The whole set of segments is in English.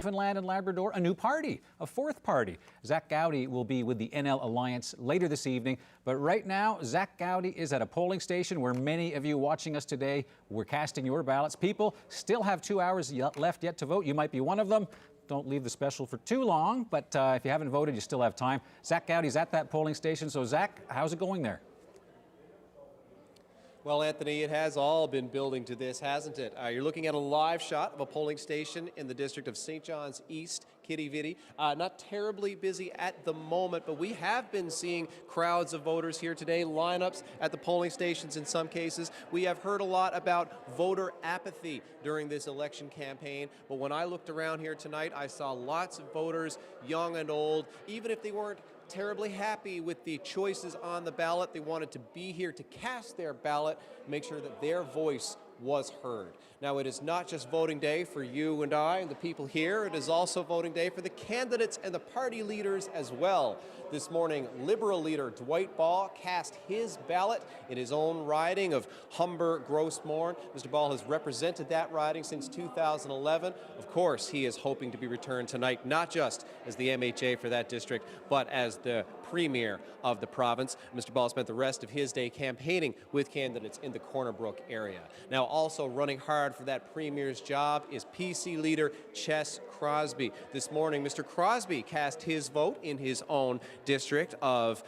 Newfoundland and Labrador, a new party, a fourth party. Zach Gowdy will be with the NL Alliance later this evening. But right now, Zach Gowdy is at a polling station where many of you watching us today were casting your ballots. People still have 2 hours left yet to vote. You might be one of them. Don't leave the special for too long, but if you haven't voted, you still have time. Zach Gowdy's at that polling station. So, Zach, how's it going there? Well, Anthony, it has all been building to this, hasn't it? You're looking at a live shot of a polling station in the district of St. John's East, Quidi-Vidi. Not terribly busy at the moment, but we have been seeing crowds of voters here today, lineups at the polling stations in some cases. We have heard a lot about voter apathy during this election campaign, but when I looked around here tonight, I saw lots of voters, young and old, even if they weren't terribly happy with the choices on the ballot. They wanted to be here to cast their ballot, make sure that their voice was heard. Now, it is not just voting day for you and I and the people here. It is also voting day for the candidates and the party leaders as well. This morning, Liberal leader Dwight Ball cast his ballot in his own riding of Humber-Gross-Mourne. Mr. Ball has represented that riding since 2011. Of course, he is hoping to be returned tonight, not just as the MHA for that district, but as the premier of the province. Mr. Ball spent the rest of his day campaigning with candidates in the Corner Brook area. Now, also running hard for that premier's job is PC leader Ches Crosby. This morning, Mr. Crosby cast his vote in his own district of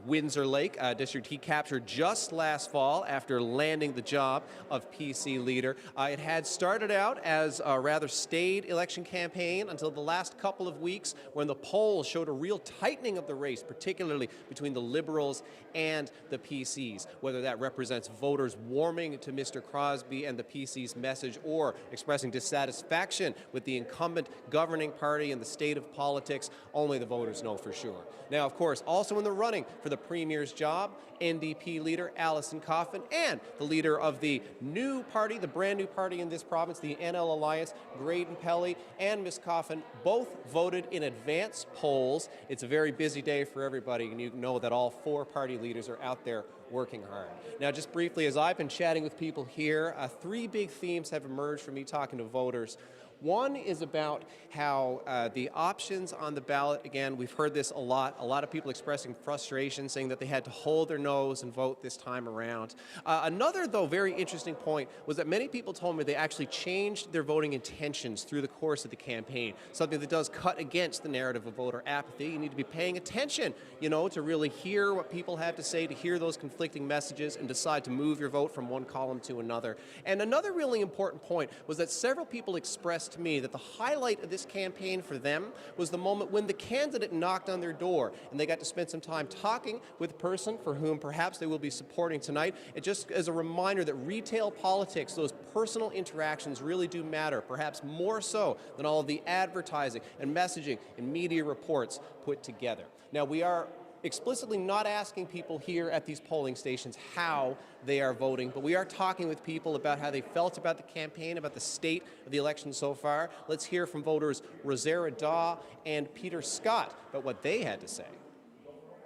Windsor Lake, a district he captured just last fall after landing the job of PC leader. It had started out as a rather staid election campaign until the last couple of weeks when the polls showed a real tightening of the race, particularly between the Liberals and the PCs, whether that represents voters warming to Mr. Crosby and the PC's message or expressing dissatisfaction with the incumbent governing party and the state of politics, only the voters know for sure. Now, of course, also in the running for the premier's job, NDP leader Alison Coffin and the leader of the new party, the brand new party in this province, the NL Alliance, Graydon Pelley and Ms. Coffin both voted in advance polls. It's a very busy day for everybody, and you know that all four party leaders are out there working hard. Now, just briefly, as I've been chatting with people here, three big themes have emerged from me talking to voters. One is about how the options on the ballot, again, we've heard this a lot of people expressing frustration, saying that they had to hold their nose and vote this time around. Another, though, very interesting point was that many people told me they actually changed their voting intentions through the course of the campaign, something that does cut against the narrative of voter apathy. You need to be paying attention, you know, to really hear what people have to say, to hear those conflicting messages and decide to move your vote from one column to another. And another really important point was that several people expressed to me that the highlight of this campaign for them was the moment when the candidate knocked on their door and they got to spend some time talking with the person for whom perhaps they will be supporting tonight. It just as a reminder that retail politics, those personal interactions really do matter, perhaps more so than all of the advertising and messaging and media reports put together. Now, we are explicitly not asking people here at these polling stations how they are voting, but we are talking with people about how they felt about the campaign, about the state of the election so far. Let's hear from voters Rosera Daw and Peter Scott about what they had to say.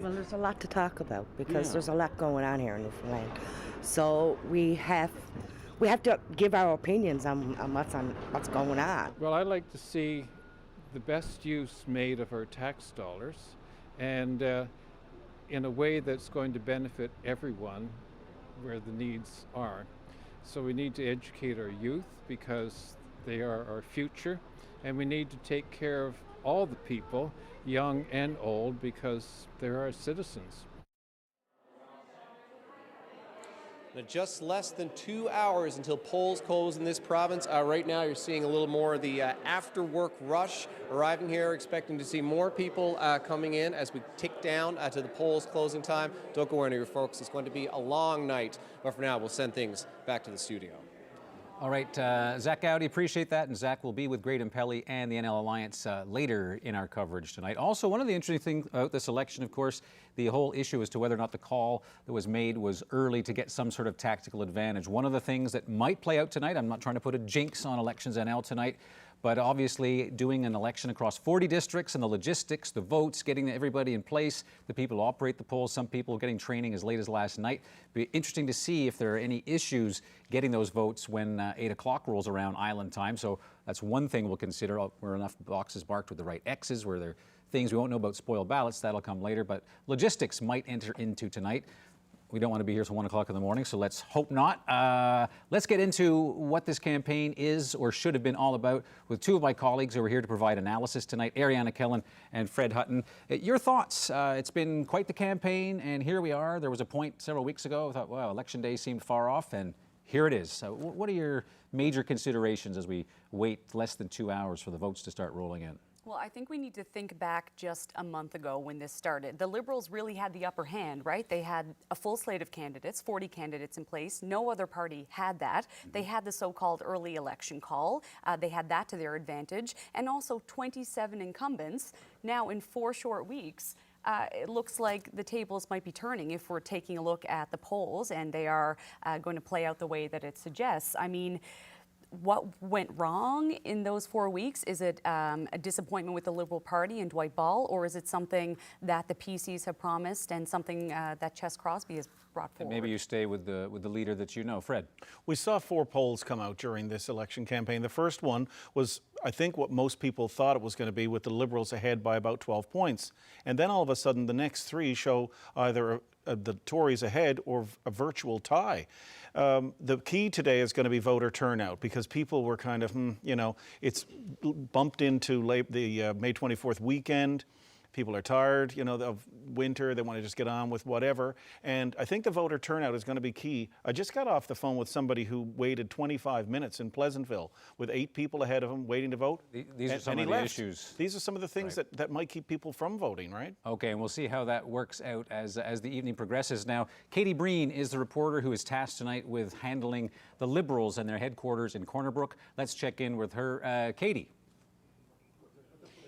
Well, there's a lot to talk about because there's a lot going on here in Newfoundland. So we have to give our opinions on what's going on. Well, I'd like to see the best use made of our tax dollars, and in a way that's going to benefit everyone where the needs are. So we need to educate our youth because they are our future, and we need to take care of all the people, young and old, because they're our citizens. Now, just less than 2 hours until polls close in this province. Right now, you're seeing a little more of the after-work rush arriving here, expecting to see more people coming in as we tick down to the polls closing time. Don't go anywhere, folks. It's going to be a long night. But for now, we'll send things back to the studio. All right, Zach Gowdy, appreciate that. And Zach will be with Graydon Pelley and the NL Alliance later in our coverage tonight. Also, one of the interesting things about this election, of course, the whole issue as to whether or not the call that was made was early to get some sort of tactical advantage. One of the things that might play out tonight, I'm not trying to put a jinx on Elections NL tonight, But obviously, doing an election across 40 districts and the logistics, the votes, getting everybody in place, the people who operate the polls, some people getting training as late as last night. Be interesting to see if there are any issues getting those votes when 8 o'clock rolls around Island time. So that's one thing we'll consider. Were enough boxes marked with the right X's? Were there things we won't know about spoiled ballots? That'll come later. But logistics might enter into tonight. We don't want to be here till 1 o'clock in the morning, so let's hope not. Let's get into what this campaign is or should have been all about with two of my colleagues who are here to provide analysis tonight, Ariana Killen and Fred Hutton. Your thoughts? It's been quite the campaign, and here we are. There was a point several weeks ago I thought, wow, Election Day seemed far off, and here it is. So what are your major considerations as we wait less than 2 hours for the votes to start rolling in? Well, I think we need to think back just a month ago when this started. The Liberals really had the upper hand, right? They had a full slate of candidates, 40 candidates in place. No other party had that. They had the so-called early election call. They had that to their advantage. And also 27 incumbents. Now, in 4 short weeks, it looks like the tables might be turning if we're taking a look at the polls, and they are going to play out the way that it suggests. I mean, what went wrong in those 4 weeks? Is it a disappointment with the Liberal Party and Dwight Ball, or is it something that the PCs have promised and something that Ches Crosby has brought forward? And maybe you stay with the leader that you know, Fred. We saw 4 polls come out during this election campaign. The first one was, I think, what most people thought it was going to be, with the Liberals ahead by about 12 points. And then all of a sudden, the next 3 show either the Tories ahead or a virtual tie. The key today is going to be voter turnout, because people were kind of, it's bumped into the May 24th weekend. People are tired, of winter. They want to just get on with whatever. And I think the voter turnout is going to be key. I just got off the phone with somebody who waited 25 minutes in Pleasantville with 8 people ahead of him waiting to vote. These are some of the issues. These are some of the things that might keep people from voting, right? Okay, and we'll see how that works out as the evening progresses. Now, Katie Breen is the reporter who is tasked tonight with handling the Liberals and their headquarters in Corner Brook. Let's check in with her. Katie.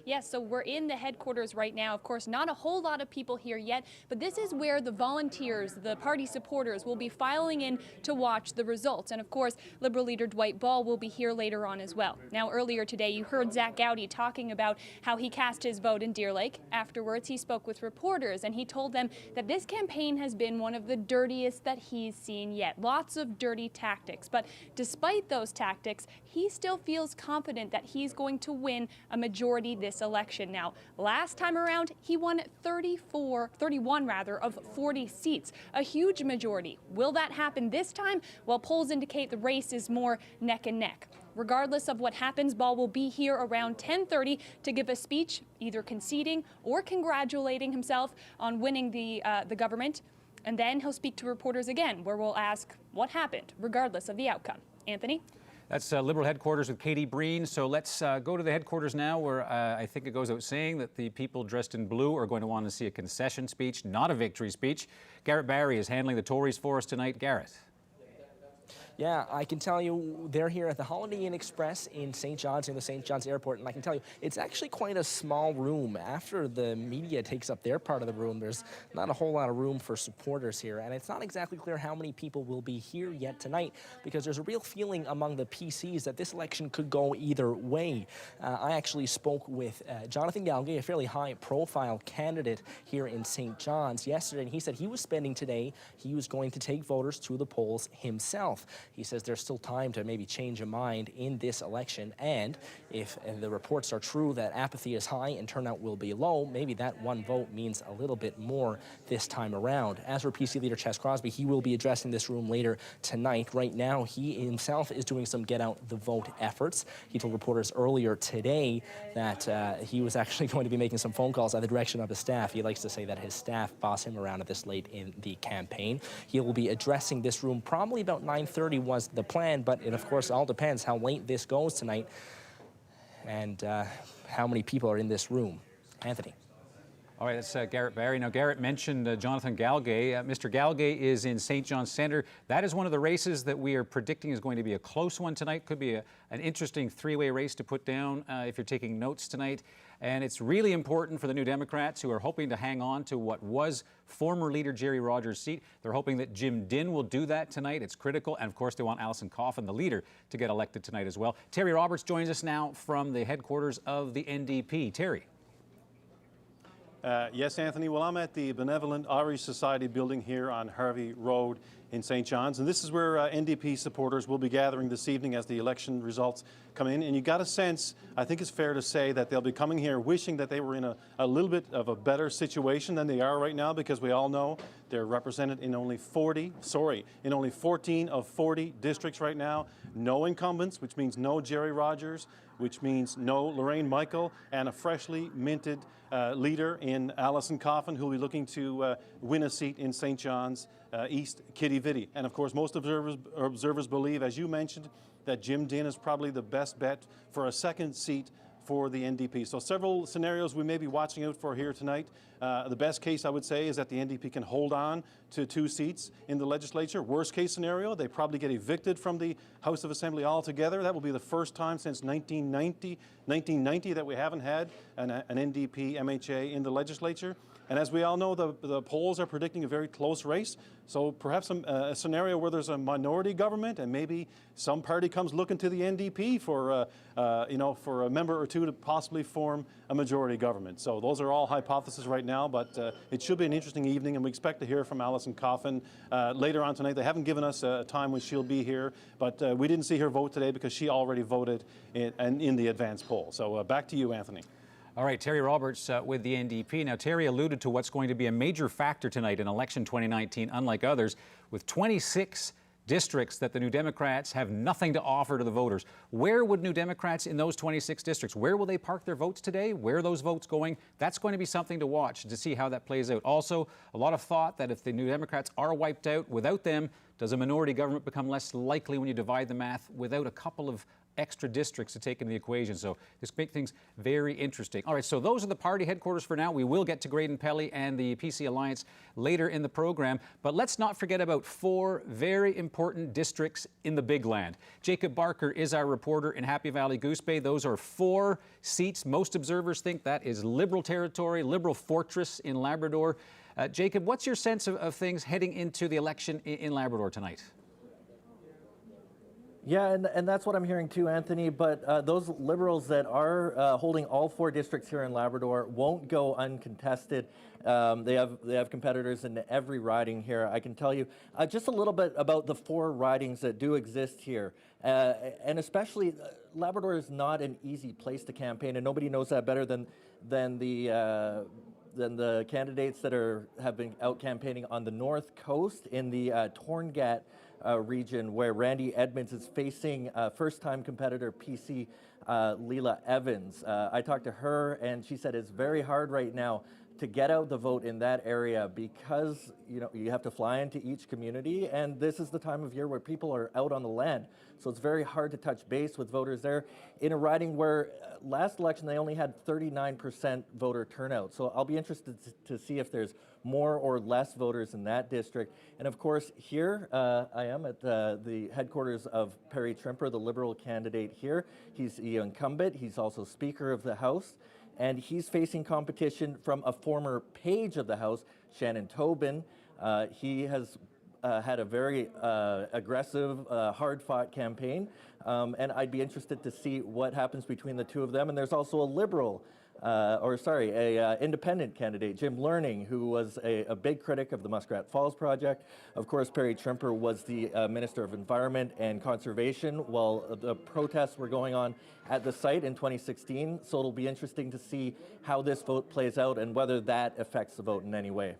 Yes, so we're in the headquarters right now. Of course, not a whole lot of people here yet, but this is where the volunteers, the party supporters, will be filing in to watch the results. And of course, Liberal leader Dwight Ball will be here later on as well. Now, earlier today, you heard Zack Gowdy talking about how he cast his vote in Deer Lake. Afterwards, he spoke with reporters, and he told them that this campaign has been one of the dirtiest that he's seen yet. Lots of dirty tactics. But despite those tactics, he still feels confident that he's going to win a majority this election. Now, last time around, he won 31 of 40 seats, a huge majority. Will that happen this time? Well, polls indicate the race is more neck and neck. Regardless of what happens, Ball will be here around 10:30 to give a speech, either conceding or congratulating himself on winning the government. And then he'll speak to reporters again, where we'll ask what happened, regardless of the outcome. Anthony? That's Liberal headquarters with Katie Breen. So let's go to the headquarters now, where I think it goes out saying that the people dressed in blue are going to want to see a concession speech, not a victory speech. Garrett Barry is handling the Tories for us tonight. Garrett. Yeah, I can tell you they're here at the Holiday Inn Express in St. John's, in the St. John's Airport, and I can tell you it's actually quite a small room. After the media takes up their part of the room, there's not a whole lot of room for supporters here, and it's not exactly clear how many people will be here yet tonight, because there's a real feeling among the PCs that this election could go either way. I actually spoke with Jonathan Galgay, a fairly high-profile candidate here in St. John's yesterday, and he said he was spending today, he was going to take voters to the polls himself. He says there's still time to maybe change a mind in this election, and if the reports are true that apathy is high and turnout will be low, maybe that one vote means a little bit more this time around. As for PC leader Ches Crosby, he will be addressing this room later tonight. Right now, he himself is doing some get-out-the-vote efforts. He told reporters earlier today that he was actually going to be making some phone calls at the direction of his staff. He likes to say that his staff boss him around at this late in the campaign. He will be addressing this room probably about 9:30 was the plan, but it of course all depends how late this goes tonight and how many people are in this room. Anthony. All right, that's Garrett Barry. Now, Garrett mentioned Jonathan Galgay. Mr. Galgay is in St. John's Centre. That is one of the races that we are predicting is going to be a close one tonight. Could be an interesting three-way race to put down if you're taking notes tonight. And it's really important for the New Democrats who are hoping to hang on to what was former leader Jerry Rogers' seat. They're hoping that Jim Dinn will do that tonight. It's critical. And, of course, they want Alison Coffin, the leader, to get elected tonight as well. Terry Roberts joins us now from the headquarters of the NDP. Terry. Yes, Anthony. Well, I'm at the Benevolent Irish Society building here on Harvey Road in St. John's, and this is where NDP supporters will be gathering this evening as the election results come in. And you got a sense, I think it's fair to say, that they'll be coming here wishing that they were in a little bit of a better situation than they are right now, because we all know they're represented in only 14 of 40 districts right now. No incumbents, which means no Jerry Rogers, which means no Lorraine Michael, and a freshly minted leader in Alison Coffin, who will be looking to win a seat in St. John's East Kitty Vitty. And of course, most observers believe, as you mentioned, that Jim Dinn is probably the best bet for a second seat for the NDP. So several scenarios we may be watching out for here tonight. The best case, I would say, is that the NDP can hold on to 2 seats in the legislature. Worst case scenario, they probably get evicted from the House of Assembly altogether. That will be the first time since 1990 that we haven't had an NDP MHA in the legislature. And as we all know, the polls are predicting a very close race. So perhaps a scenario where there's a minority government and maybe some party comes looking to the NDP for a member or two to possibly form a majority government. So those are all hypotheses right now, but it should be an interesting evening, and we expect to hear from Alison Coffin later on tonight. They haven't given us a time when she'll be here, but we didn't see her vote today because she already voted in the advance poll. So back to you, Anthony. All right, Terry Roberts with the NDP. Now, Terry alluded to what's going to be a major factor tonight in election 2019, unlike others, with 26 districts that the New Democrats have nothing to offer to the voters. Where would New Democrats in those 26 districts, where will they park their votes today? Where are those votes going? That's going to be something to watch to see how that plays out. Also, a lot of thought that if the New Democrats are wiped out without them, does a minority government become less likely when you divide the math without a couple of extra districts to take into the equation? So this makes things very interesting. All right, so those are the party headquarters for now. We will get to Graydon Pelley and the PC Alliance later in the program, but let's not forget about 4 very important districts in the Big Land. Jacob Barker is our reporter in Happy Valley Goose Bay. Those are 4 seats. Most observers think that is Liberal territory, Liberal fortress in Labrador. Jacob, what's your sense of things heading into the election in Labrador tonight? Yeah, and that's what I'm hearing too, Anthony. But those Liberals that are holding all 4 districts here in Labrador won't go uncontested. They have competitors in every riding here. I can tell you just a little bit about the 4 ridings that do exist here, and especially Labrador is not an easy place to campaign, and nobody knows that better than the candidates that have been out campaigning on the North Coast in the Torngat region, where Randy Edmonds is facing first-time competitor PC Leela Evans. I talked to her, and she said it's very hard right now to get out the vote in that area because you have to fly into each community, and this is the time of year where people are out on the land. So it's very hard to touch base with voters there in a riding where last election they only had 39% voter turnout. So I'll be interested to see if there's more or less voters in that district. And of course, here I am at the headquarters of Perry Trimper, the Liberal candidate here. He's the incumbent. He's also Speaker of the House. And he's facing competition from a former page of the House, Shannon Tobin. He has had a very aggressive, hard-fought campaign, and I'd be interested to see what happens between the two of them. And there's also a Liberal, independent candidate, Jim Learning, who was a big critic of the Muskrat Falls project. Of course, Perry Trimper was the Minister of Environment and Conservation while the protests were going on at the site in 2016. So it'll be interesting to see how this vote plays out and whether that affects the vote in any way.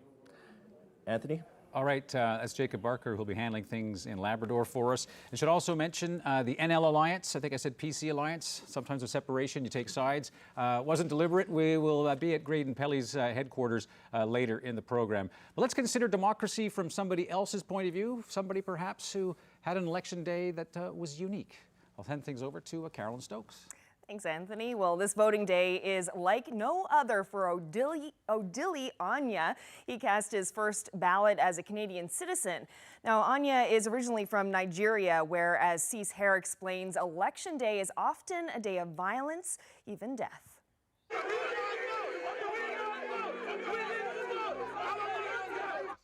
Anthony? All right, that's Jacob Barker, who'll be handling things in Labrador for us. I should also mention the NL Alliance. I think I said PC Alliance. Sometimes with separation, you take sides. Wasn't deliberate. We will be at Graydon Pelley's headquarters later in the program. But let's consider democracy from somebody else's point of view, somebody perhaps who had an election day that was unique. I'll hand things over to Carolyn Stokes. Thanks, Anthony. Well, this voting day is like no other for Odili Anya. He cast his first ballot as a Canadian citizen. Now, Anya is originally from Nigeria, where, as Cease Hare explains, Election Day is often a day of violence, even death.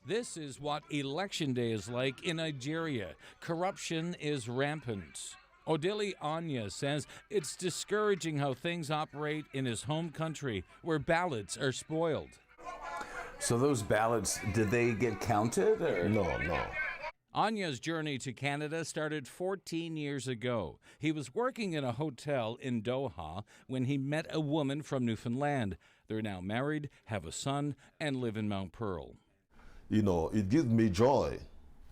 This is what Election Day is like in Nigeria. Corruption is rampant. Odili Anya says it's discouraging how things operate in his home country, where ballots are spoiled. So those ballots, did they get counted? Or? No. Anya's journey to Canada started 14 years ago. He was working in a hotel in Doha when he met a woman from Newfoundland. They're now married, have a son, and live in Mount Pearl. You know, it gives me joy.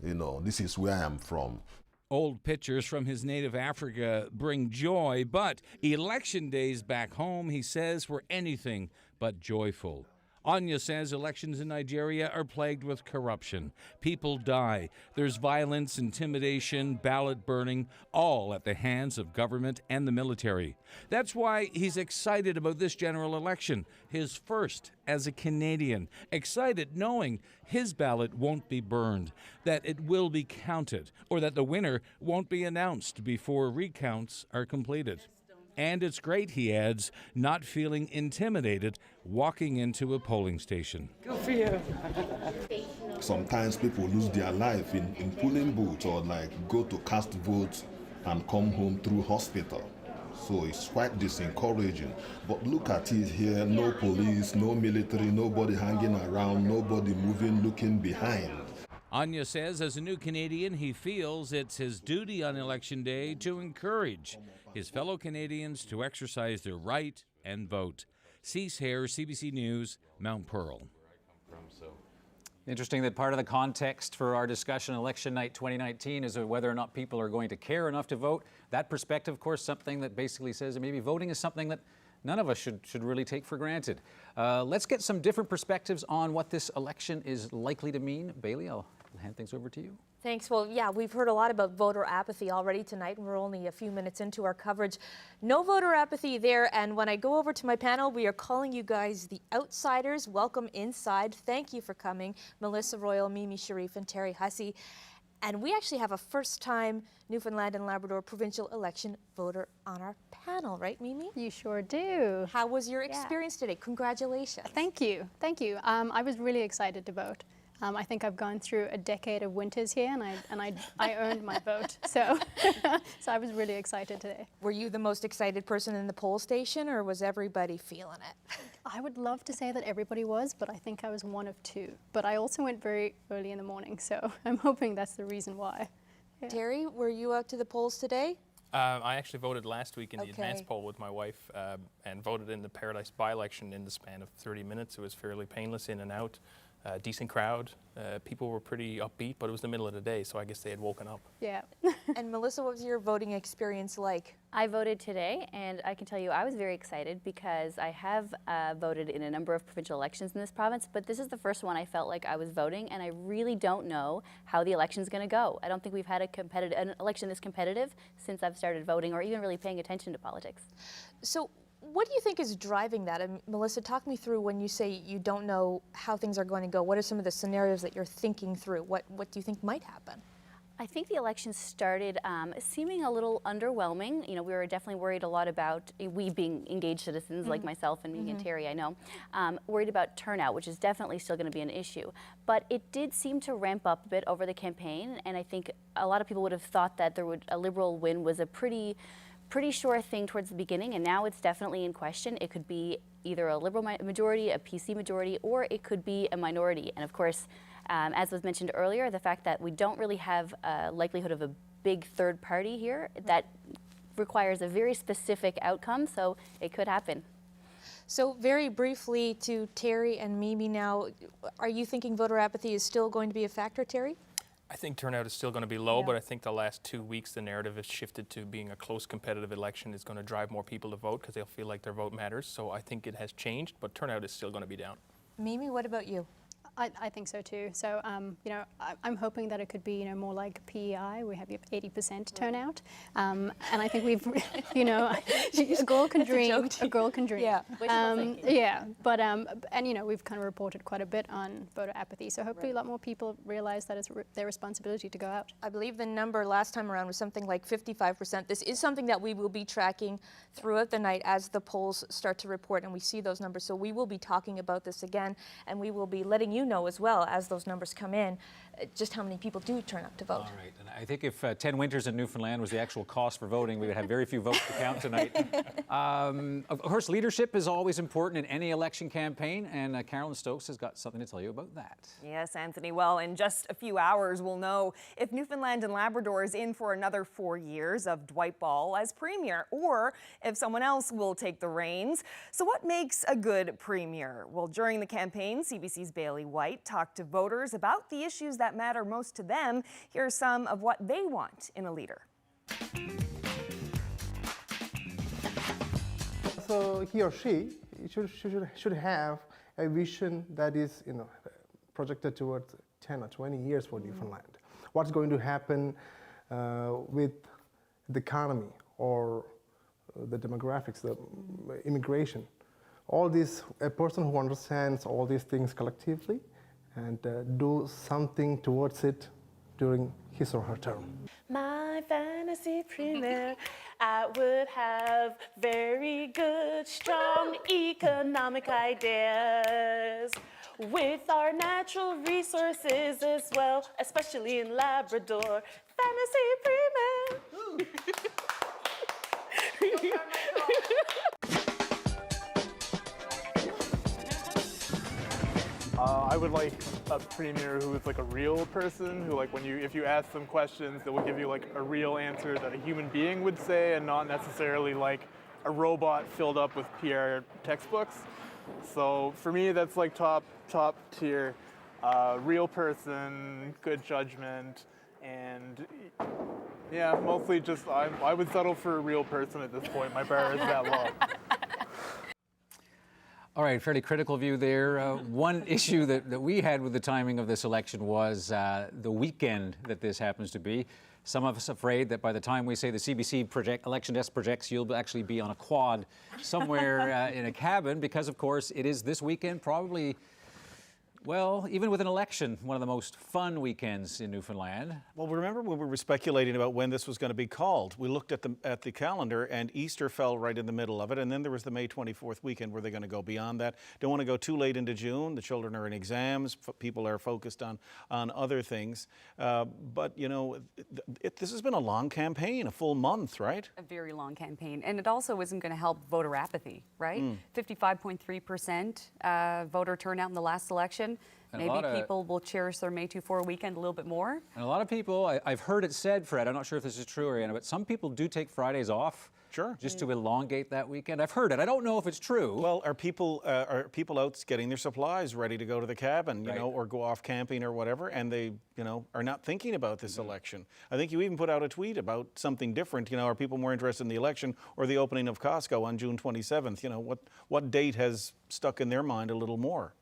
You know, this is where I am from. Old pictures from his native Africa bring joy, but election days back home, he says, were anything but joyful. Anya says elections in Nigeria are plagued with corruption. People die. There's violence, intimidation, ballot burning, all at the hands of government and the military. That's why he's excited about this general election, his first as a Canadian. Excited knowing his ballot won't be burned, that it will be counted, or that the winner won't be announced before recounts are completed. And it's great, he adds, not feeling intimidated walking into a polling station. Good for you. Sometimes people lose their life in polling booths or like go to cast votes and come home through hospital. So it's quite discouraging. But look at it here, no police, no military, nobody hanging around, nobody moving, looking behind. Anya says as a new Canadian, he feels it's his duty on Election Day to encourage his fellow Canadians to exercise their right and vote. Cease Hare, CBC News, Mount Pearl. Interesting that part of the context for our discussion election night 2019 is whether or not people are going to care enough to vote. That perspective, of course, something that basically says that maybe voting is something that none of us should really take for granted. Let's get some different perspectives on what this election is likely to mean. Bailey, I'll hand things over to you. Thanks. Well, yeah, we've heard a lot about voter apathy already tonight, and we're only a few minutes into our coverage. No voter apathy there, and when I go over to my panel, we are calling you guys the outsiders. Welcome inside. Thank you for coming. Melissa Royal, Mimi Sharif, and Terry Hussey. And we actually have a first-time Newfoundland and Labrador provincial election voter on our panel, right, Mimi? You sure do. How was your experience today? Congratulations. Thank you. Thank you. I was really excited to vote. I think I've gone through a decade of winters here, and I earned my vote. So, so I was really excited today. Were you the most excited person in the poll station, or was everybody feeling it? I would love to say that everybody was, but I think I was one of two. But I also went very early in the morning, so I'm hoping that's the reason why. Yeah. Terry, were you out to the polls today? I actually voted last week in the advance poll with my wife and voted in the Paradise by-election in the span of 30 minutes. It was fairly painless, in and out. Decent crowd. People were pretty upbeat, but it was the middle of the day, so I guess they had woken up. Yeah. And Melissa, what was your voting experience like? I voted today, and I can tell you I was very excited because I have voted in a number of provincial elections in this province, but this is the first one I felt like I was voting, and I really don't know how the election's going to go. I don't think we've had an election this competitive since I've started voting or even really paying attention to politics. So what do you think is driving that? And Melissa, talk me through when you say you don't know how things are going to go. What are some of the scenarios that you're thinking through? What do you think might happen? I think the election started seeming a little underwhelming. You know, we were definitely worried a lot about, we being engaged citizens like myself and me and Terry, I know, worried about turnout, which is definitely still going to be an issue. But it did seem to ramp up a bit over the campaign, and I think a lot of people would have thought that a Liberal win was a pretty sure thing towards the beginning, and now it's definitely in question. It could be either a Liberal majority, a PC majority, or it could be a minority. And of course, as was mentioned earlier, the fact that we don't really have a likelihood of a big third party here, that requires a very specific outcome, so it could happen. So very briefly to Terry and Mimi now, are you thinking voter apathy is still going to be a factor, Terry? I think turnout is still going to be low, but I think the last 2 weeks the narrative has shifted to being a close competitive election is going to drive more people to vote because they'll feel like their vote matters. So I think it has changed, but turnout is still going to be down. Mimi, what about you? I think so too. So, I'm hoping that it could be, more like PEI. We have 80% turnout, and I think we've, a girl can dream. A girl can dream. Yeah. Yeah. But and we've kind of reported quite a bit on voter apathy. So hopefully a lot more people realize that it's their responsibility to go out. I believe the number last time around was something like 55%. This is something that we will be tracking throughout the night as the polls start to report and we see those numbers. So we will be talking about this again, and we will be letting you know as well as those numbers come in, just how many people do turn up to vote. All right, and I think if 10 winters in Newfoundland was the actual cost for voting, we would have very few votes to count tonight. Of course, leadership is always important in any election campaign, and Carolyn Stokes has got something to tell you about that. Yes, Anthony. Well, in just a few hours, we'll know if Newfoundland and Labrador is in for another 4 years of Dwight Ball as Premier, or if someone else will take the reins. So what makes a good Premier? Well, during the campaign, CBC's Bailey White talked to voters about the issues that matter most to them. Here are some of what they want in a leader. So he or she should have a vision that is projected towards 10 or 20 years for Newfoundland. What's going to happen with the economy or the demographics, the immigration. All this, a person who understands all these things collectively and do something towards it during his or her term. My fantasy premier, I would have very good, strong economic ideas. With our natural resources as well, especially in Labrador. Fantasy premier. I would like a premier who is like a real person, who if you ask them questions, that will give you like a real answer that a human being would say, and not necessarily like a robot filled up with PR textbooks. So for me, that's like top tier, real person, good judgment, and yeah, mostly just I would settle for a real person at this point. My bar is that low. All right, fairly critical view there. One issue that we had with the timing of this election was the weekend that this happens to be. Some of us afraid that by the time we say the CBC election desk projects, you'll actually be on a quad somewhere in a cabin, because of course it is this weekend probably, well, even with an election, one of the most fun weekends in Newfoundland. Well, remember when we were speculating about when this was going to be called? We looked at the calendar, and Easter fell right in the middle of it, and then there was the May 24th weekend. Were they going to go beyond that? Don't want to go too late into June. The children are in exams. People are focused on other things. But, this has been a long campaign, a full month, right? A very long campaign. And it also isn't going to help voter apathy, right? 55.3% voter turnout in the last election. And maybe people will cherish their May 24 weekend a little bit more. And a lot of people, I've heard it said, Fred, I'm not sure if this is true, Ariana, but some people do take Fridays off. Sure. Just to elongate that weekend. I've heard it. I don't know if it's true. Well, are people out getting their supplies ready to go to the cabin, or go off camping or whatever, and they, are not thinking about this election? I think you even put out a tweet about something different. Are people more interested in the election or the opening of Costco on June 27th? What date has stuck in their mind a little more?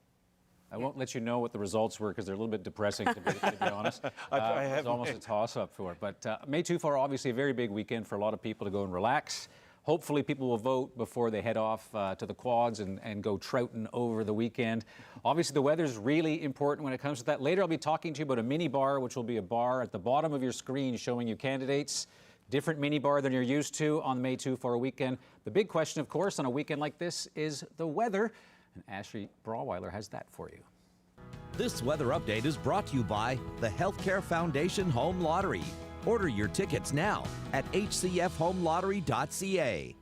I won't let you know what the results were because they're a little bit depressing, to be honest. It's almost a toss-up for it. But May 24, obviously a very big weekend for a lot of people to go and relax. Hopefully people will vote before they head off to the quads and go trouting over the weekend. Obviously the weather's really important when it comes to that. Later I'll be talking to you about a mini bar, which will be a bar at the bottom of your screen showing you candidates. Different mini bar than you're used to on the May 24 weekend. The big question, of course, on a weekend like this is the weather. And Ashley Brawweiler has that for you. This weather update is brought to you by the Healthcare Foundation Home Lottery. Order your tickets now at hcfhomelottery.ca.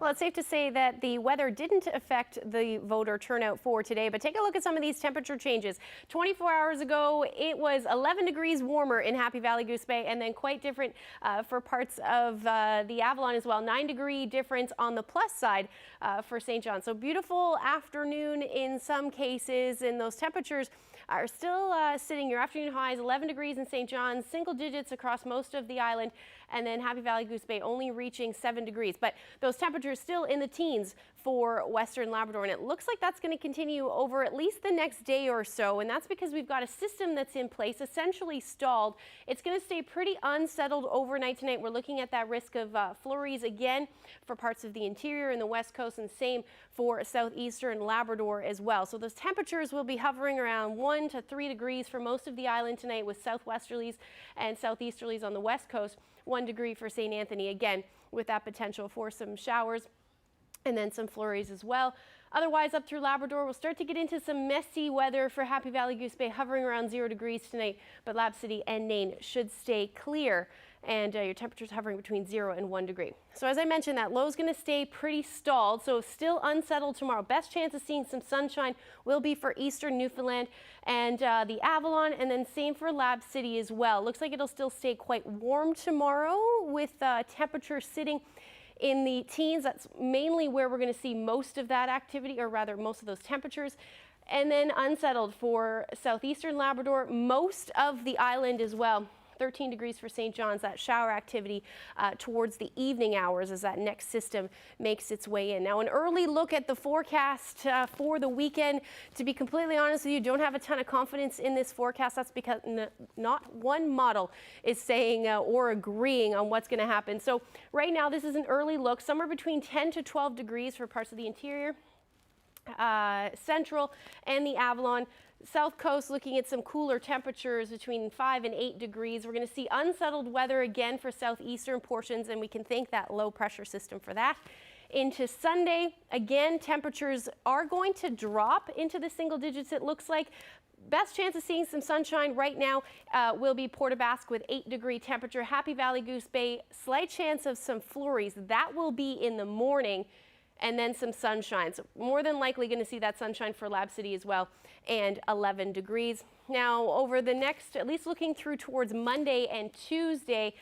Well, it's safe to say that the weather didn't affect the voter turnout for today, but take a look at some of these temperature changes. 24 hours ago, it was 11 degrees warmer in Happy Valley Goose Bay, and then quite different for parts of the Avalon as well. 9-degree difference on the plus side for St. John. So beautiful afternoon in some cases, and those temperatures are still sitting your afternoon highs 11 degrees in St. John's, single digits across most of the island, and then Happy Valley Goose Bay only reaching 7 degrees. But those temperatures still in the teens for Western Labrador, and it looks like that's going to continue over at least the next day or so, and that's because we've got a system that's in place, essentially stalled. It's going to stay pretty unsettled overnight tonight. We're looking at that risk of flurries again for parts of the interior and the west coast, and same for southeastern Labrador as well. So those temperatures will be hovering around 1 to 3 degrees for most of the island tonight, with southwesterlies and southeasterlies on the west coast. 1 degree for St. Anthony, again, with that potential for some showers and then some flurries as well. Otherwise, up through Labrador, we'll start to get into some messy weather for Happy Valley Goose Bay, hovering around 0 degrees tonight, but Lab City and Nain should stay clear, and your temperatures hovering between 0 and 1 degree. So as I mentioned, that low is going to stay pretty stalled, so still unsettled tomorrow. Best chance of seeing some sunshine will be for eastern Newfoundland and the Avalon, and then same for Lab City as well. Looks like it'll still stay quite warm tomorrow, with temperatures sitting in the teens. That's mainly where we're going to see most of that activity, or rather most of those temperatures. And then unsettled for southeastern Labrador, most of the island as well. 13 degrees for St. John's, that shower activity towards the evening hours as that next system makes its way in. Now, an early look at the forecast for the weekend. To be completely honest with you, don't have a ton of confidence in this forecast. That's because not one model is saying or agreeing on what's going to happen. So right now, this is an early look, somewhere between 10 to 12 degrees for parts of the interior, central, and the Avalon. South coast looking at some cooler temperatures between 5 and 8 degrees. We're going to see unsettled weather again for southeastern portions, and we can thank that low pressure system for that. Into Sunday, again, temperatures are going to drop into the single digits, it looks like. Best chance of seeing some sunshine right now will be Port aux Basques with 8-degree temperature. Happy Valley Goose Bay, slight chance of some flurries. That will be in the morning, and then some sunshine. So more than likely going to see that sunshine for Lab City as well, and 11 degrees. Now over the next, at least looking through towards Monday and Tuesday,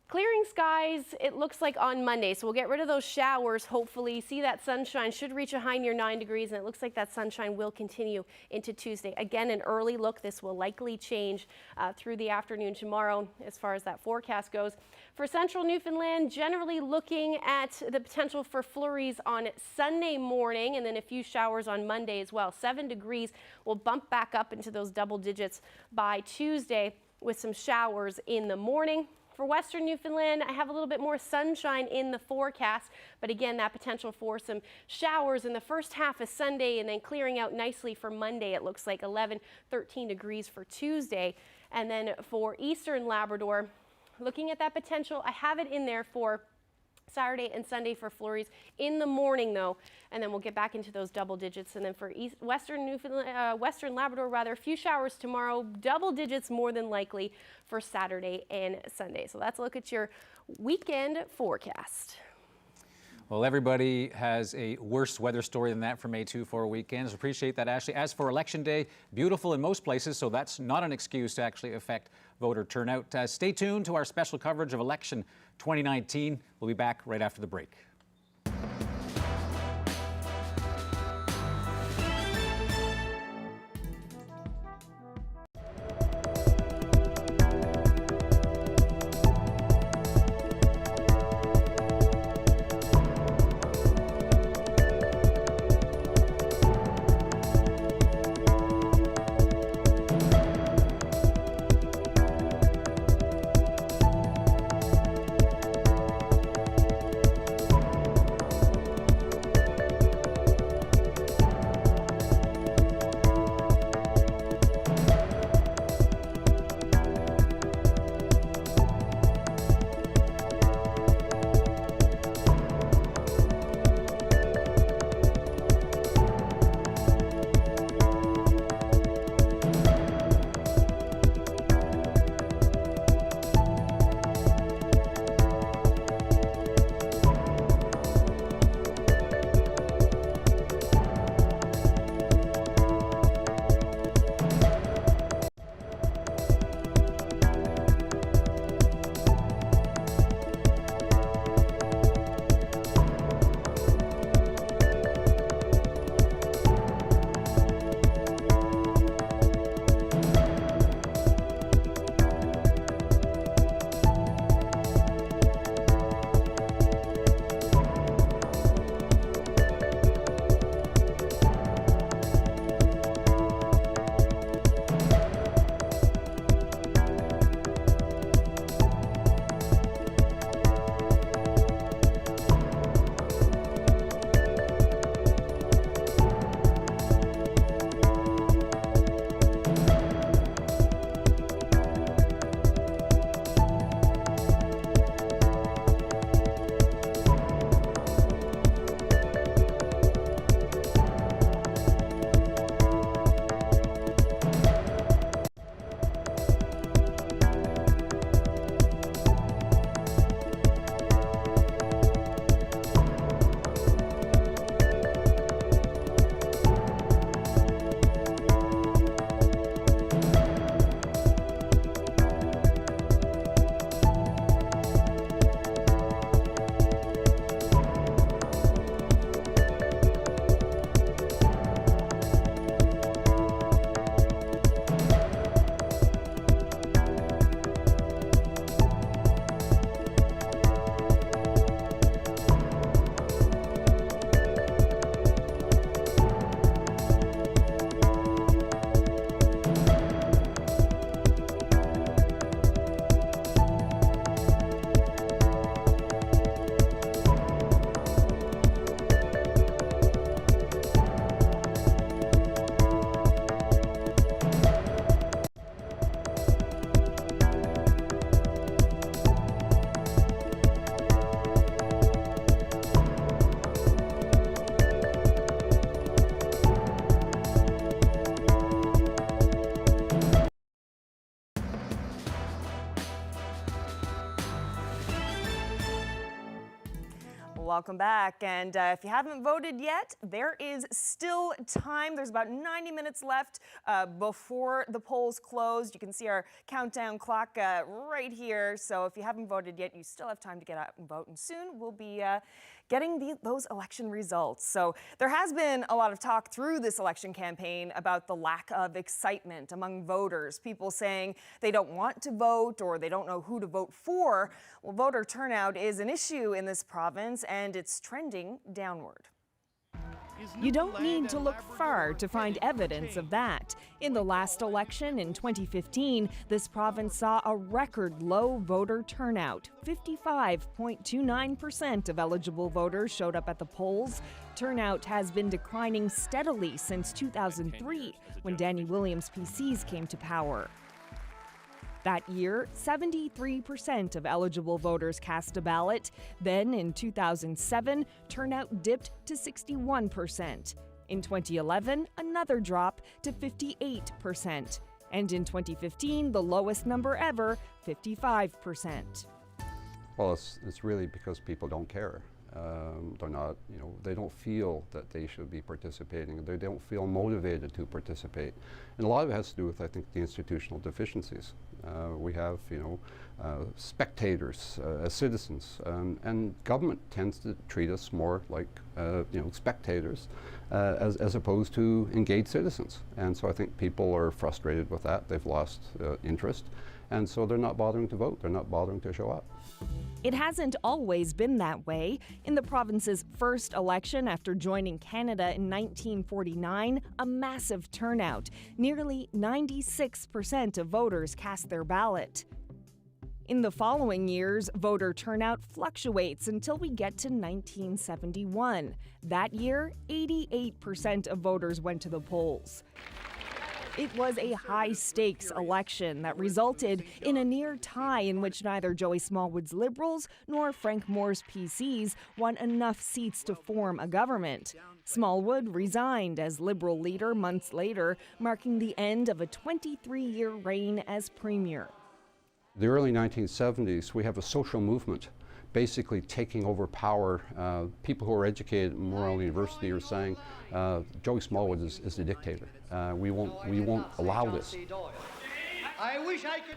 clearing skies, it looks like on Monday. So we'll get rid of those showers, hopefully. See that sunshine should reach a high near 9 degrees, and it looks like that sunshine will continue into Tuesday. Again, an early look. This will likely change through the afternoon tomorrow as far as that forecast goes. For central Newfoundland, generally looking at the potential for flurries on Sunday morning, and then a few showers on Monday as well. 7 degrees will bump back up into those double digits by Tuesday, with some showers in the morning. For western Newfoundland, I have a little bit more sunshine in the forecast, but again, that potential for some showers in the first half of Sunday, and then clearing out nicely for Monday. It looks like 11, 13 degrees for Tuesday. And then for eastern Labrador, looking at that potential, I have it in there for Saturday and Sunday for flurries in the morning though, and then we'll get back into those double digits. And then for western Newfoundland, western Labrador rather, a few showers tomorrow, double digits more than likely for Saturday and Sunday. So that's a look at your weekend forecast. Well, everybody has a worse weather story than that for May 2-4 weekends. Appreciate that, Ashley. As for Election Day, beautiful in most places, so that's not an excuse to actually affect voter turnout. Stay tuned to our special coverage of Election 2019. We'll be back right after the break. Welcome back. And if you haven't voted yet, there is still time. There's about 90 minutes left before the polls close. You can see our countdown clock right here. So if you haven't voted yet, you still have time to get out and vote. And soon we'll be getting those election results. So there has been a lot of talk through this election campaign about the lack of excitement among voters. People saying they don't want to vote or they don't know who to vote for. Well, voter turnout is an issue in this province and it's trending downward. You don't need to look far to find evidence of that. In the last election in 2015, this province saw a record low voter turnout. 55.29% of eligible voters showed up at the polls. Turnout has been declining steadily since 2003, when Danny Williams' PCs came to power. That year, 73% of eligible voters cast a ballot. Then, in 2007, turnout dipped to 61%. In 2011, another drop to 58%. And in 2015, the lowest number ever, 55%. Well, it's really because people don't care. They're not, they don't feel that they should be participating. They don't feel motivated to participate. And a lot of it has to do with, I think, the institutional deficiencies. We have, spectators as citizens, and government tends to treat us more like, spectators as opposed to engaged citizens. And so I think people are frustrated with that. They've lost interest. And so they're not bothering to vote. They're not bothering to show up. It hasn't always been that way. In the province's first election after joining Canada in 1949, a massive turnout. Nearly 96% of voters cast their ballot. In the following years, voter turnout fluctuates until we get to 1971. That year, 88% of voters went to the polls. It was a high-stakes election that resulted in a near tie in which neither Joey Smallwood's Liberals nor Frank Moore's PCs won enough seats to form a government. Smallwood resigned as Liberal leader months later, marking the end of a 23-year reign as Premier. The early 1970s, we have a social movement basically taking over power. People who are educated at Memorial University are saying Joey Smallwood is the dictator. We won't allow this.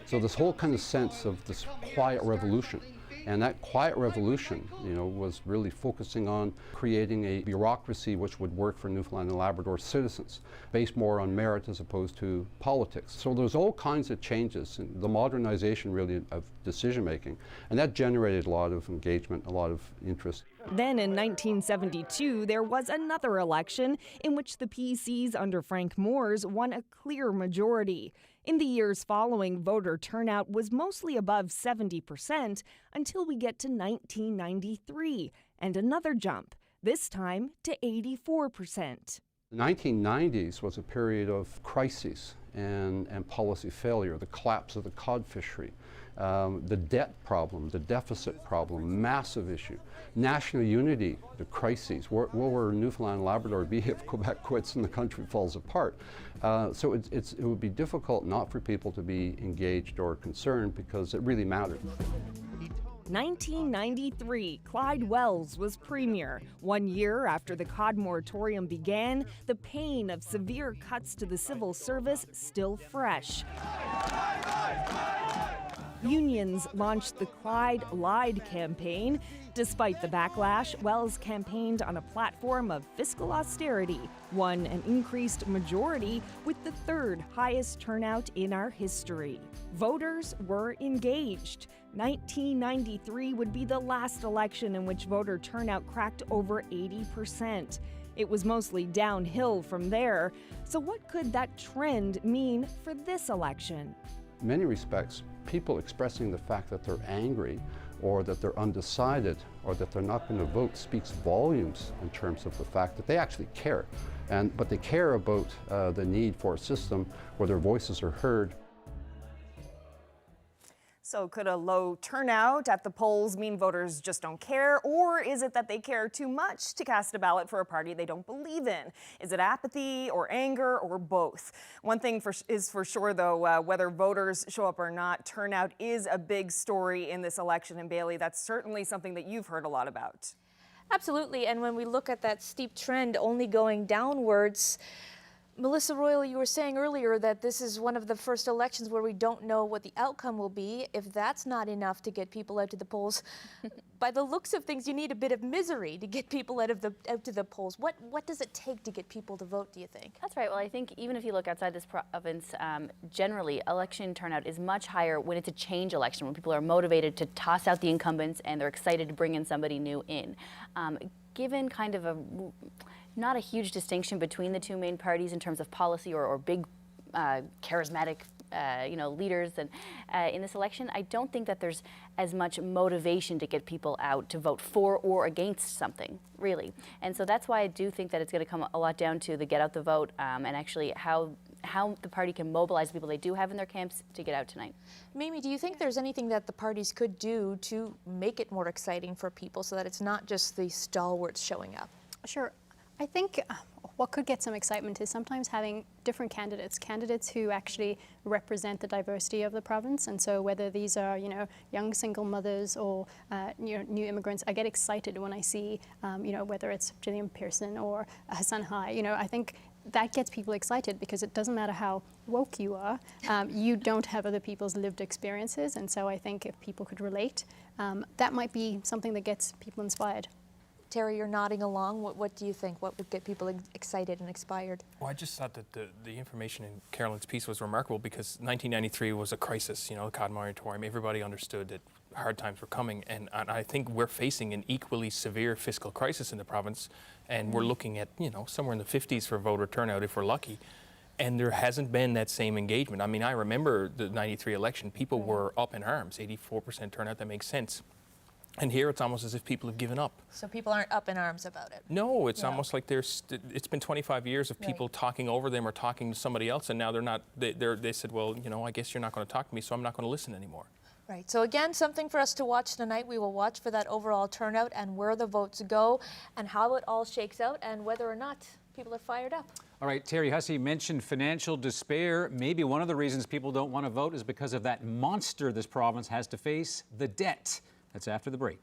So this whole kind of sense of this quiet revolution, and that quiet revolution, was really focusing on creating a bureaucracy which would work for Newfoundland and Labrador citizens, based more on merit as opposed to politics. So there's all kinds of changes in the modernization really of decision making, and that generated a lot of engagement, a lot of interest. Then in 1972, there was another election in which the PCs under Frank Moores won a clear majority. In the years following, voter turnout was mostly above 70% until we get to 1993, and another jump, this time to 84%. The 1990s was a period of crises and policy failure, the collapse of the cod fishery, the debt problem, the deficit problem, massive issue. National unity, the crises. Where will Newfoundland and Labrador be if Quebec quits and the country falls apart? So it would be difficult not for people to be engaged or concerned because it really mattered. 1993, Clyde Wells was Premier. 1 year after the cod moratorium began, the pain of severe cuts to the civil service still fresh. Unions launched the Clyde Lied campaign. Despite the backlash, Wells campaigned on a platform of fiscal austerity, won an increased majority with the third highest turnout in our history. Voters were engaged. 1993 would be the last election in which voter turnout cracked over 80%. It was mostly downhill from there. So what could that trend mean for this election? In many respects, people expressing the fact that they're angry or that they're undecided or that they're not going to vote speaks volumes in terms of the fact that they actually care. But they care about the need for a system where their voices are heard. So could a low turnout at the polls mean voters just don't care? Or is it that they care too much to cast a ballot for a party they don't believe in? Is it apathy or anger or both? One thing is for sure, though, whether voters show up or not, turnout is a big story in this election. And Bailey, that's certainly something that you've heard a lot about. Absolutely, and when we look at that steep trend only going downwards, Melissa Royal, you were saying earlier that this is one of the first elections where we don't know what the outcome will be. If that's not enough to get people out to the polls, by the looks of things, you need a bit of misery to get people out to the polls. What does it take to get people to vote, do you think? That's right. Well, I think even if you look outside this province, generally election turnout is much higher when it's a change election, when people are motivated to toss out the incumbents and they're excited to bring in somebody new in. Given kind of not a huge distinction between the two main parties in terms of policy or big charismatic leaders and in this election, I don't think that there's as much motivation to get people out to vote for or against something, really. And so that's why I do think that it's going to come a lot down to the get out the vote and actually how the party can mobilize the people they do have in their camps to get out tonight. Mimi, do you think there's anything that the parties could do to make it more exciting for people so that it's not just the stalwarts showing up? Sure. I think what could get some excitement is sometimes having different candidates who actually represent the diversity of the province. And so whether these are, young single mothers or, new immigrants, I get excited when I see, whether it's Gillian Pearson or Hassan Hai. I think that gets people excited because it doesn't matter how woke you are, you don't have other people's lived experiences. And so I think if people could relate, that might be something that gets people inspired. Terry, you're nodding along. What do you think? What would get people excited and inspired? Well, I just thought that the information in Carolyn's piece was remarkable because 1993 was a crisis, the Cod moratorium. Everybody understood that hard times were coming, and I think we're facing an equally severe fiscal crisis in the province, and we're looking at, somewhere in the 50s for voter turnout if we're lucky. And there hasn't been that same engagement. I mean, I remember the 93 election, people were up in arms, 84% turnout, that makes sense. And here it's almost as if people have given up. So people aren't up in arms about it? No, it's almost like it's been 25 years of people talking over them or talking to somebody else, and now they're not, they said, well, I guess you're not going to talk to me, so I'm not going to listen anymore. Right. So again, something for us to watch tonight. We will watch for that overall turnout and where the votes go and how it all shakes out and whether or not people are fired up. All right, Terry Hussey mentioned financial despair. Maybe one of the reasons people don't want to vote is because of that monster this province has to face, the debt. That's after the break.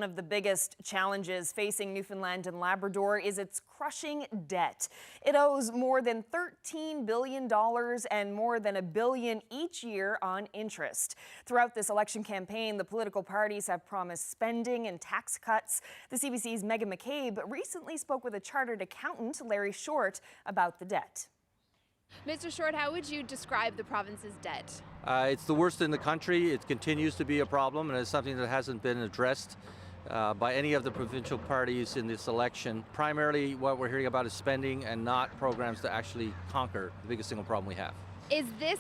of the biggest challenges facing Newfoundland and Labrador is its crushing debt. It owes more than $13 billion and more than $1 billion each year on interest. Throughout this election campaign, the political parties have promised spending and tax cuts. The CBC's Megan McCabe recently spoke with a chartered accountant, Larry Short, about the debt. Mr. Short, how would you describe the province's debt? It's the worst in the country. It continues to be a problem, and it's something that hasn't been addressed by any of the provincial parties in this election. Primarily, what we're hearing about is spending and not programs to actually conquer the biggest single problem we have. Is this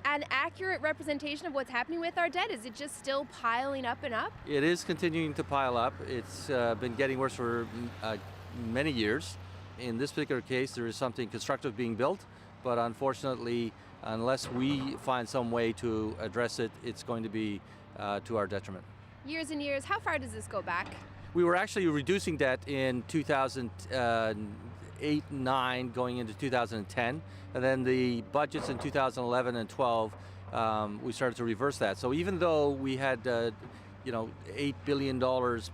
an accurate representation of what's happening with our debt? Is it just still piling up and up? It is continuing to pile up. It's been getting worse for many years. In this particular case, there is something constructive being built, but unfortunately, unless we find some way to address it, it's going to be to our detriment. Years and years, how far does this go back? We were actually reducing debt in 2008-9 going into 2010, and then the budgets in 2011 and 12, we started to reverse that. So even though we had $8 billion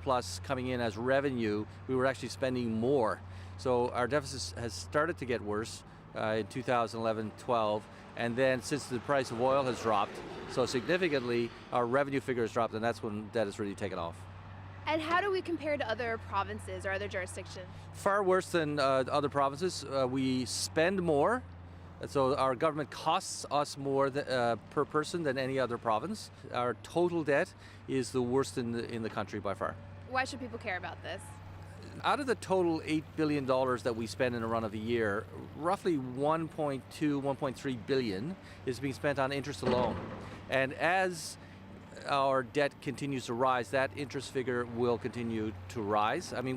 plus coming in as revenue, we were actually spending more. So our deficit has started to get worse in 2011-12, and then since the price of oil has dropped so significantly, our revenue figure has dropped, and that's when debt has really taken off. And how do we compare to other provinces or other jurisdictions? Far worse than other provinces. We spend more, and so our government costs us more per person than any other province. Our total debt is the worst in the country by far. Why should people care about this? Out of the total $8 billion that we spend in a run of a year, roughly $1.3 billion is being spent on interest alone. And as our debt continues to rise, that interest figure will continue to rise. I mean,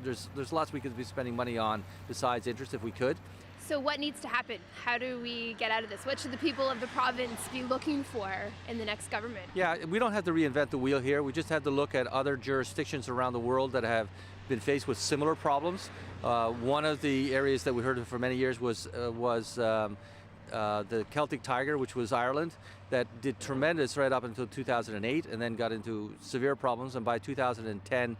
there's lots we could be spending money on besides interest if we could. So what needs to happen? How do we get out of this? What should the people of the province be looking for in the next government? Yeah, we don't have to reinvent the wheel here. We just have to look at other jurisdictions around the world that have been faced with similar problems. One of the areas that we heard of for many years was the Celtic Tiger, which was Ireland, that did tremendous right up until 2008 and then got into severe problems. And by 2010,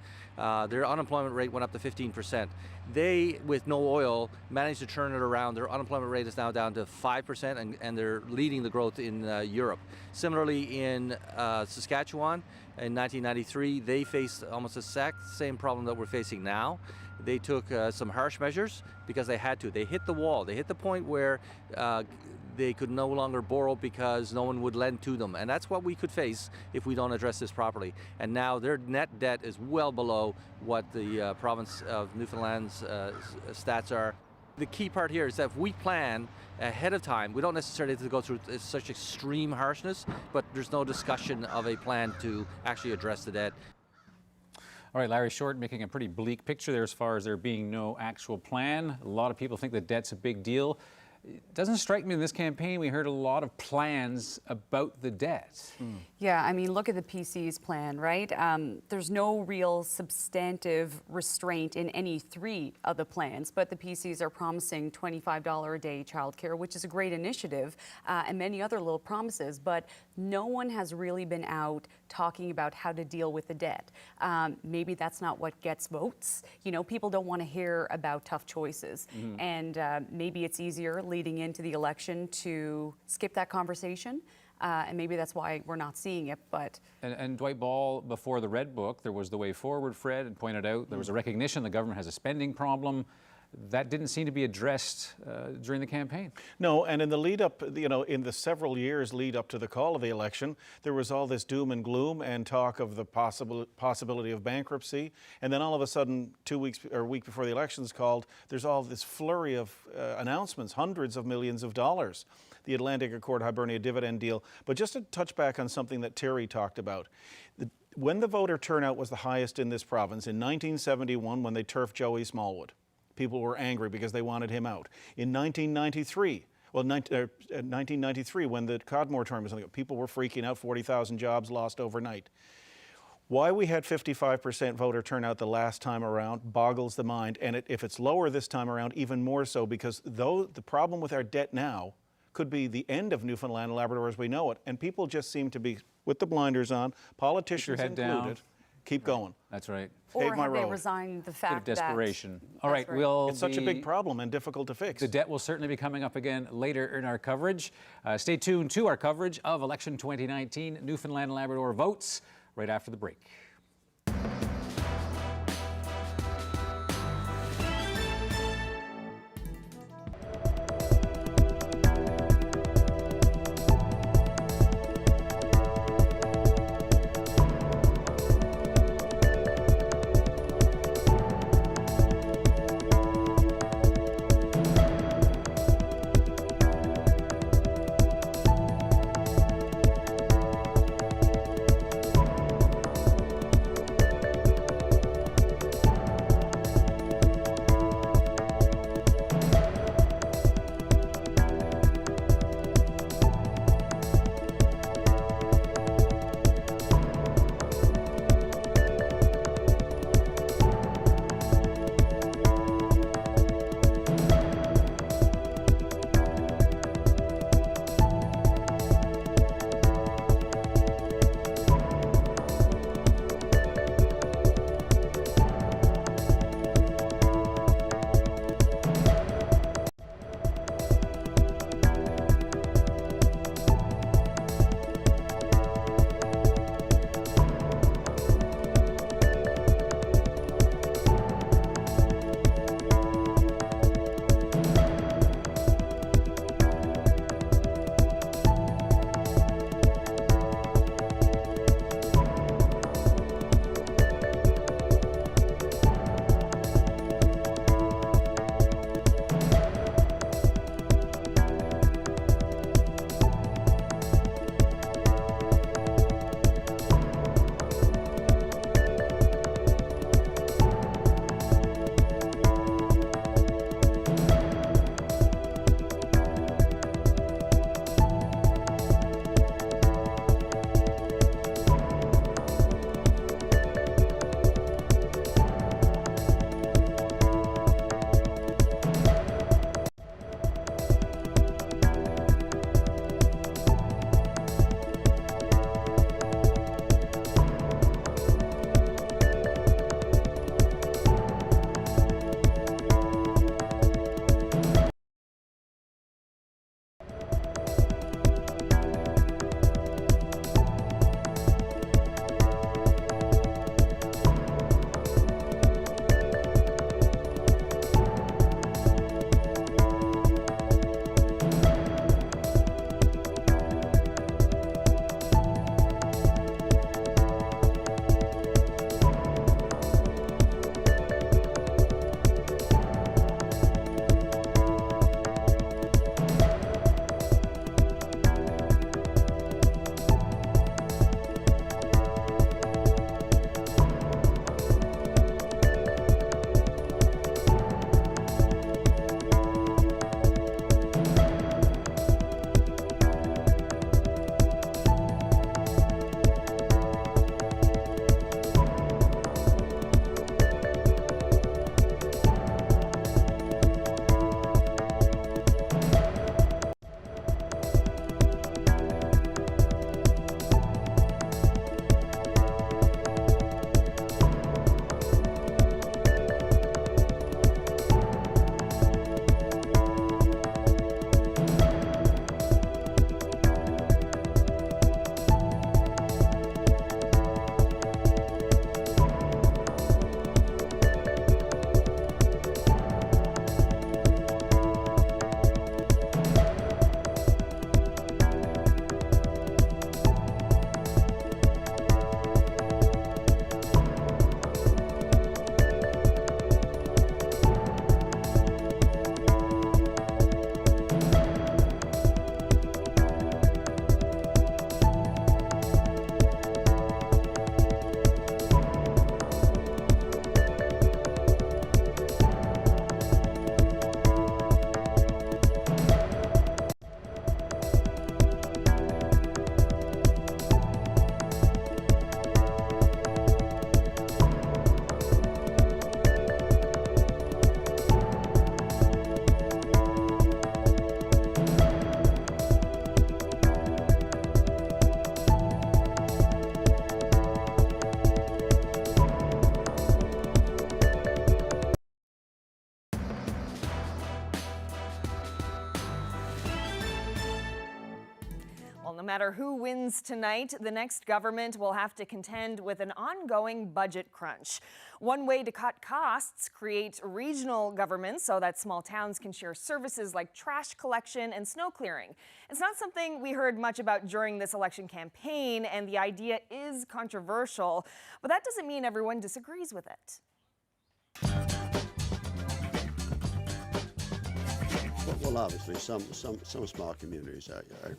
their unemployment rate went up to 15%. They, with no oil, managed to turn it around. Their unemployment rate is now down to 5%, and they're leading the growth in Europe. Similarly, in Saskatchewan, in 1993, they faced almost the exact same problem that we're facing now. They took some harsh measures because they had to. They hit the wall. They hit the point where they could no longer borrow because no one would lend to them. And that's what we could face if we don't address this properly. And now their net debt is well below what the province of Newfoundland's stats are. The key part here is that if we plan ahead of time, we don't necessarily have to go through such extreme harshness, but there's no discussion of a plan to actually address the debt. All right, Larry Short making a pretty bleak picture there as far as there being no actual plan. A lot of people think that debt's a big deal. It doesn't strike me in this campaign we heard a lot of plans about the debt. Yeah, I mean, look at the PC's plan, right? There's no real substantive restraint in any three of the plans, but the PCs are promising $25 a day childcare, which is a great initiative, and many other little promises, but no one has really been out talking about how to deal with the debt. Maybe that's not what gets votes. You know, people don't want to hear about tough choices, and maybe it's easier leading into the election to skip that conversation. And maybe that's why we're not seeing it, but... And Dwight Ball, before the Red Book, there was the way forward, Fred, and pointed out there was a recognition the government has a spending problem. That didn't seem to be addressed during the campaign. No, and in the lead up, in the several years lead up to the call of the election, there was all this doom and gloom and talk of the possibility of bankruptcy. And then all of a sudden, 2 weeks or a week before the election's called, there's all this flurry of announcements, hundreds of millions of dollars. The Atlantic Accord Hibernia dividend deal. But just to touch back on something that Terry talked about, when the voter turnout was the highest in this province in 1971 when they turfed Joey Smallwood, people were angry because they wanted him out. In 1993, when the COD moratorium was something, people were freaking out, 40,000 jobs lost overnight. Why we had 55% voter turnout the last time around boggles the mind, and if it's lower this time around, even more so, because though the problem with our debt now could be the end of Newfoundland and Labrador as we know it, and people just seem to be with the blinders on, politicians included. Keep going. That's right. Or Pave my have they road. resigned the Bit of fact that... desperation. All That's right, we'll It's such a be- big problem and difficult to fix. The debt will certainly be coming up again later in our coverage. Stay tuned to our coverage of election 2019 Newfoundland and Labrador votes right after the break. no matter who wins tonight, the next government will have to contend with an ongoing budget crunch. One way to cut costs, create regional governments so that small towns can share services like trash collection and snow clearing. It's not something we heard much about during this election campaign, and the idea is controversial, but that doesn't mean everyone disagrees with it. Well, obviously, some small communities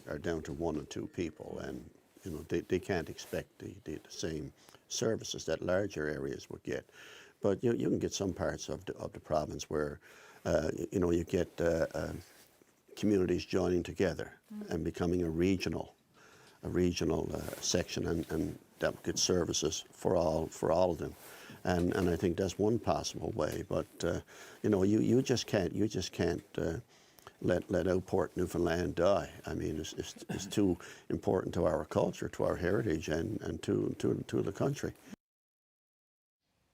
are down to 1 or 2 people, and they can't expect the same services that larger areas would get. But you can get some parts of the province where you get communities joining together and becoming a regional section, and that gets services for all of them. And I think that's one possible way. But you just can't let Outport, Newfoundland die. I mean, it's too important to our culture, to our heritage, and to the country.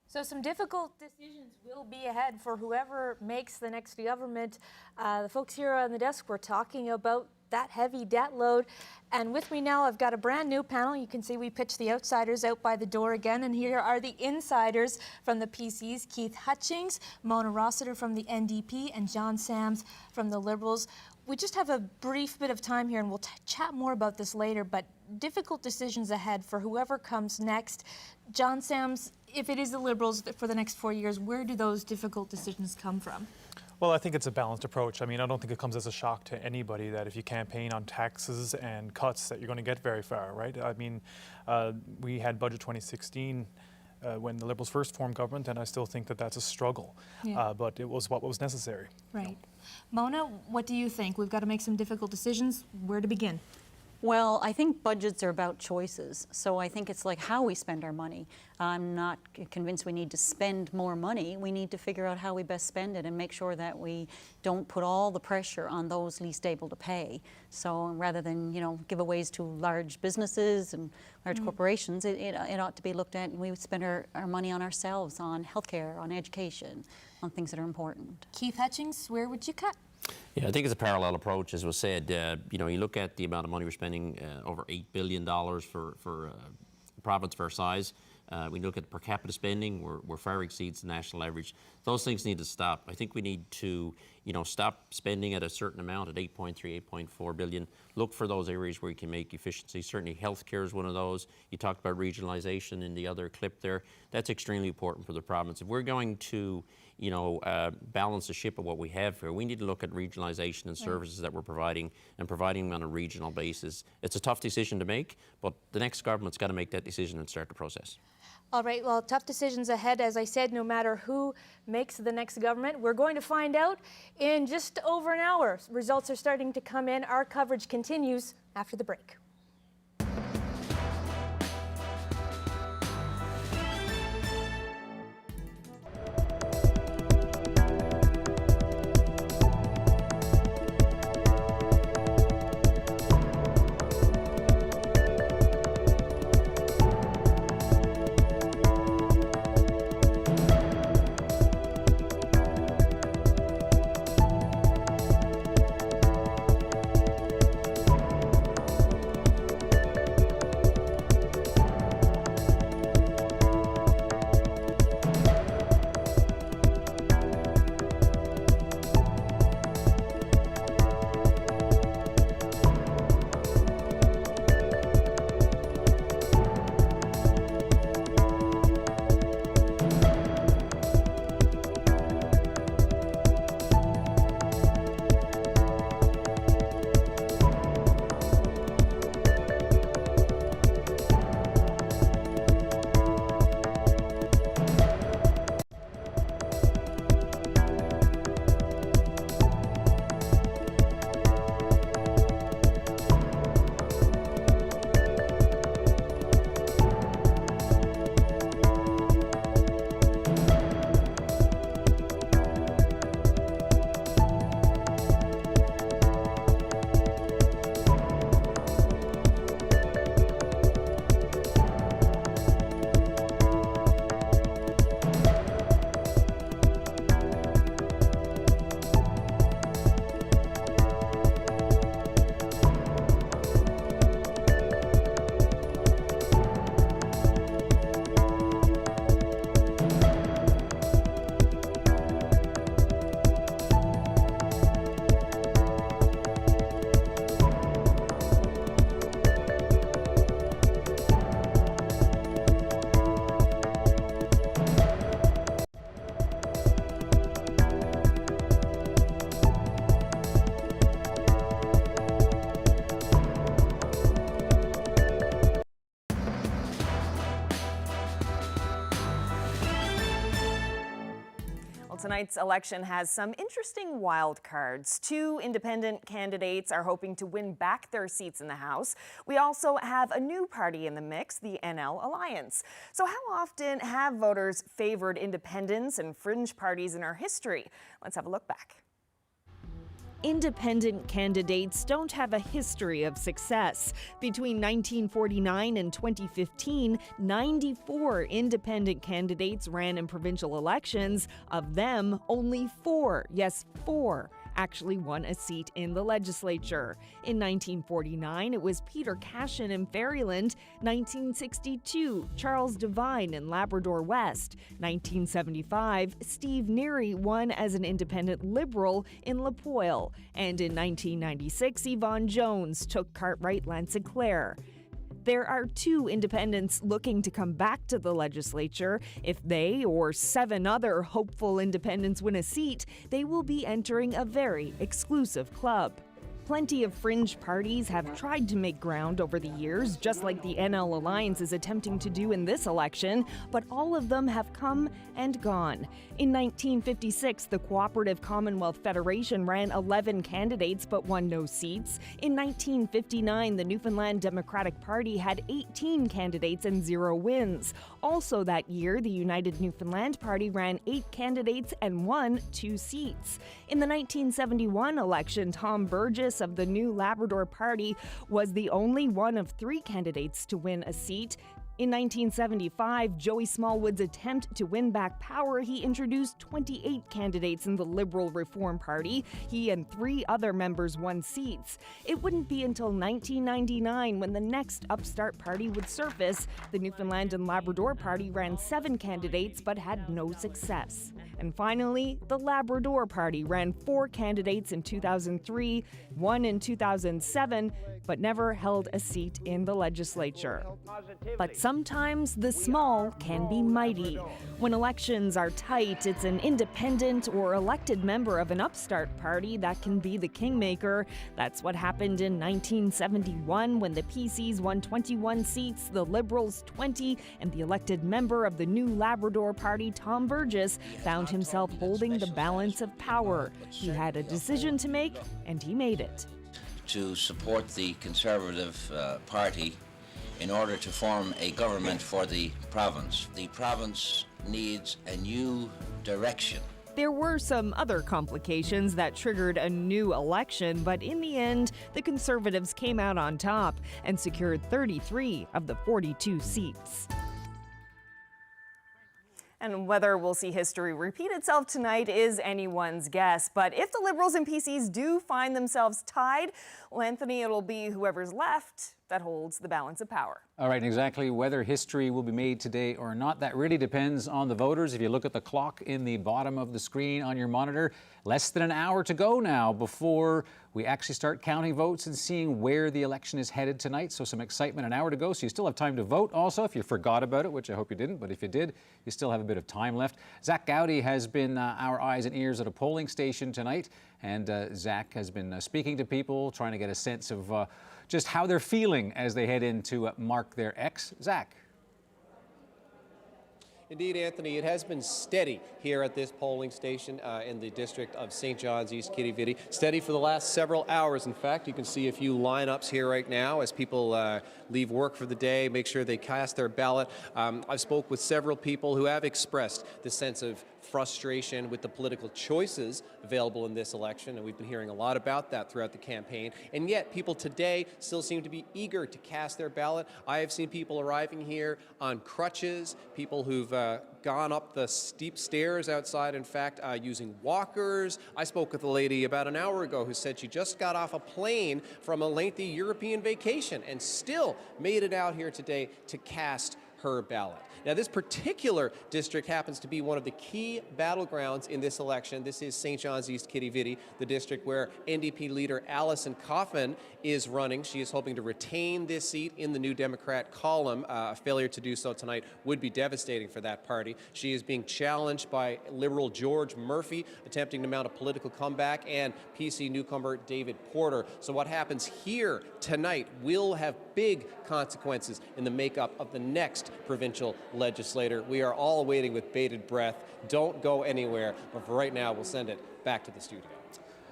So some difficult decisions will be ahead for whoever makes the next government. The folks here on the desk were talking about that heavy debt load. And with me now, I've got a brand new panel. You can see we pitched the outsiders out by the door again. And here are the insiders from the PCs, Keith Hutchings, Mona Rossiter from the NDP, and John Sams from the Liberals. We just have a brief bit of time here, and we'll chat more about this later, but difficult decisions ahead for whoever comes next. John Sams, if it is the Liberals for the next 4 years, where do those difficult decisions come from? Well, I think it's a balanced approach. I mean, I don't think it comes as a shock to anybody that if you campaign on taxes and cuts that you're going to get very far, right? I mean, we had Budget 2016 when the Liberals first formed government, and I still think that that's a struggle. Yeah. But it was what was necessary. Right. Mona, what do you think? We've got to make some difficult decisions. Where to begin? Well, I think budgets are about choices. So I think it's like how we spend our money. I'm not convinced we need to spend more money. We need to figure out how we best spend it and make sure that we don't put all the pressure on those least able to pay. So rather than, giveaways to large businesses and large corporations, it ought to be looked at, and we would spend our money on ourselves, on healthcare, on education, on things that are important. Keith Hutchings, where would you cut? Yeah, I think it's a parallel approach, as was said. You look at the amount of money we're spending, over $8 billion for a province of our size. We look at per capita spending, we're far exceeds the national average. Those things need to stop. I think we need to, stop spending at a certain amount, at 8.3, 8.4 billion. Look for those areas where you can make efficiency. Certainly healthcare is one of those. You talked about regionalization in the other clip there. That's extremely important for the province. If we're going to, balance the ship of what we have here, we need to look at regionalization and services that we're providing, and providing them on a regional basis. It's a tough decision to make, but the next government's got to make that decision and start the process. All right, well, tough decisions ahead, as I said, no matter who makes the next government. We're going to find out in just over an hour. Results are starting to come in. Our coverage continues after the break. Well, tonight's election has some interesting wild cards. 2 independent candidates are hoping to win back their seats in the House. We also have a new party in the mix, the NL Alliance. So how often have voters favored independents and fringe parties in our history? Let's have a look back. Independent candidates don't have a history of success. Between 1949 and 2015, 94 independent candidates ran in provincial elections. Of them, only 4, yes, 4, actually won a seat in the legislature. In 1949, it was Peter Cashin in Ferryland. 1962, Charles Devine in Labrador West. 1975, Steve Neary won as an independent Liberal in Lapoille. And in 1996, Yvonne Jones took Cartwright-Lanceclair. There are 2 independents looking to come back to the legislature. If they or 7 other hopeful independents win a seat, they will be entering a very exclusive club. Plenty of fringe parties have tried to make ground over the years, just like the NL Alliance is attempting to do in this election, but all of them have come and gone. In 1956, the Cooperative Commonwealth Federation ran 11 candidates but won no seats. In 1959, the Newfoundland Democratic Party had 18 candidates and 0 wins. Also that year, the United Newfoundland Party ran 8 candidates and won 2 seats. In the 1971 election, Tom Burgess of the New Labrador Party was the only one of 3 candidates to win a seat. In 1975, Joey Smallwood's attempt to win back power, he introduced 28 candidates in the Liberal Reform Party. He and 3 other members won seats. It wouldn't be until 1999 when the next upstart party would surface. The Newfoundland and Labrador Party ran 7 candidates but had no success. And finally, the Labrador Party ran 4 candidates in 2003, 1 in 2007, but never held a seat in the legislature. But sometimes the small can be mighty. When elections are tight, it's an independent or elected member of an upstart party that can be the kingmaker. That's what happened in 1971 when the PCs won 21 seats, the Liberals 20, and the elected member of the New Labrador Party, Tom Burgess, found himself holding the balance of power. He had a decision to make, and he made it. To support the Conservative Party in order to form a government for the province. The province needs a new direction. There were some other complications that triggered a new election, but in the end, the Conservatives came out on top and secured 33 of the 42 seats. And whether we'll see history repeat itself tonight is anyone's guess. But if the Liberals and PCs do find themselves tied, well, Anthony, it'll be whoever's left that holds the balance of power. All right, exactly whether history will be made today or not, that really depends on the voters. If you look at the clock in the bottom of the screen on your monitor, less than an hour to go now before we actually start counting votes and seeing where the election is headed tonight. So some excitement, an hour to go. So you still have time to vote also if you forgot about it, which I hope you didn't. But if you did, you still have a bit of time left. Zach Gowdy has been our eyes and ears at a polling station tonight. And Zach has been speaking to people, trying to get a sense of just how they're feeling as they head in to mark their X. Zach. Indeed, Anthony, it has been steady here at this polling station in the district of St. John's, East Quidi-Vidi. Steady for the last several hours. In fact, you can see a few lineups here right now as people leave work for the day, make sure they cast their ballot. I've spoke with several people who have expressed the sense of frustration with the political choices available in this election, and we've been hearing a lot about that throughout the campaign. And yet, people today still seem to be eager to cast their ballot. I have seen people arriving here on crutches, people who've gone up the steep stairs outside, in fact, using walkers. I spoke with a lady about an hour ago who said she just got off a plane from a lengthy European vacation and still made it out here today to cast her ballot. Now, this particular district happens to be one of the key battlegrounds in this election. This is St. John's East Quidi-Vidi, the district where NDP leader Alison Coffin is running. She is hoping to retain this seat in the New Democrat column. A failure to do so tonight would be devastating for that party. She is being challenged by Liberal George Murphy, attempting to mount a political comeback, and PC newcomer David Porter. So what happens here tonight will have big consequences in the makeup of the next provincial legislator. We are all waiting with bated breath. Don't go anywhere. But for right now, we'll send it back to the studio.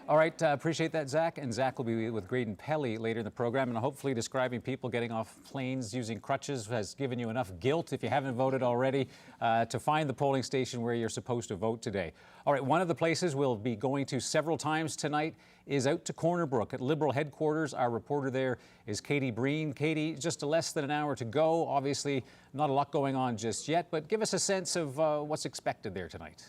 All right, appreciate that, Zach. And Zach will be with Graydon Pelly later in the program, and hopefully describing people getting off planes using crutches has given you enough guilt, if you haven't voted already, to find the polling station where you're supposed to vote today. All right, one of the places we'll be going to several times tonight is out to Corner Brook at Liberal headquarters. Our reporter there is Katie Breen. Katie, just less than an hour to go. Obviously, not a lot going on just yet, but give us a sense of what's expected there tonight.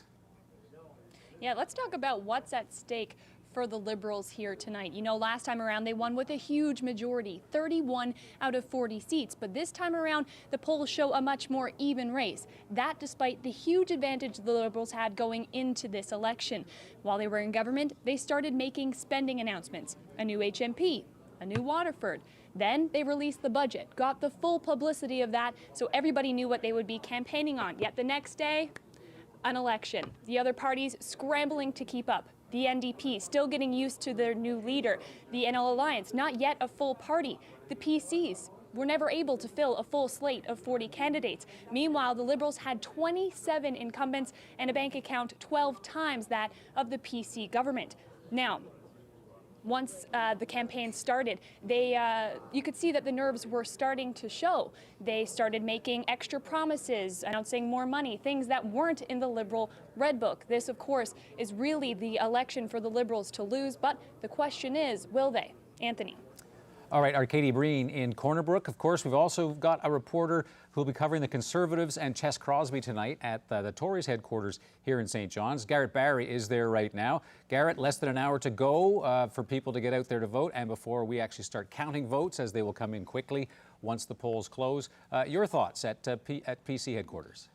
Yeah, let's talk about what's at stake for the Liberals here tonight. You know, last time around they won with a huge majority, 31 out of 40 seats. But this time around, the polls show a much more even race. That despite the huge advantage the Liberals had going into this election. While they were in government, they started making spending announcements. A new HMP, a new Waterford. Then they released the budget, got the full publicity of that, so everybody knew what they would be campaigning on. Yet the next day, an election. The other parties scrambling to keep up. The NDP still getting used to their new leader. The NL Alliance, not yet a full party. The PCs were never able to fill a full slate of 40 candidates. Meanwhile, the Liberals had 27 incumbents and a bank account 12 times that of the PC government. Now, once the campaign started, you could see that the nerves were starting to show. They started making extra promises, announcing more money, things that weren't in the Liberal Red Book. This, of course, is really the election for the Liberals to lose, but the question is, will they? Anthony. All right, our Katie Breen in Corner Brook. Of course, we've also got a reporter who will be covering the Conservatives and Ches Crosby tonight at the Tories headquarters here in St. John's. Garrett Barry is there right now. Garrett, less than an hour to go for people to get out there to vote, and before we actually start counting votes, as they will come in quickly once the polls close. Your thoughts at PC headquarters?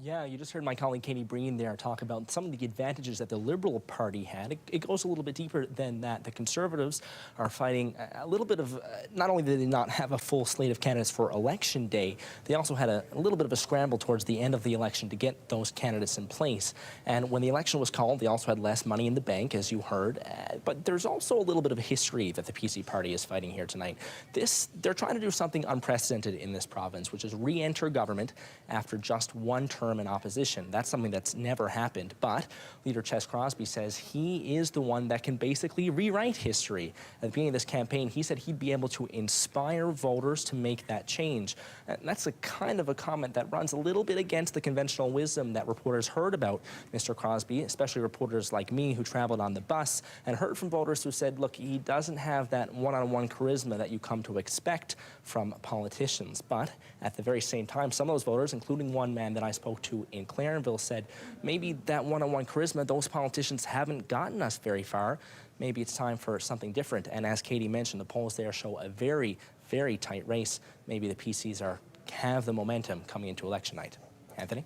Yeah, you just heard my colleague Katie Breen there talk about some of the advantages that the Liberal Party had. It goes a little bit deeper than that. The Conservatives are fighting a little bit of, not only did they not have a full slate of candidates for Election Day, they also had a little bit of a scramble towards the end of the election to get those candidates in place. And when the election was called, they also had less money in the bank, as you heard. But there's also a little bit of a history that the PC Party is fighting here tonight. They're trying to do something unprecedented in this province, which is re-enter government after just one term in opposition. That's something that's never happened. But leader Ches Crosby says he is the one that can basically rewrite history. At the beginning of this campaign, he said he'd be able to inspire voters to make that change. And that's a kind of a comment that runs a little bit against the conventional wisdom that reporters heard about Mr. Crosby, especially reporters like me who traveled on the bus and heard from voters who said, look, he doesn't have that one-on-one charisma that you come to expect from politicians. But at the very same time, some of those voters, including one man that I spoke to in Clarenville, said maybe that one-on-one charisma, those politicians haven't gotten us very far. Maybe it's time for something different. And as Katie mentioned, the polls there show a very, very tight race. Maybe the PCs have the momentum coming into election night. Anthony?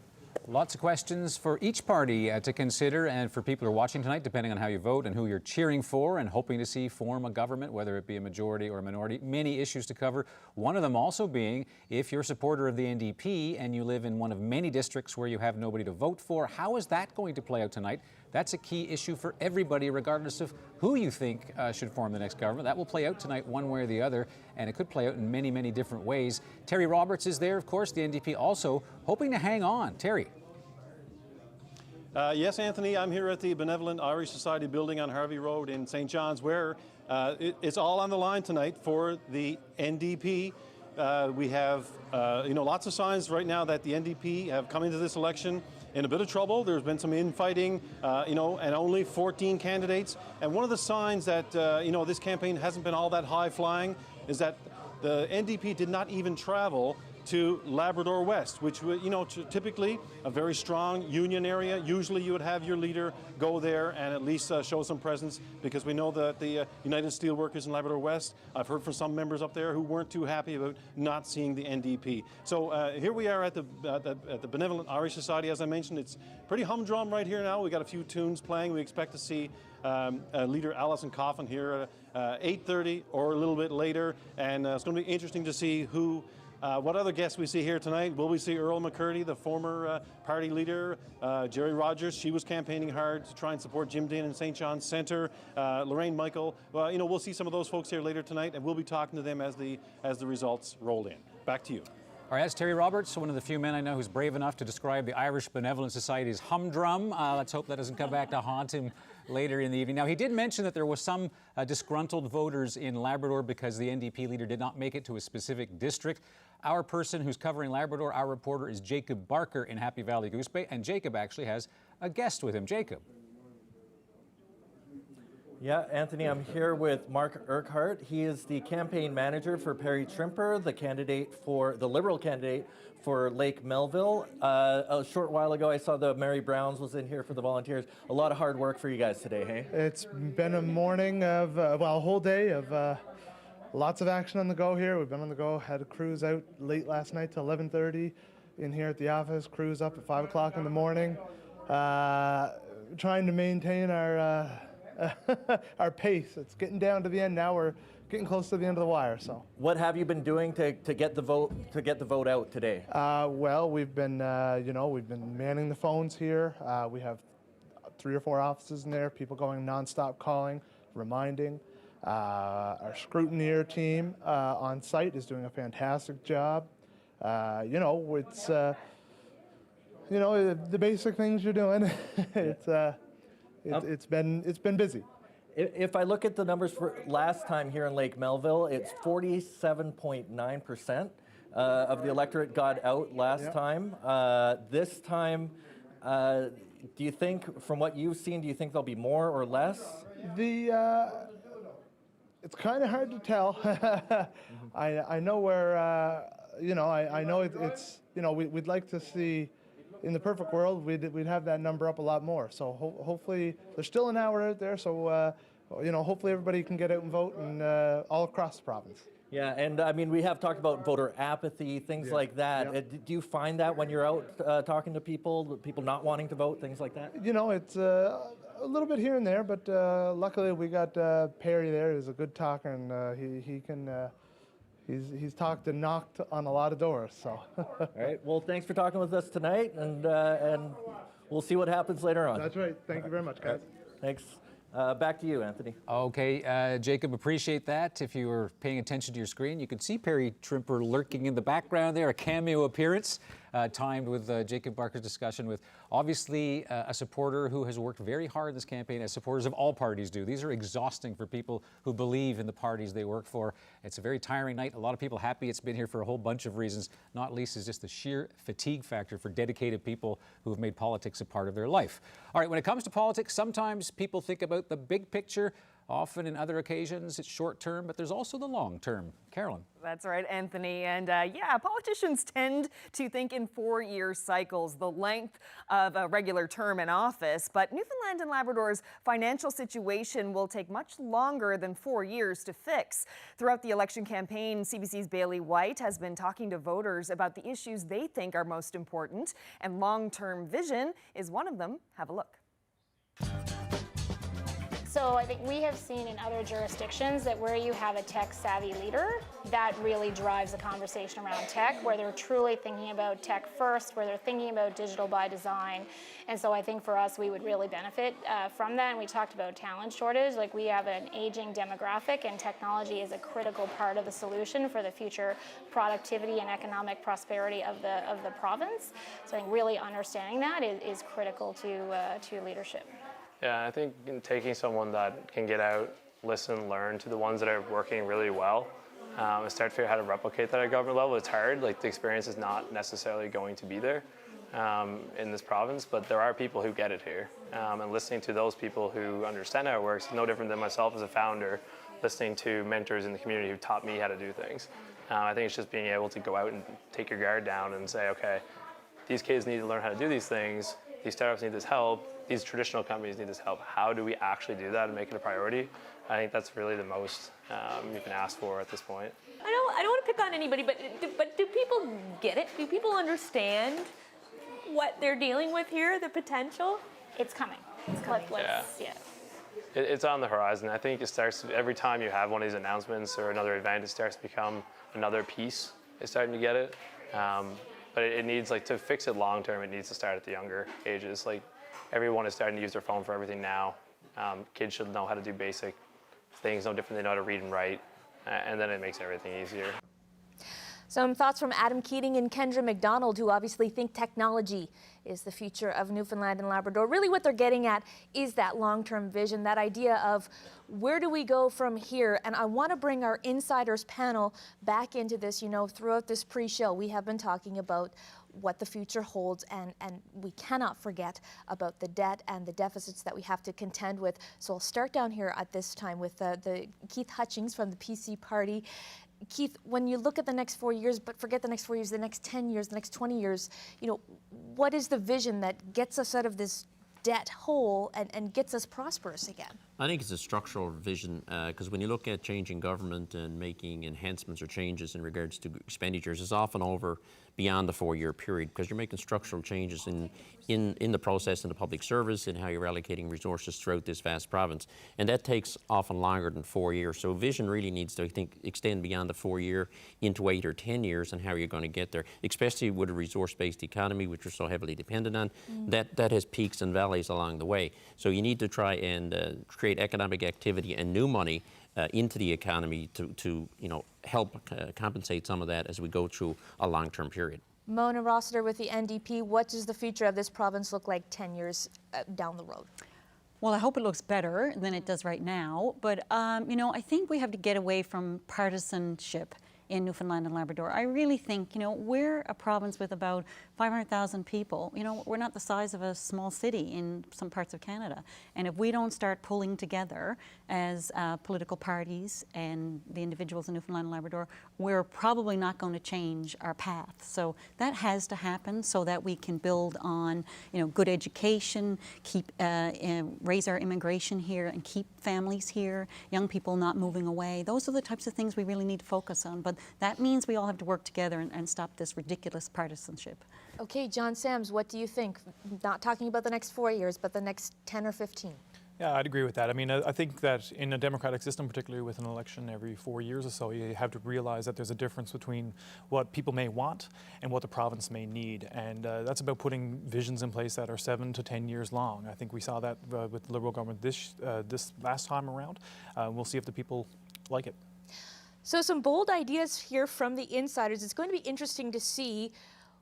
Lots of questions for each party to consider, and for people who are watching tonight, depending on how you vote and who you're cheering for and hoping to see form a government, whether it be a majority or a minority. Many issues to cover. One of them also being, if you're a supporter of the NDP and you live in one of many districts where you have nobody to vote for, how is that going to play out tonight? That's a key issue for everybody, regardless of who you think should form the next government. That will play out tonight one way or the other, and it could play out in many, many different ways. Terry Roberts is there, of course, the NDP also hoping to hang on. Terry. Yes, Anthony, I'm here at the Benevolent Irish Society building on Harvey Road in St. John's, where it's all on the line tonight for the NDP. We have, lots of signs right now that the NDP have come into this election in a bit of trouble. There's been some infighting, and only 14 candidates. And one of the signs that, this campaign hasn't been all that high-flying is that the NDP did not even travel to Labrador West, which, typically a very strong union area. Usually you would have your leader go there and at least show some presence, because we know that the United Steelworkers in Labrador West, I've heard from some members up there who weren't too happy about not seeing the NDP. So here we are at the Benevolent Irish Society. As I mentioned, it's pretty humdrum right here now. We got a few tunes playing. We expect to see leader Alison Coffin here 8:30 or a little bit later, and it's going to be interesting to see what other guests we see here tonight. Will we see Earl McCurdy, the former party leader? Jerry Rogers, she was campaigning hard to try and support Jim Dean in St. John's Centre. Lorraine Michael, we'll see some of those folks here later tonight, and we'll be talking to them as the results roll in. Back to you. All right, that's Terry Roberts, one of the few men I know who's brave enough to describe the Irish Benevolent Society's humdrum. Let's hope that doesn't come back to haunt him later in the evening. Now, he did mention that there was some disgruntled voters in Labrador because the NDP leader did not make it to a specific district. Our person who's covering Labrador, our reporter, is Jacob Barker in Happy Valley Goose Bay, and Jacob actually has a guest with him. Jacob. Yeah, Anthony, I'm here with Mark Urquhart. He is the campaign manager for Perry Trimper, the Liberal candidate for Lake Melville. A short while ago, I saw the Mary Browns was in here for the volunteers. A lot of hard work for you guys today, hey? It's been a morning of, a whole day of lots of action on the go here. We've been on the go, had a cruise out late last night till 11:30 in here at the office, cruise up at 5 o'clock in the morning, trying to maintain our our pace. It's getting down to the end now. We're getting close to the end of the wire. So, what have you been doing to get the vote out today? Well, we've been we've been manning the phones here. We have 3 or 4 offices in there. People going nonstop calling, reminding. Our scrutineer team on site is doing a fantastic job. It's the basic things you're doing. It's been busy. If I look at the numbers for last time here in Lake Melville, it's 47.9% of the electorate got out last time. This time, do you think, from what you've seen, do you think there'll be more or less? It's kind of hard to tell. I know where, I know it's, we'd like to see. In the perfect world, we'd have that number up a lot more. So hopefully, there's still an hour out there. So hopefully everybody can get out and vote, and all across the province. Yeah, and I mean, we have talked about voter apathy, things like that. Do you find that when you're out talking to people not wanting to vote, things like that? It's a little bit here and there, but luckily we got Perry there, who's a good talker, and he can. He's talked and knocked on a lot of doors. So. All right. Well, thanks for talking with us tonight, and we'll see what happens later on. That's right. Thank you very much, guys. Thanks. Back to you, Anthony. Okay, Jacob, appreciate that. If you were paying attention to your screen, you could see Perry Trimper lurking in the background there, a cameo appearance timed with Jacob Barker's discussion with obviously a supporter who has worked very hard in this campaign, as supporters of all parties do. These are exhausting for people who believe in the parties they work for. It's a very tiring night. A lot of people happy it's been here for a whole bunch of reasons, not least is just the sheer fatigue factor for dedicated people who have made politics a part of their life. All right, when it comes to politics, sometimes people think about the big picture. Often in other occasions, it's short term, but there's also the long term. Carolyn. That's right, Anthony. And politicians tend to think in 4-year cycles, the length of a regular term in office. But Newfoundland and Labrador's financial situation will take much longer than 4 years to fix. Throughout the election campaign, CBC's Bailey White has been talking to voters about the issues they think are most important. And long-term vision is one of them. Have a look. So I think we have seen in other jurisdictions that where you have a tech-savvy leader, that really drives the conversation around tech, where they're truly thinking about tech first, where they're thinking about digital by design. And so I think for us, we would really benefit from that. And we talked about talent shortage. Like, we have an aging demographic, and technology is a critical part of the solution for the future productivity and economic prosperity of the province. So I think really understanding that is critical to leadership. Yeah, I think taking someone that can get out, listen, learn to the ones that are working really well, and start to figure out how to replicate that at government level. It's hard. Like, the experience is not necessarily going to be there in this province, but there are people who get it here. And listening to those people who understand how it works is no different than myself as a founder, listening to mentors in the community who taught me how to do things. I think it's just being able to go out and take your guard down and say, okay, these kids need to learn how to do these things. These startups need this help. These traditional companies need this help. How do we actually do that and make it a priority? I think that's really the most you can ask for at this point. I don't want to pick on anybody, but do people get it? Do people understand what they're dealing with here, the potential? It's coming. It's coming. It's on the horizon. I think it starts every time you have one of these announcements or another event, it starts to become another piece. It's starting to get it. But it needs, like, to fix it long term, it needs to start at the younger ages. Like, everyone is starting to use their phone for everything now. Kids should know how to do basic things, no different than they know how to read and write, and then it makes everything easier. Some thoughts from Adam Keating and Kendra McDonald, who obviously think technology is the future of Newfoundland and Labrador. Really what they're getting at is that long-term vision, that idea of where do we go from here? And I want to bring our Insiders panel back into this. You know, throughout this pre-show, we have been talking about what the future holds, and we cannot forget about the debt and the deficits that we have to contend with. So I'll start down here at this time with the Keith Hutchings from the PC Party. Keith, when you look at the next 4 years, but forget the next 4 years, the next 10 years, the next 20 years, you know, what is the vision that gets us out of this debt hole and gets us prosperous again? I think it's a structural vision, because when you look at changing government and making enhancements or changes in regards to expenditures, it's often over beyond the 4-year period, because you're making structural changes in the process in the public service and how you're allocating resources throughout this vast province. And that takes often longer than 4 years. So vision really needs to, I think, extend beyond the 4-year into 8 or 10 years and how you're going to get there, especially with a resource-based economy, which we're so heavily dependent on. That has peaks and valleys along the way. So you need to try and create economic activity and new money into the economy to help compensate some of that as we go through a long-term period. Mona Rossiter with the NDP, what does the future of this province look like 10 years down the road? Well, I hope it looks better than it does right now, but I think we have to get away from partisanship in Newfoundland and Labrador. I really think, we're a province with about 500,000 people. We're not the size of a small city in some parts of Canada. And if we don't start pulling together as political parties and the individuals in Newfoundland and Labrador, we're probably not going to change our path. So that has to happen so that we can build on, good education, raise our immigration here and keep families here, young people not moving away. Those are the types of things we really need to focus on. But that means we all have to work together and stop this ridiculous partisanship. Okay, John Sams, what do you think? Not talking about the next 4 years, but the next 10 or 15. Yeah, I'd agree with that. I mean, I think that in a democratic system, particularly with an election every 4 years or so, you have to realize that there's a difference between what people may want and what the province may need. And that's about putting visions in place that are 7 to 10 years long. I think we saw that with the Liberal government this last time around. We'll see if the people like it. So some bold ideas here from the Insiders. It's going to be interesting to see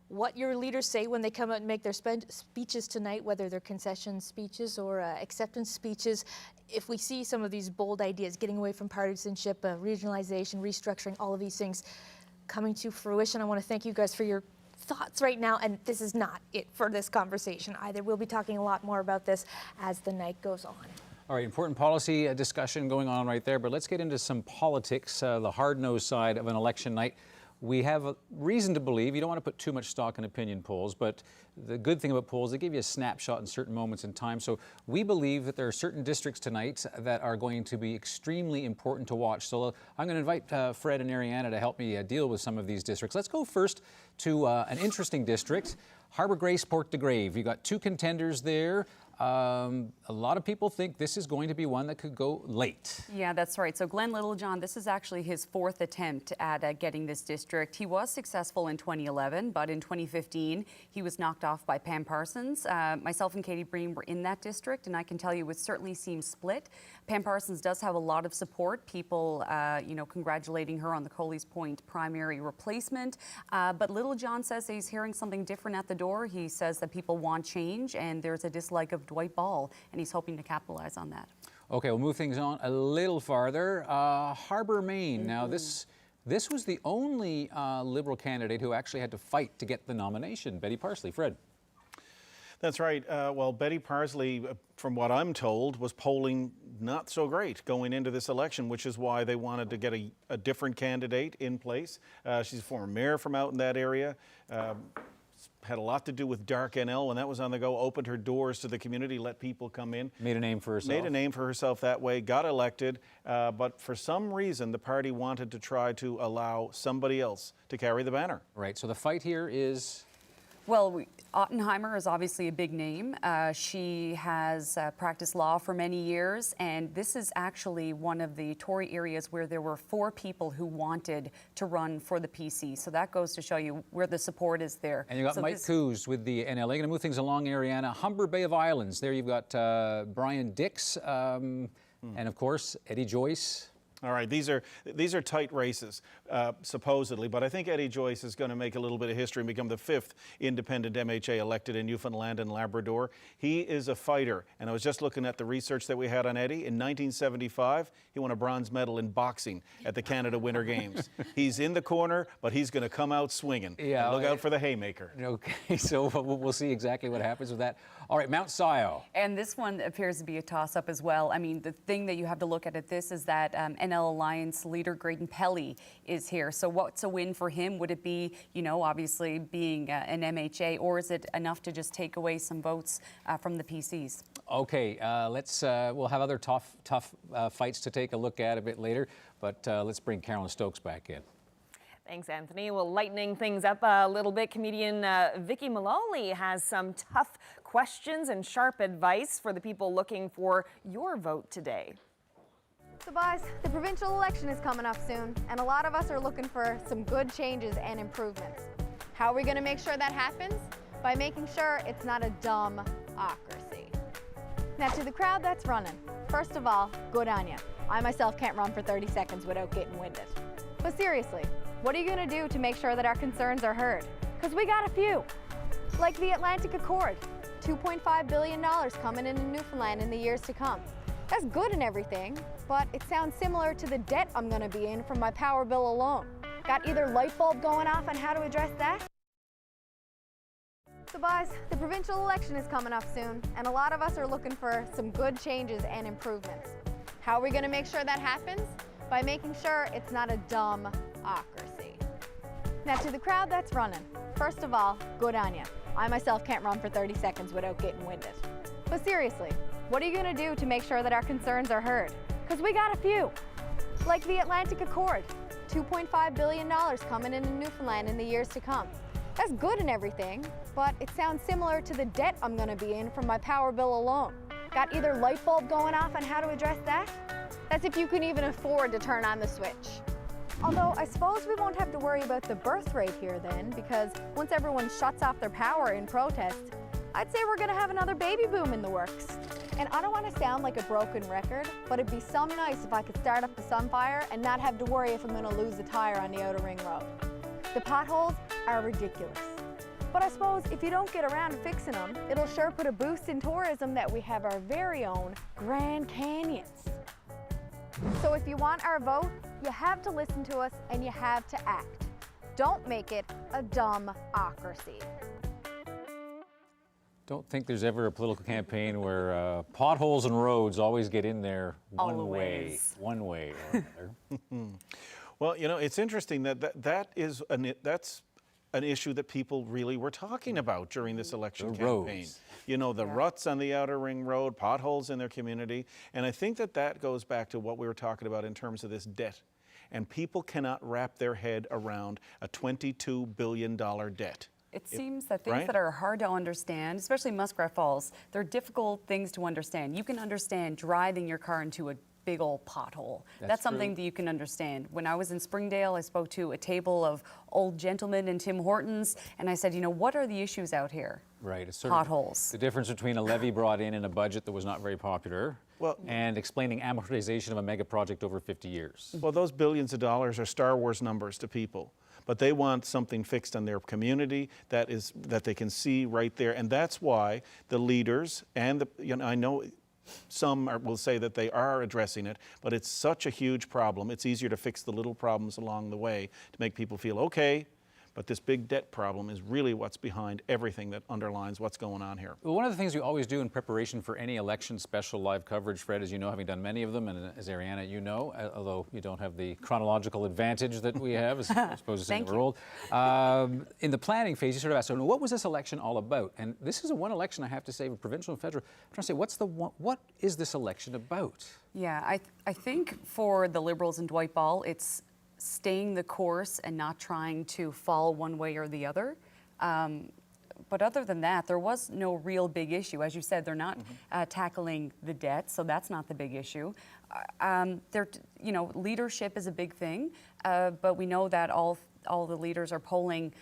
what your leaders say when they come out and make their speeches tonight, whether they're concession speeches or acceptance speeches. If we see some of these bold ideas, getting away from partisanship, regionalization, restructuring, all of these things coming to fruition. I want to thank you guys for your thoughts right now, and this is not it for this conversation either. We'll be talking a lot more about this as the night goes on. All right, important policy discussion going on right there, but let's get into some politics, the hard-nosed side of an election night. We have a reason to believe, you don't want to put too much stock in opinion polls, but the good thing about polls, they give you a snapshot in certain moments in time. So we believe that there are certain districts tonight that are going to be extremely important to watch. So I'm going to invite Fred and Ariana to help me deal with some of these districts. Let's go first to an interesting district, Harbour Grace, Port de Grave. You've got two contenders there. A lot of people think this is going to be one that could go late. Yeah, that's right. So Glenn Littlejohn, this is actually his 4th attempt at getting this district. He was successful in 2011, but in 2015, he was knocked off by Pam Parsons. Myself and Katie Breen were in that district, and I can tell you it certainly seems split. Pam Parsons does have a lot of support, people, congratulating her on the Coley's Point primary replacement. But Littlejohn says he's hearing something different at the door. He says that people want change, and there's a dislike of Dwight Ball, and he's hoping to capitalize on that. Okay, we'll move things on a little farther. Harbour, Maine. Now, this was the only Liberal candidate who actually had to fight to get the nomination. Betty Parsley. Fred. That's right. Well, Betty Parsley, from what I'm told, was polling not so great going into this election, which is why they wanted to get a different candidate in place. She's a former mayor from out in that area. Had a lot to do with Dark NL when that was on the go, opened her doors to the community, let people come in. Made a name for herself. Made a name for herself that way, got elected, but for some reason the party wanted to try to allow somebody else to carry the banner. Right, so the fight here is? Well, Ottenheimer is obviously a big name. She has practiced law for many years, and this is actually one of the Tory areas where there were 4 people who wanted to run for the PC. So that goes to show you where the support is there. And you got Mike Coos with the NLA. Going to move things along, Ariana. Humber Bay of Islands. There you've got Brian Dix, and of course Eddie Joyce. All right, these are tight races, supposedly, but I think Eddie Joyce is going to make a little bit of history and become the 5th independent MHA elected in Newfoundland and Labrador. He is a fighter, and I was just looking at the research that we had on Eddie. In 1975, he won a bronze medal in boxing at the Canada Winter Games. He's in the corner, but he's going to come out swinging. Yeah, look out for the haymaker. Okay, so we'll see exactly what happens with that. All right, Mount Scio. And this one appears to be a toss-up as well. I mean, the thing that you have to look at this is that NL Alliance leader Graydon Pelley is here. So what's a win for him? Would it be, you know, obviously being an MHA, or is it enough to just take away some votes from the PCs? Okay, we'll have other tough fights to take a look at a bit later, but let's bring Carolyn Stokes back in. Thanks, Anthony. Well, lightening things up a little bit, comedian Vicky Maloney has some tough questions and sharp advice for the people looking for your vote today. So boys, the provincial election is coming up soon, and a lot of us are looking for some good changes and improvements. How are we going to make sure that happens? By making sure it's not a dumb-ocracy. Now to the crowd that's running, first of all, good on ya. I myself can't run for 30 seconds without getting winded. But seriously, what are you going to do to make sure that our concerns are heard? Because we got a few. Like the Atlantic Accord, $2.5 billion coming into Newfoundland in the years to come. That's good and everything, but it sounds similar to the debt I'm going to be in from my power bill alone. Got either light bulb going off on how to address that? So boys, the provincial election is coming up soon, and a lot of us are looking for some good changes and improvements. How are we going to make sure that happens? By making sure it's not a dumb-ocracy. Now to the crowd that's running, first of all, good on ya. I myself can't run for 30 seconds without getting winded. But seriously, what are you going to do to make sure that our concerns are heard? Because we got a few. Like the Atlantic Accord, $2.5 billion coming into Newfoundland in the years to come. That's good and everything, but it sounds similar to the debt I'm going to be in from my power bill alone. Got either light bulb going off on how to address that? That's if you can even afford to turn on the switch. Although I suppose we won't have to worry about the birth rate here then, because once everyone shuts off their power in protest, I'd say we're going to have another baby boom in the works. And I don't want to sound like a broken record, but it'd be some nice if I could start up the Sunfire and not have to worry if I'm going to lose the tire on the Outer Ring Road. The potholes are ridiculous. But I suppose if you don't get around to fixing them, it'll sure put a boost in tourism that we have our very own Grand Canyons. So if you want our vote, you have to listen to us and you have to act. Don't make it a dumb-ocracy. Don't think there's ever a political campaign where potholes and roads always get in there one way or another. Well, you know, it's interesting that's an issue that people really were talking about during this election campaign. You know, the ruts on the Outer Ring Road, potholes in their community. And I think that goes back to what we were talking about in terms of this debt. And people cannot wrap their head around a $22 billion debt. It seems that things that are hard to understand, especially Muskrat Falls, they're difficult things to understand. You can understand driving your car into a big old pothole. That's something that you can understand. When I was in Springdale, I spoke to a table of old gentlemen in Tim Hortons, and I said, you know, what are the issues out here? Right. It's sort potholes. The difference between a levy brought in and a budget that was not very popular, and explaining amortization of a mega project over 50 years. Well, those billions of dollars are Star Wars numbers to people. But they want something fixed in their community that they can see right there. And that's why the leaders and I know some will say that they are addressing it, but it's such a huge problem. It's easier to fix the little problems along the way to make people feel okay. But this big debt problem is really what's behind everything that underlines what's going on here. Well, one of the things we always do in preparation for any election special live coverage, Fred, as you know, having done many of them, and as Ariana, you know, although you don't have the chronological advantage that we have, as opposed to saying we're old. In the planning phase, you sort of asked, so what was this election all about? And this is one election, I have to say, provincial and federal. I'm trying to say, what is this election about? Yeah, I think for the Liberals and Dwight Ball, it's staying the course and not trying to fall one way or the other. But other than that, there was no real big issue. As you said, they're not tackling the debt, so that's not the big issue. Leadership is a big thing, but we know that all all the leaders are polling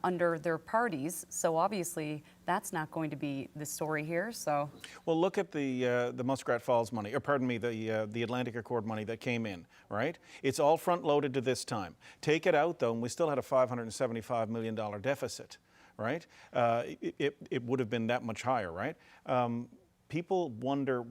under their parties. So obviously, that's not going to be the story here. So, well, look at the Muskrat Falls money, or pardon me, the Atlantic Accord money that came in. Right? It's all front-loaded to this time. Take it out though, and we still had a $575 million deficit. Right? It would have been that much higher. Right? People wonder,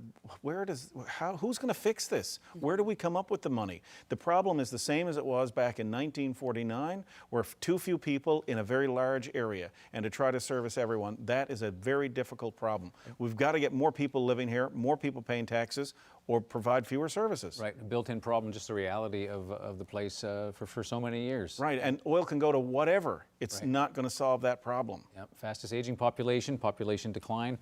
who's going to fix this? Where do we come up with the money? The problem is the same as it was back in 1949, where too few people in a very large area, and to try to service everyone, that is a very difficult problem. We've got to get more people living here, more people paying taxes, or provide fewer services. Right, a built-in problem, just the reality of the place for so many years. Right, and oil can go to whatever. It's not going to solve that problem. Yep. Fastest aging population, population decline,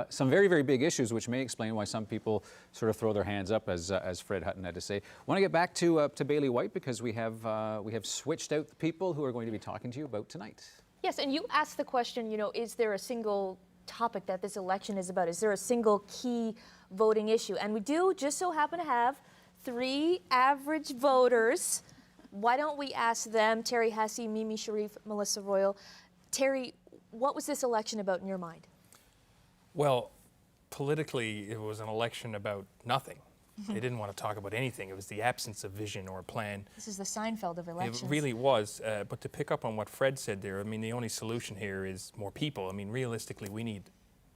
some very, very big issues, which may explain why some people sort of throw their hands up, as Fred Hutton had to say. I want to get back to Bailey White, because we have switched out the people who are going to be talking to you about tonight. Yes, and you asked the question, you know, is there a single topic that this election is about? Is there a single key voting issue? And we do just so happen to have 3 average voters. Why don't we ask them, Terry Hesse, Mimi Sharif, Melissa Royal. Terry, what was this election about in your mind? Well, politically, it was an election about nothing. They didn't want to talk about anything. It was the absence of vision or plan. This is the Seinfeld of elections. It really was. But to pick up on what Fred said there, I mean, the only solution here is more people. I mean, realistically, we need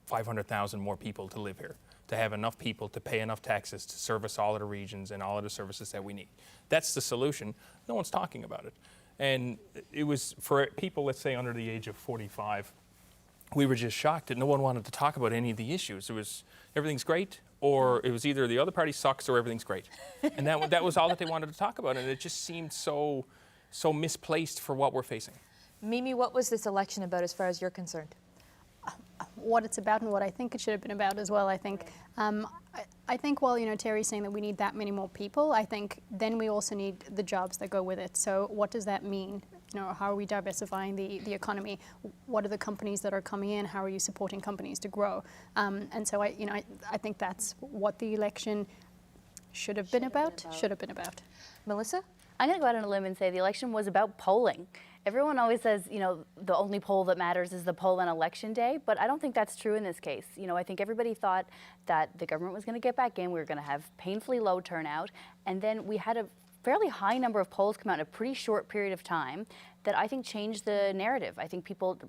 500,000 more people to live here, to have enough people to pay enough taxes to service all of the regions and all of the services that we need. That's the solution. No one's talking about it. And it was for people, let's say, under the age of 45, we were just shocked that no one wanted to talk about any of the issues. It was everything's great, or it was either the other party sucks or everything's great. And that was all that they wanted to talk about, and it just seemed so misplaced for what we're facing. Mimi, what was this election about as far as you're concerned? What it's about and what I think it should have been about as well. I think, while, you know, Terry's saying that we need that many more people, I think then we also need the jobs that go with it. So what does that mean? You know, how are we diversifying the economy? What are the companies that are coming in? How are you supporting companies to grow? And so I think that's what the election should have been about. Melissa? I'm going to go out on a limb and say the election was about polling. Everyone always says, you know, the only poll that matters is the poll on election day, but I don't think that's true in this case. You know, I think everybody thought that the government was going to get back in, we were going to have painfully low turnout, and then we had a fairly high number of polls come out in a pretty short period of time that I think changed the narrative. I think people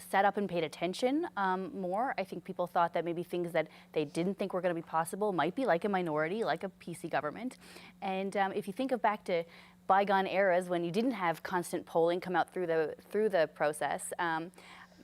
sat up and paid attention more. I think people thought that maybe things that they didn't think were going to be possible might be like a minority, like a PC government. And if you think of back to bygone eras when you didn't have constant polling come out through the process,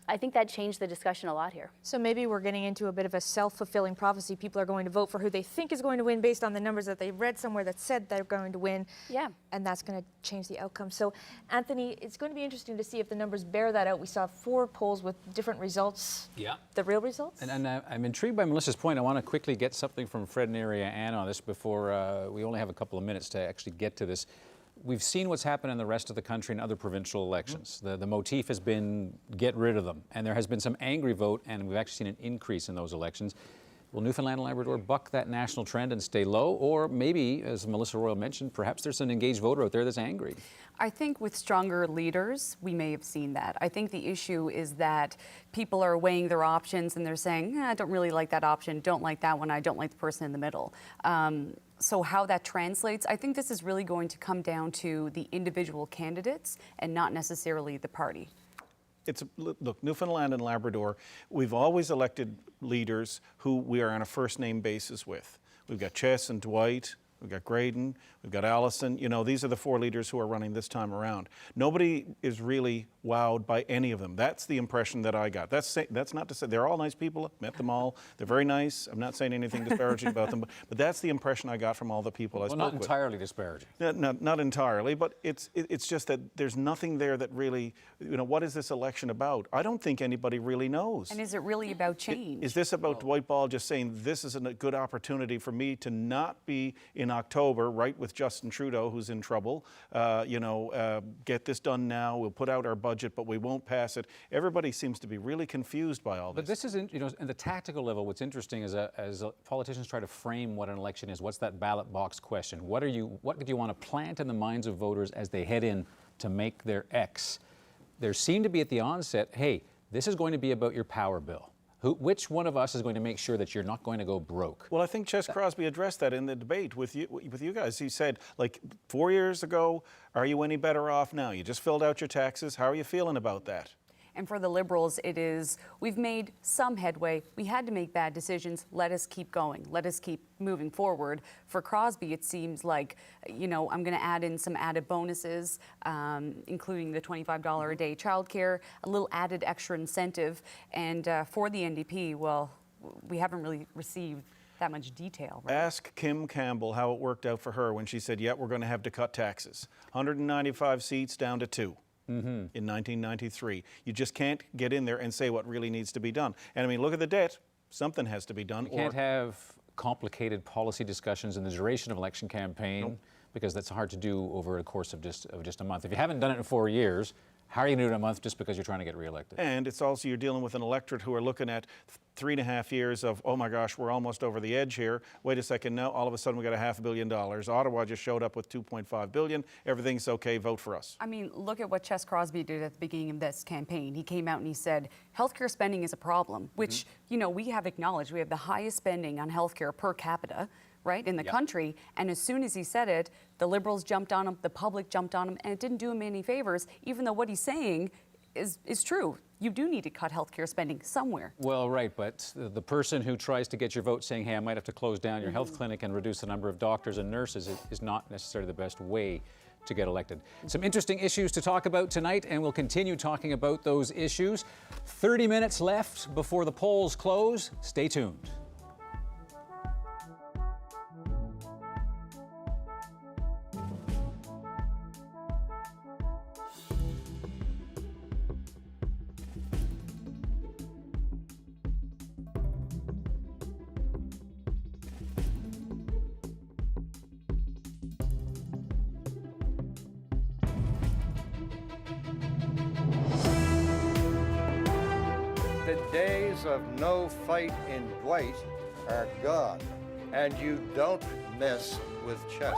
I think that changed the discussion a lot here. So maybe we're getting into a bit of a self-fulfilling prophecy. People are going to vote for who they think is going to win based on the numbers that they read somewhere that said they're going to win. Yeah. And that's going to change the outcome. So, Anthony, it's going to be interesting to see if the numbers bear that out. We saw 4 polls with different results. Yeah. The real results? And I'm intrigued by Melissa's point. I want to quickly get something from Fred and Ann on this before we only have a couple of minutes to actually get to this. We've seen what's happened in the rest of the country in other provincial elections. The motif has been get rid of them. And there has been some angry vote, and we've actually seen an increase in those elections. Will Newfoundland and Labrador buck that national trend and stay low? Or maybe, as Melissa Royal mentioned, perhaps there's an engaged voter out there that's angry. I think with stronger leaders, we may have seen that. I think the issue is that people are weighing their options and they're saying, I don't really like that option, don't like that one, I don't like the person in the middle. So how that translates, I think this is really going to come down to the individual candidates and not necessarily the party. Look, Newfoundland and Labrador, we've always elected leaders who we are on a first name basis with. We've got Chess and Dwight, we've got Graydon, we've got Allison. You know, these are the 4 leaders who are running this time around. Nobody is really wowed by any of them. That's the impression that I got. That's not to say they're all nice people. Met them all. They're very nice. I'm not saying anything disparaging about them, but that's the impression I got from all the people I spoke with. Well, not entirely disparaging. Not entirely, but it's just that there's nothing there that really, you know, what is this election about? I don't think anybody really knows. And is it really about change? Is this about Dwight Ball just saying this is a good opportunity for me to not be in October, right, with Justin Trudeau, who's in trouble, get this done now, we'll put out our budget, but we won't pass it. Everybody seems to be really confused by all this. But this isn't, you know, in the tactical level, what's interesting is as politicians try to frame what an election is, what's that ballot box question? What do you want to plant in the minds of voters as they head in to make their X. There seemed to be at the onset, hey, this is going to be about your power bill. Which one of us is going to make sure that you're not going to go broke? Well, I think Ches Crosby addressed that in the debate with you guys. He said, like, 4 years ago, are you any better off now? You just filled out your taxes. How are you feeling about that? And for the Liberals, it is, we've made some headway. We had to make bad decisions. Let us keep going. Let us keep moving forward. For Crosby, it seems like, you know, I'm going to add in some added bonuses, including the $25 a day childcare, a little added extra incentive. And for the NDP, well, we haven't really received that much detail. Right? Ask Kim Campbell how it worked out for her when she said, yeah, we're going to have to cut taxes. 195 seats down to 2. In 1993. You just can't get in there and say what really needs to be done. And I mean, look at the debt. Something has to be done. You can't have complicated policy discussions in the duration of election campaign because that's hard to do over a course of just a month. If you haven't done it in 4 years, how are you going to do it in a month just because you're trying to get reelected? And it's also you're dealing with an electorate who are looking at 3.5 years of, oh my gosh, we're almost over the edge here. Wait a second, now all of a sudden we got $500 million. Ottawa just showed up with $2.5 billion. Everything's okay, vote for us. I mean, look at what Ches Crosby did at the beginning of this campaign. He came out and he said, healthcare spending is a problem, which, you know, we have acknowledged. We have the highest spending on healthcare per capita, right, in the country. And as soon as he said it, the Liberals jumped on him, the public jumped on him, and it didn't do him any favors, even though what he's saying is true. You do need to cut healthcare spending somewhere. Well, right, but the person who tries to get your vote saying, hey, I might have to close down your health clinic and reduce the number of doctors and nurses is not necessarily the best way to get elected. Some interesting issues to talk about tonight, and we'll continue talking about those issues. 30 minutes left before the polls close. Stay tuned. The days of no fight in Dwight are gone, and you don't mess with chess.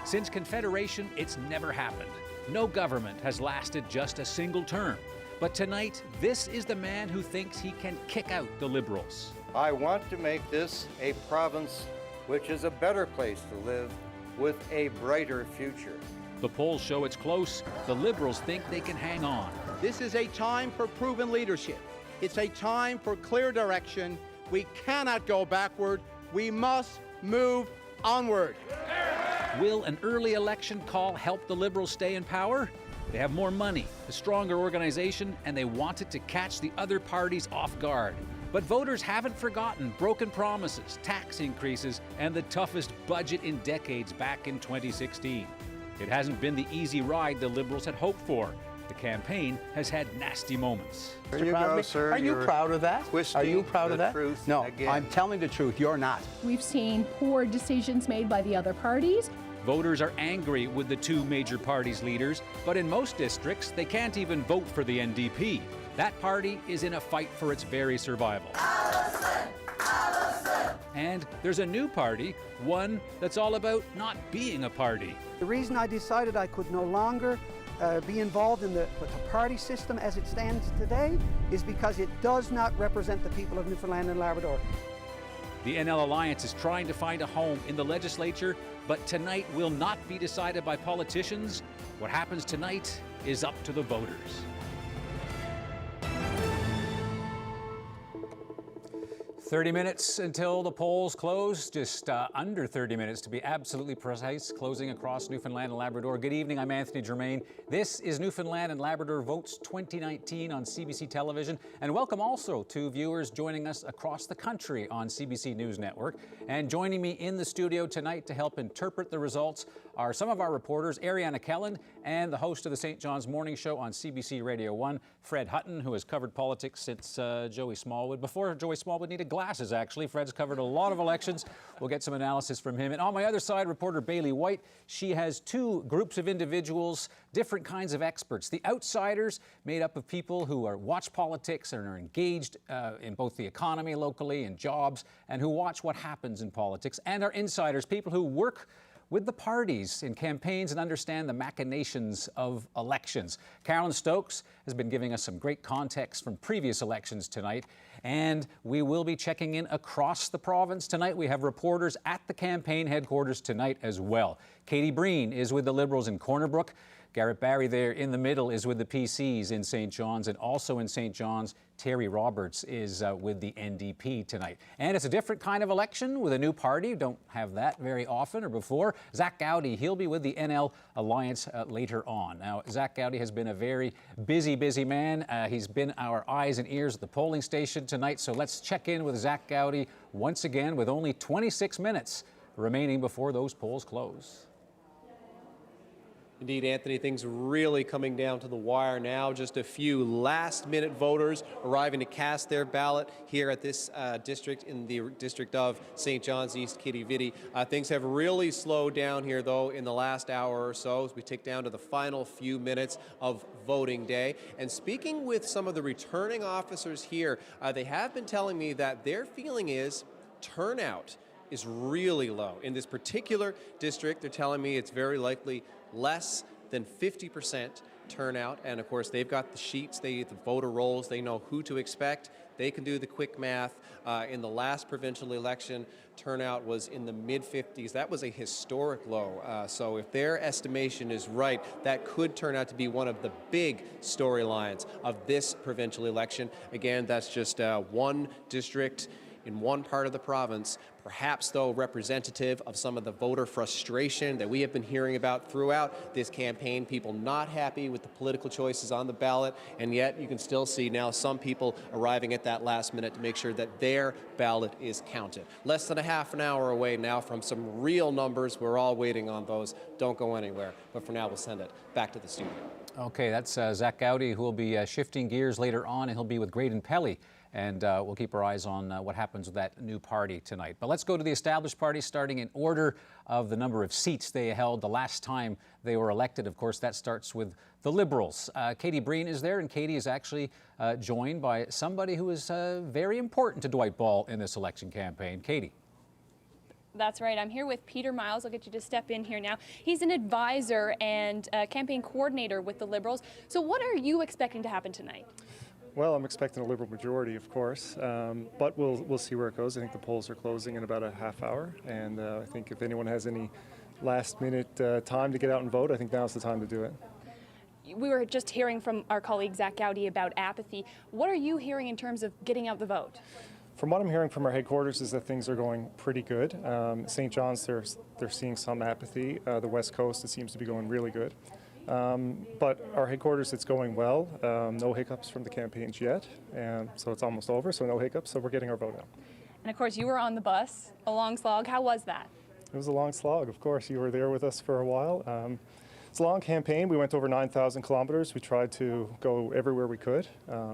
Since Confederation, it's never happened. No government has lasted just a single term. But tonight, this is the man who thinks he can kick out the Liberals. I want to make this a province which is a better place to live with a brighter future. The polls show it's close. The Liberals think they can hang on. This is a time for proven leadership. It's a time for clear direction. We cannot go backward. We must move onward. Will an early election call help the Liberals stay in power? They have more money, a stronger organization, and they wanted to catch the other parties off guard. But voters haven't forgotten broken promises, tax increases, and the toughest budget in decades back in 2016. It hasn't been the easy ride the Liberals had hoped for. The campaign has had nasty moments. There you go, sir. Are you proud of that? Are you proud of that? Truth No, again. I'm telling the truth. You're not. We've seen poor decisions made by the other parties. Voters are angry with the two major parties' leaders, but in most districts, they can't even vote for the NDP. That party is in a fight for its very survival. Allison! Allison! And there's a new party, one that's all about not being a party. The reason I decided I could no longer be involved in the party system as it stands today is because it does not represent the people of Newfoundland and Labrador. The NL Alliance is trying to find a home in the legislature, but tonight will not be decided by politicians. What happens tonight is up to the voters. 30 minutes until the polls close, just under 30 minutes to be absolutely precise, closing across Newfoundland and Labrador. Good evening, I'm Anthony Germain. This is Newfoundland and Labrador Votes 2019 on CBC Television, and welcome also to viewers joining us across the country on CBC News Network. And joining me in the studio tonight to help interpret the results are some of our reporters, Ariana Kelland and the host of the St. John's Morning Show on CBC Radio 1, Fred Hutton, who has covered politics since Joey Smallwood. Before Joey Smallwood needed glasses, actually. Fred's covered a lot of elections. We'll get some analysis from him. And on my other side, reporter Bailey White. She has two groups of individuals, different kinds of experts. The outsiders, made up of people who watch politics and are engaged in both the economy locally and jobs, and who watch what happens in politics. And our insiders, people who work with the parties in campaigns and understand the machinations of elections. Carolyn Stokes has been giving us some great context from previous elections tonight, and we will be checking in across the province tonight. We have reporters at the campaign headquarters tonight as well. Katie Breen is with the Liberals in Corner Brook. Garrett Barry there in the middle is with the PCs in St. John's, and also in St. John's, Terry Roberts is with the NDP tonight. And it's a different kind of election with a new party. Don't have that very often or before. Zach Gowdy, he'll be with the NL Alliance later on. Now, Zach Gowdy has been a very busy man. He's been our eyes and ears at the polling station tonight. So let's check in with Zach Gowdy once again with only 26 minutes remaining before those polls close. Indeed, Anthony, things really coming down to the wire now. Just a few last-minute voters arriving to cast their ballot here at this district in the district of St. John's East Quidi-Vidi. Things have really slowed down here, though, in the last hour or so as we tick down to the final few minutes of voting day. And speaking with some of the returning officers here, they have been telling me that their feeling is turnout is really low. In this particular district, they're telling me it's very likely less than 50% turnout, and of course they've got the sheets, the voter rolls, they know who to expect. They can do the quick math. In the last provincial election, turnout was in the mid-50s. That was a historic low. So if their estimation is right, that could turn out to be one of the big storylines of this provincial election. Again, that's just one district in one part of the province, perhaps though representative of some of the voter frustration that we have been hearing about throughout this campaign, people not happy with the political choices on the ballot, and yet you can still see now some people arriving at that last minute to make sure that their ballot is counted. Less than a half an hour away now from some real numbers. We're all waiting on those. Don't go anywhere. But for now, we'll send it back to the studio. Okay, that's Zach Gowdy, who will be shifting gears later on, and he'll be with Graydon Pelly. And we'll keep our eyes on what happens with that new party tonight. But let's go to the established parties, starting in order of the number of seats they held the last time they were elected. Of course, that starts with the Liberals. Katie Breen is there, and Katie is actually joined by somebody who is very important to Dwight Ball in this election campaign. Katie. That's right. I'm here with Peter Miles. I'll get you to step in here now. He's an advisor and campaign coordinator with the Liberals. So what are you expecting to happen tonight? Well, I'm expecting a Liberal majority, of course, but we'll see where it goes. I think the polls are closing in about a half hour, and I think if anyone has any last-minute time to get out and vote, I think now's the time to do it. We were just hearing from our colleague Zach Gowdy about apathy. What are you hearing in terms of getting out the vote? From what I'm hearing from our headquarters is that things are going pretty good. St. John's, they're seeing some apathy. The West Coast, it seems to be going really good. But our headquarters, it's going well. No hiccups from the campaigns yet, and so it's almost over, so no hiccups, so we're getting our vote out. And of course, you were on the bus, a long slog. How was that? It was a long slog, of course. You were there with us for a while. It's a long campaign. We went over 9,000 kilometers. We tried to go everywhere we could,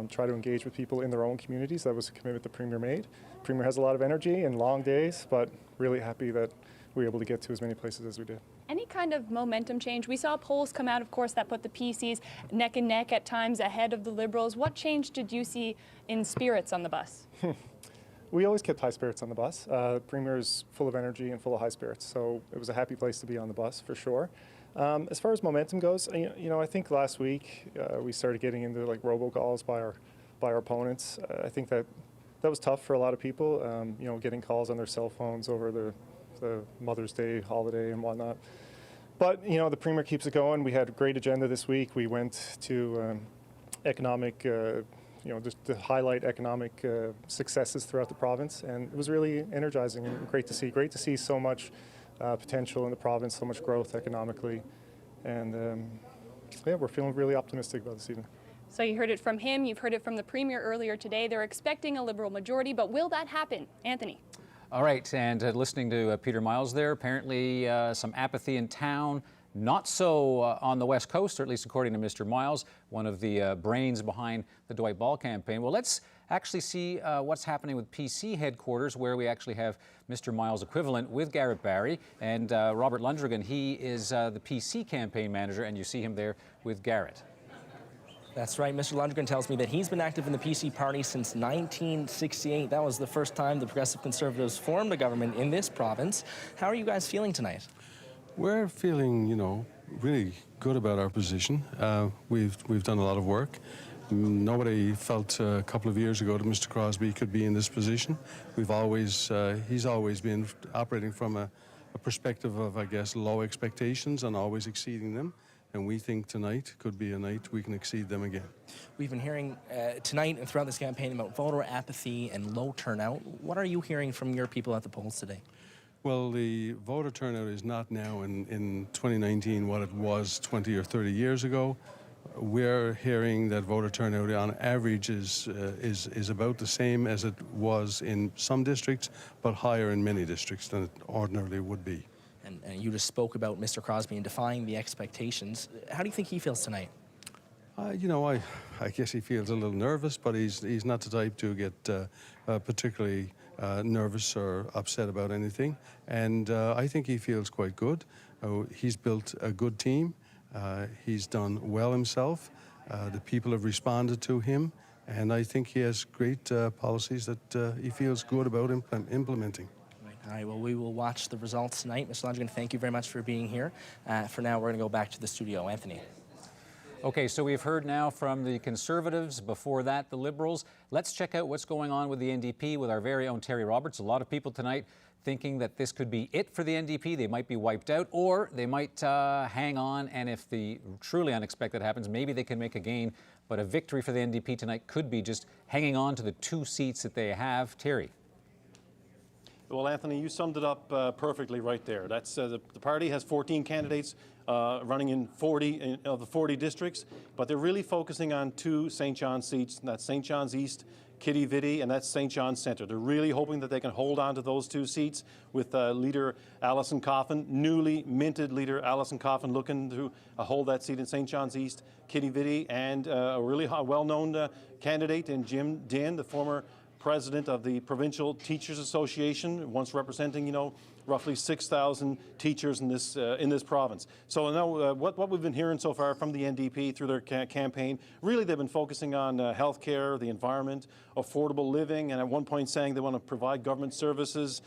try to engage with people in their own communities. That was a commitment the Premier made. The Premier has a lot of energy and long days, but really happy that we were able to get to as many places as we did. Any kind of momentum change? We saw polls come out, of course, that put the PCs neck and neck at times ahead of the Liberals. What change did you see in spirits on the bus? We always kept high spirits on the bus. The Premier is full of energy and full of high spirits, so it was a happy place to be on the bus for sure. As far as momentum goes, you know, I think last week we started getting into like robocalls by our opponents. I think that was tough for a lot of people. You know, getting calls on their cell phones over the Mother's Day holiday and whatnot. But, you know, the Premier keeps it going. We had a great agenda this week. We went to economic, you know, just to highlight economic successes throughout the province. And it was really energizing and great to see. Great to see so much potential in the province, so much growth economically. And, yeah, we're feeling really optimistic about this evening. So you heard it from him. You've heard it from the Premier earlier today. They're expecting a Liberal majority, but will that happen? Anthony. All right, and listening to Peter Miles there, apparently some apathy in town, not so on the West Coast, or at least according to Mr. Miles, one of the brains behind the Dwight Ball campaign. Well, let's actually see what's happening with PC headquarters, where we actually have Mr. Miles' equivalent with Garrett Barry, and Robert Lundrigan. He is the PC campaign manager, and you see him there with Garrett. That's right. Mr. Lundgren tells me that he's been active in the PC party since 1968. That was the first time the Progressive Conservatives formed a government in this province. How are you guys feeling tonight? We're feeling, you know, really good about our position. We've done a lot of work. Nobody felt a couple of years ago that Mr. Crosby could be in this position. He's always been operating from a perspective of, I guess, low expectations and always exceeding them. And we think tonight could be a night we can exceed them again. We've been hearing tonight and throughout this campaign about voter apathy and low turnout. What are you hearing from your people at the polls today? Well, the voter turnout is not now in 2019 what it was 20 or 30 years ago. We're hearing that voter turnout on average is about the same as it was in some districts, but higher in many districts than it ordinarily would be. And you just spoke about Mr. Crosby and defying the expectations. How do you think he feels tonight? You know, I guess he feels a little nervous, but he's not the type to get particularly nervous or upset about anything. And I think he feels quite good. He's built a good team. He's done well himself. The people have responded to him. And I think he has great policies that he feels good about implementing. All right, well, we will watch the results tonight. Mr. Lonergan, thank you very much for being here. For now, we're going to go back to the studio. Anthony. Okay, so we've heard now from the Conservatives, before that the Liberals. Let's check out what's going on with the NDP with our very own Terry Roberts. A lot of people tonight thinking that this could be it for the NDP. They might be wiped out, or they might hang on, and if the truly unexpected happens, maybe they can make a gain. But a victory for the NDP tonight could be just hanging on to the 2 seats that they have. Terry. Well, Anthony, you summed it up perfectly right there. That's the party has 14 candidates running in 40 of the 40 districts, but they're really focusing on 2 St. John's seats, and that's St. John's East, Kitty Vidi, and that's St. John's Centre. They're really hoping that they can hold on to those 2 seats with leader Alison Coffin, newly minted leader Alison Coffin, looking to hold that seat in St. John's East, Kitty Vidi, and a really well-known candidate in Jim Dinn, the former president of the Provincial Teachers Association, once representing, you know, roughly 6,000 teachers in this province. So now what we've been hearing so far from the NDP through their campaign, really they've been focusing on healthcare, the environment, affordable living, and at one point saying they want to provide government services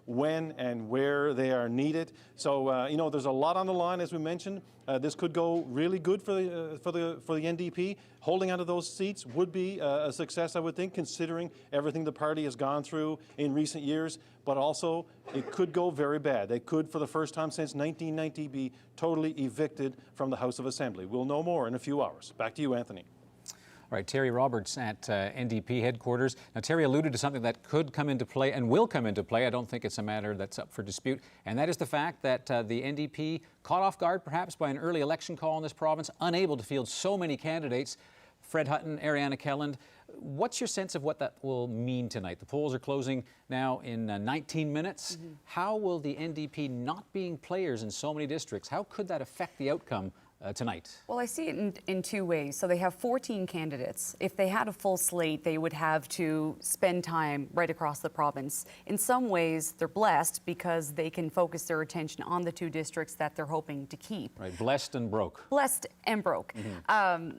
when and where they are needed. So you know, there's a lot on the line, as we mentioned. This could go really good for the NDP. Holding onto those seats would be a success, I would think, considering everything the party has gone through in recent years. But also, it could go very bad. They could, for the first time since 1990, be totally evicted from the House of Assembly. We'll know more in a few hours. Back to you, Anthony. All right, Terry Roberts at NDP headquarters. Now, Terry alluded to something that could come into play and will come into play. I don't think it's a matter that's up for dispute, and that is the fact that the NDP, caught off guard perhaps by an early election call in this province, unable to field so many candidates, Fred Hutton, Ariana Kelland. What's your sense of what that will mean tonight? The polls are closing now in 19 minutes. Mm-hmm. How will the NDP not being players in so many districts, how could that affect the outcome tonight? Well, I see it in 2 ways. So they have 14 candidates. If they had a full slate, they would have to spend time right across the province. In some ways, they're blessed because they can focus their attention on the 2 districts that they're hoping to keep. Right, blessed and broke. Blessed and broke. Mm-hmm.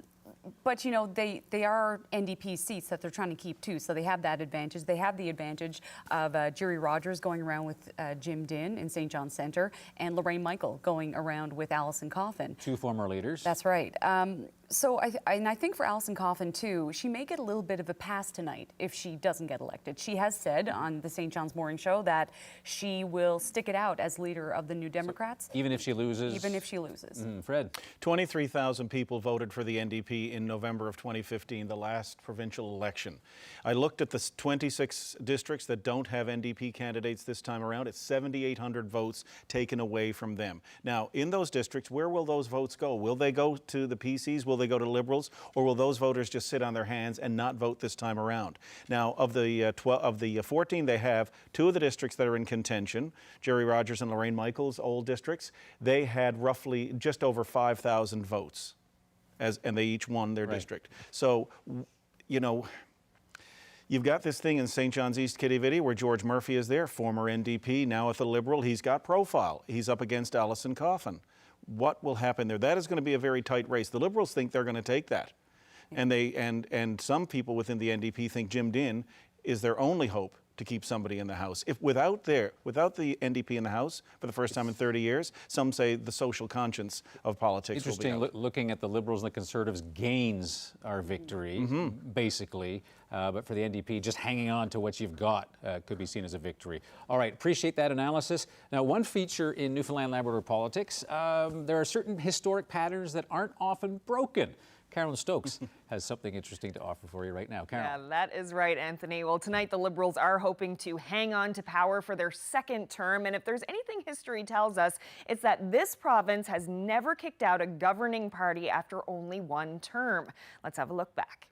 But, you know, they are NDP seats that they're trying to keep, too, so they have that advantage. They have the advantage of Jerry Rogers going around with Jim Dinn in St. John's Centre and Lorraine Michael going around with Alison Coffin. 2 former leaders. That's right. So I think for Alison Coffin, too, she may get a little bit of a pass tonight if she doesn't get elected. She has said on the St. John's Morning Show that she will stick it out as leader of the New Democrats. So even if she loses? Even if she loses. Fred? 23,000 people voted for the NDP in November of 2015, the last provincial election. I looked at the 26 districts that don't have NDP candidates this time around. It's 7,800 votes taken away from them. Now, in those districts, where will those votes go? Will they go to the PCs? Will they go to Liberals, or will those voters just sit on their hands and not vote this time around? Now, of the 14 they have, 2 of the districts that are in contention, Jerry Rogers and Lorraine Michael's old districts, they had roughly just over 5,000 votes, and they each won their district. So, you know, you've got this thing in St. John's East, Kitty Vidi, where George Murphy is there, former NDP, now at the Liberal. He's got profile. He's up against Alison Coffin. What will happen there? That is going to be a very tight race. The Liberals think they're going to take that. And some people within the NDP think Jim Dinn is their only hope to keep somebody in the House. If without the NDP in the House for the first time in 30 years, some say the social conscience of politics will be Interesting, out. looking at the Liberals and the Conservatives gains our victory, basically. But for the NDP, just hanging on to what you've got could be seen as a victory. All right, appreciate that analysis. Now, one feature in Newfoundland Labrador politics, there are certain historic patterns that aren't often broken. Carolyn Stokes has something interesting to offer for you right now. Carolyn. Yeah, that is right, Anthony. Well, tonight the Liberals are hoping to hang on to power for their second term. And if there's anything history tells us, it's that this province has never kicked out a governing party after only one term. Let's have a look back.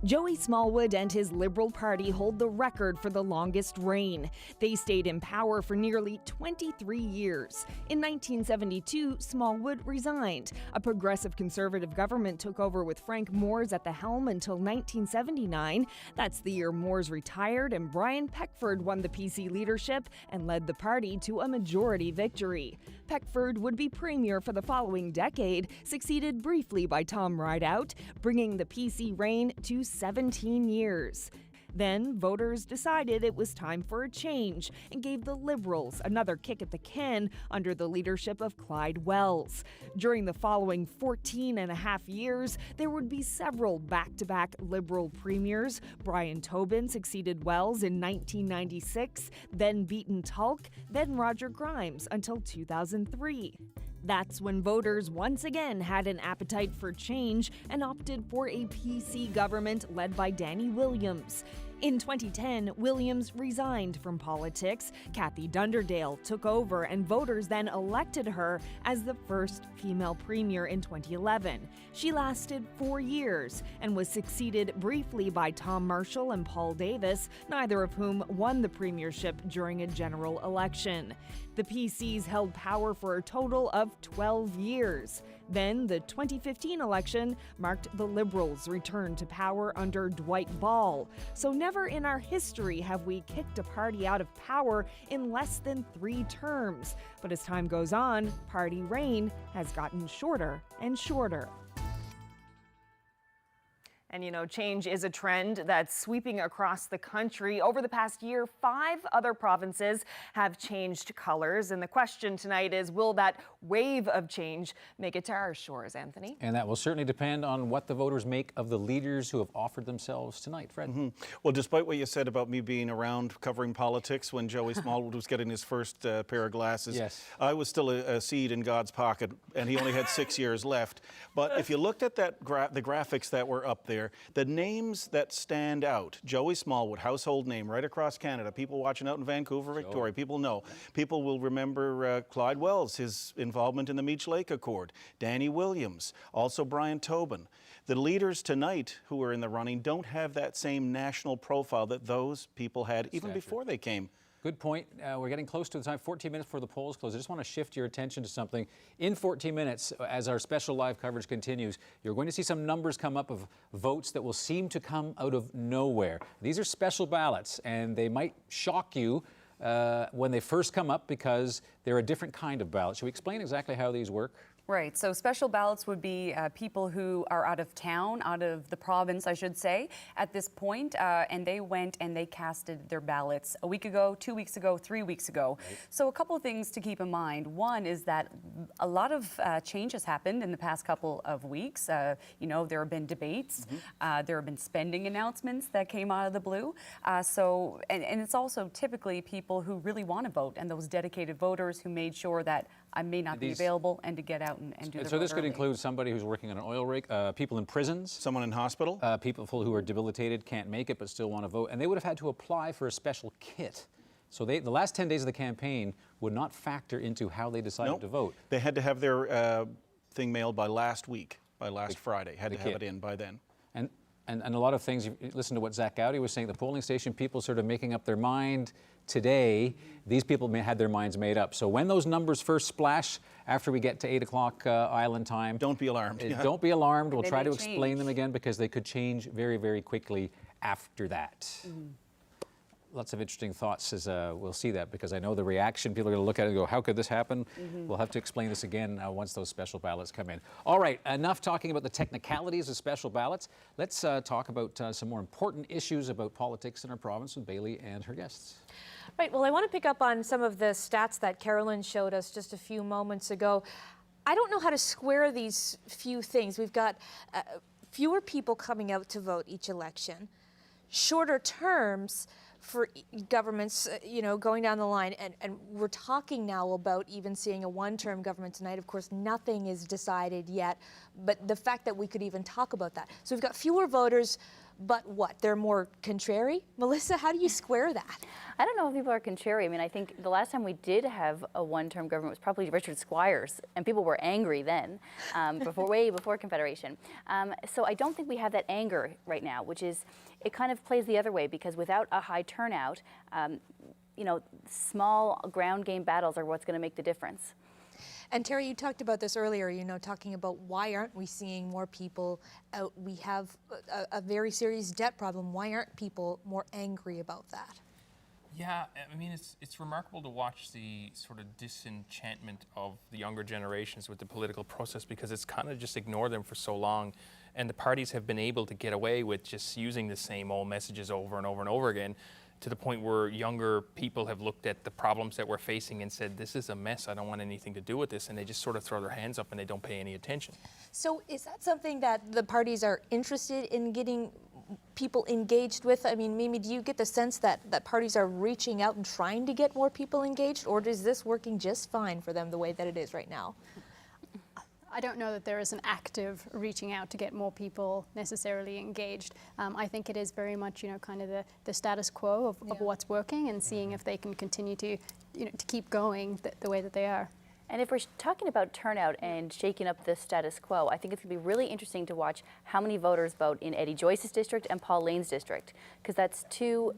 Joey Smallwood and his Liberal Party hold the record for the longest reign. They stayed in power for nearly 23 years. In 1972, Smallwood resigned. A progressive Conservative government took over with Frank Moores at the helm until 1979. That's the year Moores retired and Brian Peckford won the PC leadership and led the party to a majority victory. Peckford would be premier for the following decade, succeeded briefly by Tom Rideout, bringing the PC reign to 17 years. Then voters decided it was time for a change and gave the Liberals another kick at the can under the leadership of Clyde Wells. During the following 14 and a half years, there would be several back-to-back Liberal premiers. Brian Tobin succeeded Wells in 1996, then Beaton Tulk, then Roger Grimes until 2003. That's when voters once again had an appetite for change and opted for a PC government led by Danny Williams. In 2010, Williams resigned from politics. Kathy Dunderdale took over, and voters then elected her as the first female premier in 2011. She lasted 4 years and was succeeded briefly by Tom Marshall and Paul Davis, neither of whom won the premiership during a general election. The PCs held power for a total of 12 years. Then, the 2015 election marked the Liberals' return to power under Dwight Ball. So never in our history have we kicked a party out of power in less than 3 terms. But as time goes on, party reign has gotten shorter and shorter. And you know, change is a trend that's sweeping across the country. Over the past year, 5 other provinces have changed colors. And the question tonight is, will that wave of change make it to our shores, Anthony? And that will certainly depend on what the voters make of the leaders who have offered themselves tonight. Fred? Well, despite what you said about me being around covering politics when Joey Smallwood was getting his first pair of glasses, yes. I was still a seed in God's pocket, and he only had 6 years left. But if you looked at that the graphics that were up there, the names that stand out, Joey Smallwood, household name right across Canada. People watching out in Vancouver, Victoria, people know. People will remember Clyde Wells, his involvement in the Meech Lake Accord. Danny Williams, also Brian Tobin. The leaders tonight who are in the running don't have that same national profile that those people had even before they came. Good point. We're getting close to the time, 14 minutes before the polls close. I just want to shift your attention to something. In 14 minutes, as our special live coverage continues, you're going to see some numbers come up of votes that will seem to come out of nowhere. These are special ballots, and they might shock you when they first come up because they're a different kind of ballot. Should we explain exactly how these work? Right, so special ballots would be people who are out of town, out of the province, I should say, at this point, and they went and they casted their ballots a week ago, 2 weeks ago, 3 weeks ago. Right. So a couple of things to keep in mind. One is that a lot of change has happened in the past couple of weeks. You know, there have been debates, there have been spending announcements that came out of the blue. And it's also typically people who really want to vote and those dedicated voters who made sure that I may not be available and to get out and do the vote. So this could include somebody who's working on an oil rig, people in prisons. Someone in hospital. People who are debilitated, can't make it, but still want to vote. And they would have had to apply for a special kit. So the last 10 days of the campaign would not factor into how they decided to vote. They had to have their thing mailed by last week, by last Friday. Had to have it in by then. And a lot of things, you listen to what Zach Gowdy was saying, the polling station people sort of making up their mind. Today, these people had their minds made up. So when those numbers first splash after we get to 8 o'clock Island time, don't be alarmed. Don't be alarmed. We'll try to explain them again because they could change very, very quickly after that. lots of interesting thoughts as we'll see that, because I know the reaction. People are going to look at it and go, how could this happen? We'll have to explain this again once those special ballots come in. All right, enough talking about the technicalities of special ballots. Let's talk about some more important issues about politics in our province with Bailey and her guests. Right, well, I want to pick up on some of the stats that Carolyn showed us just a few moments ago. I don't know how to square these few things. We've got fewer people coming out to vote each election, shorter terms for governments, you know, going down the line, and we're talking now about even seeing a one-term government tonight. Of course, nothing is decided yet, but the fact that we could even talk about that. So we've got fewer voters, but what, they're more contrary? Melissa, how do you square that? I don't know if people are contrary. I mean, I think the last time we did have a one-term government was probably Richard Squires, and people were angry then, way before Confederation. So I don't think we have that anger right now, which is, it kind of plays the other way, because without a high turnout, you know, small ground game battles are what's going to make the difference. And Terry, you talked about this earlier, you know, talking about why aren't we seeing more people out? We have a very serious debt problem. Why aren't people more angry about that? Yeah, I mean, it's remarkable to watch the sort of disenchantment of the younger generations with the political process, because it's kind of just ignored them for so long. And the parties have been able to get away with just using the same old messages over and over and over again, to the point where younger people have looked at the problems that we're facing and said, this is a mess, I don't want anything to do with this, and they just sort of throw their hands up and they don't pay any attention. So is that something that the parties are interested in getting people engaged with? I mean, Mimi, do you get the sense that parties are reaching out and trying to get more people engaged, or is this working just fine for them the way that it is right now? I don't know that there is an active reaching out to get more people necessarily engaged. I think it is very much, you know, kind of the status quo of what's working, and seeing if they can continue to, you know, to keep going the way that they are. And if we're talking about turnout and shaking up the status quo, I think it's going to be really interesting to watch how many voters vote in Eddie Joyce's district and Paul Lane's district, because that's two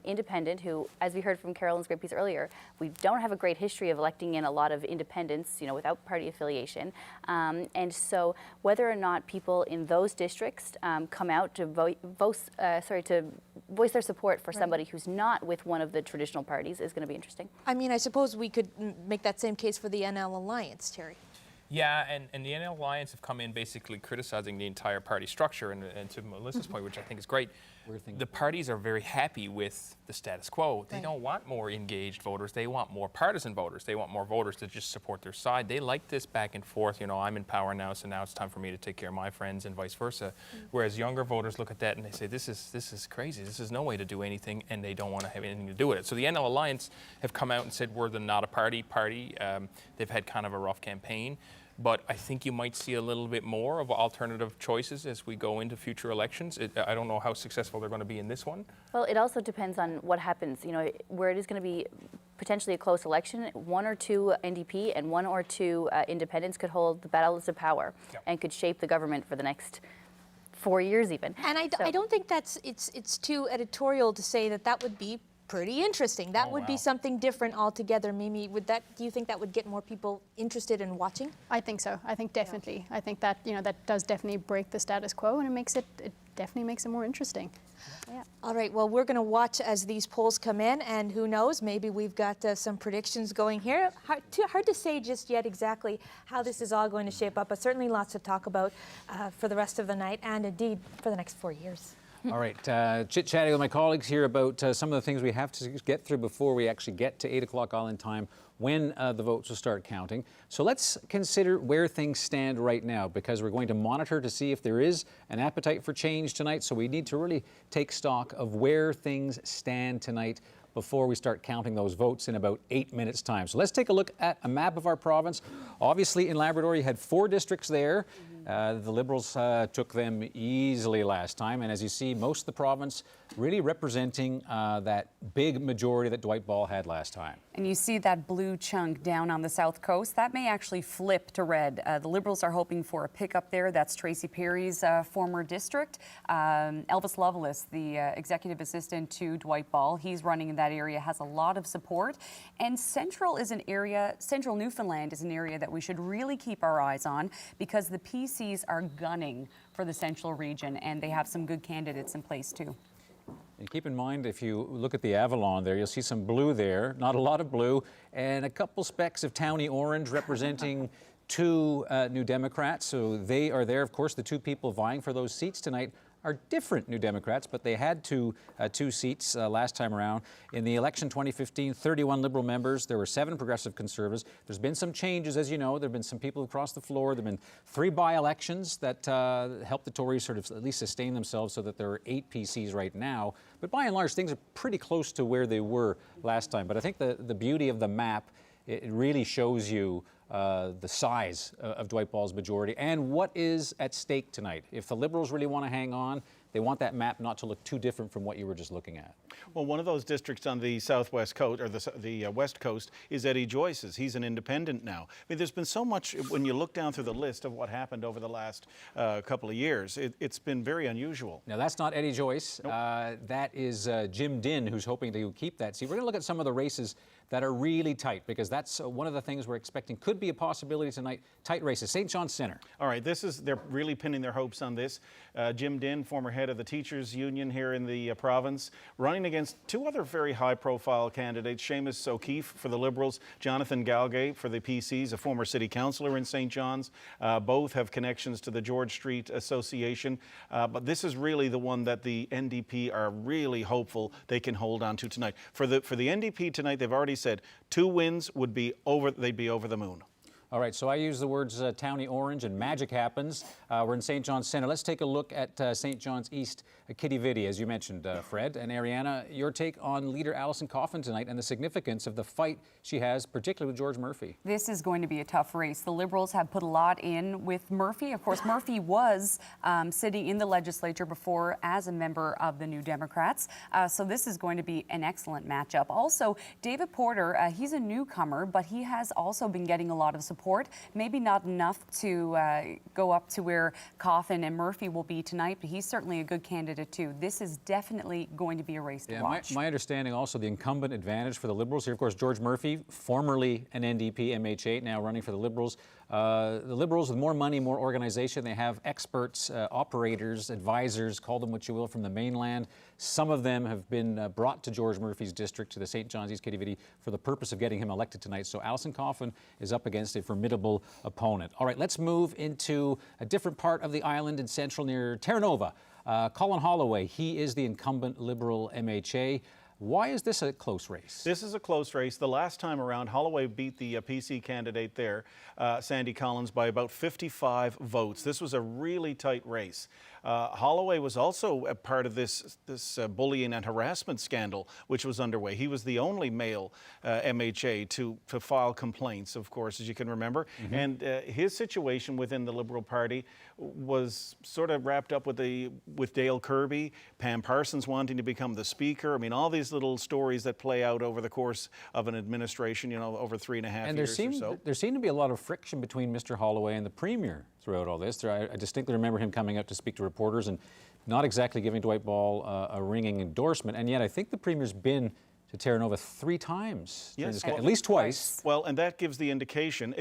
independent who, as we heard from Carolyn's great piece earlier, we don't have a great history of electing in a lot of independents, you know, without party affiliation. And so whether or not people in those districts come out to voice their support for somebody who's not with one of the traditional parties is going to be interesting. I mean, I suppose we could make that same case for the NL Alliance, Terry. Yeah, and the NL Alliance have come in basically criticizing the entire party structure, and to Melissa's point, which I think is great, the parties are very happy with the status quo. They don't want more engaged voters. They want more partisan voters. They want more voters to just support their side. They like this back and forth. You know, I'm in power now, so now it's time for me to take care of my friends, and vice versa. Whereas younger voters look at that and they say, this is crazy. This is no way to do anything, and they don't want to have anything to do with it. So the NL Alliance have come out and said we're the not a party. They've had kind of a rough campaign. But I think you might see a little bit more of alternative choices as we go into future elections. I don't know how successful they're going to be in this one. Well, it also depends on what happens. You know, where it is going to be potentially a close election, one or two NDP and one or two independents could hold the battles of power and could shape the government for the next 4 years even. And I don't think it's too editorial to say that would be pretty interesting. That would be something different altogether. Mimi, do you think that would get more people interested in watching? I think so. I think definitely. I think that, you know, that does definitely break the status quo, and it definitely makes it more interesting. Yeah. All right, well, we're going to watch as these polls come in, and who knows, maybe we've got some predictions going here. Hard to say just yet exactly how this is all going to shape up, but certainly lots to talk about for the rest of the night, and indeed for the next 4 years. All right, chit-chatting with my colleagues here about some of the things we have to get through before we actually get to 8 o'clock Island time, when the votes will start counting. So let's consider where things stand right now, because we're going to monitor to see if there is an appetite for change tonight. So we need to really take stock of where things stand tonight before we start counting those votes in about 8 minutes' time. So let's take a look at a map of our province. Obviously, in Labrador, you had 4 districts there. The Liberals took them easily last time, and as you see, most of the province really representing that big majority that Dwight Ball had last time. And you see that blue chunk down on the south coast, that may actually flip to red. The Liberals are hoping for a pickup there. That's Tracy Perry's former district. Elvis Lovelace, the executive assistant to Dwight Ball, he's running in that area, has a lot of support. And Central Newfoundland is an area that we should really keep our eyes on, because the PCs are gunning for the Central region, and they have some good candidates in place too. And keep in mind, if you look at the Avalon there, you'll see some blue there, not a lot of blue, and a couple specks of towny orange representing two New Democrats. So they are there. Of course, the two people vying for those seats tonight are different New Democrats, but they had two seats last time around. In the election 2015, 31 Liberal members. There were 7 Progressive Conservatives. There's been some changes, as you know. There have been some people across the floor. There have been 3 by-elections that helped the Tories sort of at least sustain themselves so that there are 8 PCs right now. But by and large, things are pretty close to where they were last time. But I think the beauty of the map, it really shows you the size of Dwight Ball's majority and what is at stake tonight. If the Liberals really want to hang on, they want that map not to look too different from what you were just looking at. Well, one of those districts on the southwest coast, or the west coast, is Eddie Joyce's. He's an independent now. I mean, there's been so much, when you look down through the list of what happened over the last couple of years, it's been very unusual. Now, that's not Eddie Joyce. Nope. That is Jim Dinn, who's hoping to keep that seat. We're going to look at some of the races that are really tight, because that's one of the things we're expecting could be a possibility tonight. Tight races. St. John's Centre. All right, they're really pinning their hopes on this. Jim Dinn, former head of the Teachers Union here in the province, running against 2 other very high-profile candidates, Seamus O'Keefe for the Liberals, Jonathan Galgay for the PCs, a former city councillor in St. John's. Both have connections to the George Street Association, but this is really the one that the NDP are really hopeful they can hold on to tonight. For the NDP tonight, they've already said 2 wins would be over. They'd be over the moon. All right, so I use the words towny orange and magic happens. We're in St. John's Centre. Let's take a look at St. John's East, Kitty Vidi, as you mentioned, Fred. And Ariana, your take on leader Alison Coffin tonight and the significance of the fight she has, particularly with George Murphy. This is going to be a tough race. The Liberals have put a lot in with Murphy. Of course, Murphy was sitting in the legislature before as a member of the New Democrats. So this is going to be an excellent matchup. Also, David Porter, he's a newcomer, but he has also been getting a lot of support. Maybe not enough to go up to where Coffin and Murphy will be tonight, but he's certainly a good candidate too. This is definitely going to be a race to watch. My understanding also the incumbent advantage for the Liberals here, of course, George Murphy, formerly an NDP MH8, now running for the Liberals. The Liberals with more money, more organization, they have experts, operators, advisors, call them what you will, from the mainland. Some of them have been brought to George Murphy's district, to the St. John's East Kitty Vidi, for the purpose of getting him elected tonight. So Alison Coffin is up against a formidable opponent. All right, let's move into a different part of the island in central near Terra Nova. Colin Holloway, he is the incumbent Liberal MHA. Why is this a close race? This is a close race. The last time around, Holloway beat the PC candidate there, Sandy Collins, by about 55 votes. This was a really tight race. Holloway was also a part of this bullying and harassment scandal, which was underway. He was the only male MHA to file complaints, of course, as you can remember. Mm-hmm. And his situation within the Liberal Party was sort of wrapped up with Dale Kirby, Pam Parsons wanting to become the Speaker. I mean, all these little stories that play out over the course of an administration, over 3.5 years or so. There seemed to be a lot of friction between Mr. Holloway and the Premier throughout all this. I distinctly remember him coming out to speak to reporters and not exactly giving Dwight Ball a ringing endorsement. And yet I think the Premier's been to Terra Nova 3 times. Yes, at least twice. Well, and that gives the indication,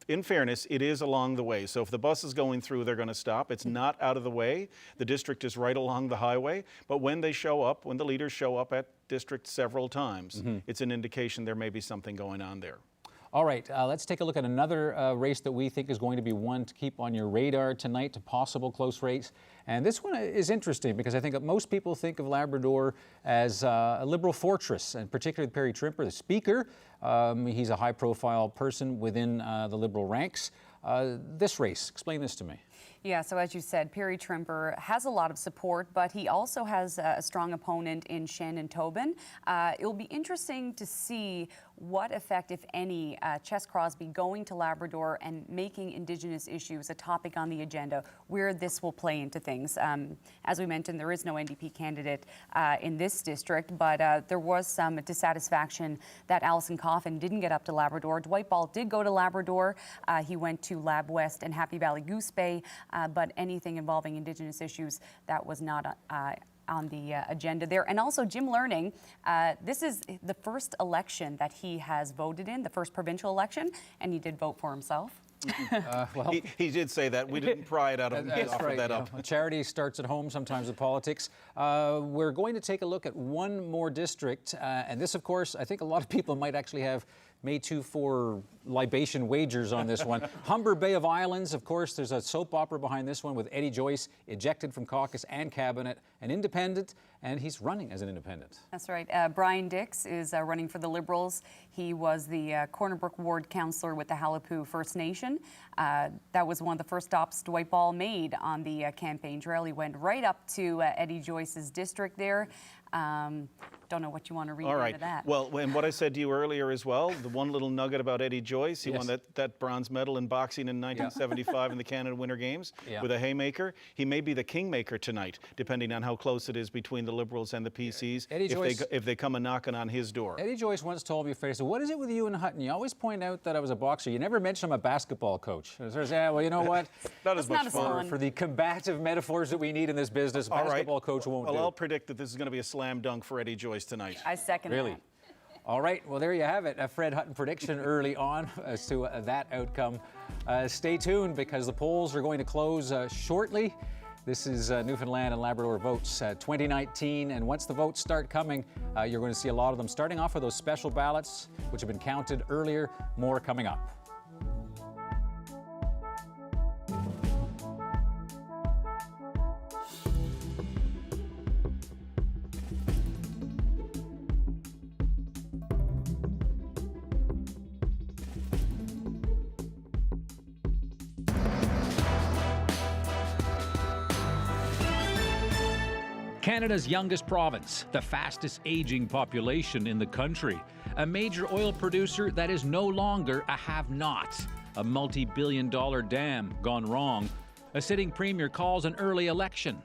in fairness, it is along the way. So if the bus is going through, they're going to stop. It's not out of the way. The district is right along the highway. But when they show up, when the leaders show up at district several times, it's an indication there may be something going on there. All right, let's take a look at another race that we think is going to be one to keep on your radar tonight, a possible close race. And this one is interesting because I think that most people think of Labrador as a Liberal fortress, and particularly Perry Trimper, the Speaker. He's a high-profile person within the Liberal ranks. This race, explain this to me. Yeah, so as you said, Perry Trimper has a lot of support, but he also has a strong opponent in Shannon Tobin. It'll be interesting to see what effect, if any, Ches Crosby going to Labrador and making Indigenous issues a topic on the agenda, where this will play into things. As we mentioned, there is no NDP candidate in this district, but there was some dissatisfaction that Alison Coffin didn't get up to Labrador. Dwight Ball did go to Labrador. He went to Lab West and Happy Valley Goose Bay, but anything involving Indigenous issues, that was not on the agenda there. And also Jim Learning, this is the first election that he has voted in, the first provincial election, and he did vote for himself. Well, he did say that. We didn't pry it out of him. He that's offered right. that up. Charity starts at home sometimes with politics. We're going to take a look at one more district. And this, of course, I think a lot of people might actually have May 2-4 libation wagers on this one. Humber Bay of Islands, of course, there's a soap opera behind this one with Eddie Joyce ejected from caucus and cabinet, an independent, and he's running as an independent. That's right. Brian Dix is running for the Liberals. He was the Corner Brook Ward councillor with the Halapu First Nation. That was one of the first stops Dwight Ball made on the campaign trail. He went right up to Eddie Joyce's district there. Don't know what you want to read All right. into that. Well, and what I said to you earlier as well, the one little nugget about Eddie Joyce, he won that bronze medal in boxing in 1975 in the Canada Winter Games with a haymaker. He may be the kingmaker tonight, depending on how close it is between the Liberals and the PCs, if they come a knocking on his door. Eddie Joyce once told me, he said, what is it with you and Hutton? You always point out that I was a boxer. You never mention I'm a basketball coach. I said, yeah, well, you know what? Not as much fun. For the combative metaphors that we need in this business, basketball coach won't do. Well, I'll predict that this is going to be a slam dunk for Eddie Joyce tonight. I second really? that. All right, well, there you have it. A Fred Hutton prediction early on as to that outcome. Stay tuned because the polls are going to close shortly. This is Newfoundland and Labrador votes 2019, and once the votes start coming, you're going to see a lot of them. Starting off with those special ballots, which have been counted earlier, more coming up. Canada's youngest province, the fastest aging population in the country, a major oil producer that is no longer a have-not, a multi-billion-dollar dam gone wrong, a sitting premier calls an early election.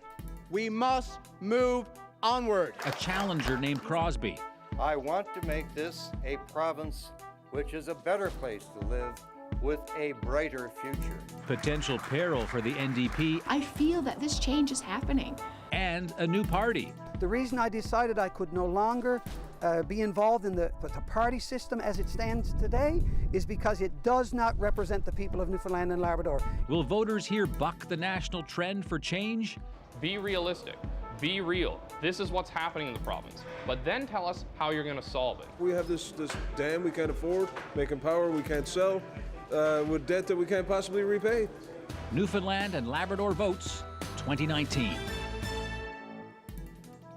We must move onward. A challenger named Crosby. I want to make this a province which is a better place to live with a brighter future. Potential peril for the NDP. I feel that this change is happening. And a new party. The reason I decided I could no longer be involved in the party system as it stands today is because it does not represent the people of Newfoundland and Labrador. Will voters here buck the national trend for change? Be realistic. Be real. This is what's happening in the province. But then tell us how you're going to solve it. We have this dam we can't afford, making power we can't sell, with debt that we can't possibly repay. Newfoundland and Labrador votes 2019.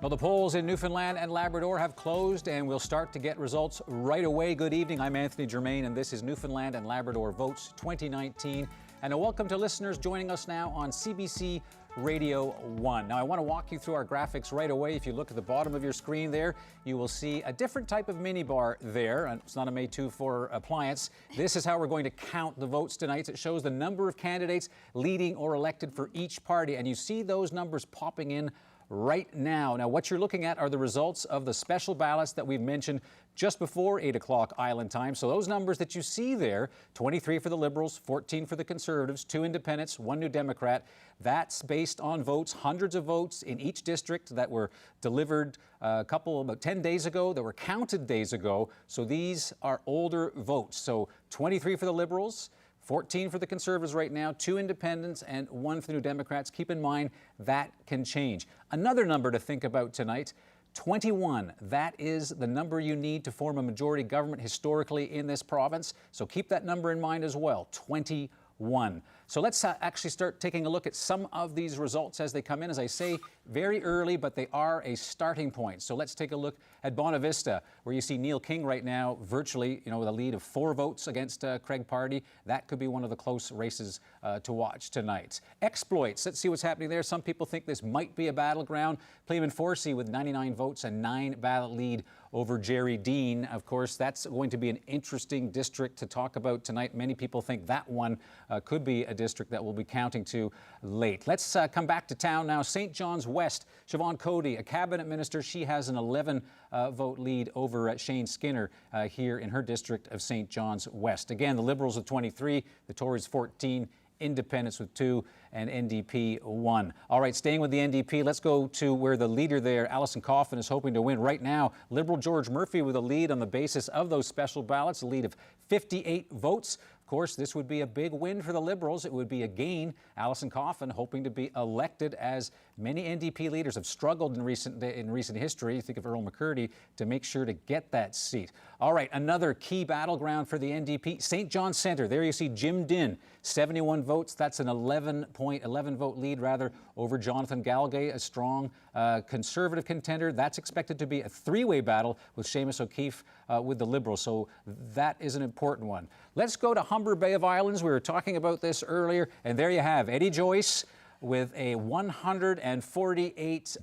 Well, the polls in Newfoundland and Labrador have closed, and we'll start to get results right away. Good evening. I'm Anthony Germain, and this is Newfoundland and Labrador Votes 2019. And a welcome to listeners joining us now on CBC Radio 1. Now, I want to walk you through our graphics right away. If you look at the bottom of your screen there, you will see a different type of minibar there. And it's not a May 2-4 appliance. This is how we're going to count the votes tonight. It shows the number of candidates leading or elected for each party. And you see those numbers popping in right now. Now, what you're looking at are the results of the special ballots that we've mentioned just before 8 o'clock Island time. So those numbers that you see there, 23 for the Liberals, 14 for the Conservatives, 2 Independents, 1 New Democrat, that's based on votes, hundreds of votes in each district that were delivered about 10 days ago, that were counted days ago. So these are older votes. So 23 for the Liberals, 14 for the Conservatives right now, 2 Independents, and 1 for the New Democrats. Keep in mind, that can change. Another number to think about tonight, 21. That is the number you need to form a majority government historically in this province. So keep that number in mind as well, 21. So let's actually start taking a look at some of these results as they come in. As I say, very early, but they are a starting point. So let's take a look at Bonavista, where you see Neil King right now, virtually, with a lead of 4 votes against Craig Party. That could be one of the close races to watch tonight. Exploits, let's see what's happening there. Some people think this might be a battleground. Pleamon Forsey with 99 votes, a 9-ballot lead over Jerry Dean. Of course, that's going to be an interesting district to talk about tonight. Many people think that one could be a district that we'll be counting to late. Let's come back to town now. St. John's West, Siobhan Cody, a cabinet minister. She has an 11-vote lead over Shane Skinner here in her district of St. John's West. Again, the Liberals with 23, the Tories 14, Independents with 2, and NDP 1. All right, staying with the NDP, let's go to where the leader there, Alison Coffin, is hoping to win. Right now, Liberal George Murphy with a lead on the basis of those special ballots, a lead of 58 votes. Of course, this would be a big win for the Liberals. It would be a gain. Alison Coffin hoping to be elected, as many NDP leaders have struggled in recent history. You think of Earl McCurdy, to make sure to get that seat. All right, another key battleground for the NDP, St. John Centre. There you see Jim Dinn, 71 votes. That's an 11 vote lead over Jonathan Galgay, a strong Conservative contender. That's expected to be a three-way battle with Seamus O'Keefe with the Liberals. So that is an important one. Let's go to Humber Bay of Islands. We were talking about this earlier, and there you have Eddie Joyce with a 148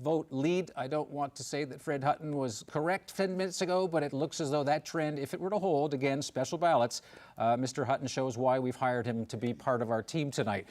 vote lead. I don't want to say that Fred Hutton was correct 10 minutes ago, but it looks as though that trend, if it were to hold, again, special ballots, Mr. Hutton shows why we've hired him to be part of our team tonight.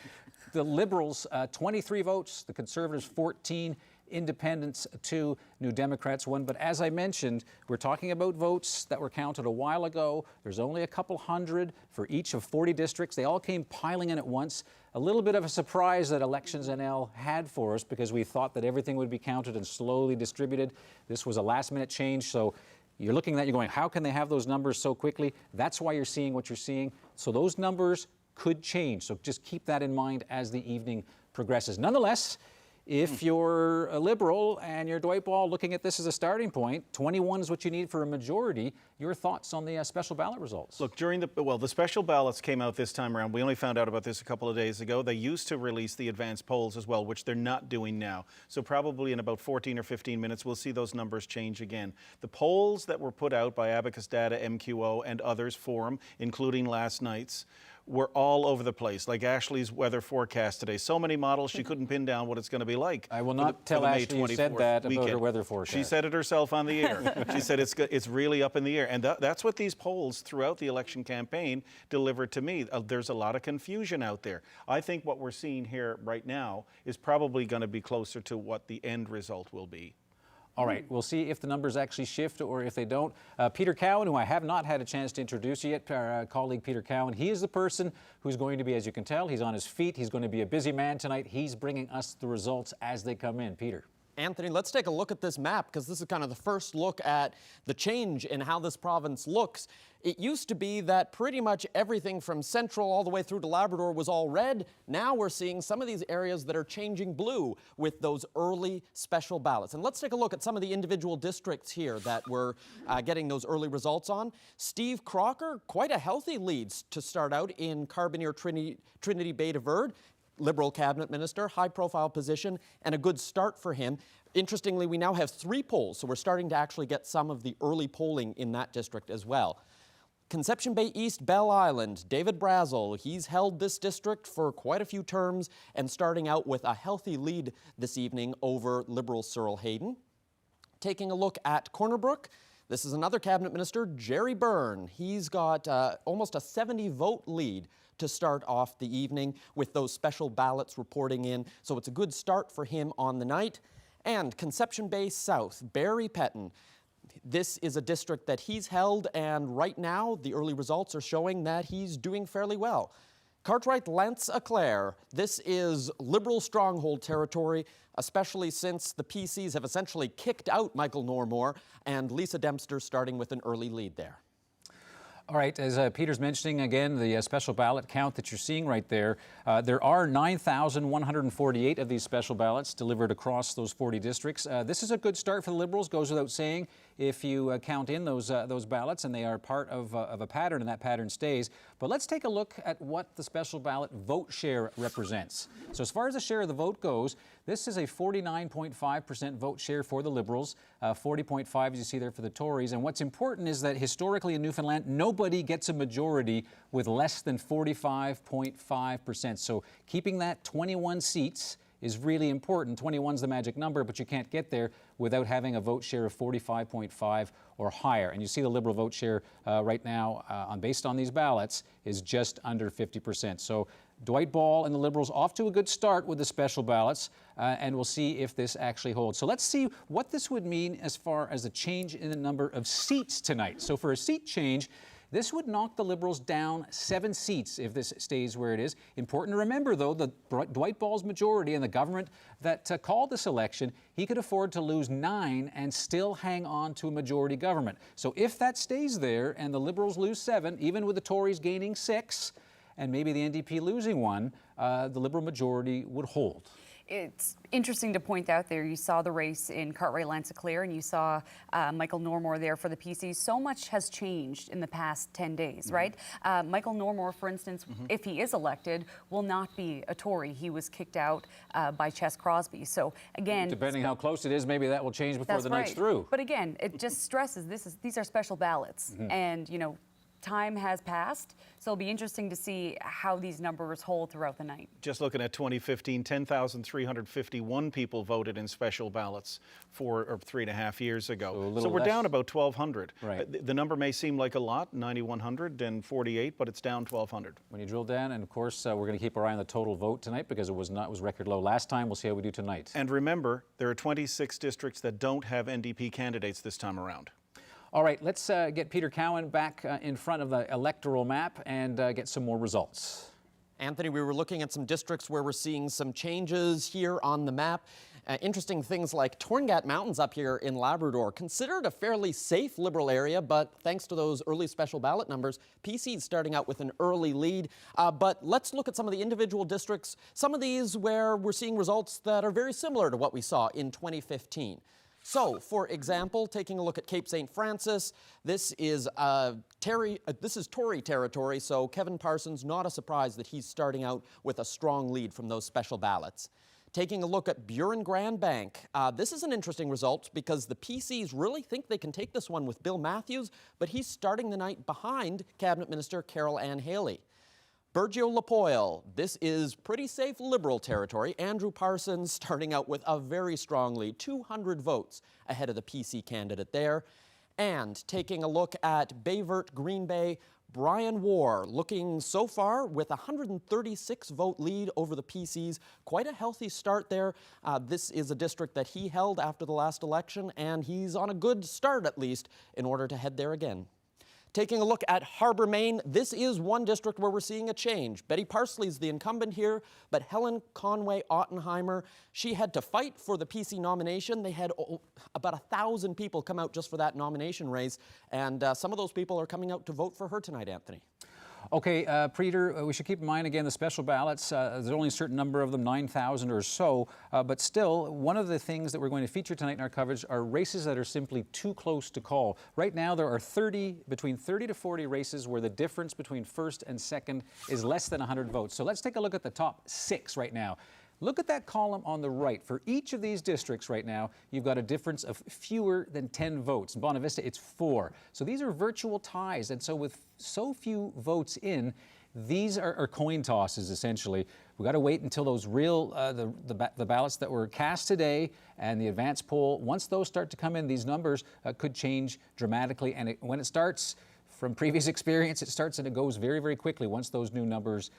The Liberals, 23 votes, the Conservatives, 14, Independents 2, New Democrats 1. But as I mentioned, we're talking about votes that were counted a while ago. There's only a couple hundred for each of 40 districts. They all came piling in at once. A little bit of a surprise that Elections NL had for us, because we thought that everything would be counted and slowly distributed. This was a last-minute change, so you're looking at that, you're going, how can they have those numbers so quickly? That's why you're seeing what you're seeing. So those numbers could change, so just keep that in mind as the evening progresses. Nonetheless, if you're a Liberal and you're Dwight Ball looking at this as a starting point, 21 is what you need for a majority. Your thoughts on the special ballot results? Look, the special ballots came out this time around. We only found out about this a couple of days ago. They used to release the advanced polls as well, which they're not doing now. So probably in about 14 or 15 minutes, we'll see those numbers change again. The polls that were put out by Abacus Data, MQO, and others, Forum, including last night's, were all over the place, like Ashley's weather forecast today. So many models, she couldn't pin down what it's going to be like. I will not tell Ashley you said that about her weather forecast. She said it herself on the air. She said it's really up in the air. And that's what these polls throughout the election campaign delivered to me. There's a lot of confusion out there. I think what we're seeing here right now is probably going to be closer to what the end result will be. All right, we'll see if the numbers actually shift or if they don't. Peter Cowan, who I have not had a chance to introduce yet, our colleague Peter Cowan, he is the person who's going to be, as you can tell, he's on his feet. He's going to be a busy man tonight. He's bringing us the results as they come in. Peter. Anthony, let's take a look at this map, because this is kind of the first look at the change in how this province looks. It used to be that pretty much everything from Central all the way through to Labrador was all red. Now we're seeing some of these areas that are changing blue with those early special ballots. And let's take a look at some of the individual districts here that we're getting those early results on. Steve Crocker, quite a healthy lead to start out in Carbonear Trinity Bay de Verde. Liberal cabinet minister, high-profile position, and a good start for him. Interestingly, we now have 3 polls, so we're starting to actually get some of the early polling in that district as well. Conception Bay East, Bell Island, David Brazel, he's held this district for quite a few terms and starting out with a healthy lead this evening over Liberal Cyril Hayden. Taking a look at Corner Brook, this is another cabinet minister, Jerry Byrne. He's got almost a 70-vote lead to start off the evening with those special ballots reporting in. So it's a good start for him on the night. And Conception Bay South, Barry Petton. This is a district that he's held, and right now the early results are showing that he's doing fairly well. Cartwright Lance Eclair, this is Liberal stronghold territory, especially since the PCs have essentially kicked out Michael Normore, and Lisa Dempster starting with an early lead there. All right, as Peter's mentioning again, the special ballot count that you're seeing right there, there are 9,148 of these special ballots delivered across those 40 districts. This is a good start for the Liberals, goes without saying, if you count in those ballots, and they are part of a pattern, and that pattern stays. But let's take a look at what the special ballot vote share represents. So as far as the share of the vote goes, this is a 49.5% vote share for the Liberals, 40.5% as you see there for the Tories. And what's important is that historically in Newfoundland, nobody gets a majority with less than 45.5%. So keeping that 21 seats is really important. 21 is the magic number, but you can't get there without having a vote share of 45.5 or higher. And you see the Liberal vote share right now, based on these ballots, is just under 50%. So Dwight Ball and the Liberals off to a good start with the special ballots, and we'll see if this actually holds. So let's see what this would mean as far as the change in the number of seats tonight. So for a seat change, This would knock the Liberals down 7 seats if this stays where it is. Important to remember, though, the Dwight Ball's majority and the government that called this election, he could afford to lose 9 and still hang on to a majority government. So if that stays there and the Liberals lose 7, even with the Tories gaining 6, and maybe the NDP losing 1, the Liberal majority would hold. It's interesting to point out there, you saw the race in Cartwright-Lanticleer and you saw Michael Normore there for the PC. So much has changed in the past 10 days, right? Michael Normore, for instance, if he is elected, will not be a Tory. He was kicked out by Ches Crosby. So again... Depending how close it is, maybe that will change before the night's through. But again, it just stresses these are special ballots. And, you know, time has passed, so it'll be interesting to see how these numbers hold throughout the night. Just looking at 2015, 10,351 people voted in special ballots 4 or 3.5 years ago. So we're down about 1,200. Right. The number may seem like a lot, 9,148, but it's down 1,200. When you drill down, and of course, we're going to keep our eye on the total vote tonight because it was record low last time. We'll see how we do tonight. And remember, there are 26 districts that don't have NDP candidates this time around. All right, let's get Peter Cowan back in front of the electoral map and get some more results. Anthony, we were looking at some districts where we're seeing some changes here on the map. Interesting things like Torngat Mountains up here in Labrador, considered a fairly safe Liberal area, but thanks to those early special ballot numbers, PC's starting out with an early lead. But let's look at some of the individual districts, some of these where we're seeing results that are very similar to what we saw in 2015. So, for example, taking a look at Cape St. Francis, this is Tory territory, so Kevin Parsons, not a surprise that he's starting out with a strong lead from those special ballots. Taking a look at Buren Grand Bank, this is an interesting result because the PCs really think they can take this one with Bill Matthews, but he's starting the night behind Cabinet Minister Carol Ann Haley. Burgeo-Lapoille, this is pretty safe Liberal territory. Andrew Parsons starting out with a very strong lead, 200 votes ahead of the PC candidate there. And taking a look at Bayvert, Green Bay, Brian War looking so far with a 136 vote lead over the PCs. Quite a healthy start there. This is a district that he held after the last election, and he's on a good start at least in order to head there again. Taking a look at Harbor, Maine, this is one district where we're seeing a change. Betty Parsley's the incumbent here, but Helen Conway Ottenheimer, she had to fight for the PC nomination. They had about 1,000 people come out just for that nomination race, and some of those people are coming out to vote for her tonight, Anthony. Okay, Peter, we should keep in mind again the special ballots. There's only a certain number of them, 9,000 or so, but still, one of the things that we're going to feature tonight in our coverage are races that are simply too close to call. Right now, there are between 30 to 40 races where the difference between first and second is less than 100 votes. So let's take a look at the top 6 right now. Look at that column on the right. For each of these districts right now, you've got a difference of fewer than 10 votes. In Bonavista, it's 4. So these are virtual ties. And so with so few votes in, these are coin tosses, essentially. We've got to wait until those real, the ballots that were cast today and the advance poll, once those start to come in, these numbers could change dramatically. And when it starts, from previous experience, it starts and it goes very, very quickly once those new numbers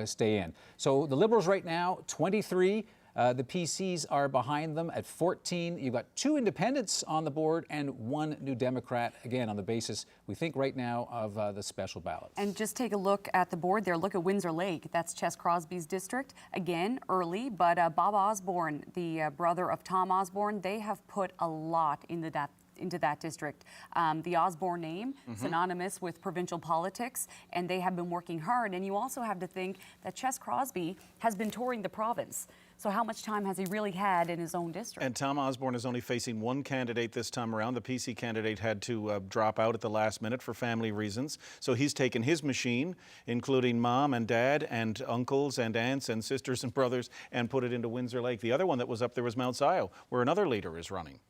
stay in. So the Liberals right now, 23. The PCs are behind them at 14. You've got 2 independents on the board and 1 New Democrat, again, on the basis, we think right now, of the special ballots. And just take a look at the board there. Look at Windsor Lake. That's Ches Crosby's district. Again, early, but Bob Osborne, the brother of Tom Osborne, they have put a lot into that district. The Osborne name, synonymous with provincial politics, and they have been working hard. And you also have to think that Ches Crosby has been touring the province. So how much time has he really had in his own district? And Tom Osborne is only facing 1 candidate this time around. The PC candidate had to drop out at the last minute for family reasons. So he's taken his machine, including mom and dad and uncles and aunts and sisters and brothers, and put it into Windsor Lake. The other one that was up there was Mount Sion, where another leader is running.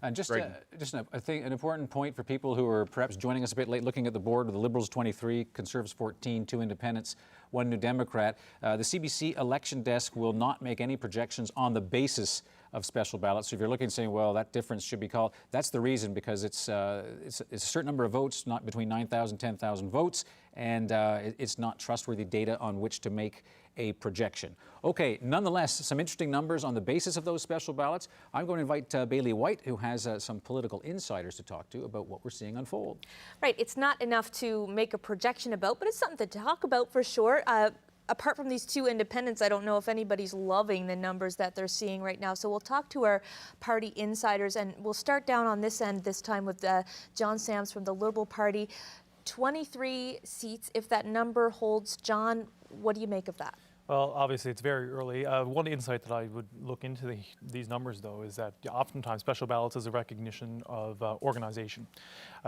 And just an important point for people who are perhaps joining us a bit late, looking at the board with the Liberals 23, Conservatives 14, 2 Independents, 1 New Democrat. The CBC election desk will not make any projections on the basis of special ballots. So if you're looking and saying, well, that difference should be called, that's the reason, because it's a certain number of votes, not between 9,000, 10,000 votes, and it's not trustworthy data on which to make a projection. Okay, nonetheless, some interesting numbers on the basis of those special ballots. I'm going to invite Bailey White, who has some political insiders to talk to about what we're seeing unfold. Right, it's not enough to make a projection about, but it's something to talk about for sure. Apart from these two independents, I don't know if anybody's loving the numbers that they're seeing right now. So we'll talk to our party insiders, and we'll start down on this end this time with John Sams from the Liberal Party. 23 seats, if that number holds. John, what do you make of that? Well, obviously it's very early. One insight that I would look into these numbers, though, is that oftentimes special ballots is a recognition of organization.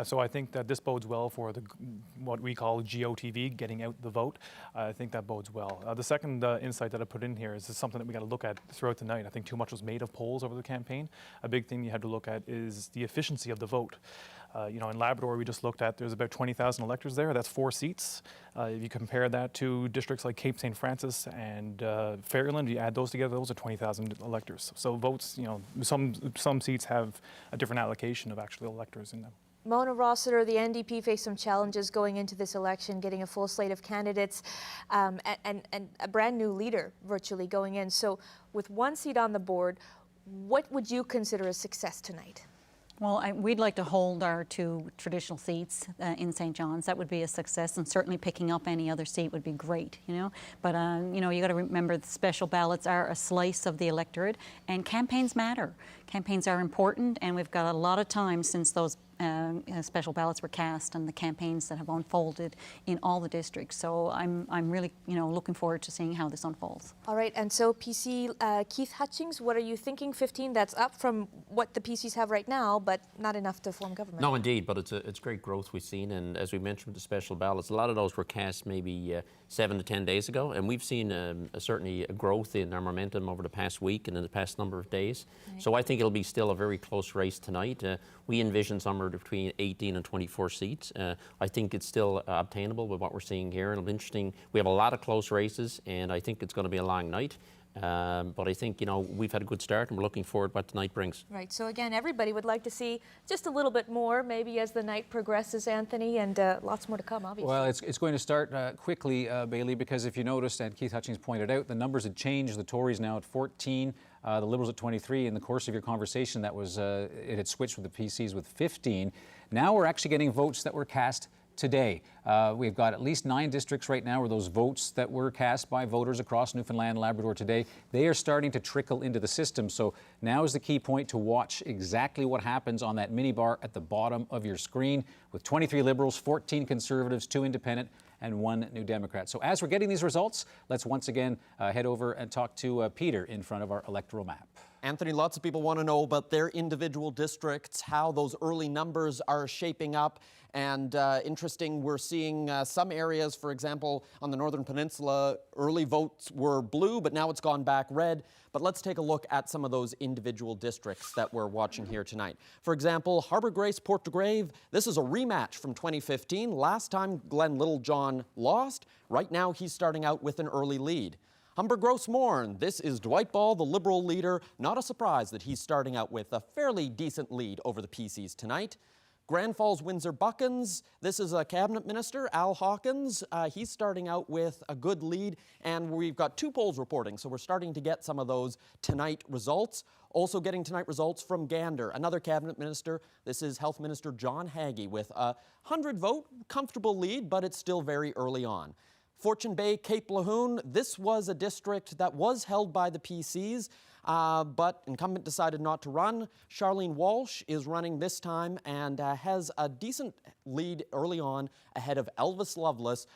So I think that this bodes well for what we call GOTV, getting out the vote. I think that bodes well. The second insight that I put in here is something that we got to look at throughout the night. I think too much was made of polls over the campaign. A big thing you had to look at is the efficiency of the vote. You know, in Labrador, we just looked at, there's about 20,000 electors there. That's 4 seats. If you compare that to districts like Cape St. Francis and Fairland, you add those together, those are 20,000 electors. So votes, you know, some seats have a different allocation of actual electors in them. Mona Rossiter, the NDP faced some challenges going into this election, getting a full slate of candidates and a brand new leader virtually going in. So with 1 seat on the board, what would you consider a success tonight? Well, we'd like to hold our 2 traditional seats in St. John's. That would be a success, and certainly picking up any other seat would be great, you know. But, you know, you got to remember the special ballots are a slice of the electorate, and campaigns matter. Campaigns are important, and we've got a lot of time since those special ballots were cast and the campaigns that have unfolded in all the districts. So I'm really, you know, looking forward to seeing how this unfolds. All right, and so PC Keith Hutchings, what are you thinking? 15, that's up from what the PCs have right now, but not enough to form government. No, indeed, but it's great growth we've seen, and as we mentioned with the special ballots, a lot of those were cast maybe 7 to 10 days ago, and we've seen certainly a growth in our momentum over the past week and in the past number of days. Right. So I think it'll be still a very close race tonight. We envision somewhere between 18 and 24 seats. I think it's still obtainable with what we're seeing here. It'll be interesting. We have a lot of close races, and I think it's going to be a long night. But I think, you know, we've had a good start, and we're looking forward to what tonight brings. Right, so again, everybody would like to see just a little bit more, maybe as the night progresses, Anthony, and lots more to come, obviously. Well, it's going to start quickly, Bailey, because if you noticed, and Keith Hutchings pointed out, the numbers had changed. The Tories now at 14, the Liberals at 23. In the course of your conversation, that was it had switched with the PCs with 15. Now we're actually getting votes that were cast today. We've got at least 9 districts right now where those votes that were cast by voters across Newfoundland and Labrador today, they are starting to trickle into the system. So now is the key point to watch exactly what happens on that mini bar at the bottom of your screen with 23 Liberals, 14 Conservatives, 2 Independent, and 1 New Democrat. So as we're getting these results, let's once again head over and talk to Peter in front of our electoral map. Anthony, lots of people want to know about their individual districts, how those early numbers are shaping up. And interesting, we're seeing some areas, for example, on the Northern Peninsula, early votes were blue, but now it's gone back red. But let's take a look at some of those individual districts that we're watching here tonight. For example, Harbour Grace, Port de Grave, this is a rematch from 2015. Last time Glenn Littlejohn lost. Right now he's starting out with an early lead. Humber Gross Mourne, this is Dwight Ball, the Liberal leader. Not a surprise that he's starting out with a fairly decent lead over the PCs tonight. Grand Falls, Windsor Buckens, this is a cabinet minister, Al Hawkins. He's starting out with a good lead, and we've got 2 polls reporting, so we're starting to get some of those tonight results. Also getting tonight results from Gander, another cabinet minister. This is Health Minister John Haggie with a 100-vote comfortable lead, but it's still very early on. Fortune Bay, Cape Lahoon, this was a district that was held by the PCs, but incumbent decided not to run. Charlene Walsh is running this time and has a decent lead early on ahead of Elvis Lovelace.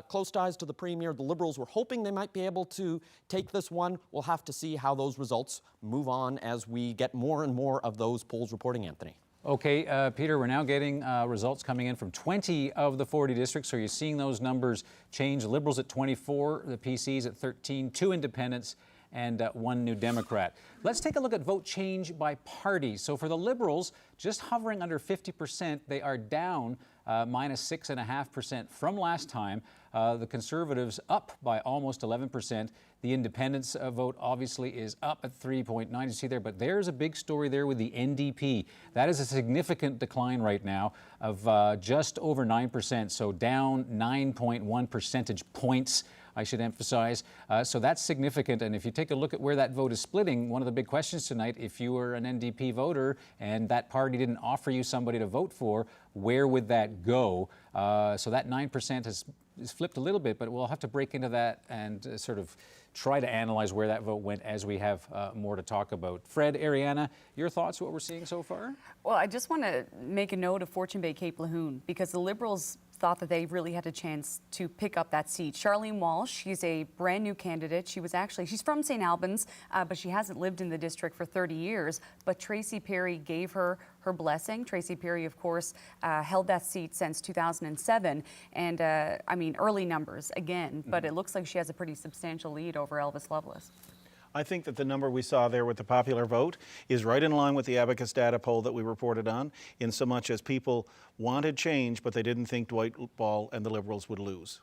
Close ties to the Premier. The Liberals were hoping they might be able to take this one. We'll have to see how those results move on as we get more and more of those polls reporting, Anthony. Okay, Peter, we're now getting results coming in from 20 of the 40 districts. So you're seeing those numbers change. The Liberals at 24, the PCs at 13, 2 Independents, and 1 New Democrat. Let's take a look at vote change by party. So for the Liberals, just hovering under 50%, they are down minus 6.5% from last time. The Conservatives up by almost 11%. The Independents vote obviously is up at 3.9, you see there, but there's a big story there with the NDP. That is a significant decline right now of just over 9%, so down 9.1 percentage points, I should emphasize. So that's significant, and if you take a look at where that vote is splitting, one of the big questions tonight, if you were an NDP voter and that party didn't offer you somebody to vote for, where would that go? So that 9% is flipped a little bit, but we'll have to break into that and sort of try to analyze where that vote went as we have more to talk about. Fred, Ariana, your thoughts, what we're seeing so far? Well, I just want to make a note of Fortune Bay Cape Lejeune, because the Liberals thought that they really had a chance to pick up that seat. Charlene Walsh, she's a brand new candidate. She's from St. Albans, but she hasn't lived in the district for 30 years. But Tracy Perry gave her blessing. Tracy Perry, of course, held that seat since 2007. And I mean, early numbers again, but it looks like she has a pretty substantial lead over Elvis Loveless. I think that the number we saw there with the popular vote is right in line with the Abacus data poll that we reported on, in so much as people wanted change, but they didn't think Dwight Ball and the Liberals would lose.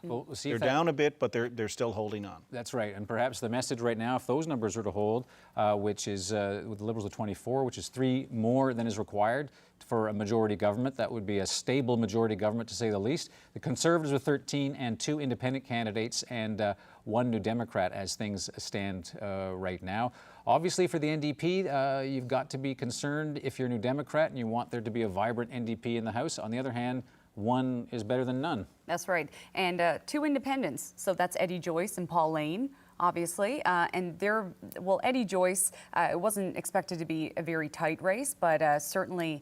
Well, we'll see they're down a bit, but they're still holding on. That's right, and perhaps the message right now, if those numbers are to hold, which is with the Liberals at 24, which is 3 more than is required for a majority government, that would be a stable majority government to say the least. The Conservatives with 13 and 2 independent candidates and 1 New Democrat as things stand right now. Obviously for the NDP, you've got to be concerned if you're a New Democrat and you want there to be a vibrant NDP in the House. On the other hand, 1 is better than none. That's right. And 2 independents. So that's Eddie Joyce and Paul Lane, obviously. And Eddie Joyce, it wasn't expected to be a very tight race, but certainly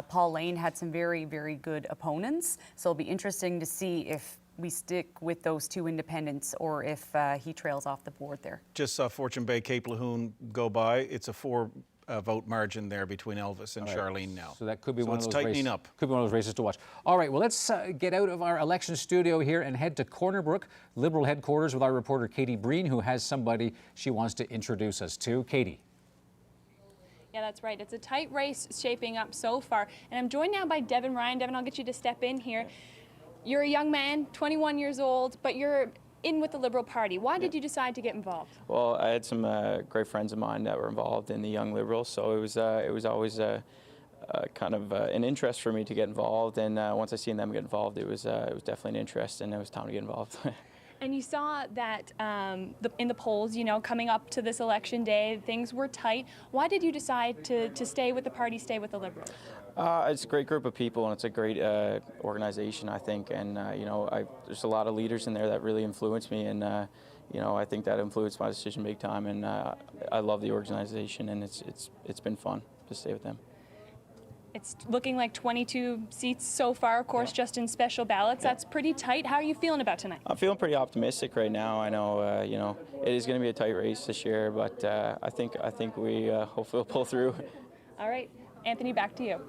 Paul Lane had some very, very good opponents. So it'll be interesting to see if we stick with those 2 independents or if he trails off the board there. Just saw Fortune Bay Cape Lejeune go by. It's a 4 vote margin there between Elvis and Charlene now. So that could be one of those tightening races, up. Could be one of those races to watch. All right, well, let's get out of our election studio here and head to Corner Brook, Liberal headquarters, with our reporter Katie Breen, who has somebody she wants to introduce us to. Katie. Yeah, that's right. It's a tight race shaping up so far. And I'm joined now by Devin Ryan. Devin, I'll get you to step in here. You're a young man, 21 years old, but you're in with the Liberal Party. Why did you decide to get involved? Well, I had some great friends of mine that were involved in the Young Liberals, so it was always kind of an interest for me to get involved. And once I seen them get involved, it was definitely an interest, and it was time to get involved. And you saw that in the polls, you know, coming up to this election day, things were tight. Why did you decide to stay with the party, stay with the Liberals? It's a great group of people, and it's a great organization, I think. And you know, there's a lot of leaders in there that really influenced me, and you know, I think that influenced my decision big time. And I love the organization, and it's been fun to stay with them. It's looking like 22 seats so far, of course, just in special ballots. That's pretty tight. How are you feeling about tonight? I'm feeling pretty optimistic right now. I know, you know, it is going to be a tight race this year, but I think we hopefully will pull through. All right, Anthony, back to you.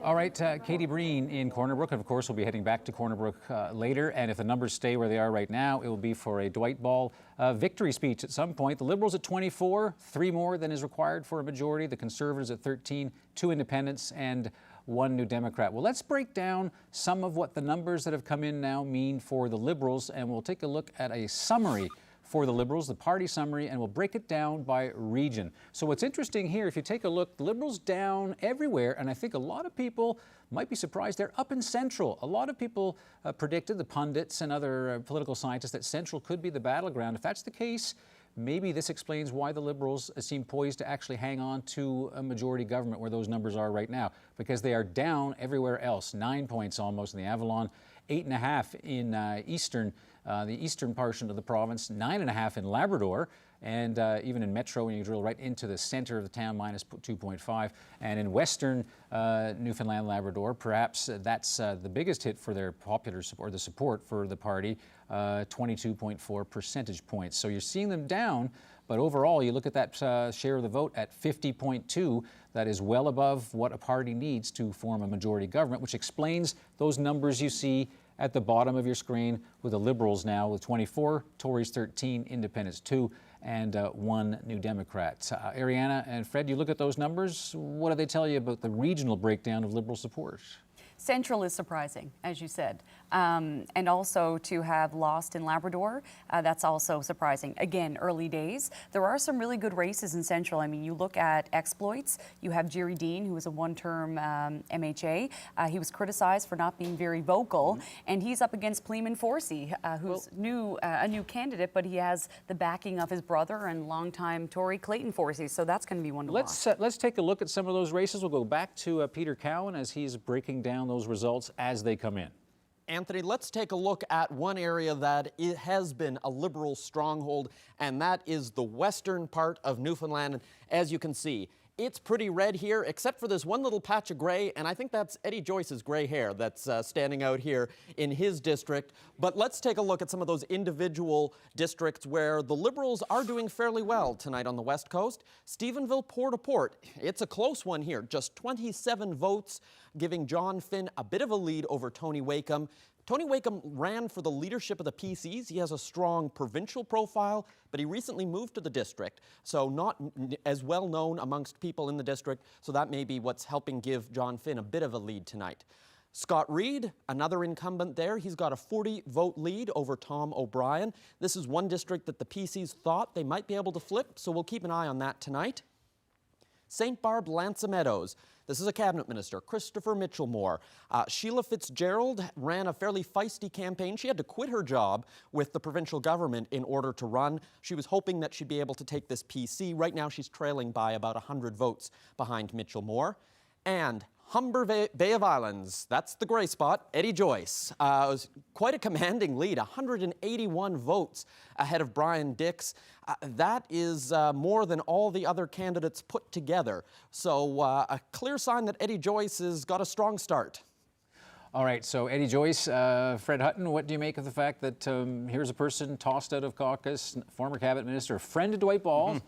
All right, Katie Breen in Corner Brook. And of course, we'll be heading back to Corner Brook later. And if the numbers stay where they are right now, it will be for a Dwight Ball victory speech at some point. The Liberals at 24, 3 more than is required for a majority. The Conservatives at 13, 2 independents, and 1 New Democrat. Well, let's break down some of what the numbers that have come in now mean for the Liberals. And we'll take a look at a summary for the Liberals, the party summary, and we'll break it down by region. So what's interesting here, if you take a look, the Liberals down everywhere, and I think a lot of people might be surprised they're up in Central. A lot of people predicted, the pundits and other political scientists, that Central could be the battleground. If that's the case, maybe this explains why the Liberals seem poised to actually hang on to a majority government where those numbers are right now, because they are down everywhere else. 9 points almost in the Avalon, 8.5 in the eastern portion of the province, 9.5 in Labrador, and even in Metro, when you drill right into the center of the town, minus 2.5. And in western Newfoundland, Labrador, perhaps that's the biggest hit for their popular support, or the support for the party, 22.4 percentage points. So you're seeing them down, but overall, you look at that share of the vote at 50.2, that is well above what a party needs to form a majority government, which explains those numbers you see at the bottom of your screen with the Liberals now with 24, Tories 13, Independents 2, and one New Democrat. Ariana and Fred, you look at those numbers. What do they tell you about the regional breakdown of Liberal support? Central is surprising, as you said, and also to have lost in Labrador, that's also surprising. Again, early days. There are some really good races in Central. I mean, you look at exploits. You have Jerry Dean, who was a one-term MHA. He was criticized for not being very vocal, and he's up against Pleeman Forsey, who's a new candidate, but he has the backing of his brother and longtime Tory Clayton Forsey, so that's going to be one to watch. Let's take a look at some of those races. We'll go back to Peter Cowan as he's breaking down those results as they come in. Anthony, let's take a look at one area that it has been a Liberal stronghold, and that is the western part of Newfoundland. And as you can see, it's pretty red here, except for this one little patch of gray, and I think that's Eddie Joyce's gray hair that's standing out here in his district. But let's take a look at some of those individual districts where the Liberals are doing fairly well tonight on the West Coast. Stephenville, Port-au-Port, it's a close one here, just 27 votes, giving John Finn a bit of a lead over Tony Wakeham. Tony Wakeham ran for the leadership of the PCs. He has a strong provincial profile, but he recently moved to the district, so not as well known amongst people in the district, so that may be what's helping give John Finn a bit of a lead tonight. Scott Reid, another incumbent there, he's got a 40-vote lead over Tom O'Brien. This is one district that the PCs thought they might be able to flip, so we'll keep an eye on that tonight. St. Barb, Lanza Meadows. This is a cabinet minister, Christopher Mitchellmore. Sheila Fitzgerald ran a fairly feisty campaign. She had to quit her job with the provincial government in order to run. She was hoping that she'd be able to take this PC. Right now she's trailing by about 100 votes behind Mitchellmore. And Humber Bay of Islands, that's the gray spot, Eddie Joyce. It was quite a commanding lead, 181 votes ahead of Brian Dix. That is more than all the other candidates put together. So a clear sign that Eddie Joyce has got a strong start. All right, so Eddie Joyce, Fred Hutton, what do you make of the fact that here's a person tossed out of caucus, former cabinet minister, friend of Dwight Ball,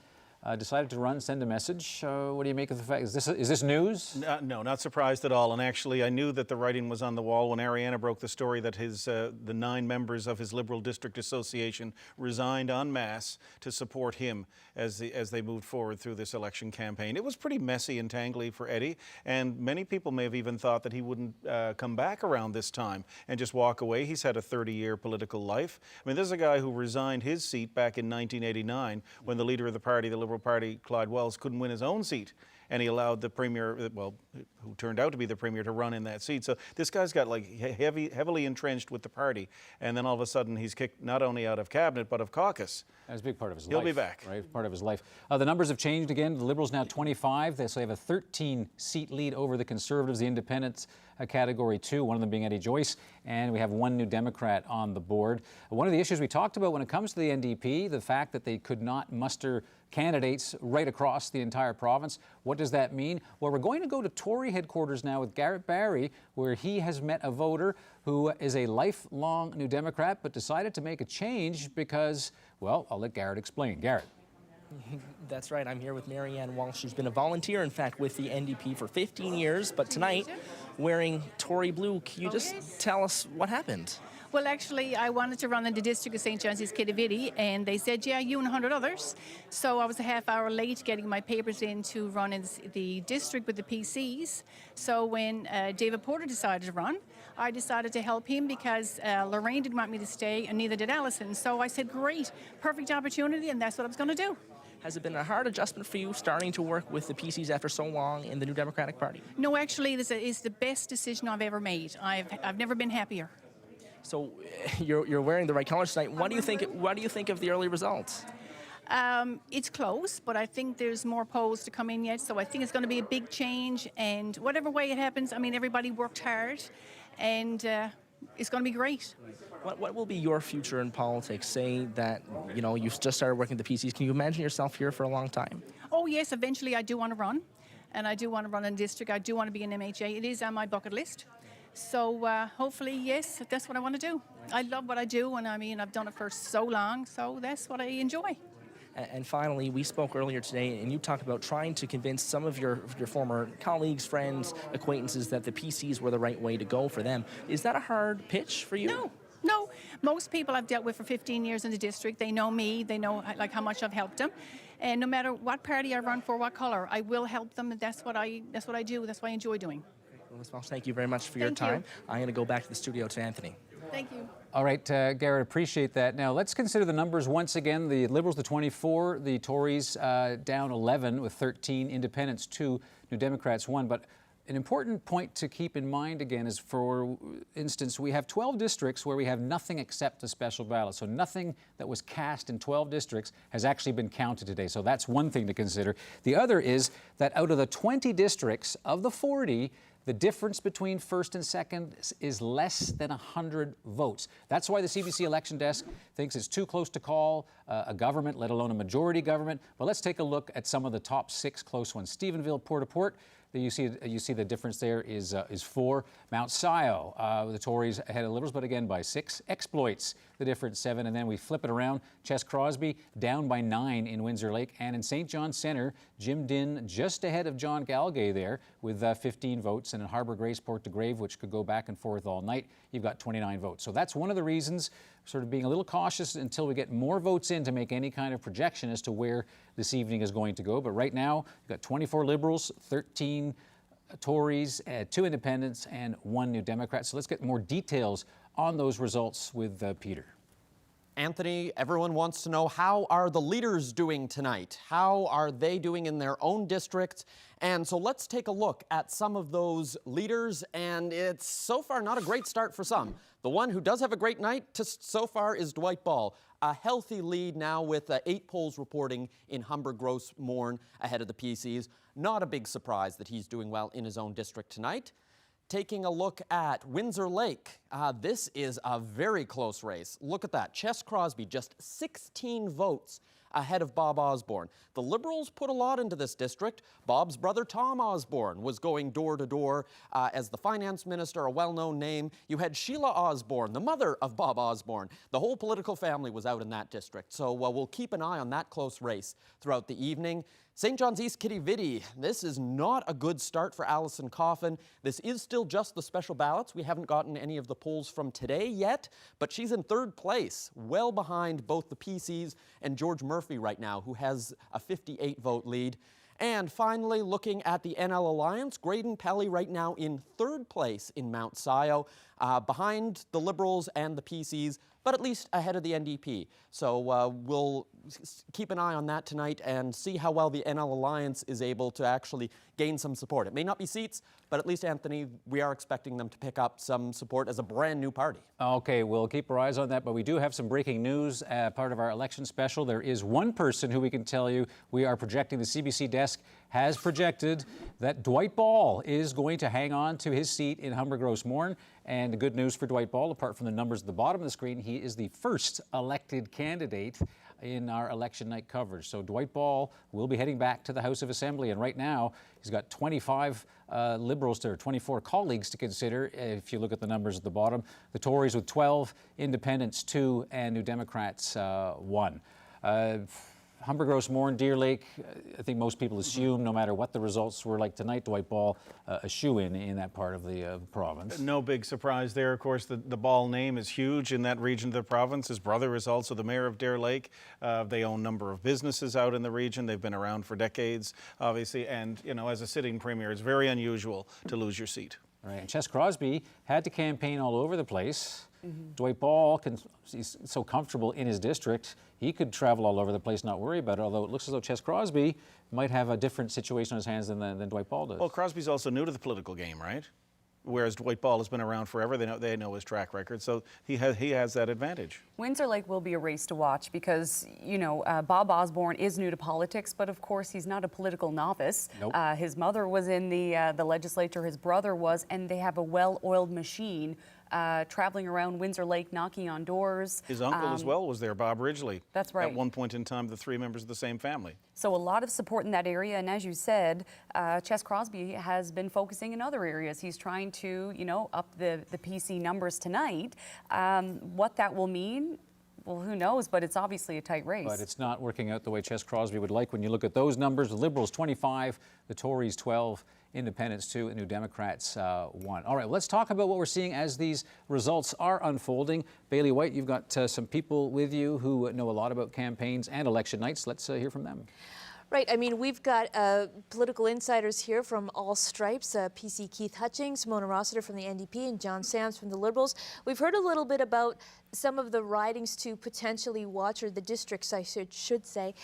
decided to run, send a message. What do you make of the fact? Is this news? No, not surprised at all. And actually, I knew that the writing was on the wall when Ariana broke the story that the 9 members of his Liberal District Association resigned en masse to support him as they moved forward through this election campaign. It was pretty messy and tangly for Eddie, and many people may have even thought that he wouldn't come back around this time and just walk away. He's had a 30-year political life. I mean, this is a guy who resigned his seat back in 1989 when the leader of the party, the Liberal Party, Clyde Wells, couldn't win his own seat, and he allowed the Premier, well, who turned out to be the Premier, to run in that seat. So this guy's got like heavily entrenched with the party, and then all of a sudden he's kicked not only out of cabinet but of caucus. That's a big part of his life. He'll be back. Right, part of his life. The numbers have changed again. The Liberals now 25. So they have a 13-seat lead over the Conservatives, the Independents, Category 2, one of them being Eddie Joyce, and we have one New Democrat on the board. One of the issues we talked about when it comes to the NDP, the fact that they could not muster candidates right across the entire province. What does that mean? Well, we're going to go to Tory headquarters now with Garrett Barry, where he has met a voter who is a lifelong New Democrat but decided to make a change because, well, I'll let Garrett explain. Garrett. That's right. I'm here with Marianne Walsh. She's been a volunteer, in fact, with the NDP for 15 years, but tonight wearing Tory blue. Can you just tell us what happened? Well, actually, I wanted to run in the district of St. John's East Kitivity, and they said, yeah, you and 100 others. So I was a half hour late getting my papers in to run in the district with the PCs. So when David Porter decided to run, I decided to help him because Lorraine didn't want me to stay, and neither did Alison. So I said, great, perfect opportunity, and that's what I was going to do. Has it been a hard adjustment for you starting to work with the PCs after so long in the New Democratic Party? No, actually, this is the best decision I've ever made. I've never been happier. So you're wearing the right colors tonight. What do you think of the early results? It's close, but I think there's more polls to come in yet. So I think it's going to be a big change. And whatever way it happens, I mean, everybody worked hard, and it's going to be great. What will be your future in politics? Say that, you know, you've just started working at the PCs. Can you imagine yourself here for a long time? Oh, yes, eventually I do want to run. And I do want to run in district. I do want to be an MHA. It is on my bucket list. So hopefully, yes, that's what I want to do. I love what I do, and I mean, I've done it for so long, so that's what I enjoy. And finally, we spoke earlier today, and you talked about trying to convince some of your former colleagues, friends, acquaintances that the PCs were the right way to go for them. Is that a hard pitch for you? No, most people I've dealt with for 15 years in the district, they know me, they know like how much I've helped them. And no matter what party I run for, what color, I will help them. And that's what I do. That's what I enjoy doing. Well, thank you very much for your Thank you. time. I'm going to go back to the studio to Anthony. Thank you. All right, Garrett, appreciate that. Now, let's consider the numbers once again. The Liberals, the 24, the Tories down 11 with 13, Independents 2, New Democrats 1. But an important point to keep in mind again is, for instance, we have 12 districts where we have nothing except the special ballot. So nothing that was cast in 12 districts has actually been counted today. So that's one thing to consider. The other is that out of the 20 districts of the 40, the difference between first and second is less than 100 votes. That's why the CBC election desk thinks it's too close to call a government, let alone a majority government. But let's take a look at some of the top 6 close ones. Stephenville, Port-au-Port. You see the difference there is 4. Mount Scio, the Tories ahead of Liberals, but again by 6. Exploits, the difference 7. And then we flip it around. Ches Crosby down by 9 in Windsor Lake. And in St. John's Centre, Jim Dinn just ahead of John Galgay there with 15 votes. And in Harbour Grace, Port de Grave, which could go back and forth all night, you've got 29 votes. So that's one of the reasons, sort of being a little cautious until we get more votes in to make any kind of projection as to where this evening is going to go. But right now, you've got 24 Liberals, 13 Tories, 2 Independents, and 1 New Democrat. So let's get more details on those results with Peter. Anthony, everyone wants to know, how are the leaders doing tonight? How are they doing in their own districts? And so let's take a look at some of those leaders, and it's so far not a great start for some. The one who does have a great night so far is Dwight Ball. A healthy lead now with 8 polls reporting in Humber Gross Mourne ahead of the PCs. Not a big surprise that he's doing well in his own district tonight. Taking a look at Windsor Lake, this is a very close race. Look at that. Ches Crosby, just 16 votes ahead of Bob Osborne. The Liberals put a lot into this district. Bob's brother Tom Osborne was going door to door as the finance minister, a well-known name. You had Sheila Osborne, the mother of Bob Osborne. The whole political family was out in that district. So we'll keep an eye on that close race throughout the evening. St. John's East Kitty-Vitty, this is not a good start for Alison Coffin. This is still just the special ballots. We haven't gotten any of the polls from today yet, but she's in 3rd place, well behind both the PCs and George Murphy right now, who has a 58-vote lead. And finally, looking at the NL Alliance, Graydon Pelly right now in 3rd place in Mount Scio, behind the Liberals and the PCs, but at least ahead of the NDP. So we'll keep an eye on that tonight and see how well the NL Alliance is able to actually gain some support. It may not be seats, but at least, Anthony, we are expecting them to pick up some support as a brand new party. Okay, we'll keep our eyes on that, but we do have some breaking news. Part of our election special, there is one person who we can tell you we are projecting, the CBC desk has projected that Dwight Ball is going to hang on to his seat in Humber Gross Mourne. And the good news for Dwight Ball, apart from the numbers at the bottom of the screen, he is the first elected candidate in our election night coverage. So Dwight Ball will be heading back to the House of Assembly, and right now he's got 25 Liberals or 24 colleagues to consider. If you look at the numbers at the bottom, the Tories with 12, Independents 2, and New Democrats 1. Humber Gross Mourne, Deer Lake, I think most people assume, no matter what the results were like tonight, Dwight Ball a shoo-in that part of the province. No big surprise there. Of course, the Ball name is huge in that region of the province. His brother is also the mayor of Deer Lake. They own a number of businesses out in the region. They've been around for decades, obviously. And, you know, as a sitting premier, it's very unusual to lose your seat. Right. And Ches Crosby had to campaign all over the place. Dwight Ball, he's so comfortable in his district, he could travel all over the place, not worry about it, although it looks as though Ches Crosby might have a different situation on his hands than Dwight Ball does. Well, Crosby's also new to the political game, right? Whereas Dwight Ball has been around forever. They know his track record, so he has that advantage. Windsor Lake will be a race to watch because, you know, Bob Osborne is new to politics, but of course he's not a political novice. Nope. His mother was in the legislature, his brother was, and they have a well-oiled machine traveling around Windsor Lake, knocking on doors. His uncle as well was there, Bob Ridgely. That's right. At one point in time, the 3 members of the same family. So a lot of support in that area, and as you said, Ches Crosby has been focusing in other areas. He's trying to, you know, up the PC numbers tonight. What that will mean, well, who knows, but it's obviously a tight race. But it's not working out the way Ches Crosby would like when you look at those numbers. The Liberals 25, the Tories 12, Independents 2, New Democrats 1. All right, let's talk about what we're seeing as these results are unfolding. Bailey White, you've got some people with you who know a lot about campaigns and election nights. Let's hear from them. Right. I mean, we've got political insiders here from all stripes. PC Keith Hutchings, Mona Rossiter from the NDP, and John Sams from the Liberals. We've heard a little bit about some of the ridings to potentially watch, or the districts, I should say.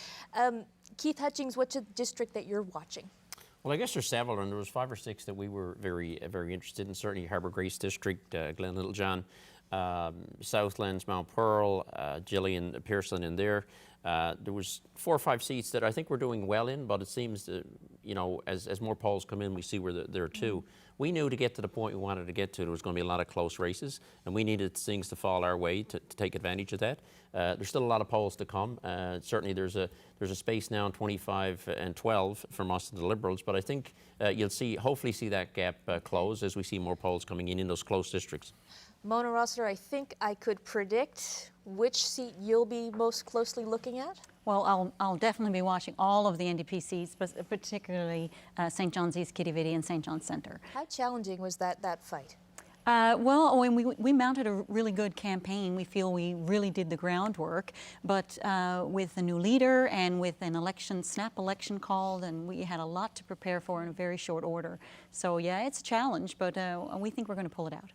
Keith Hutchings, what's a district that you're watching? Well, I guess there's several, and there was 5 or 6 that we were very interested in. Certainly Harbour Grace District, Glen Littlejohn, Southlands, Mount Pearl, Gillian Pearson in there. There was 4 or 5 seats that I think we're doing well in, but it seems that, you know, as more polls come in, we see where there are 2. We knew to get to the point we wanted to get to, there was going to be a lot of close races, and we needed things to fall our way to take advantage of that. There's still a lot of polls to come. Certainly there's a space now in 25 and 12 from us and the Liberals, but I think you'll hopefully see that gap close as we see more polls coming in those close districts. Mona Rossiter, I think I could predict which seat you'll be most closely looking at. Well, I'll definitely be watching all of the NDP seats, but particularly St. John's East, Kitty and St. John's Centre. How challenging was that fight? Well, when we mounted a really good campaign. We feel we really did the groundwork, but with a new leader and with an snap election called, and we had a lot to prepare for in a very short order. So yeah, it's a challenge, but we think we're going to pull it out.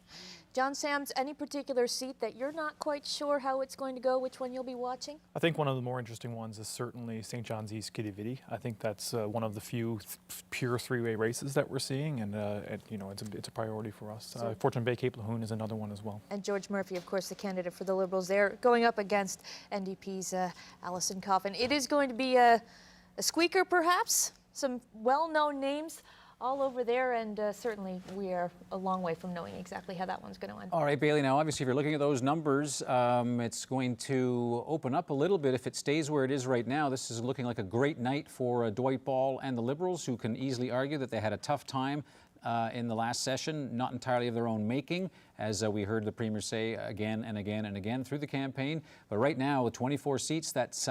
John Sams, any particular seat that you're not quite sure how it's going to go, which one you'll be watching? I think one of the more interesting ones is certainly St. John's East Kitty. I think that's one of the few pure 3-way races that we're seeing, and you know, it's a priority for us. Fortune Bay Cape Lahoon is another one as well. And George Murphy, of course, the candidate for the Liberals there, going up against NDP's Alison Coffin. It is going to be a squeaker, perhaps. Some well-known names all over there, and certainly we are a long way from knowing exactly how that one's going to end. All right, Bailey, now obviously if you're looking at those numbers, it's going to open up a little bit if it stays where it is right now. This is looking like a great night for Dwight Ball and the Liberals, who can easily argue that they had a tough time in the last session, not entirely of their own making, as we heard the Premier say again and again and again through the campaign. But right now, with 24 seats, that's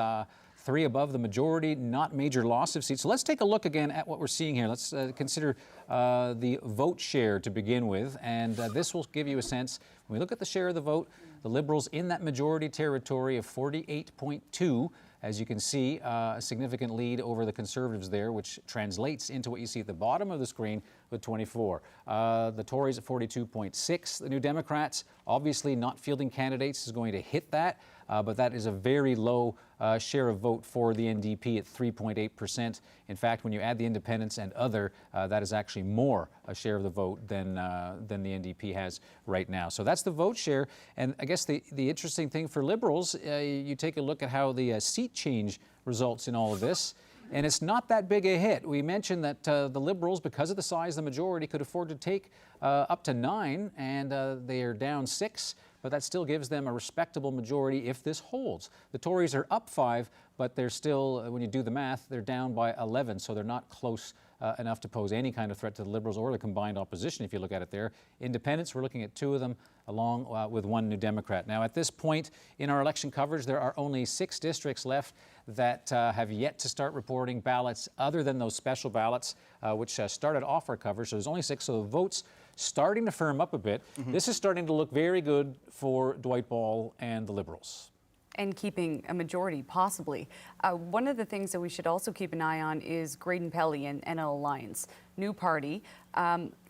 3 above the majority, not major loss of seats. So let's take a look again at what we're seeing here. Let's consider the vote share to begin with, and this will give you a sense. When we look at the share of the vote, the Liberals in that majority territory of 48.2, as you can see, a significant lead over the Conservatives there, which translates into what you see at the bottom of the screen with 24. The Tories at 42.6. The New Democrats, obviously not fielding candidates, is going to hit that. But that is a very low share of vote for the NDP at 3.8%. In fact, when you add the independents and other, that is actually more a share of the vote than the NDP has right now. So that's the vote share. And I guess the interesting thing for Liberals, you take a look at how the seat change results in all of this. And it's not that big a hit. We mentioned that the Liberals, because of the size of the majority, could afford to take up to 9, and they are down 6. But that still gives them a respectable majority if this holds. The Tories are up 5, but they're still, when you do the math, they're down by 11, so they're not close enough to pose any kind of threat to the Liberals or the combined opposition, if you look at it there. Independents, we're looking at 2 of them, along with 1 New Democrat. Now, at this point in our election coverage, there are only 6 districts left that have yet to start reporting ballots other than those special ballots, which started off our coverage. So there's only 6, so the votes starting to firm up a bit. This is starting to look very good for Dwight Ball and the Liberals. And keeping a majority, possibly. One of the things that we should also keep an eye on is Graydon Pelley and NL Alliance, new party.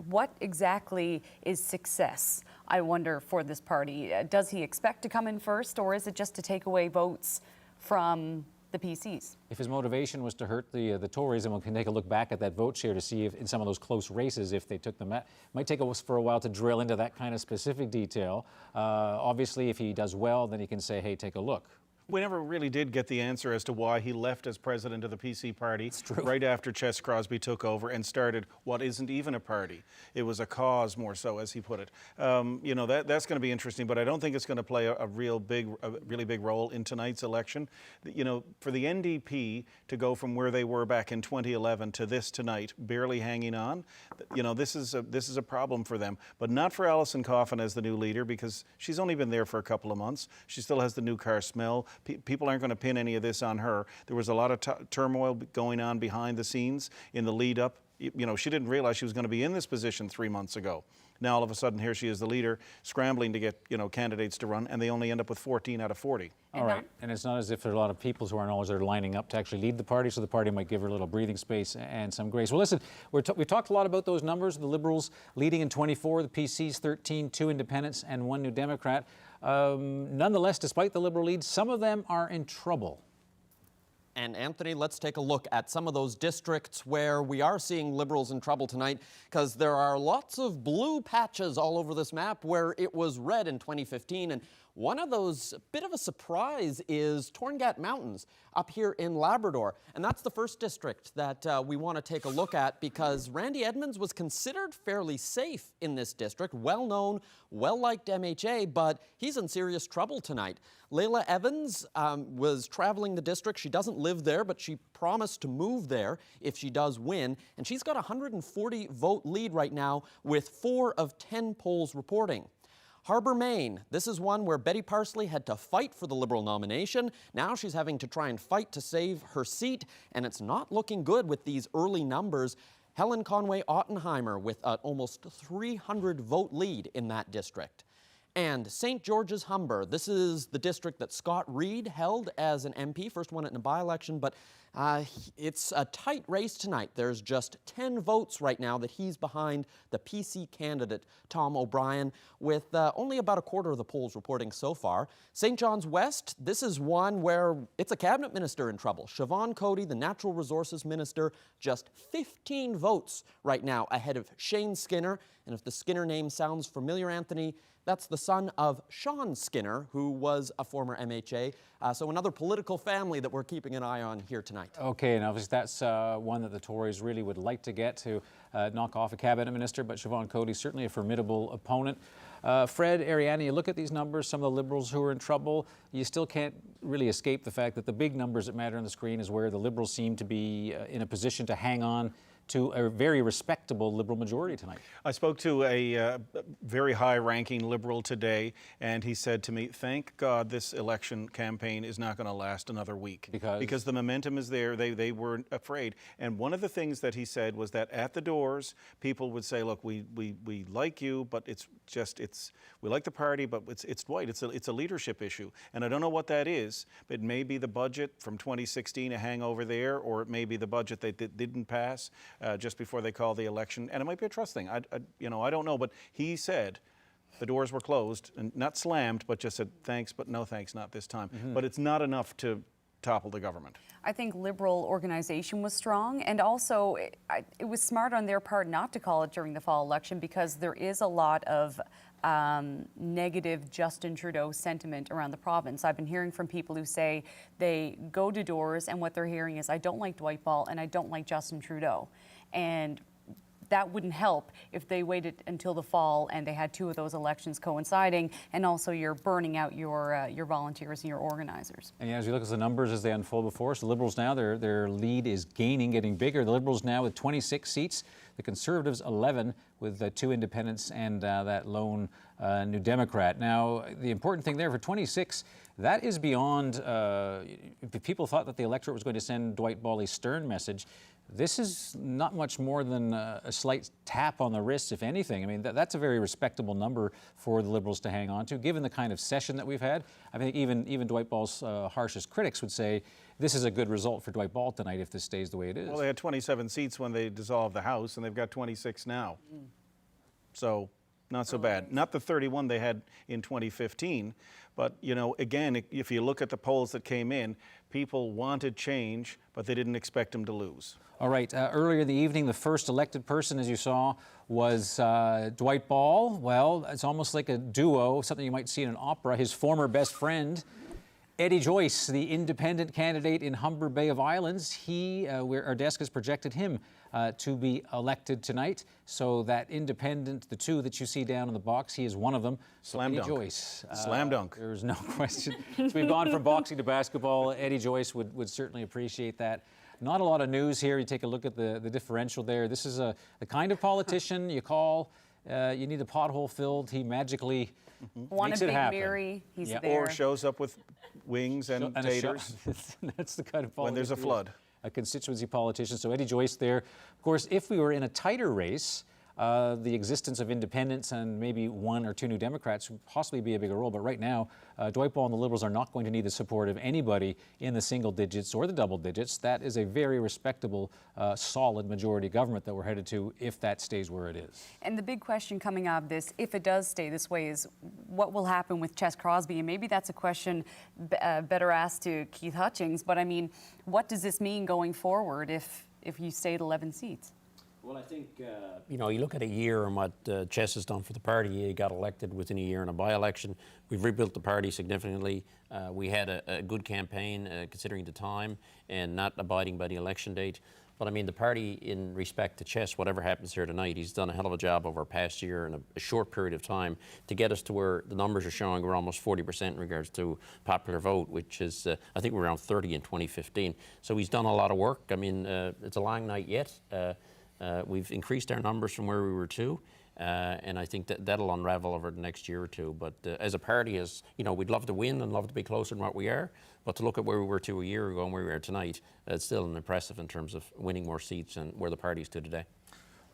What exactly is success, I wonder, for this party? Does he expect to come in first, or is it just to take away votes from the PCs? If his motivation was to hurt the Tories, and we can take a look back at that vote share to see if in some of those close races, if they took them at, might take us for a while to drill into that kind of specific detail. Obviously, if he does well, then he can say, hey, take a look. We never really did get the answer as to why he left as president of the PC party right after Ches Crosby took over and started what isn't even a party. It was a cause, more so, as he put it. You know, that's going to be interesting, but I don't think it's going to play a really big role in tonight's election. You know, for the NDP to go from where they were back in 2011 to this tonight, barely hanging on, you know, this is a problem for them. But not for Alison Coffin as the new leader, because she's only been there for a couple of months. She still has the new car smell. People aren't going to pin any of this on her. There was a lot of turmoil going on behind the scenes in the lead up. you know, she didn't realize she was going to be in this position 3 months ago. Now all of a sudden here she is the leader, scrambling to get, you know, candidates to run, and they only end up with 14 out of 40. All right, and it's not as if there are a lot of people who aren't always there lining up to actually lead the party, so the party might give her a little breathing space and some grace. Well, listen, we talked a lot about those numbers. The Liberals leading in 24, the PCs 13, 2 Independents and 1 New Democrat. Nonetheless, despite the Liberal lead, some of them are in trouble. And Anthony, let's take a look at some of those districts where we are seeing Liberals in trouble tonight, because there are lots of blue patches all over this map where it was red in 2015. And one of those, bit of a surprise, is Torngat Mountains up here in Labrador. And that's the first district that we want to take a look at, because Randy Edmonds was considered fairly safe in this district, well-known, well-liked MHA, but he's in serious trouble tonight. Layla Evans was traveling the district. She doesn't live there, but she promised to move there if she does win. And she's got a 140 vote lead right now with 4 of 10 polls reporting. Harbour, Maine. This is one where Betty Parsley had to fight for the Liberal nomination. Now she's having to try and fight to save her seat, and it's not looking good with these early numbers. Helen Conway Ottenheimer with an almost 300 vote lead in that district. And St. George's Humber. This is the district that Scott Reid held as an MP, first one in a by-election, but it's a tight race tonight. There's just 10 votes right now that he's behind the PC candidate, Tom O'Brien, with only about a quarter of the polls reporting so far. St. John's West, this is one where it's a cabinet minister in trouble. Siobhan Cody, the Natural Resources Minister, just 15 votes right now ahead of Shane Skinner. And if the Skinner name sounds familiar, Anthony, that's the son of Sean Skinner, who was a former MHA. So another political family that we're keeping an eye on here tonight. Okay, and obviously that's one that the Tories really would like to get to knock off a cabinet minister, but Siobhan Cody's certainly a formidable opponent. Fred, Ariana, you look at these numbers, some of the Liberals who are in trouble, you still can't really escape the fact that the big numbers that matter on the screen is where the Liberals seem to be in a position to hang on to a very respectable Liberal majority tonight. I spoke to a very high-ranking Liberal today, and he said to me, thank God this election campaign is not going to last another week. Because the momentum is there. They weren't afraid. And one of the things that he said was that at the doors, people would say, look, we like you, but we like the party, but it's Dwight. It's a leadership issue. And I don't know what that is. It may be the budget from 2016, a hangover there, or it may be the budget that didn't pass just before they called the election, and it might be a trust thing. I don't know, but he said the doors were closed, and not slammed, but just said thanks, but no thanks, not this time. But it's not enough to topple the government. I think Liberal organization was strong, and also it was smart on their part not to call it during the fall election, because there is a lot of negative Justin Trudeau sentiment around the province. I've been hearing from people who say they go to doors and what they're hearing is, I don't like Dwight Ball and I don't like Justin Trudeau. And that wouldn't help if they waited until the fall and they had 2 of those elections coinciding, and also you're burning out your volunteers and your organizers. And as you look at the numbers as they unfold before us, the Liberals now, their lead is gaining, getting bigger. The Liberals now with 26 seats, the Conservatives 11 with 2 Independents and that lone New Democrat. Now, the important thing there for 26, that is beyond, if people thought that the electorate was going to send Dwight Ball a stern message, this is not much more than a slight tap on the wrist, if anything. I mean, that's a very respectable number for the Liberals to hang on to, given the kind of session that we've had. I think even Dwight Ball's harshest critics would say this is a good result for Dwight Ball tonight if this stays the way it is. Well, they had 27 seats when they dissolved the House, and they've got 26 now. So not so bad. Not the 31 they had in 2015, but, you know, again, if you look at the polls that came in, people wanted change, but they didn't expect them to lose. All right, earlier in the evening, the first elected person, as you saw, was Dwight Ball. Well, it's almost like a duo, something you might see in an opera. His former best friend, Eddie Joyce, the independent candidate in Humber Bay of Islands, our desk has projected him to be elected tonight. So that independent, the 2 that you see down in the box, he is one of them. So Slam Eddie dunk. Joyce. Slam dunk. There's no question. So we've gone from boxing to basketball. Eddie Joyce would certainly appreciate that. Not a lot of news here. You take a look at the differential there. This is the kind of politician you call, you need a pothole filled. He magically makes it happen. Mary, he's there. Or shows up with wings and taters. That's the kind of politician. When there's a flood. constituency politician. So Eddie Joyce there. Of course, if we were in a tighter race, the existence of independents and maybe one or two new Democrats would possibly be a bigger role. But right now, Dwight Ball and the Liberals are not going to need the support of anybody in the single digits or the double digits. That is a very respectable, solid majority government that we're headed to if that stays where it is. And the big question coming out of this, if it does stay this way, is what will happen with Ches Crosby? And maybe that's a question better asked to Keith Hutchings. But I mean, what does this mean going forward if you stay at 11 seats? Well, I think, you know, you look at a year and what Ches has done for the party. He got elected within a year in a by-election. We've rebuilt the party significantly. We had a good campaign considering the time and not abiding by the election date. But I mean, the party, in respect to Ches, whatever happens here tonight, he's done a hell of a job over a past year in a short period of time to get us to where the numbers are showing we're almost 40% in regards to popular vote, which is, I think we're around 30 in 2015. So he's done a lot of work. I mean, it's a long night yet. We've increased our numbers from where we were to, and I think that'll unravel over the next year or two. But as a party, as you know, we'd love to win and love to be closer than what we are. But to look at where we were a year ago and where we are tonight, it's still impressive in terms of winning more seats and where the party is to today.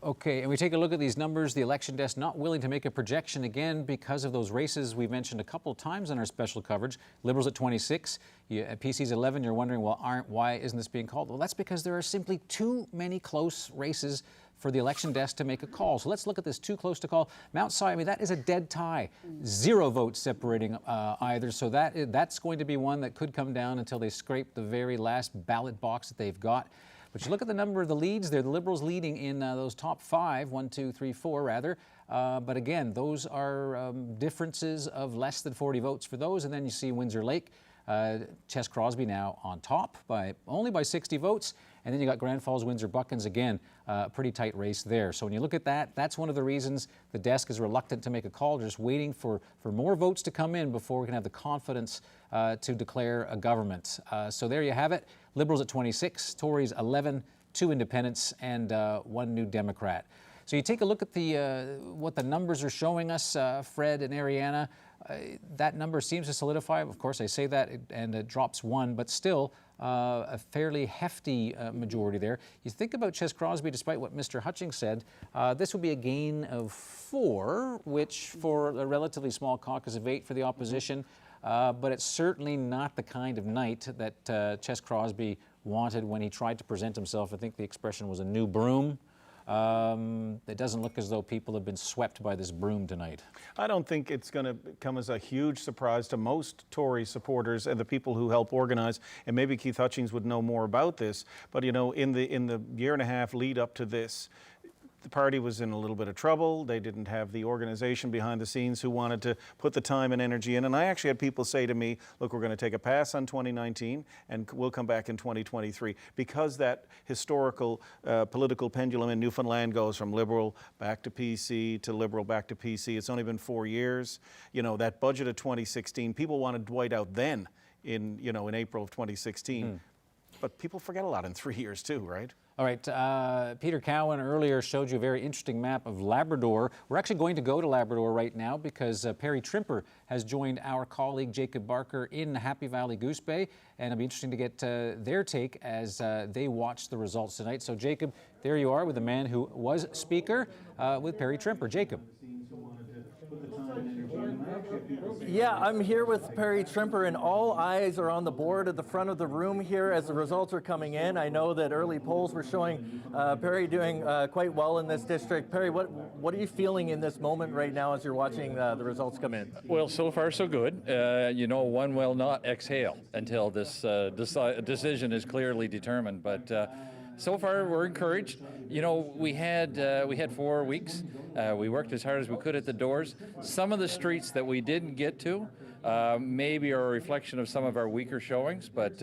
Okay, and we take a look at these numbers. The election desk not willing to make a projection again because of those races we mentioned a couple of times in our special coverage. Liberals at 26, PC's 11. You're wondering, well, why isn't this being called? Well, that's because there are simply too many close races for the election desk to make a call. So let's look at this too close to call. Mount Si, I mean, that is a dead tie. 0 votes separating either. So that's going to be one that could come down until they scrape the very last ballot box that they've got. But you look at the number of the leads there, the Liberals leading in those top 5, 1, 2, 3, 4 rather. But again, those are differences of less than 40 votes for those. And then you see Windsor Lake, Ches Crosby now on top only by 60 votes. And then you got Grand Falls, Windsor Buckens, again, a pretty tight race there. So when you look at that, that's one of the reasons the desk is reluctant to make a call, just waiting for more votes to come in before we can have the confidence to declare a government. So there you have it. Liberals at 26, Tories 11, 2 independents, and 1 new Democrat. So you take a look at what the numbers are showing us, Fred and Ariana. That number seems to solidify. Of course, I say that, and it drops 1, but still a fairly hefty majority there. You think about Ches Crosby, despite what Mr. Hutchings said, this would be a gain of 4, which for a relatively small caucus of 8 for the opposition, but it's certainly not the kind of night that Ches Crosby wanted when he tried to present himself. I think the expression was a new broom. It doesn't look as though people have been swept by this broom tonight. I don't think it's going to come as a huge surprise to most Tory supporters and the people who help organize, and maybe Keith Hutchings would know more about this, but you know, in the year and a half lead up to this, the party was in a little bit of trouble. They didn't have the organization behind the scenes who wanted to put the time and energy in. And I actually had people say to me, look, we're going to take a pass on 2019 and we'll come back in 2023. Because that historical political pendulum in Newfoundland goes from Liberal back to PC to Liberal back to PC. It's only been 4 years. You know, that budget of 2016, people wanted Dwight out then in April of 2016. But people forget a lot in 3 years too, right? All right, Peter Cowan earlier showed you a very interesting map of Labrador. We're actually going to go to Labrador right now because Perry Trimper has joined our colleague Jacob Barker in Happy Valley Goose Bay, and it'll be interesting to get their take as they watch the results tonight. So Jacob, there you are with the man who was speaker with Perry Trimper. Jacob. Yeah, I'm here with Perry Trimper, and all eyes are on the board at the front of the room here as the results are coming in. I know that early polls were showing Perry doing quite well in this district. Perry, what are you feeling in this moment right now as you're watching the results come in? Well, so far so good. You know, one will not exhale until this decision is clearly determined, but so far we're encouraged. You know, we had 4 weeks. We worked as hard as we could at the doors. Some of the streets that we didn't get to maybe are a reflection of some of our weaker showings, but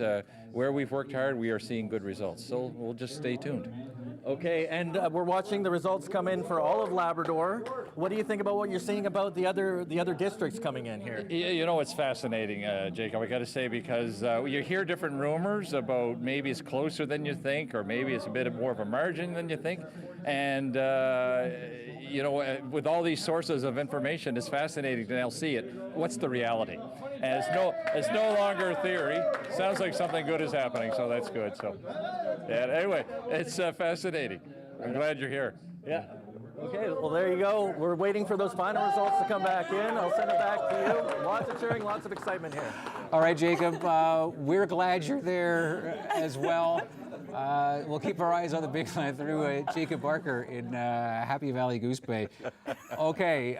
where we've worked hard, we are seeing good results. So we'll just stay tuned. Okay, and we're watching the results come in for all of Labrador. What do you think about what you're seeing about the other districts coming in here? You know, it's fascinating, Jacob, I got to say, because you hear different rumors about maybe it's closer than you think, or maybe it's a bit more of a margin than you think. And, you know, with all these sources of information, it's fascinating to now see it. What's the reality? And it's no longer theory. Sounds like something good is happening, so that's good. So, yeah, anyway, it's fascinating. I'm glad you're here. Yeah. Okay, well, there you go. We're waiting for those final results to come back in. I'll send it back to you. Lots of cheering, lots of excitement here. All right, Jacob, we're glad you're there as well. We'll keep our eyes on the big line through Jacob Barker in Happy Valley Goose Bay. Okay,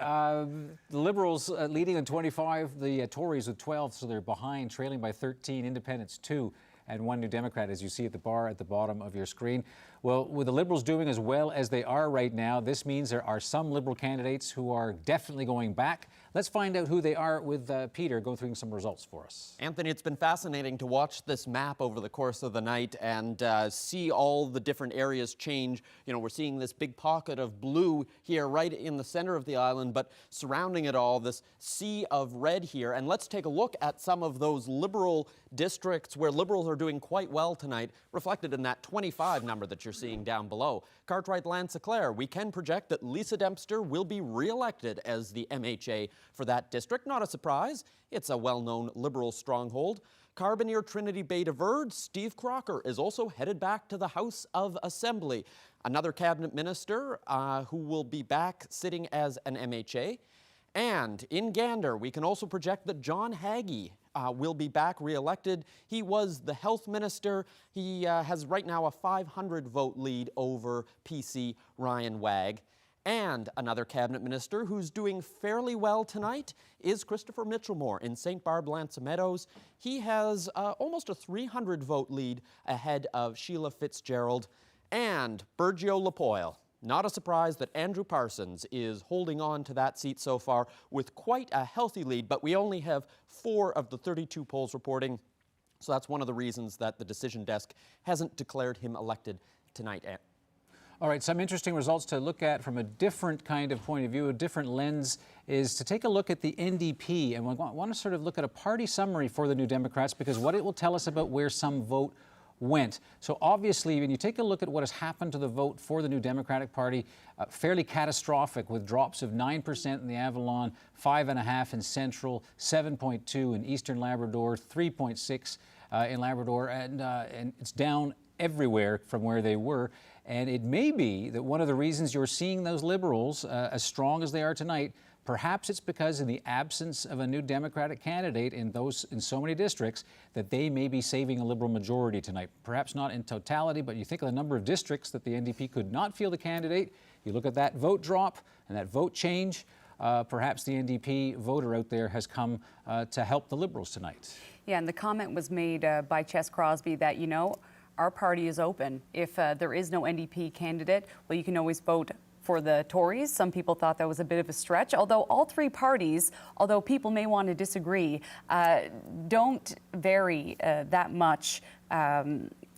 the Liberals leading on 25, the Tories with 12, so they're behind, trailing by 13, Independents 2, and 1 New Democrat, as you see at the bar at the bottom of your screen. Well, with the Liberals doing as well as they are right now, this means there are some Liberal candidates who are definitely going back. Let's find out who they are with Peter go through some results for us. Anthony, it's been fascinating to watch this map over the course of the night and see all the different areas change. You know, we're seeing this big pocket of blue here right in the center of the island, but surrounding it all, this sea of red here. And let's take a look at some of those Liberal districts where Liberals are doing quite well tonight, reflected in that 25 number that you're seeing down below. Cartwright Landseclair, we can project that Lisa Dempster will be re-elected as the MHA for that district. Not a surprise. It's a well-known Liberal stronghold. Carbonear Trinity Bay de Verde, Steve Crocker is also headed back to the House of Assembly. Another cabinet minister who will be back sitting as an MHA. And in Gander, we can also project that John Haggie will be back re-elected. He was the health minister. He has right now a 500-vote lead over PC Ryan Wagg. And another cabinet minister who's doing fairly well tonight is Christopher Mitchellmore in St. Barb Lanza Meadows. He has almost a 300-vote lead ahead of Sheila Fitzgerald and Burgeo Lapoile. Not a surprise that Andrew Parsons is holding on to that seat so far with quite a healthy lead, but we only have 4 of the 32 polls reporting, so that's one of the reasons that the decision desk hasn't declared him elected tonight. All right, some interesting results to look at from a different kind of point of view, a different lens, is to take a look at the NDP. And we want to sort of look at a party summary for the New Democrats, because what it will tell us about where some vote went. So obviously, when you take a look at what has happened to the vote for the New Democratic Party, fairly catastrophic, with drops of 9% in the Avalon, 5.5% in Central, 7.2% in Eastern Labrador, 3.6% in Labrador, and it's down everywhere from where they were. And it may be that one of the reasons you're seeing those Liberals as strong as they are tonight, perhaps it's because in the absence of a New Democratic candidate in so many districts, that they may be saving a Liberal majority tonight. Perhaps not in totality, but you think of the number of districts that the NDP could not field a candidate. You look at that vote drop and that vote change. Perhaps the NDP voter out there has come to help the Liberals tonight. Yeah, and the comment was made by Ches Crosby that, you know, our party is open. If there is no NDP candidate, well, you can always vote for the Tories. Some people thought that was a bit of a stretch, although all 3 parties, although people may want to disagree, don't vary that much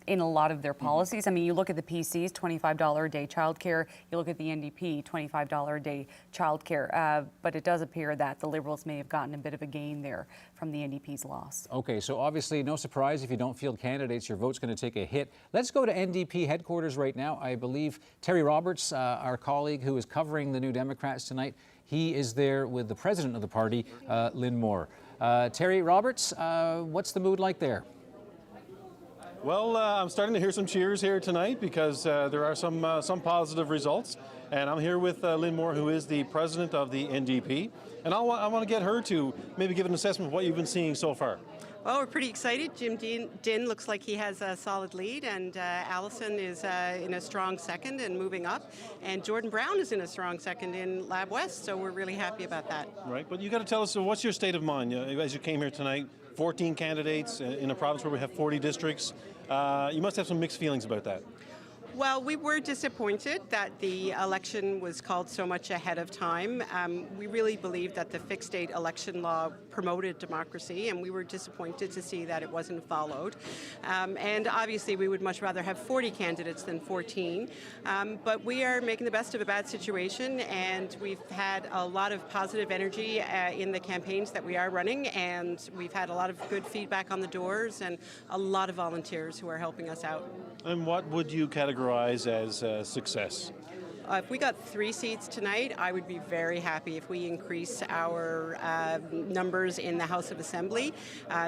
in a lot of their policies. I mean, you look at the PCs, $25 a day childcare. You look at the NDP, $25 a day childcare. But it does appear that the Liberals may have gotten a bit of a gain there from the NDP's loss. Okay, so obviously no surprise if you don't field candidates, your vote's going to take a hit. Let's go to NDP headquarters right now. I believe Terry Roberts, our colleague who is covering the New Democrats tonight, he is there with the president of the party, Lynn Moore. Terry Roberts, what's the mood like there? Well, I'm starting to hear some cheers here tonight because there are some positive results. And I'm here with Lynn Moore, who is the president of the NDP. And I want to get her to maybe give an assessment of what you've been seeing so far. Well, we're pretty excited. Jim Dinn looks like he has a solid lead, and Allison is in a strong second and moving up. And Jordan Brown is in a strong second in Lab West, so we're really happy about that. Right, but you got to tell us, what's your state of mind as you came here tonight? 14 candidates in a province where we have 40 districts. You must have some mixed feelings about that. Well, we were disappointed that the election was called so much ahead of time. We really believed that the fixed date election law promoted democracy, and we were disappointed to see that it wasn't followed. And obviously, we would much rather have 40 candidates than 14. But we are making the best of a bad situation, and we've had a lot of positive energy in the campaigns that we are running, and we've had a lot of good feedback on the doors and a lot of volunteers who are helping us out. And what would you categorize as success? If we got 3 seats tonight, I would be very happy. If we increase our numbers in the House of Assembly,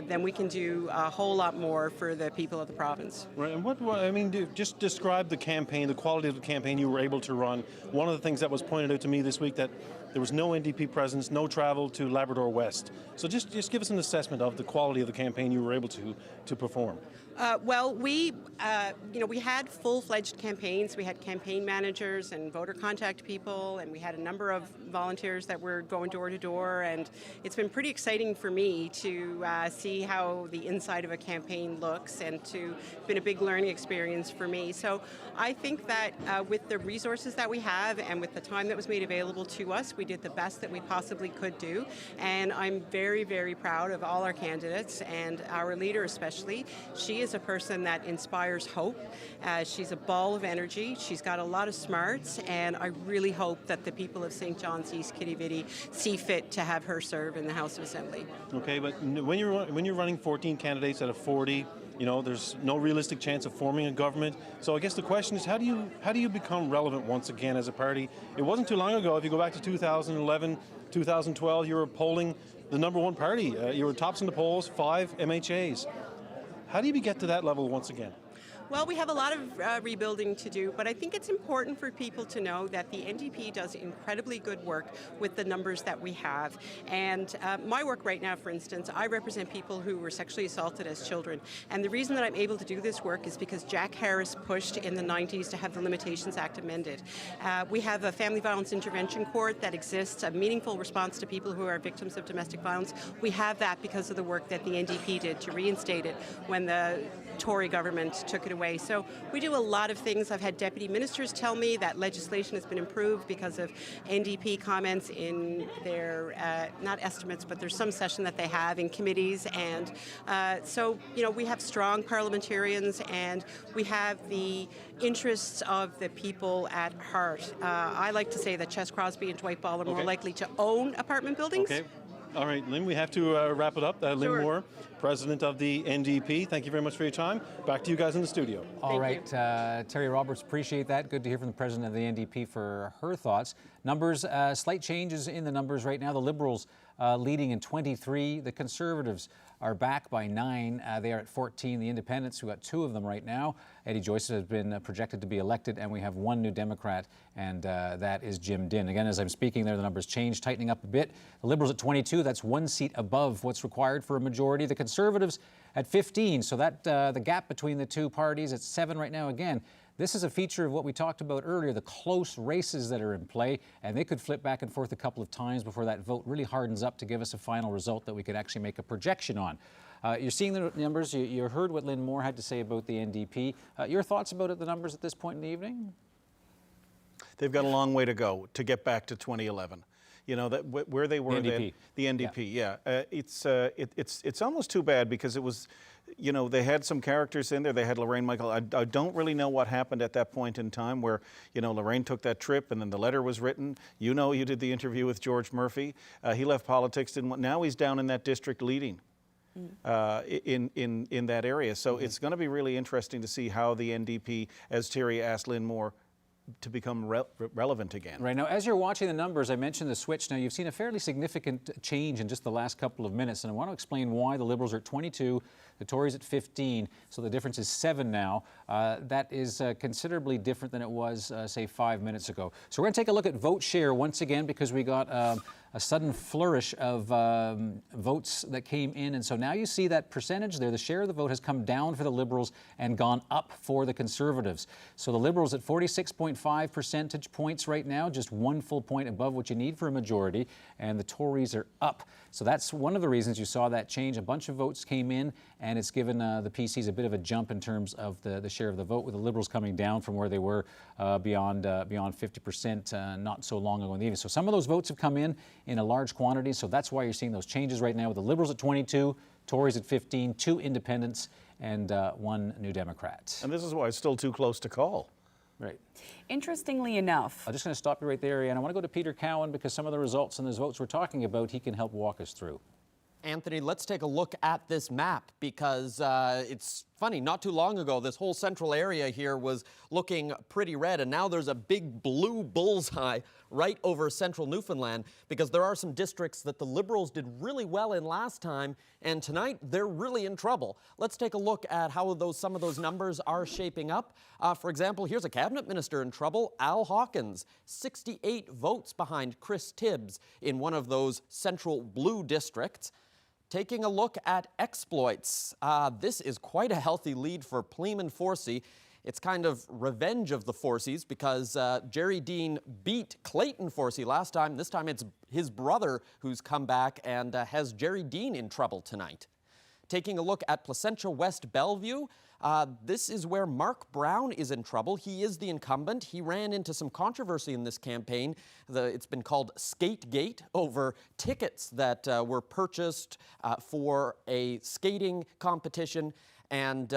then we can do a whole lot more for the people of the province. Right, and just describe the campaign, the quality of the campaign you were able to run. One of the things that was pointed out to me this week that there was no NDP presence, no travel to Labrador West. So just give us an assessment of the quality of the campaign you were able to perform. Well, we had full-fledged campaigns. We had campaign managers and voter contact people, and we had a number of volunteers that were going door to door. And it's been pretty exciting for me to see how the inside of a campaign looks, and it's been a big learning experience for me. So I think that with the resources that we have and with the time that was made available to us, we did the best that we possibly could do. And I'm very, very proud of all our candidates and our leader especially. She is a person that inspires hope. She's a ball of energy. She's got a lot of smarts, and I really hope that the people of St. John's East Quidi-Vidi see fit to have her serve in the House of Assembly. Okay, but when you're running 14 candidates out of 40, there's no realistic chance of forming a government. So I guess the question is, how do you become relevant once again as a party? It wasn't too long ago. If you go back to 2011, 2012, you were polling the #1 party. You were tops in the polls, 5 MHAs. How do you get to that level once again? Well, we have a lot of rebuilding to do, but I think it's important for people to know that the NDP does incredibly good work with the numbers that we have. And my work right now, for instance, I represent people who were sexually assaulted as children. And the reason that I'm able to do this work is because Jack Harris pushed in the 90s to have the Limitations Act amended. We have a Family Violence Intervention Court that exists, a meaningful response to people who are victims of domestic violence. We have that because of the work that the NDP did to reinstate it when the Tory government took it away. So we do a lot of things. I've had deputy ministers tell me that legislation has been improved because of NDP comments in their, not estimates, but there's some session that they have in committees. And so, we have strong parliamentarians, and we have the interests of the people at heart. I like to say that Ches Crosby and Dwight Ball are more likely to own apartment buildings. Okay. All right, Lynn, we have to wrap it up. Lynn Moore, President of the NDP, thank you very much for your time. Back to you guys in the studio. All right, Terry Roberts, appreciate that. Good to hear from the President of the NDP for her thoughts. Numbers, slight changes in the numbers right now. The Liberals leading in 23. The Conservatives are back by 9. They are at 14. The Independents, who got 2 of them right now. Eddie Joyce has been projected to be elected, and we have 1 new Democrat, and that is Jim Dinn. Again, as I'm speaking there, the numbers change, tightening up a bit. The Liberals at 22. That's 1 seat above what's required for a majority. The Conservatives at 15. So that the gap between the two parties at 7 right now. Again, this is a feature of what we talked about earlier, the close races that are in play, and they could flip back and forth a couple of times before that vote really hardens up to give us a final result that we could actually make a projection on. You're seeing the numbers. You heard what Lynn Moore had to say about the NDP. Your thoughts about the numbers at this point in the evening? They've got a long way to go to get back to 2011. Where they were the NDP. then. The NDP, yeah. It's almost too bad because it was, they had some characters in there. They had Lorraine Michael. I don't really know what happened at that point in time where, Lorraine took that trip and then the letter was written. You did the interview with George Murphy. He left politics. Now he's down in that district leading. In that area. So it's going to be really interesting to see how the NDP, as Terry asked Lynn Moore, to become relevant again. Right. Now, as you're watching the numbers, I mentioned the switch. Now, you've seen a fairly significant change in just the last couple of minutes, and I want to explain why. The Liberals are at 22, the Tories at 15, so the difference is 7 now. That is considerably different than it was, say, 5 minutes ago. So we're going to take a look at vote share once again because we got a sudden flourish of votes that came in. And so now you see that percentage there, the share of the vote has come down for the Liberals and gone up for the Conservatives. So the Liberals at 46.5 percentage points right now, just 1 full point above what you need for a majority, and the Tories are up. So that's one of the reasons you saw that change. A bunch of votes came in, and it's given the PCs a bit of a jump in terms of the share of the vote, with the Liberals coming down from where they were beyond 50% not so long ago in the evening. So some of those votes have come in a large quantity, so that's why you're seeing those changes right now, with the Liberals at 22, Tories at 15, 2 independents, and 1 New Democrat. And this is why it's still too close to call. Right. Interestingly enough, I'm just going to stop you right there, and I want to go to Peter Cowan, because some of the results and those votes we're talking about, he can help walk us through. Anthony, let's take a look at this map, because it's funny, not too long ago, this whole central area here was looking pretty red, and now there's a big blue bullseye right over central Newfoundland, because there are some districts that the Liberals did really well in last time, and tonight they're really in trouble. Let's take a look at how some of those numbers are shaping up. For example, here's a cabinet minister in trouble, Al Hawkins, 68 votes behind Chris Tibbs in one of those central blue districts. Taking a look at exploits, this is quite a healthy lead for Pleeman Forsey. It's kind of revenge of the Forseys, because Jerry Dean beat Clayton Forsey last time. This time it's his brother who's come back and has Jerry Dean in trouble tonight. Taking a look at Placentia West Bellevue, this is where Mark Brown is in trouble. He is the incumbent. He ran into some controversy in this campaign. It's been called Skategate, over tickets that were purchased for a skating competition. And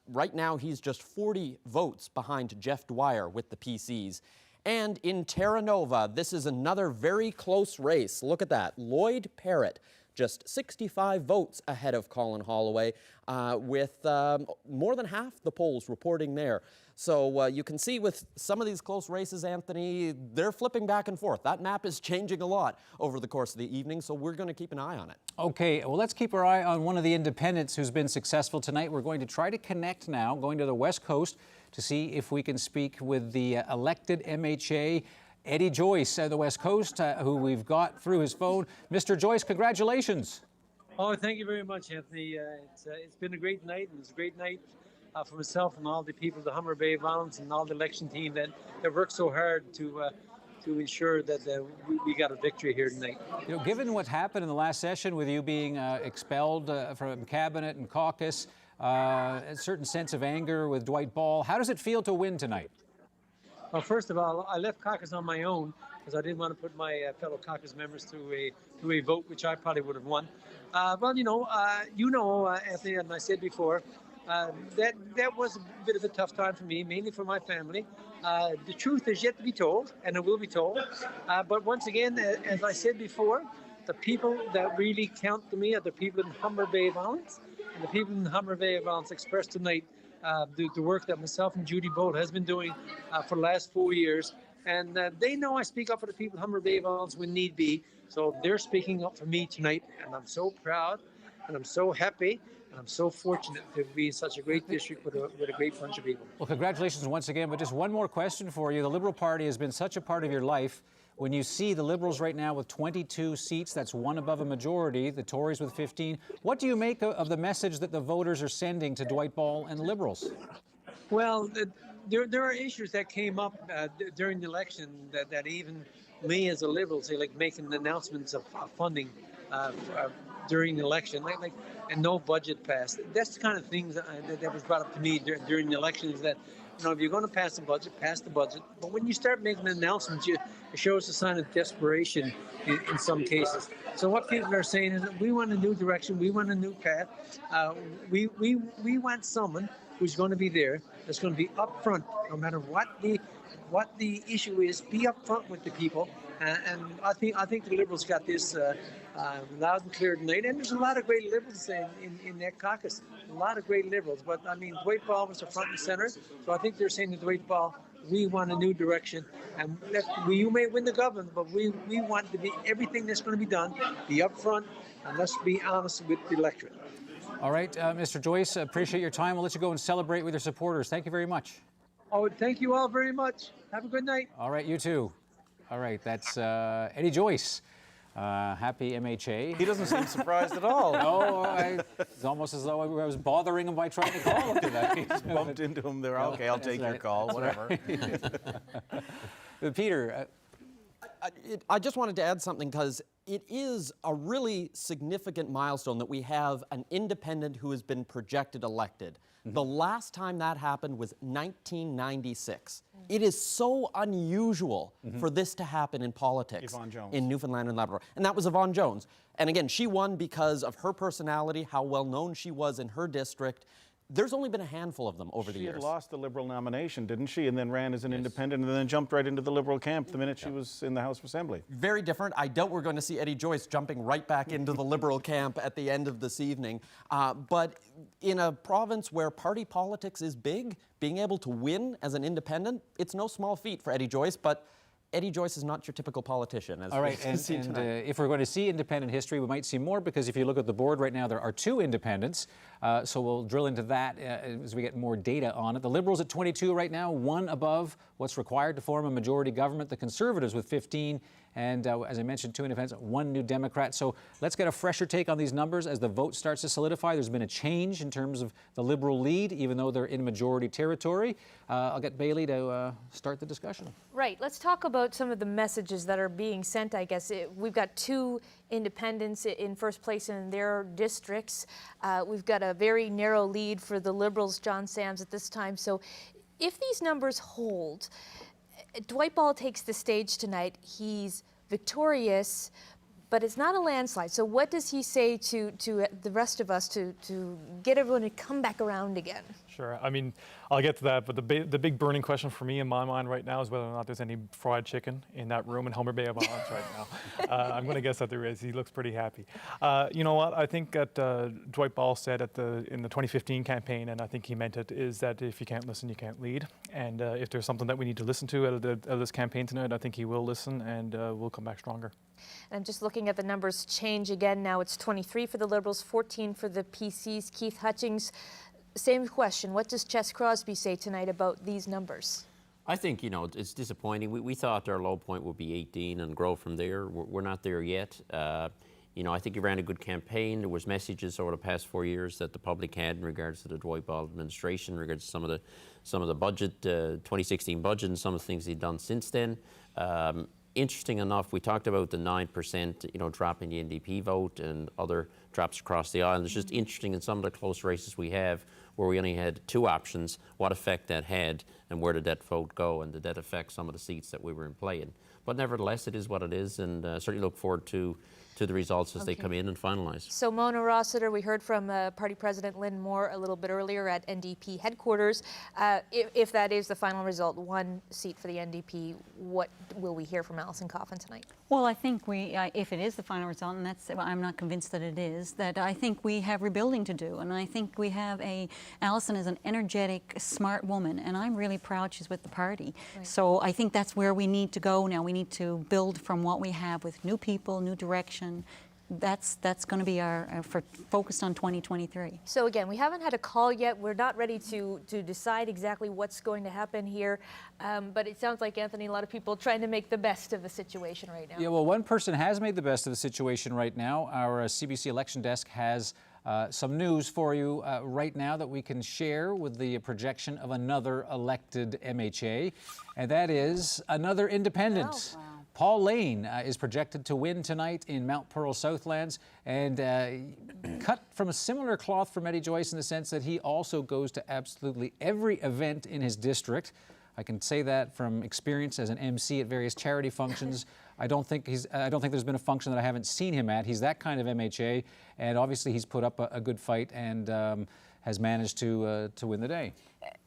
right now he's just 40 votes behind Jeff Dwyer with the PCs. And in Terra Nova, this is another very close race. Look at that. Lloyd Parrott, just 65 votes ahead of Colin Holloway, with more than half the polls reporting there. So you can see with some of these close races, Anthony, they're flipping back and forth. That map is changing a lot over the course of the evening, so we're going to keep an eye on it. Okay, well, let's keep our eye on one of the independents who's been successful tonight. We're going to try to connect now, going to the West Coast, to see if we can speak with the elected MHA, Eddie Joyce, the West Coast, who we've got through his phone. Mr. Joyce, congratulations. Oh, thank you very much, Anthony. It's been a great night, and it's a great night for myself and all the people of the Humber Bay Valence and all the election team that worked so hard to ensure that we got a victory here tonight. You know, given what happened in the last session with you being expelled from cabinet and caucus, a certain sense of anger with Dwight Ball, how does it feel to win tonight? Well, first of all, I left caucus on my own because I didn't want to put my fellow caucus members through a vote, which I probably would have won. Well, Anthony, and I said before, that was a bit of a tough time for me, mainly for my family. The truth is yet to be told, and it will be told. But once again, as I said before, the people that really count to me are the people in Humber Bay Valence, and the people in Humber Bay Valence expressed tonight the work that myself and Judy Bolt has been doing for the last 4 years. And they know I speak up for the people of Humber Bay Valence when need be. So they're speaking up for me tonight. And I'm so proud, and I'm so happy, and I'm so fortunate to be in such a great district with a great bunch of people. Well, congratulations once again. But just one more question for you. The Liberal Party has been such a part of your life. When you see the Liberals right now with 22 seats, that's one above a majority, the Tories with 15, what do you make of the message that the voters are sending to Dwight Ball and the Liberals? Well, there are issues that came up during the election that even me as a Liberal, say, like making announcements of funding during the election, and no budget passed. That's the kind of things that was brought up to me during the election, is that, you know, if you're going to pass the budget, pass the budget. But when you start making announcements, it shows a sign of desperation in some cases. So what people are saying is that we want a new direction, we want a new path. We want someone who's going to be there, that's going to be upfront, no matter what the issue is. Be upfront with the people, and I think the Liberals got this loud and clear tonight. And there's a lot of great Liberals in that caucus, a lot of great Liberals. But I mean, Dwight Ball was the front and center, so I think they're saying to Dwight Ball, we want a new direction, and you may win the government, but we want to be everything that's going to be done, be upfront, and let's be honest with the electorate. All right, Mr. Joyce, appreciate your time. We'll let you go and celebrate with your supporters. Thank you very much. Oh, thank you all very much. Have a good night. All right, you too. All right, that's Eddie Joyce, Happy MHA. He doesn't seem surprised at all. No, it's almost as though I was bothering him by trying to call him today. Bumped into him there. Okay, I'll take your call, whatever. Peter. I just wanted to add something because it is a really significant milestone that we have an independent who has been projected elected. The last time that happened was 1996. It is so unusual for this to happen in politics in Newfoundland and Labrador. And that was Yvonne Jones. And again, she won because of her personality, how well known she was in her district. There's only been a handful of them over the years. She had lost the Liberal nomination, didn't she? And then ran as an independent and then jumped right into the Liberal camp the minute she was in the House of Assembly. Very different. I doubt we're going to see Eddie Joyce jumping right back into the Liberal camp at the end of this evening. But in a province where party politics is big, being able to win as an independent, it's no small feat for Eddie Joyce, but Eddie Joyce is not your typical politician. As all right, and if we're going to see independent history, we might see more because if you look at the board right now, there are 2 independents. So we'll drill into that as we get more data on it. The Liberals at 22 right now, 1 above what's required to form a majority government. The Conservatives with 15. And as I mentioned, 2 independents, 1 new Democrat. So let's get a fresher take on these numbers as the vote starts to solidify. There's been a change in terms of the Liberal lead, even though they're in majority territory. I'll get Bailey to start the discussion. Right. Let's talk about some of the messages that are being sent, I guess. We've got 2 independents in first place in their districts. We've got a very narrow lead for the Liberals, John Sams, at this time. So if these numbers hold, Dwight Ball takes the stage tonight. He's victorious, but it's not a landslide. So what does he say to the rest of us to get everyone to come back around again? Sure. I mean, I'll get to that, but the big burning question for me in my mind right now is whether or not there's any fried chicken in that room in Homer Bay of Islands right now. I'm going to guess that there is. He looks pretty happy. You know what? I think that Dwight Ball said in the 2015 campaign, and I think he meant it, is that if you can't listen, you can't lead. And if there's something that we need to listen to out of this campaign tonight, I think he will listen, and we'll come back stronger. And I'm just looking at the numbers change again. Now it's 23 for the Liberals, 14 for the PCs. Keith Hutchings, same question. What does Ches Crosby say tonight about these numbers? I think, it's disappointing. We thought our low point would be 18 and grow from there. We're not there yet. I think he ran a good campaign. There was messages over the past 4 years that the public had in regards to the Dwight Ball administration, in regards to some of the budget, 2016 budget, and some of the things he'd done since then. Interesting enough, we talked about the 9%, drop in the NDP vote and other drops across the island. It's just interesting in some of the close races we have where we only had 2 options, what effect that had and where did that vote go and did that affect some of the seats that we were in play in. But nevertheless, it is what it is, and certainly look forward to the results as they come in and finalize. So Mona Rossiter, we heard from Party President Lynn Moore a little bit earlier at NDP headquarters. If that is the final result, 1 seat for the NDP, what will we hear from Alison Coffin tonight? Well, I think if it is the final result, and I'm not convinced that it is, that I think we have rebuilding to do, and I think we have Alison is an energetic, smart woman, and I'm really proud she's with the party. Right. So I think that's where we need to go now. We need to build from what we have with new people, new direction. That's going to be our focused on 2023. So again, we haven't had a call yet. We're not ready to decide exactly what's going to happen here. But it sounds like, Anthony, a lot of people trying to make the best of the situation right now. Yeah, well, one person has made the best of the situation right now. Our CBC election desk has some news for you right now that we can share with the projection of another elected MHA, and that is another independent. Oh, wow. Paul Lane is projected to win tonight in Mount Pearl Southlands, and cut from a similar cloth from Eddie Joyce in the sense that he also goes to absolutely every event in his district. I can say that from experience as an MC at various charity functions. I don't think there's been a function that I haven't seen him at. He's that kind of MHA, and obviously he's put up a good fight and has managed to win the day.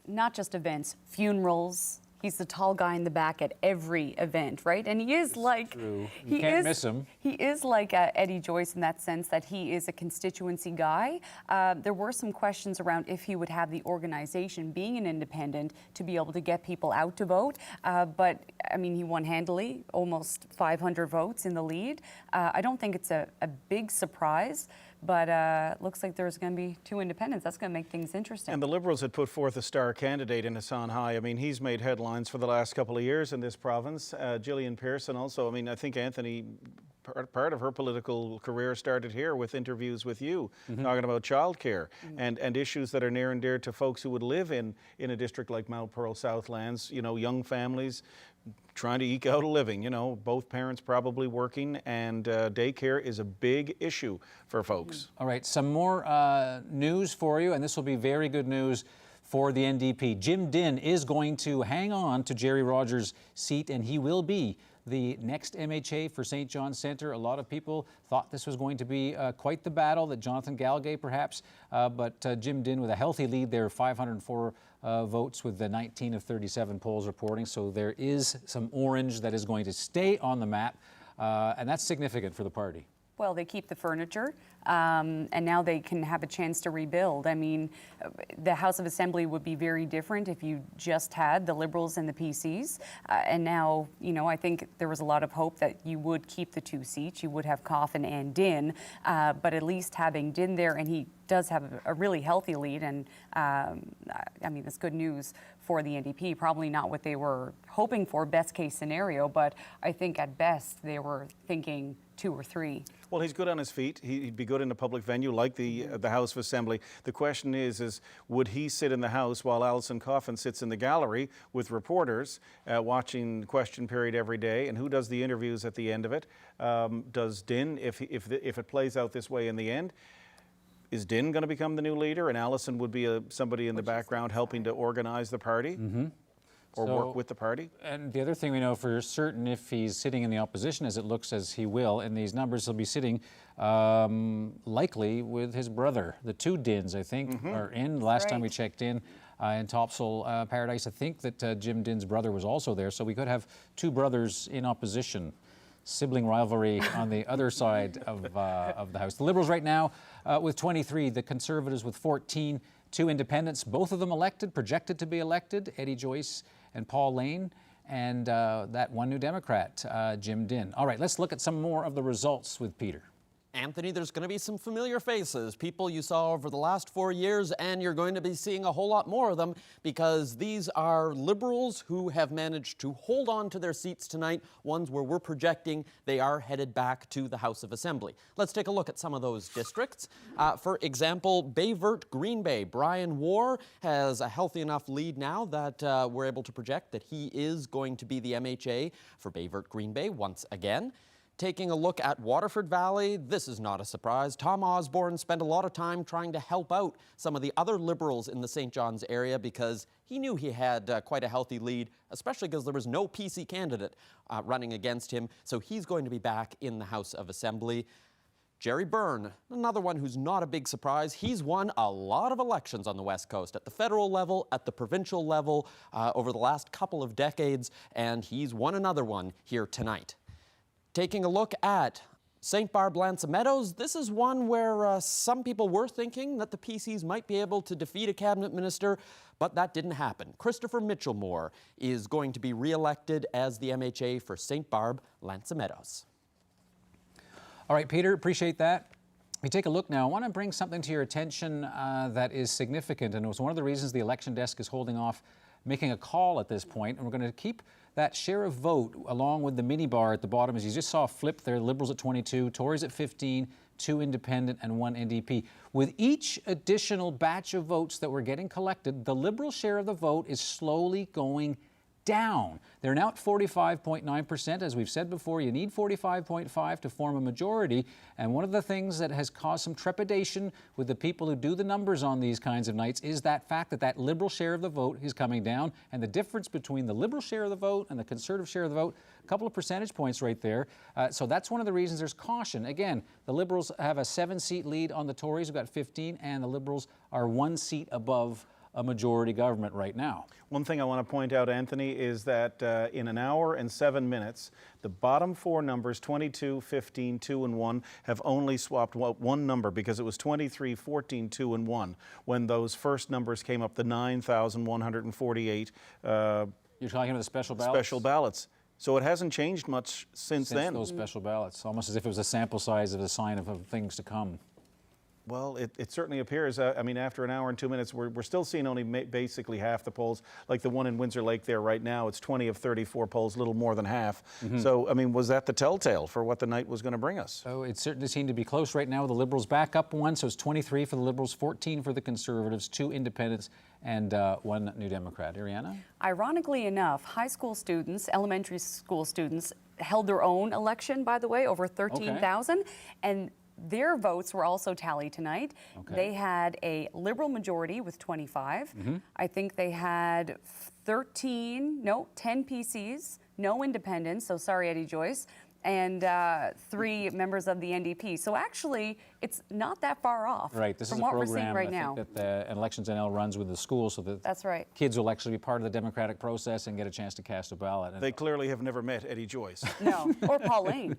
Not just events, funerals. He's the tall guy in the back at every event, right? And he is like... True. You can't miss him. He is like Eddie Joyce in that sense that he is a constituency guy. There were some questions around if he would have the organization, being an independent, to be able to get people out to vote. But, I mean, he won handily, almost 500 votes in the lead. I don't think it's a big surprise. But looks like there's going to be 2 independents. That's going to make things interesting. And the Liberals had put forth a star candidate in Hassan High. I mean, he's made headlines for the last couple of years in this province. Gillian Pearson also. I mean, I think Anthony part of her political career started here with interviews with you, talking about childcare and issues that are near and dear to folks who would live in a district like Mount Pearl Southlands, you know, young families trying to eke out a living, you know, both parents probably working, and daycare is a big issue for folks. All right, some more news for you, and this will be very good news for the NDP. Jim Dinn is going to hang on to Jerry Rogers' seat, and he will be the next MHA for St. John's Centre. A lot of people thought this was going to be quite the battle, that Jonathan Galgay perhaps, but Jim Dinn with a healthy lead there, 504 votes with the 19 of 37 polls reporting. So there is some orange that is going to stay on the map, and that's significant for the party. Well, they keep the furniture, and now they can have a chance to rebuild. I mean, the House of Assembly would be very different if you just had the Liberals and the PCs. And now, you know, I think there was a lot of hope that you would keep the 2 seats. You would have Coffin and Dinn, but at least having Dinn there, and he does have a really healthy lead, and I mean, that's good news for the NDP. Probably not what they were hoping for, best case scenario, but I think at best they were thinking 2 or 3. Well, he's good on his feet. He'd be good in a public venue like the House of Assembly. The question is would he sit in the House while Alison Coffin sits in the gallery with reporters watching question period every day? And who does the interviews at the end of it? Does Dinn, if it plays out this way in the end, is Dinn going to become the new leader, and Alison would be somebody in the background helping to organize the party? Or work with the party? And the other thing we know for certain, if he's sitting in the opposition, as it looks as he will, in these numbers, he'll be sitting likely with his brother. The 2 Dinns, I think, are in. Last time we checked in Topsail Paradise, I think that Jim Dinn's brother was also there. So we could have 2 brothers in opposition. Sibling rivalry on the other side of the House. The Liberals right now with 23, the Conservatives with 14, 2 independents, both of them elected, projected to be elected, Eddie Joyce and Paul Lane, and that one New Democrat, Jim Dinn. All right, let's look at some more of the results with Peter. Anthony, there's going to be some familiar faces, people you saw over the last 4 years, and you're going to be seeing a whole lot more of them because these are Liberals who have managed to hold on to their seats tonight, ones where we're projecting they are headed back to the House of Assembly. Let's take a look at some of those districts. For example, Bayvert Green Bay. Brian War has a healthy enough lead now that we're able to project that he is going to be the MHA for Bayvert Green Bay once again. Taking a look at Waterford Valley, this is not a surprise. Tom Osborne spent a lot of time trying to help out some of the other Liberals in the St. John's area because he knew he had quite a healthy lead, especially because there was no PC candidate running against him. So he's going to be back in the House of Assembly. Jerry Byrne, another one who's not a big surprise. He's won a lot of elections on the West Coast at the federal level, at the provincial level over the last couple of decades, and he's won another one here tonight. Taking a look at St. Barb L'Anse Meadows, this is one where some people were thinking that the PCs might be able to defeat a cabinet minister, but that didn't happen. Christopher Mitchell-Moore is going to be re-elected as the MHA for St. Barb L'Anse Meadows. All right, Peter, appreciate that. We take a look now. I want to bring something to your attention that is significant, and it was one of the reasons the election desk is holding off making a call at this point, and we're going to keep that share of vote along with the mini bar at the bottom, as you just saw flip there, Liberals at 22, Tories at 15, 2 independent and 1 NDP. With each additional batch of votes that were getting collected, the Liberal share of the vote is slowly going down. They're now at 45.9%. As we've said before, you need 45.5 to form a majority. And one of the things that has caused some trepidation with the people who do the numbers on these kinds of nights is that fact that that Liberal share of the vote is coming down. And the difference between the Liberal share of the vote and the Conservative share of the vote, a couple of percentage points right there. So that's one of the reasons there's caution. Again, the Liberals have a 7-seat lead on the Tories, who've got 15, and the Liberals are 1 seat above a majority government right now. One thing I want to point out, Anthony, is that in an hour and 7 minutes, the bottom 4 numbers, 22, 15, 2, and 1, have only swapped one number because it was 23, 14, 2, and 1 when those first numbers came up, the 9,148. You're talking about the special ballots? Special ballots. So it hasn't changed much since then. Those special ballots, almost as if it was a sample size of a sign of things to come. Well, it certainly appears. I mean, after an hour and 2 minutes, we're still seeing only basically half the polls. Like the one in Windsor Lake there right now, it's 20 of 34 polls, a little more than half. So, I mean, was that the telltale for what the night was going to bring us? So it certainly seemed to be close right now. The Liberals back up one, so it's 23 for the Liberals, 14 for the Conservatives, 2 independents, and 1 New Democrat. Ariana? Ironically enough, high school students, elementary school students, held their own election, by the way, over 13,000. And their votes were also tallied tonight. They had a Liberal majority with 25. I think they had 10 PCs, no independents, so sorry, Eddie Joyce, and 3 members of the NDP. So actually, it's not that far off Right, this from is a what program we're seeing right now. that the Elections NL runs with the schools so that That's right. kids will actually be part of the democratic process and get a chance to cast a ballot. They clearly have never met Eddie Joyce. No, or Pauline.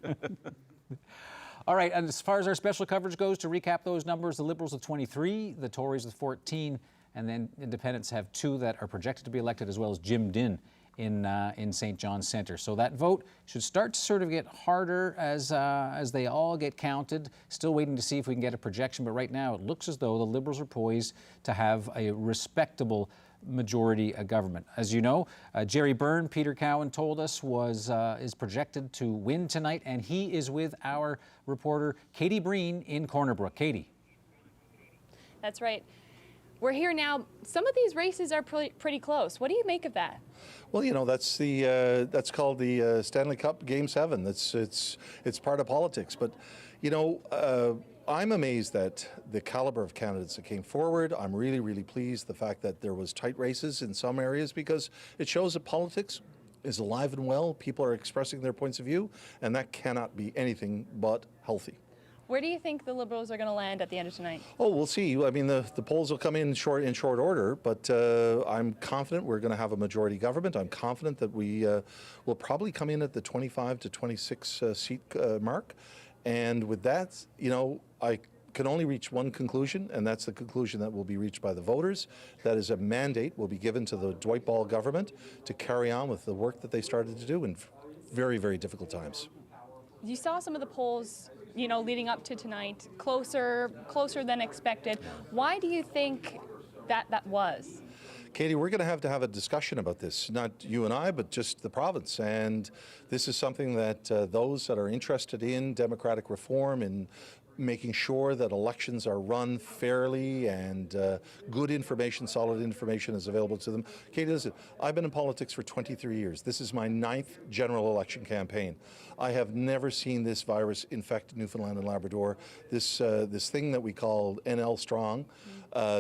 All right, and as far as our special coverage goes, to recap those numbers, the Liberals with 23, the Tories with 14, and then independents have 2 that are projected to be elected, as well as Jim Dinn in St. John's Centre. So that vote should start to sort of get harder as they all get counted. Still waiting to see if we can get a projection, but right now it looks as though the Liberals are poised to have a respectable majority government. As you know, Jerry Byrne, Peter Cowan told us, is projected to win tonight, and he is with our reporter Katie Breen in Corner Brook. Katie. That's right. We're here now. Some of these races are pretty close. What do you make of that? Well, you know, that's called the Stanley Cup Game 7. It's part of politics. But, you know, I'm amazed at the caliber of candidates that came forward. I'm really, really pleased the fact that there was tight races in some areas, because it shows that politics is alive and well. People are expressing their points of view, and that cannot be anything but healthy. Where do you think the Liberals are going to land at the end of tonight? Oh, we'll see. I mean, the polls will come in short order, but I'm confident we're going to have a majority government. I'm confident that we will probably come in at the 25 to 26 seat mark. And with that, you know, I can only reach one conclusion, and that's the conclusion that will be reached by the voters. That is, a mandate will be given to the Dwight Ball government to carry on with the work that they started to do in very, very difficult times. You saw some of the polls, you know, leading up to tonight, closer than expected. Why do you think that was? Katie, we're going to have a discussion about this, not you and I, but just the province. And this is something that those that are interested in democratic reform and making sure that elections are run fairly and good information, solid information is available to them. Katie, listen, I've been in politics for 23 years. This is my 9th general election campaign. I have never seen this virus infect Newfoundland and Labrador. This thing that we call NL Strong,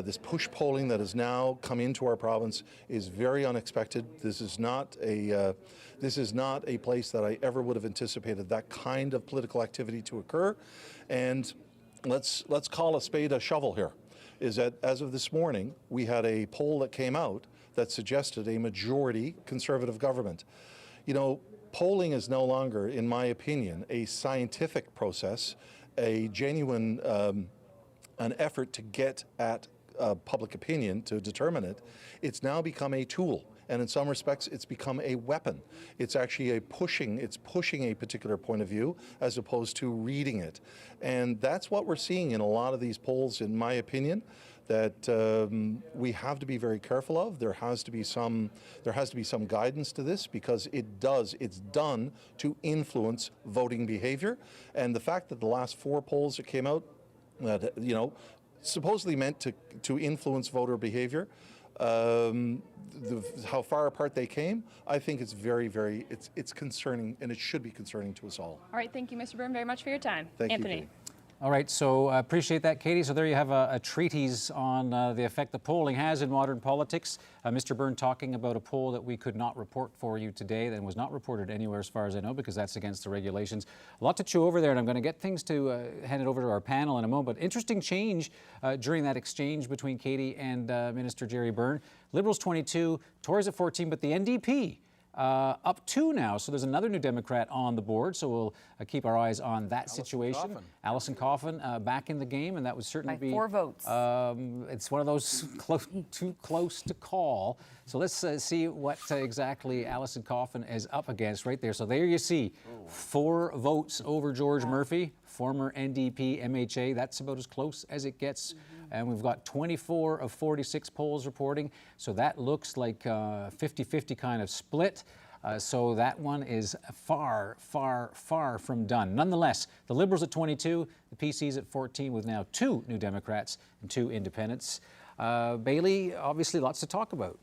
this push polling that has now come into our province is very unexpected. This is not a place that I ever would have anticipated that kind of political activity to occur. And let's call a spade a shovel here. Is that as of this morning, we had a poll that came out that suggested a majority Conservative government. You know, polling is no longer, in my opinion, a scientific process, a genuine an effort to get at public opinion to determine it. It's now become a tool. And in some respects, it's become a weapon. It's actually pushing a particular point of view as opposed to reading it. And that's what we're seeing in a lot of these polls, in my opinion, that we have to be very careful of. There has to be some guidance to this, because it's done to influence voting behavior. And the fact that the last 4 polls that came out that, you know, supposedly meant to influence voter behavior, how far apart they came, I think it's very, very, it's concerning, and it should be concerning to us all. All right, thank you, Mr. Byrne, very much for your time. Thank you, Anthony. Katie. All right, so appreciate that, Katie. So there you have a treatise on the effect the polling has in modern politics. Mr. Byrne talking about a poll that we could not report for you today, that was not reported anywhere as far as I know, because that's against the regulations. A lot to chew over there, and I'm going to get things to hand it over to our panel in a moment. But interesting change during that exchange between Katie and Minister Jerry Byrne. Liberals 22, Tories at 14, but the NDP up 2 now. So there's another New Democrat on the board. So we'll keep our eyes on that situation. Alison Coffin back in the game, and that would certainly be 4 votes. It's one of those too close to call. So let's see what exactly Alison Coffin is up against right there. So there you see, 4 votes over George Murphy, former NDP MHA. That's about as close as it gets. And we've got 24 of 46 polls reporting. So that looks like a 50-50 kind of split. So that one is far, far, far from done. Nonetheless, the Liberals at 22, the PCs at 14, with now 2 New Democrats and 2 independents. Bailey, obviously lots to talk about.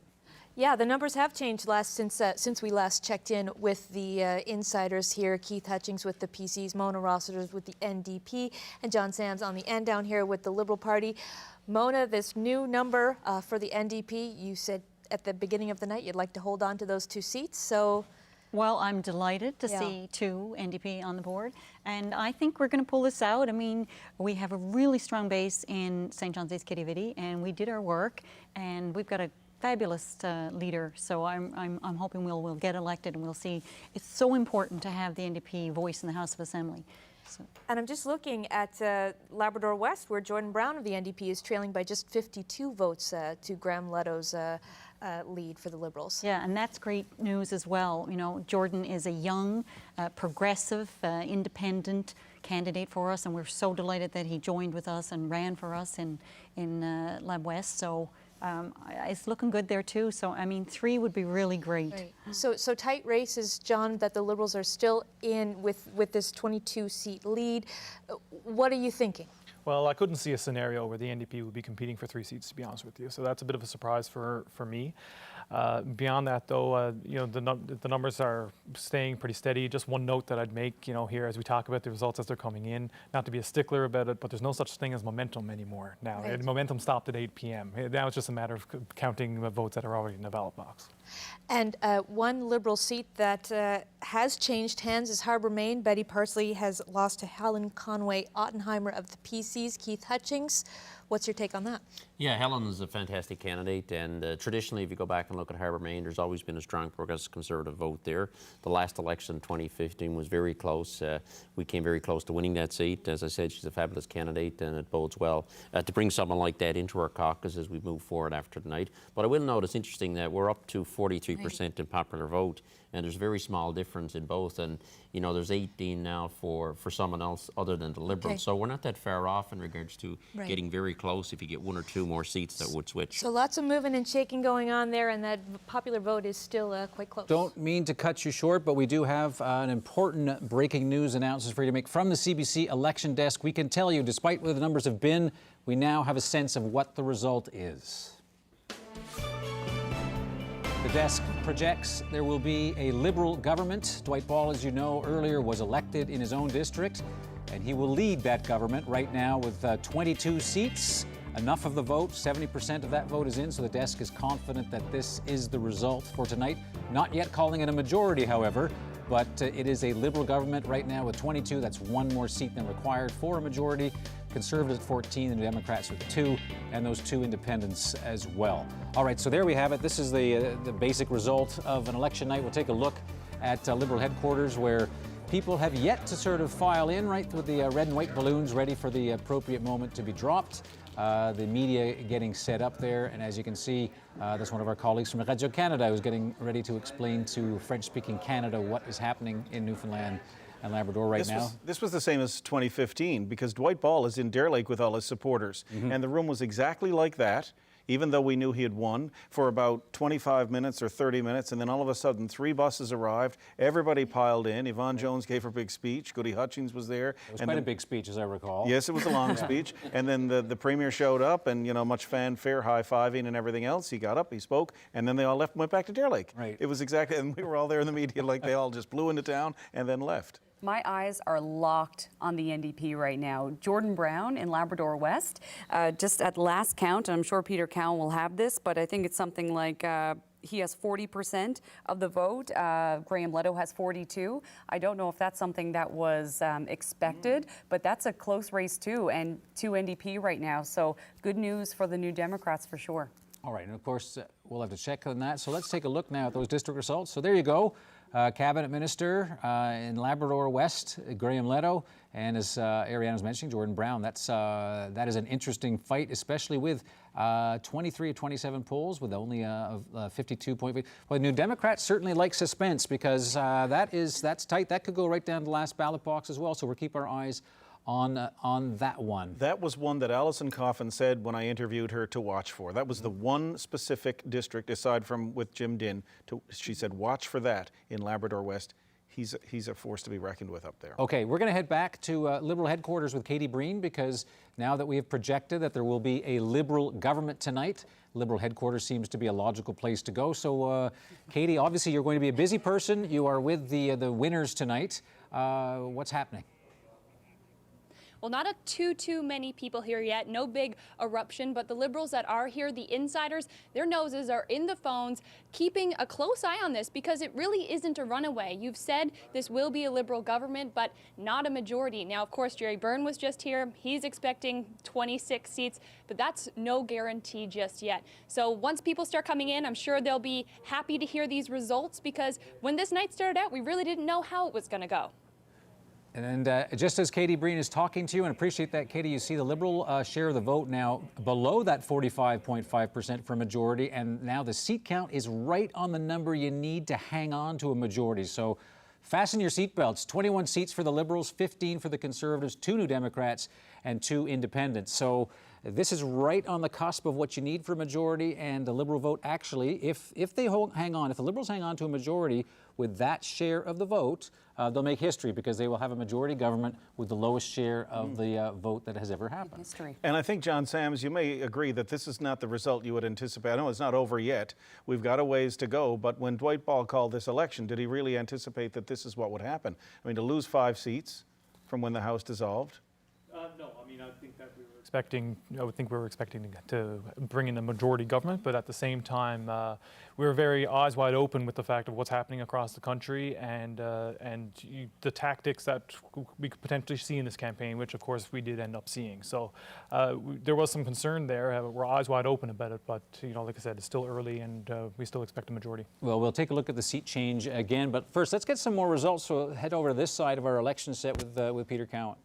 Yeah, the numbers have changed since we last checked in with the insiders here. Keith Hutchings with the PCs, Mona Rossiter with the NDP, and John Sams on the end down here with the Liberal Party. Mona, this new number for the NDP, you said at the beginning of the night you'd like to hold on to those 2 seats, so... Well, I'm delighted to see 2 NDP on the board, and I think we're going to pull this out. I mean, we have a really strong base in St. John's East Kitty and we did our work, and we've got a fabulous leader, so I'm hoping we'll get elected, and we'll see. It's so important to have the NDP voice in the House of Assembly. So. And I'm just looking at Labrador West, where Jordan Brown of the NDP is trailing by just 52 votes to Graham Leto's lead for the Liberals. Yeah, and that's great news as well. You know, Jordan is a young, progressive, independent candidate for us, and we're so delighted that he joined with us and ran for us in Lab West. So it's looking good there too. So I mean, 3 would be really great. Right. So tight races, John, that the Liberals are still in with this 22-seat lead. What are you thinking? Well, I couldn't see a scenario where the NDP would be competing for 3 seats, to be honest with you. So that's a bit of a surprise for me. Beyond that, though, you know, the numbers are staying pretty steady. Just one note that I'd make, you know, here as we talk about the results as they're coming in, not to be a stickler about it, but there's no such thing as momentum anymore now. Right. Momentum stopped at 8 p.m. Now it's just a matter of counting the votes that are already in the ballot box. And one Liberal seat that has changed hands is Harbour Main. Betty Parsley has lost to Helen Conway Ottenheimer of the PCs. Keith Hutchings, what's your take on that? Yeah, Helen is a fantastic candidate, and traditionally, if you go back and look at Harbour Main, there's always been a strong progressive conservative vote there. The last election, 2015, was very close. We came very close to winning that seat. As I said, she's a fabulous candidate, and it bodes well to bring someone like that into our caucus as we move forward after tonight. But I will note it's interesting that we're up to 43% in popular vote, and there's a very small difference in both. And you know, there's 18 now for someone else other than the Liberals. Okay. So we're not that far off in regards to Right. getting very close if you get 1 or 2 more seats that would switch. So lots of moving and shaking going on there, and that popular vote is still quite close. Don't mean to cut you short, but we do have an important breaking news announcement for you to make from the CBC election desk. We can tell you, despite where the numbers have been, we now have a sense of what the result is. The desk projects there will be a Liberal government. Dwight Ball, as you know, earlier was elected in his own district, and he will lead that government right now with 22 seats. Enough of the vote, 70% of that vote is in, so the desk is confident that this is the result for tonight. Not yet calling it a majority, however, but it is a Liberal government right now with 22. That's 1 more seat than required for a majority. Conservatives at 14, and Democrats with 2, and those 2 independents as well. All right, so there we have it. This is the basic result of an election night. We'll take a look at Liberal headquarters, where people have yet to sort of file in, right, with the red and white balloons ready for the appropriate moment to be dropped. The media getting set up there, and as you can see, that's one of our colleagues from Radio-Canada who's getting ready to explain to French-speaking Canada what is happening in Newfoundland and Labrador right now. This was the same as 2015, because Dwight Ball is in Dare Lake with all his supporters, and the room was exactly like that, even though we knew he had won, for about 25 minutes or 30 minutes, and then all of a sudden 3 buses arrived, everybody piled in. Yvonne Jones gave her big speech, Goody Hutchings was there. It was quite a big speech, as I recall. Yes, it was a long speech, and then the Premier showed up, and you know, much fanfare, high-fiving and everything else. He got up, he spoke, and then they all left and went back to Dare Lake. Right. It was exactly, and we were all there in the media, like they all just blew into town and then left. My eyes are locked on the NDP right now. Jordan Brown in Labrador West, just at last count, and I'm sure Peter Cowan will have this, but I think it's something like he has 40% of the vote. Graham Leto has 42. I don't know if that's something that was expected, but that's a close race too, and 2 NDP right now. So good news for the New Democrats for sure. All right, and of course, we'll have to check on that. So let's take a look now at those district results. So there you go. Cabinet Minister in Labrador West, Graham Leto, and as Ariana was mentioning, Jordan Brown. That is an interesting fight, especially with 23 of 27 polls with only 52.5. Well, New Democrats certainly like suspense, because that's tight. That could go right down to the last ballot box as well. So we'll keep our eyes on that one. That was one that Alison Coffin said when I interviewed her to watch for. That was the one specific district, aside from with Jim Dinn, she said watch for that in Labrador West. He's a force to be reckoned with up there. Okay, we're going to head back to Liberal headquarters with Katie Breen, because now that we have projected that there will be a Liberal government tonight, Liberal headquarters seems to be a logical place to go. So, Katie, obviously you're going to be a busy person. You are with the winners tonight. What's happening? Well, not too many people here yet, no big eruption, but the Liberals that are here, the insiders, their noses are in the phones, keeping a close eye on this, because it really isn't a runaway. You've said this will be a Liberal government, but not a majority. Now, of course, Jerry Byrne was just here. He's expecting 26 seats, but that's no guarantee just yet. So once people start coming in, I'm sure they'll be happy to hear these results, because when this night started out, we really didn't know how it was going to go. And just as Katie Breen is talking to you, and appreciate that, Katie, you see the Liberal share of the vote now below that 45.5% for majority, and now the seat count is right on the number you need to hang on to a majority. So fasten your seatbelts. 21 seats for the Liberals, 15 for the Conservatives, 2 New Democrats, and 2 Independents. So this is right on the cusp of what you need for a majority, and the Liberal vote actually, if they hang on, if the Liberals hang on to a majority with that share of the vote, they'll make history, because they will have a majority government with the lowest share of the vote that has ever happened. History. And I think, John Sams, you may agree that this is not the result you would anticipate. I know it's not over yet. We've got a ways to go, but when Dwight Ball called this election, did he really anticipate that this is what would happen? I mean, to lose 5 seats from when the House dissolved? No, I mean, I think that we were expecting to bring in a majority government, but at the same time, we were very eyes wide open with the fact of what's happening across the country and the tactics that we could potentially see in this campaign, which of course we did end up seeing. So there was some concern there. We're eyes wide open about it, but like I said, it's still early, and we still expect a majority. Well, we'll take a look at the seat change again, but first, let's get some more results. So head over to this side of our election set with Peter Cowan.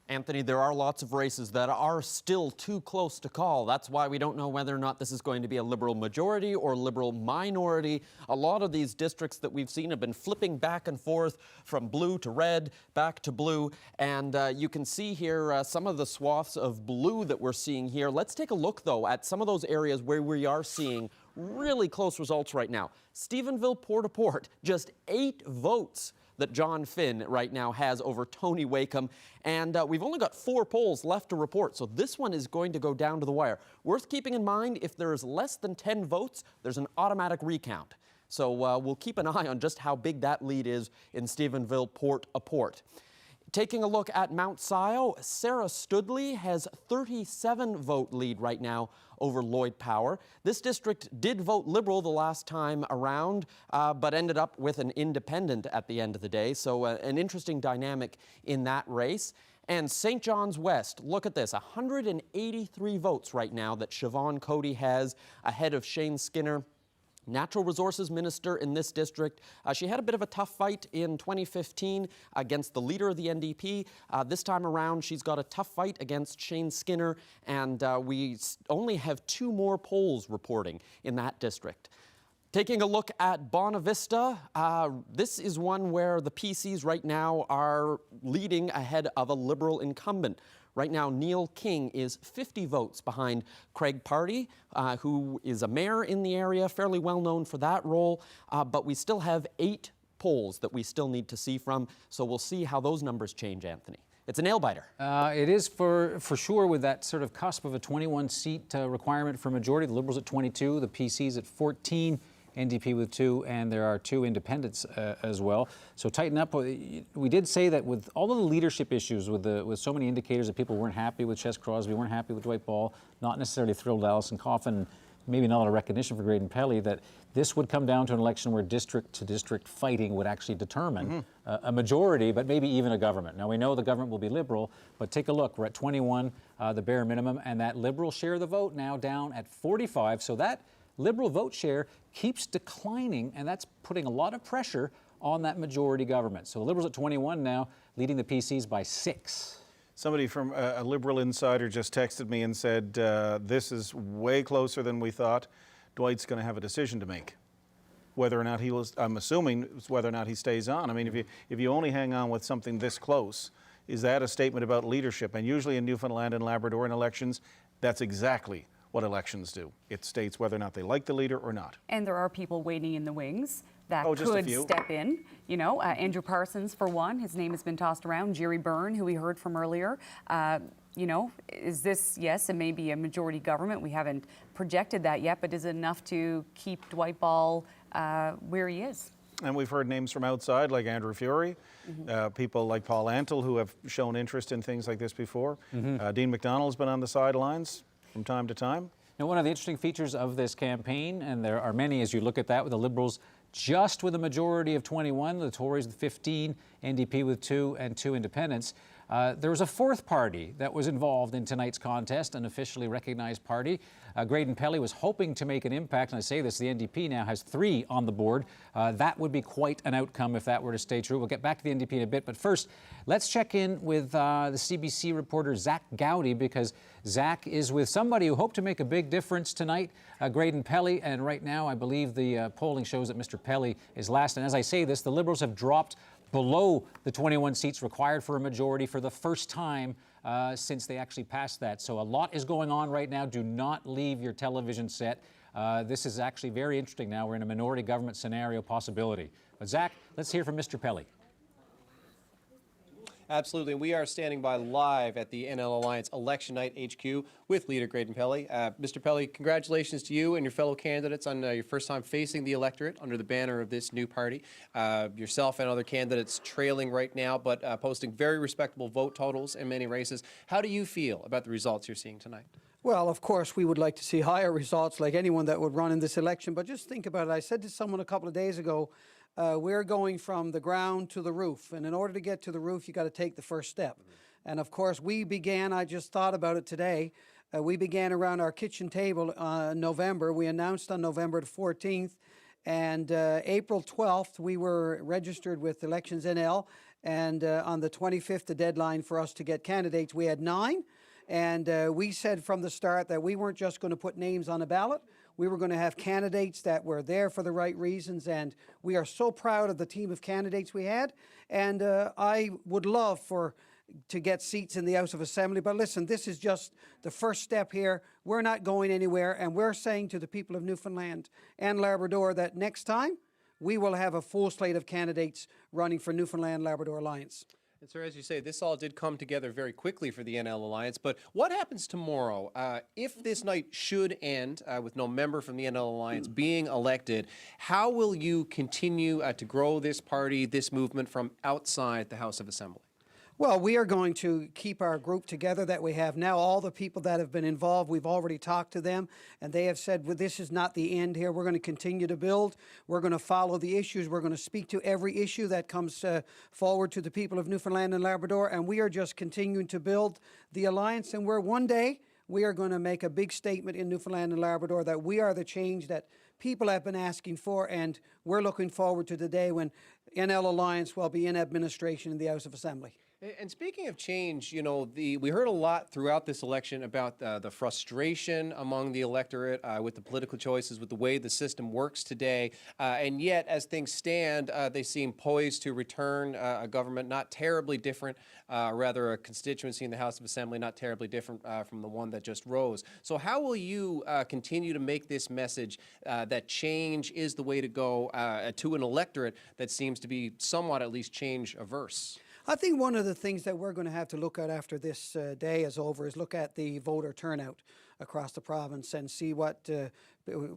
Anthony, there are lots of races that are still too close to call. That's why we don't know whether or not this is going to be a Liberal majority or Liberal minority. A lot of these districts that we've seen have been flipping back and forth from blue to red, back to blue. And you can see here some of the swaths of blue that we're seeing here. Let's take a look, though, at some of those areas where we are seeing really close results right now. Stephenville, Port-au-Port, just 8 votes that John Finn right now has over Tony Wakeham. And we've only got 4 polls left to report, so this one is going to go down to the wire. Worth keeping in mind, if there is less than 10 votes, there's an automatic recount. So we'll keep an eye on just how big that lead is in Stephenville, Port-au-Port. Taking a look at Mount Scio, Sarah Studley has 37 vote lead right now over Lloyd Power. This district did vote Liberal the last time around, but ended up with an independent at the end of the day. So an interesting dynamic in that race. And St. John's West, look at this, 183 votes right now that Siobhan Cody has ahead of Shane Skinner, Natural Resources Minister in this district. She had a bit of a tough fight in 2015 against the leader of the NDP. This time around, she's got a tough fight against Shane Skinner, and we only have 2 more polls reporting in that district. Taking a look at Bonavista, this is one where the PCs right now are leading ahead of a Liberal incumbent. Right now, Neil King is 50 votes behind Craig Party, who is a mayor in the area, fairly well known for that role, but we still have 8 polls that we still need to see from, so we'll see how those numbers change, Anthony. It's a nail-biter. It is for sure, with that sort of cusp of a 21-seat requirement for majority. The Liberals at 22, the PCs at 14, NDP with 2, and there are 2 independents as well. So tighten up. We did say that with all of the leadership issues, with so many indicators that people weren't happy with Ches Crosby, weren't happy with Dwight Ball, not necessarily thrilled with Alison Coffin, maybe not a lot of recognition for Graydon Pelly, that this would come down to an election where district-to-district fighting would actually determine a majority, but maybe even a government. Now, we know the government will be Liberal, but take a look. We're at 21, the bare minimum, and that Liberal share of the vote now down at 45. So that Liberal vote share keeps declining, and that's putting a lot of pressure on that majority government. So the Liberals at 21 now, leading the PCs by 6. Somebody from a Liberal insider just texted me and said, this is way closer than we thought. Dwight's going to have a decision to make. Whether or not I'm assuming, whether or not he stays on. I mean, if you only hang on with something this close, Is that a statement about leadership? And usually in Newfoundland and Labrador in elections, that's exactly what elections do. It states whether or not they like the leader or not. And there are people waiting in the wings that just a could few. step in. You know, Andrew Parsons, for one, his name has been tossed around. Jerry Byrne, who we heard from earlier. You know, is this, yes, it may be a majority government. We haven't projected that yet, but is it enough to keep Dwight Ball where he is? And we've heard names from outside like Andrew Furey, people like Paul Antle who have shown interest in things like this before. Dean McDonald's been on the sidelines from time to time. Now, one of the interesting features of this campaign, and there are many as you look at that, with the Liberals just with a majority of 21, the Tories with 15, NDP with 2, and 2 independents. There was a fourth party that was involved in tonight's contest, an officially recognized party. Graydon Pelley was hoping to make an impact, and I say this, the NDP now has 3 on the board. That would be quite an outcome if that were to stay true. We'll get back to the NDP in a bit, but first, let's check in with the CBC reporter Zach Gowdy, because Zach is with somebody who hoped to make a big difference tonight, Graydon Pelley, and right now I believe the polling shows that Mr. Pelley is last. And as I say this, the Liberals have dropped below the 21 seats required for a majority for the first time since they actually passed that. So a lot is going on right now. Do not leave your television set. This is actually very interesting now. We're in a minority government scenario possibility. But Zach, let's hear from Mr. Pelley. Absolutely. We are standing by live at the NL Alliance Election Night HQ with leader Graydon Pelley. Mr. Pelley, congratulations to you and your fellow candidates on your first time facing the electorate under the banner of this new party. Yourself and other candidates trailing right now, but posting very respectable vote totals in many races. How do you feel about the results you're seeing tonight? Well, of course, we would like to see higher results like anyone that would run in this election. But just think about it. I said to someone a couple of days ago, we're going from the ground to the roof. And in order to get to the roof, you got to take the first step. And of course, we began, I just thought about it today, we began around our kitchen table in November. We announced on November the 14th. And April 12th, we were registered with Elections NL. And on the 25th, the deadline for us to get candidates, we had 9. And we said from the start that we weren't just going to put names on a ballot. We were going to have candidates that were there for the right reasons, and we are so proud of the team of candidates we had. And I would love to get seats in the House of Assembly. But listen, this is just the first step here. We're not going anywhere, and we're saying to the people of Newfoundland and Labrador that next time we will have a full slate of candidates running for Newfoundland-Labrador Alliance. And sir, as you say, this all did come together very quickly for the NL Alliance, but what happens tomorrow? If this night should end with no member from the NL Alliance being elected, how will you continue to grow this party, this movement from outside the House of Assembly? Well, we are going to keep our group together that we have now. All the people that have been involved, we've already talked to them, and they have said, well, this is not the end here. We're going to continue to build. We're going to follow the issues. We're going to speak to every issue that comes forward to the people of Newfoundland and Labrador, and we are just continuing to build the alliance. And where one day we are going to make a big statement in Newfoundland and Labrador that we are the change that people have been asking for, and we're looking forward to the day when NL Alliance will be in administration in the House of Assembly. And speaking of change, you know, we heard a lot throughout this election about the frustration among the electorate with the political choices, with the way the system works today. And yet, as things stand, they seem poised to return a government not terribly different, rather a constituency in the House of Assembly not terribly different from the one that just rose. So how will you continue to make this message that change is the way to go to an electorate that seems to be somewhat at least change averse? I think one of the things that we're going to have to look at after this day is over is look at the voter turnout across the province and see what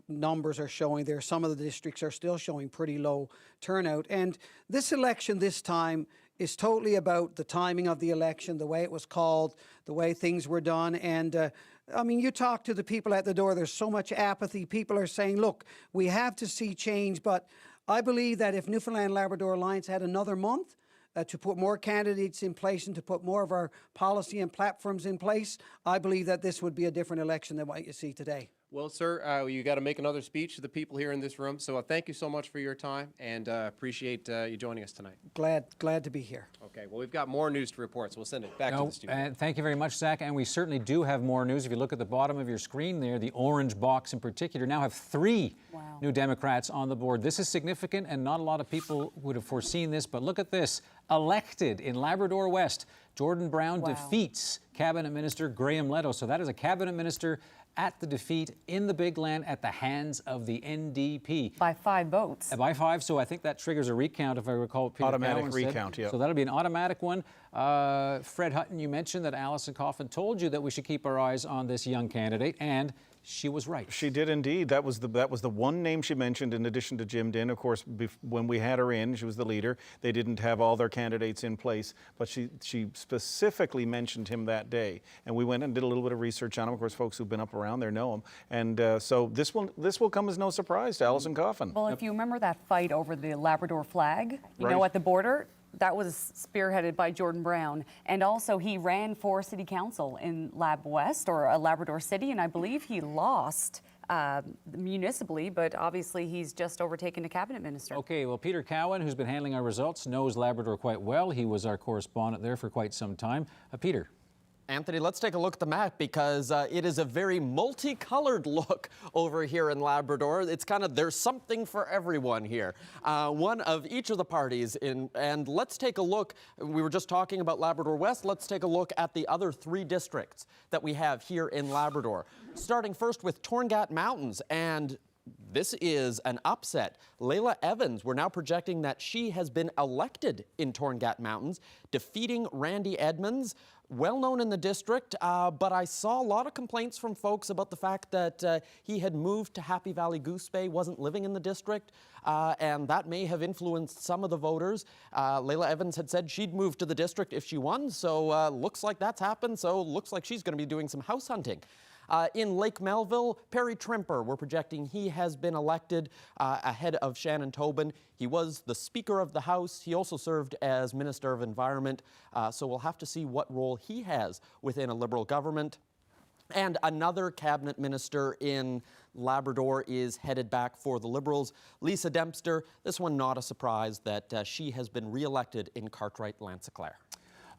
numbers are showing there. Some of the districts are still showing pretty low turnout. And this election this time is totally about the timing of the election, the way it was called, the way things were done. And I mean, you talk to the people at the door, there's so much apathy. People are saying, look, we have to see change. But I believe that if Newfoundland Labrador Alliance had another month, to put more candidates in place and to put more of our policy and platforms in place, I believe that this would be a different election than what you see today. Well, sir, you got to make another speech to the people here in this room. So thank you so much for your time, and appreciate you joining us tonight. Glad to be here. Okay, well, we've got more news to report, so we'll send it back to the studio. And thank you very much, Zach. And we certainly do have more news. If you look at the bottom of your screen there, the orange box in particular now have 3 new Democrats on the board. This is significant, and not a lot of people would have foreseen this, but look at this. Elected in Labrador West, Jordan Brown defeats Cabinet Minister Graham Leto. So that is a Cabinet Minister at the defeat in the Big Land at the hands of the NDP. By 5 votes. By 5, so I think that triggers a recount, if I recall what Peter Automatic Cowan said. recount, yeah. So that'll be an automatic one. Fred Hutton, you mentioned that Alison Coffin told you that we should keep our eyes on this young candidate, and she was right. She did indeed. That was the one name she mentioned in addition to Jim Dinn. Of course, when we had her in, she was the leader. They didn't have all their candidates in place, but she specifically mentioned him that day. And we went and did a little bit of research on him. Of course, folks who've been up around there know him. And so this will come as no surprise to Alison Coffin. Well, if you remember that fight over the Labrador flag, you Right. know, at the border, that was spearheaded by Jordan Brown. And also he ran for city council in Lab West, or Labrador City, and I believe he lost municipally, but obviously he's just overtaken a cabinet minister. Okay, well, Peter Cowan, who's been handling our results, knows Labrador quite well. He was our correspondent there for quite some time. Peter. Anthony, let's take a look at the map because it is a very multicolored look over here in Labrador. It's kind of, there's something for everyone here. One of each of the parties and let's take a look. We were just talking about Labrador West. Let's take a look at the other 3 districts that we have here in Labrador. Starting first with Torngat Mountains, and this is an upset. Layla Evans, we're now projecting that she has been elected in Torngat Mountains, defeating Randy Edmonds, well known in the district, but I saw a lot of complaints from folks about the fact that he had moved to Happy Valley Goose Bay, wasn't living in the district, and that may have influenced some of the voters. Layla Evans had said she'd move to the district if she won, so looks like that's happened, so looks like she's going to be doing some house hunting. In Lake Melville, Perry Trimper, we're projecting he has been elected ahead of Shannon Tobin. He was the Speaker of the House. He also served as Minister of Environment, so we'll have to see what role he has within a Liberal government. And another cabinet minister in Labrador is headed back for the Liberals, Lisa Dempster. This one not a surprise that she has been re-elected in Cartwright-Lansinclair.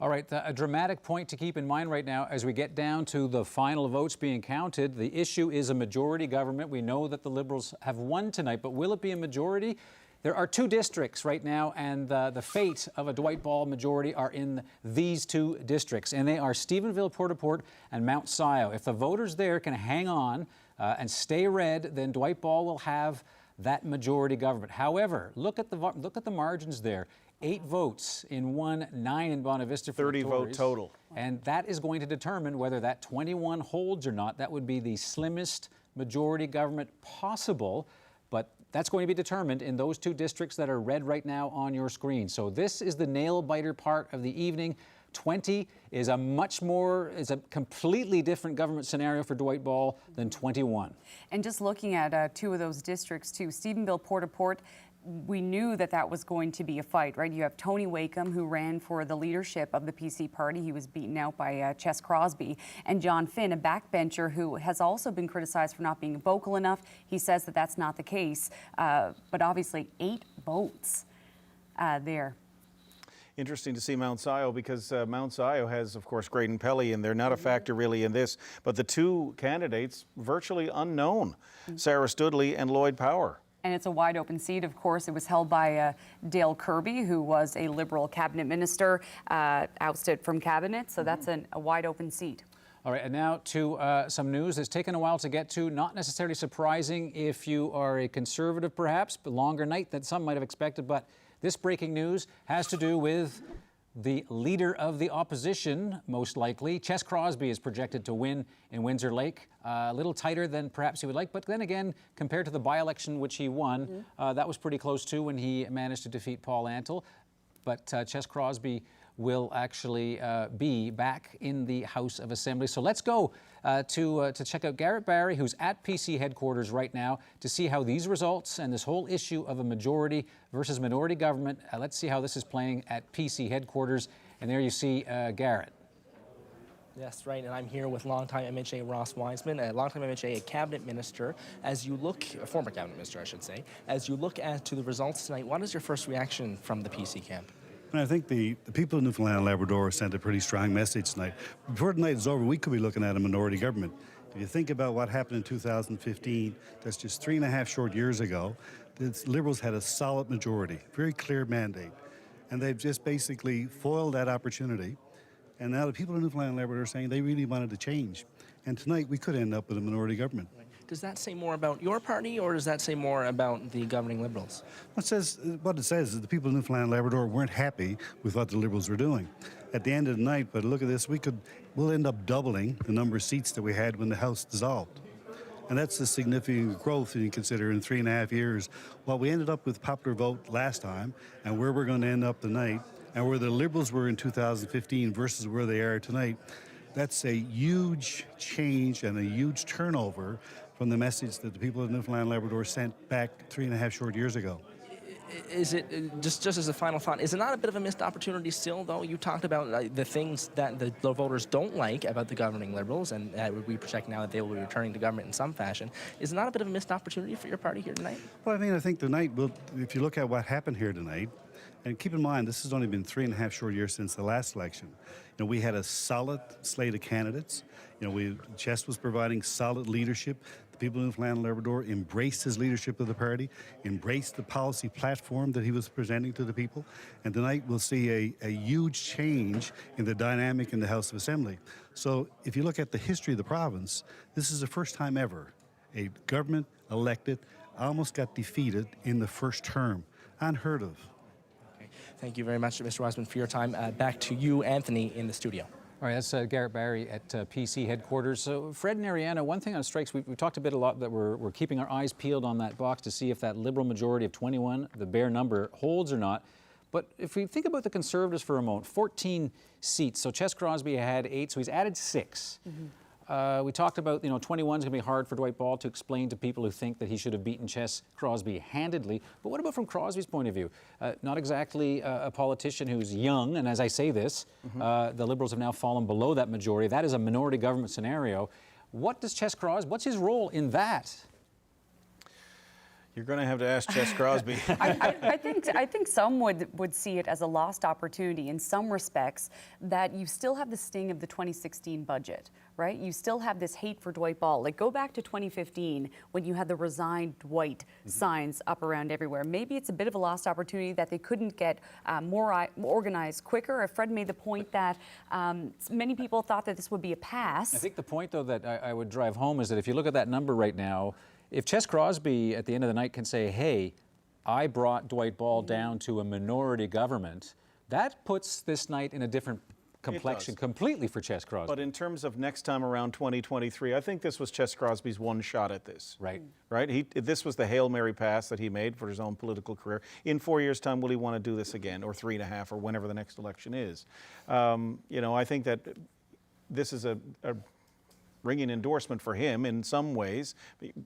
All right, a dramatic point to keep in mind right now as we get down to the final votes being counted. The issue is a majority government. We know that the Liberals have won tonight, but will it be a majority? There are 2 districts right now, and the fate of a Dwight Ball majority are in these 2 districts, and they are Stephenville, Port-au-Port, and Mount Sion. If the voters there can hang on and stay red, then Dwight Ball will have that majority government. However, look at the margins there. 8 votes in one, 9 in Bonavista for 30 the vote Tories. total. And that is going to determine whether that 21 holds or not. That would be the slimmest majority government possible, but that's going to be determined in those 2 districts that are red right now on your screen. So this is the nail-biter part of the evening. 20 is a completely different government scenario for Dwight Ball than 21. And just looking at 2 of those districts too, Stephenville, Port-au-Port, we knew that that was going to be a fight, right? You have Tony Wakeham, who ran for the leadership of the PC party. He was beaten out by Ches Crosby. And John Finn, a backbencher who has also been criticized for not being vocal enough. He says that that's not the case. But obviously 8 votes there. Interesting to see Mount Sion because Mount Sion has, of course, Graydon Pelly, and they're not a factor really in this. But the 2 candidates, virtually unknown, Sarah Studley and Lloyd Power. And it's a wide open seat. Of course, it was held by Dale Kirby, who was a Liberal cabinet minister, ousted from cabinet. So that's a wide open seat. All right, and now to some news that's taken a while to get to. Not necessarily surprising if you are a conservative, perhaps, but longer night than some might have expected. But this breaking news has to do with the leader of the opposition, most likely. Ches Crosby is projected to win in Windsor Lake. A little tighter than perhaps he would like, but then again, compared to the by-election which he won, that was pretty close too when he managed to defeat Paul Antle. But Ches Crosby will actually be back in the House of Assembly. So let's go to check out Garrett Barry, who's at PC headquarters right now, to see how these results and this whole issue of a majority versus minority government, let's see how this is playing at PC headquarters. And there you see Garrett. Yes, right, and I'm here with longtime MHA Ross Wiseman, a longtime MHA, a cabinet minister. As you look, a former cabinet minister, I should say, as you look to the results tonight, what is your first reaction from the PC camp? And I think the people of Newfoundland and Labrador sent a pretty strong message tonight. Before tonight is over, we could be looking at a minority government. If you think about what happened in 2015, that's just 3.5 short years ago, the Liberals had a solid majority, very clear mandate. And they've just basically foiled that opportunity And now the people of Newfoundland and Labrador are saying they really wanted to change. And tonight we could end up with a minority government. Does that say more about your party, or does that say more about the governing Liberals? What it says is the people of Newfoundland and Labrador weren't happy with what the Liberals were doing. At the end of the night, but look at this, we'll end up doubling the number of seats that we had when the House dissolved. And that's a significant growth when you consider in 3.5 years. What we ended up with popular vote last time, and where we're going to end up tonight, and where the Liberals were in 2015 versus where they are tonight, that's a huge change and a huge turnover from the message that the people of Newfoundland and Labrador sent back 3.5 short years ago. Is it, just as a final thought, is it not a bit of a missed opportunity still, though? You talked about the things that the voters don't like about the governing Liberals, and we project now that they will be returning to government in some fashion. Is it not a bit of a missed opportunity for your party here tonight? Well, I think tonight, if you look at what happened here tonight, and keep in mind, this has only been 3.5 short years since the last election. We had a solid slate of candidates. Chess was providing solid leadership. The people of Newfoundland and Labrador embraced his leadership of the party, embraced the policy platform that he was presenting to the people. And tonight we'll see a huge change in the dynamic in the House of Assembly. So if you look at the history of the province, this is the first time ever a government elected almost got defeated in the first term. Unheard of. Okay. Thank you very much, Mr. Wiseman, for your time. Back to you, Anthony, in the studio. All right, that's Garrett Barry at PC headquarters. So Fred and Ariana, one thing on strikes, we've talked a lot that we're keeping our eyes peeled on that box to see if that Liberal majority of 21, the bare number, holds or not. But if we think about the Conservatives for a moment, 14 seats. So Ches Crosby had 8, so he's added 6. We talked about, 21 is going to be hard for Dwight Ball to explain to people who think that he should have beaten Ches Crosby handedly. But what about from Crosby's point of view? Not exactly a politician who's young, and as I say this, the Liberals have now fallen below that majority. That is a minority government scenario. What does Ches Crosby, what's his role in that? You're going to have to ask Ches Crosby. I think some would see it as a lost opportunity in some respects, that you still have the sting of the 2016 budget, right? You still have this hate for Dwight Ball. Like, go back to 2015 when you had the resigned Dwight signs up around everywhere. Maybe it's a bit of a lost opportunity that they couldn't get more organized quicker. Fred made the point that many people thought that this would be a pass. I think the point, though, that I would drive home is that if you look at that number right now, if Ches Crosby at the end of the night can say, hey, I brought Dwight Ball down to a minority government, that puts this night in a different complexion completely for Ches Crosby. But in terms of next time around 2023, I think this was Ches Crosby's one shot at this. Right. Right? This was the Hail Mary pass that he made for his own political career. In 4 years' time, will he want to do this again, or 3.5, or whenever the next election is? I think that this is a ringing endorsement for him in some ways,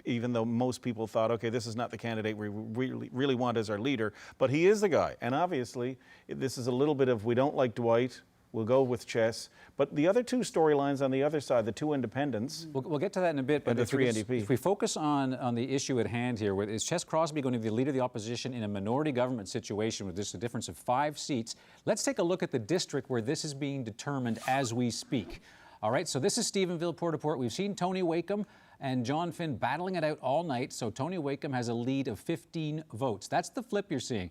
even though most people thought, okay, this is not the candidate we really want as our leader, but he is the guy. And obviously, this is a little bit of, we don't like Dwight, we'll go with Ches. But the other two storylines on the other side, the two independents. We'll get to that in a bit, but the three NDP. If we focus on the issue at hand here, is Ches Crosby going to be the leader of the opposition in a minority government situation with just a difference of 5 seats? Let's take a look at the district where this is being determined as we speak. All right, so this is Stephenville, Port-au-Port. We've seen Tony Wakeham and John Finn battling it out all night. So Tony Wakeham has a lead of 15 votes. That's the flip you're seeing.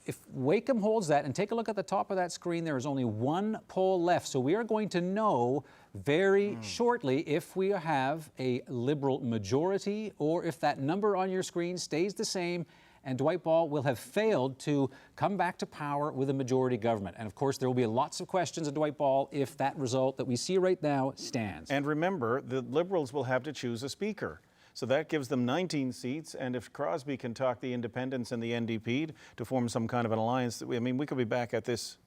If Wakeham holds that, and take a look at the top of that screen, there is only 1 poll left. So we are going to know very shortly if we have a Liberal majority or if that number on your screen stays the same and Dwight Ball will have failed to come back to power with a majority government. And of course, there will be lots of questions of Dwight Ball if that result that we see right now stands. And remember, the Liberals will have to choose a speaker. So that gives them 19 seats, and if Crosby can talk the independents and the NDP to form some kind of an alliance, we could be back at this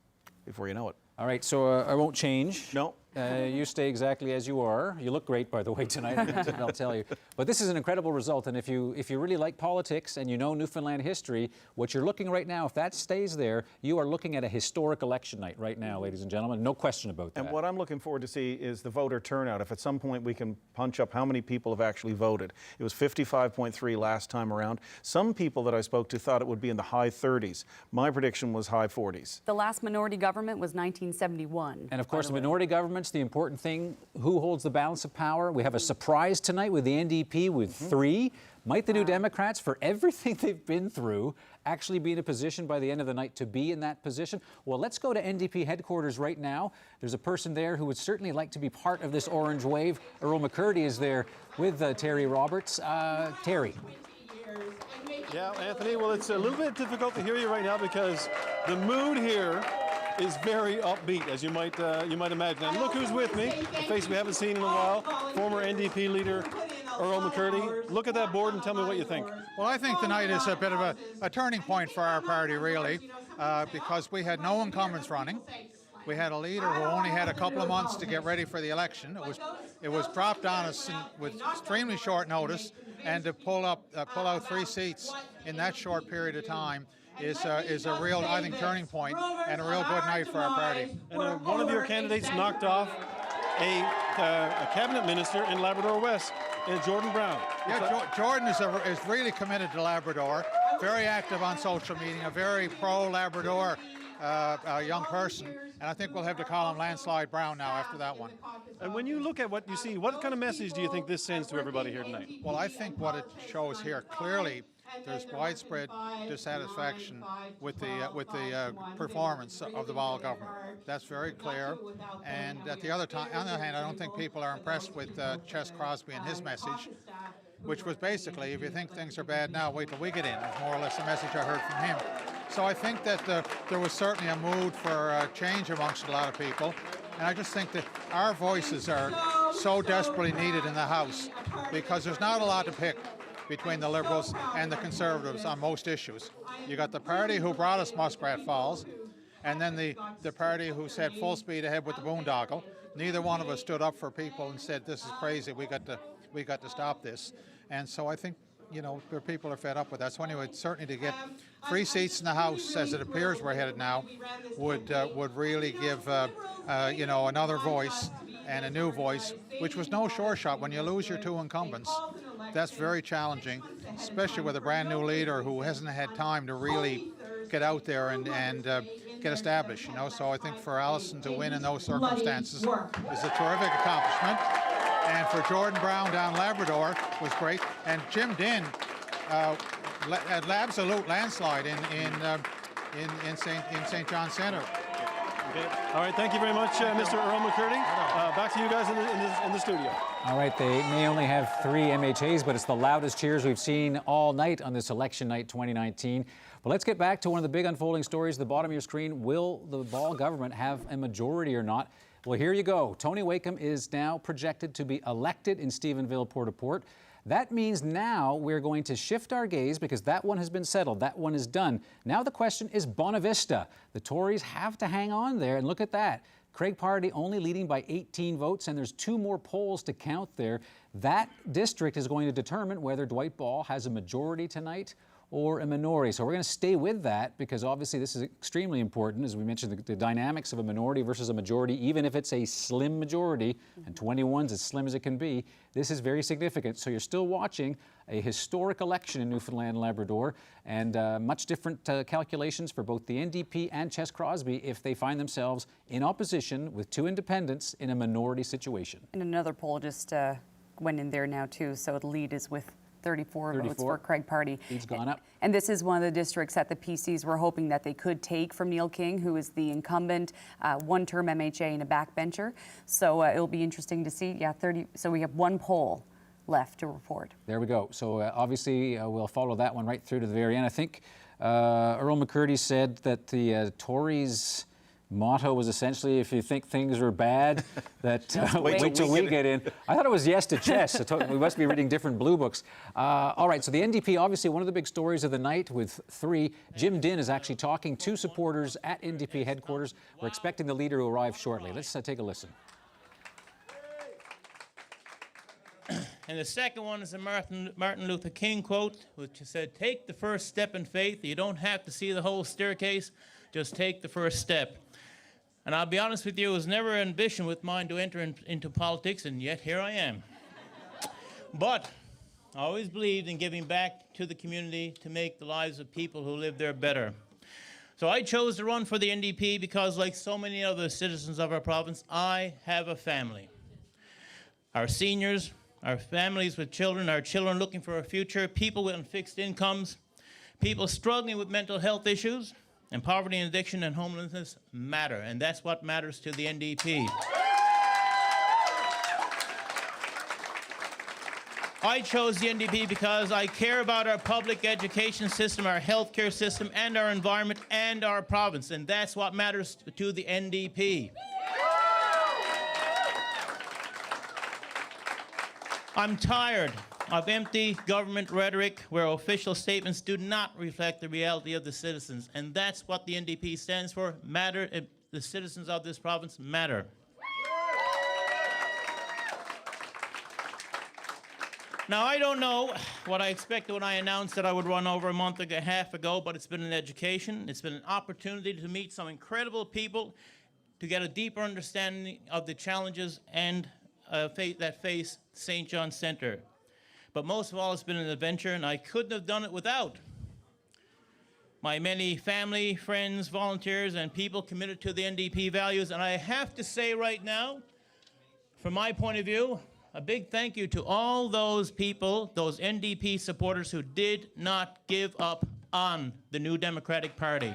before you know it. All right, so I won't change. No. You stay exactly as you are. You look great, by the way, tonight, I'll tell you. But this is an incredible result, and if you really like politics and you know Newfoundland history, what you're looking right now, if that stays there, you are looking at a historic election night right now, ladies and gentlemen. No question about that. And what I'm looking forward to see is the voter turnout. If at some point we can punch up how many people have actually voted. It was 55.3 last time around. Some people that I spoke to thought it would be in the high 30s. My prediction was high 40s. The last minority government was 1971. And of course, the minority governments balance, the important thing, who holds the balance of power? We have a surprise tonight with the NDP with 3. Might the New Democrats, for everything they've been through, actually be in a position by the end of the night to be in that position? Well, let's go to NDP headquarters right now. There's a person there who would certainly like to be part of this orange wave. Earl McCurdy is there with Terry Roberts. Terry. Yeah, Anthony, well, it's a little bit difficult to hear you right now because the mood here is very upbeat, as you might imagine. And look who's with me, a face we haven't seen in a while, former NDP leader Earl McCurdy. Look at that board and tell me what you think. Well, I think tonight is a bit of a turning point for our party, really, because we had no incumbents running. We had a leader who only had a couple of months to get ready for the election. It was dropped on us with extremely short notice, and to pull out 3 seats in that short period of time is a real, I think, turning point and a real good night for our party. And one of your candidates knocked off a cabinet minister in Labrador West, Jordan Brown. Yeah, Jordan is really committed to Labrador, very active on social media, a very pro-Labrador young person, and I think we'll have to call him Landslide Brown now after that one. And when you look at what you see, what kind of message do you think this sends to everybody here tonight? Well, I think what it shows here clearly, there's widespread dissatisfaction with the performance of the Ball government. That's very clear. And on the other hand, I don't think people are impressed with Ches Crosby and his message, which was basically, if you think things are bad now, wait till we get in. It's more or less the message I heard from him. So I think that there was certainly a mood for change amongst a lot of people. And I just think that our voices are so desperately needed in the House because there's not a lot to pick between the Liberals and the Conservatives on most issues. You got the party who brought us Muskrat Falls, and then the party who said full speed ahead with the boondoggle. Neither one of us stood up for people and said, this is crazy, we got to stop this. And so I think, you know, people are fed up with that. So anyway, certainly to get 3 seats in the House, as it appears we're headed now, would really give, you know, another voice and a new voice, which was no sure shot. When you lose your 2 incumbents, that's very challenging, especially with a brand new leader who hasn't had time to really get out there and get established, you know. So I think for Allison to win in those circumstances is a terrific accomplishment. And for Jordan Brown down Labrador was great. And Jim Dinn, an absolute landslide in St. John Centre. Okay. All right, thank you very much, Mr. Earl McCurdy. Back to you guys in the studio. All right, they may only have 3 MHAs, but it's the loudest cheers we've seen all night on this election night 2019. But let's get back to one of the big unfolding stories at the bottom of your screen. Will the Ball government have a majority or not? Well, here you go. Tony Wakeham is now projected to be elected in Stephenville, Port-au-Port. That means now we're going to shift our gaze because that one has been settled. That one is done. Now the question is Bonavista. The Tories have to hang on there, and look at that. Craig Pardy only leading by 18 votes, and there's 2 more polls to count there. That district is going to determine whether Dwight Ball has a majority tonight or a minority. So we're going to stay with that because obviously this is extremely important. As we mentioned, the dynamics of a minority versus a majority, even if it's a slim majority, and 21's as slim as it can be, this is very significant. So you're still watching a historic election in Newfoundland and Labrador, and much different calculations for both the NDP and Ches Crosby if they find themselves in opposition with 2 independents in a minority situation. And another poll just went in there now too, so the lead is with 34 votes for Craig Pardy. He's gone up. And this is one of the districts that the PCs were hoping that they could take from Neil King, who is the incumbent, 1-term MHA and a backbencher. So it'll be interesting to see. Yeah, 30. So we have 1 poll left to report. There we go. So obviously we'll follow that one right through to the very end. I think Earl McCurdy said that the Tories' motto was essentially, if you think things are bad, that wait till we get in. I thought it was yes to Ches. We must be reading different blue books. All right, so the NDP, obviously one of the big stories of the night with 3. Jim Dinn is actually talking to supporters at NDP headquarters. We're expecting the leader to arrive shortly. Let's take a listen. And the second one is a Martin Luther King quote, which said, "Take the first step in faith. You don't have to see the whole staircase. Just take the first step." And I'll be honest with you, it was never an ambition with mine to enter into politics, and yet here I am. But I always believed in giving back to the community to make the lives of people who live there better. So I chose to run for the NDP because, like so many other citizens of our province, I have a family. Our seniors, our families with children, our children looking for a future, people with fixed incomes, people struggling with mental health issues, and poverty and addiction and homelessness matter, and that's what matters to the NDP. I chose the NDP because I care about our public education system, our healthcare system, and our environment and our province, and that's what matters to the NDP. I'm tired of empty government rhetoric where official statements do not reflect the reality of the citizens, and that's what the NDP stands for. The citizens of this province matter. Now, I don't know what I expected when I announced that I would run over a month and a half ago, but it's been an education. It's been an opportunity to meet some incredible people, to get a deeper understanding of the challenges and that face St. John's Centre. But most of all, it's been an adventure, and I couldn't have done it without my many family, friends, volunteers, and people committed to the NDP values. And I have to say right now, from my point of view, a big thank you to all those people, those NDP supporters who did not give up on the New Democratic Party.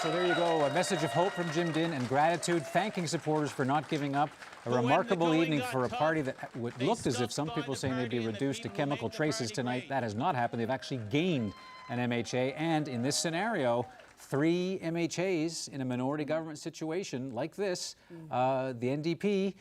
So there you go, a message of hope from Jim Dinn and gratitude, thanking supporters for not giving up. A remarkable evening for a party that looked as if some people saying they'd be reduced to chemical traces tonight. That has not happened. They've actually gained an MHA, and in this scenario, 3 MHAs in a minority government situation like this, the NDP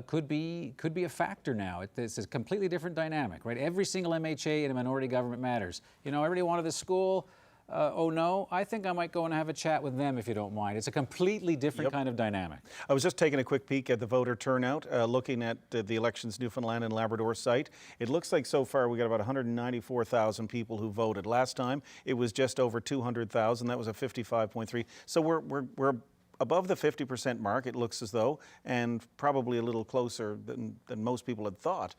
could be a factor now. It's a completely different dynamic, right? Every single MHA in a minority government matters. You know, everybody wanted this school. Oh no, I think I might go and have a chat with them if you don't mind. It's a completely different kind of dynamic. I was just taking a quick peek at the voter turnout, looking at the Elections Newfoundland and Labrador site. It looks like so far we got about 194,000 people who voted. Last time it was just over 200,000. That was a 55.3. So we're above the 50% mark, it looks as though, and probably a little closer than most people had thought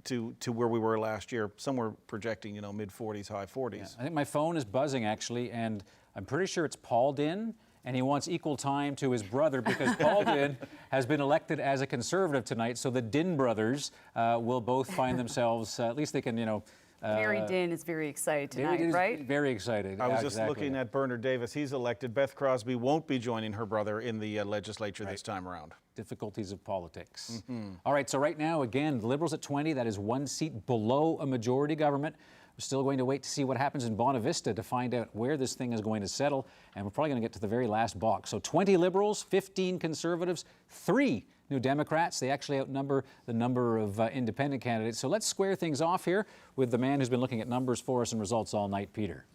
to where we were last year. Some were projecting, you know, mid-40s, high 40s. Yeah. I think my phone is buzzing, actually, and I'm pretty sure it's Paul Dinn, and he wants equal time to his brother because Paul Dinn has been elected as a Conservative tonight, so the Dinn brothers will both find themselves, at least they can, you know, Mary Dinn is very excited tonight, right? Very excited. I was just looking at Bernard Davis. He's elected. Beth Crosby won't be joining her brother in the legislature this time around. Difficulties of politics. All right, so right now, again, the Liberals at 20. That is 1 seat below a majority government. We're still going to wait to see what happens in Bonavista to find out where this thing is going to settle. And we're probably going to get to the very last box. So 20 Liberals, 15 Conservatives, 3 New Democrats. They actually outnumber the number of independent candidates. So let's square things off here with the man who's been looking at numbers for us and results all night, Peter.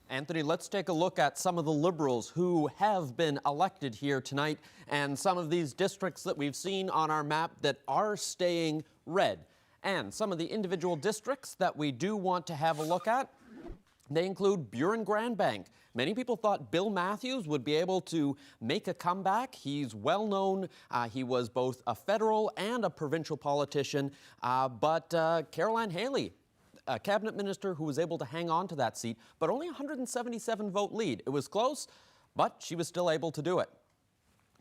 Anthony, let's take a look at some of the Liberals who have been elected here tonight and some of these districts that we've seen on our map that are staying red. And some of the individual districts that we do want to have a look at, they include Buren-Grand Bank. Many people thought Bill Matthews would be able to make a comeback. He's well known. He was both a federal and a provincial politician. But Caroline Haley, a cabinet minister who was able to hang on to that seat, but only 177 vote lead. It was close, but she was still able to do it.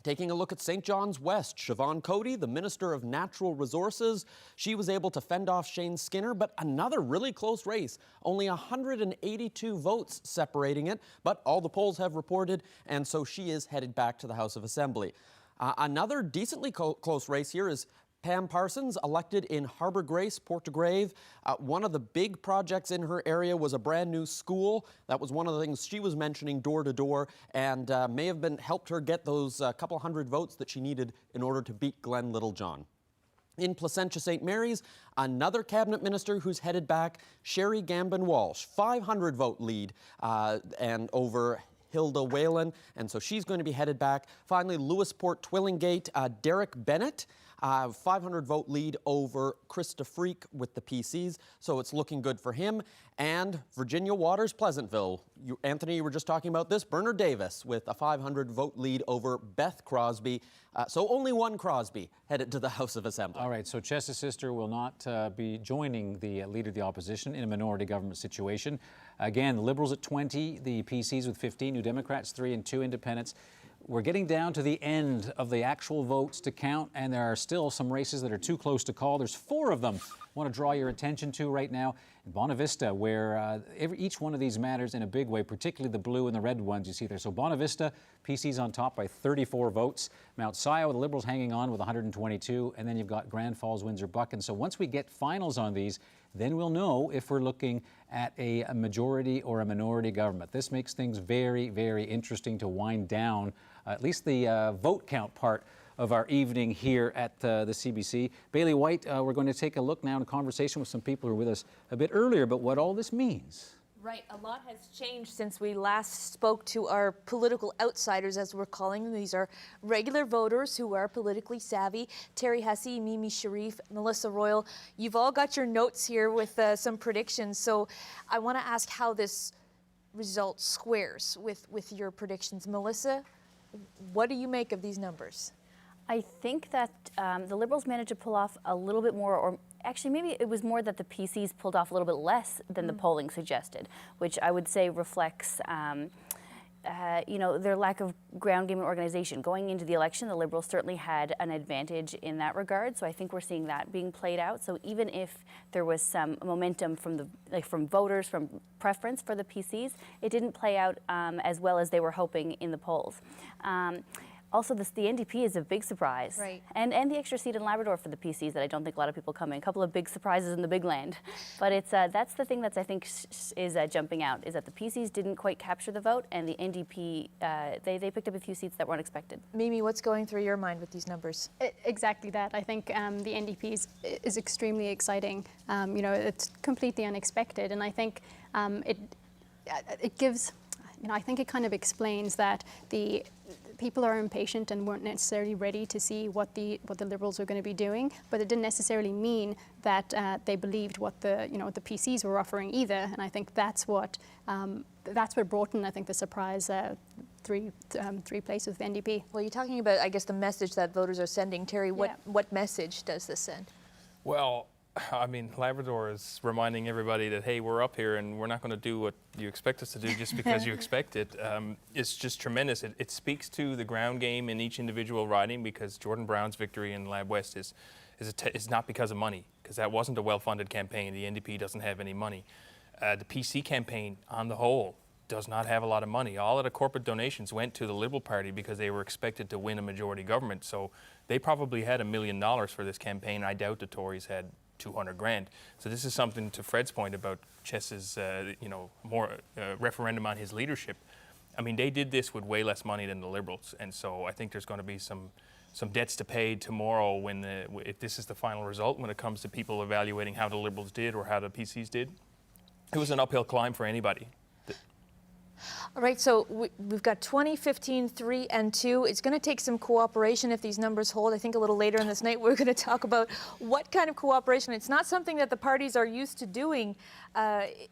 Taking a look at St. John's West, Siobhan Cody, the Minister of Natural Resources, she was able to fend off Shane Skinner, but another really close race. Only 182 votes separating it, but all the polls have reported, and so she is headed back to the House of Assembly. Another decently close race here is Pam Parsons, elected in Harbour Grace, Port-de-Grave. One of the big projects in her area was a brand new school. That was one of the things she was mentioning door to door, and may have helped her get those couple hundred votes that she needed in order to beat Glenn Littlejohn. In Placentia St. Mary's, another cabinet minister who's headed back, Sherry Gambin-Walsh, 500 vote lead and over Hilda Whalen, and so she's going to be headed back. Finally, Lewisport Twillingate, Derek Bennett. 500 vote lead over Krista Freak with the PCs, so it's looking good for him. And Virginia Waters Pleasantville, Anthony, you were just talking about this, Bernard Davis with a 500 vote lead over Beth Crosby. So only one Crosby headed to the House of Assembly. All right, so Chess's sister will not be joining the Leader of the Opposition in a minority government situation. Again, the Liberals at 20, the PCs with 15, New Democrats 3, and 2 independents. We're getting down to the end of the actual votes to count, and there are still some races that are too close to call. There's 4 of them I want to draw your attention to right now. In Bonavista, where each one of these matters in a big way, particularly the blue and the red ones you see there. So Bonavista, PC's on top by 34 votes. Mount Scio, the Liberals hanging on with 122. And then you've got Grand Falls, Windsor, Buchan. So once we get finals on these, then we'll know if we're looking at a majority or a minority government. This makes things very, very interesting to wind down at least the vote count part of our evening here at the CBC. Bailey White, we're going to take a look now in a conversation with some people who were with us a bit earlier about what all this means. Right, a lot has changed since we last spoke to our political outsiders, as we're calling them. These are regular voters who are politically savvy. Terry Hussey, Mimi Sharif, Melissa Royal. You've all got your notes here with some predictions. So I want to ask how this result squares with your predictions. Melissa, what do you make of these numbers? I think that the Liberals managed to pull off a little bit more, or actually maybe it was more that the PCs pulled off a little bit less than the polling suggested, which I would say reflects their lack of ground game and organization. Going into the election, the Liberals certainly had an advantage in that regard, so I think we're seeing that being played out. So even if there was some momentum from voters, from preference for the PCs, it didn't play out as well as they were hoping in the polls. Also, the NDP is a big surprise. Right. And the extra seat in Labrador for the PCs that I don't think a lot of people come in. A couple of big surprises in the big land. But it's that's the thing that's, I think, is jumping out, is that the PCs didn't quite capture the vote, and the NDP, they picked up a few seats that weren't expected. Mimi, what's going through your mind with these numbers? Exactly that. I think the NDP is extremely exciting. It's completely unexpected, and I think it gives, I think it kind of explains that the people are impatient and weren't necessarily ready to see what the Liberals were going to be doing, but it didn't necessarily mean that they believed what the PCs were offering either. And I think that's what brought in, I think, the surprise three places with the NDP. Well, you're talking about, I guess, the message that voters are sending. Terry, what message does this send? Well, I mean, Labrador is reminding everybody that, hey, we're up here and we're not going to do what you expect us to do just because you expect it. It's just tremendous. It speaks to the ground game in each individual riding, because Jordan Brown's victory in Lab West is not because of money, because that wasn't a well-funded campaign. The NDP doesn't have any money. The PC campaign, on the whole, does not have a lot of money. All of the corporate donations went to the Liberal Party because they were expected to win a majority government. So they probably had $1 million for this campaign. I doubt the Tories had 200 grand. So this is something, to Fred's point about Chess's, referendum on his leadership. I mean, they did this with way less money than the Liberals, and so I think there's going to be some debts to pay tomorrow if this is the final result, when it comes to people evaluating how the Liberals did or how the PCs did. It was an uphill climb for anybody. All right, so we've got 20, 15, 3, and 2. It's going to take some cooperation if these numbers hold. I think a little later in this night we're going to talk about what kind of cooperation. It's not something that the parties are used to doing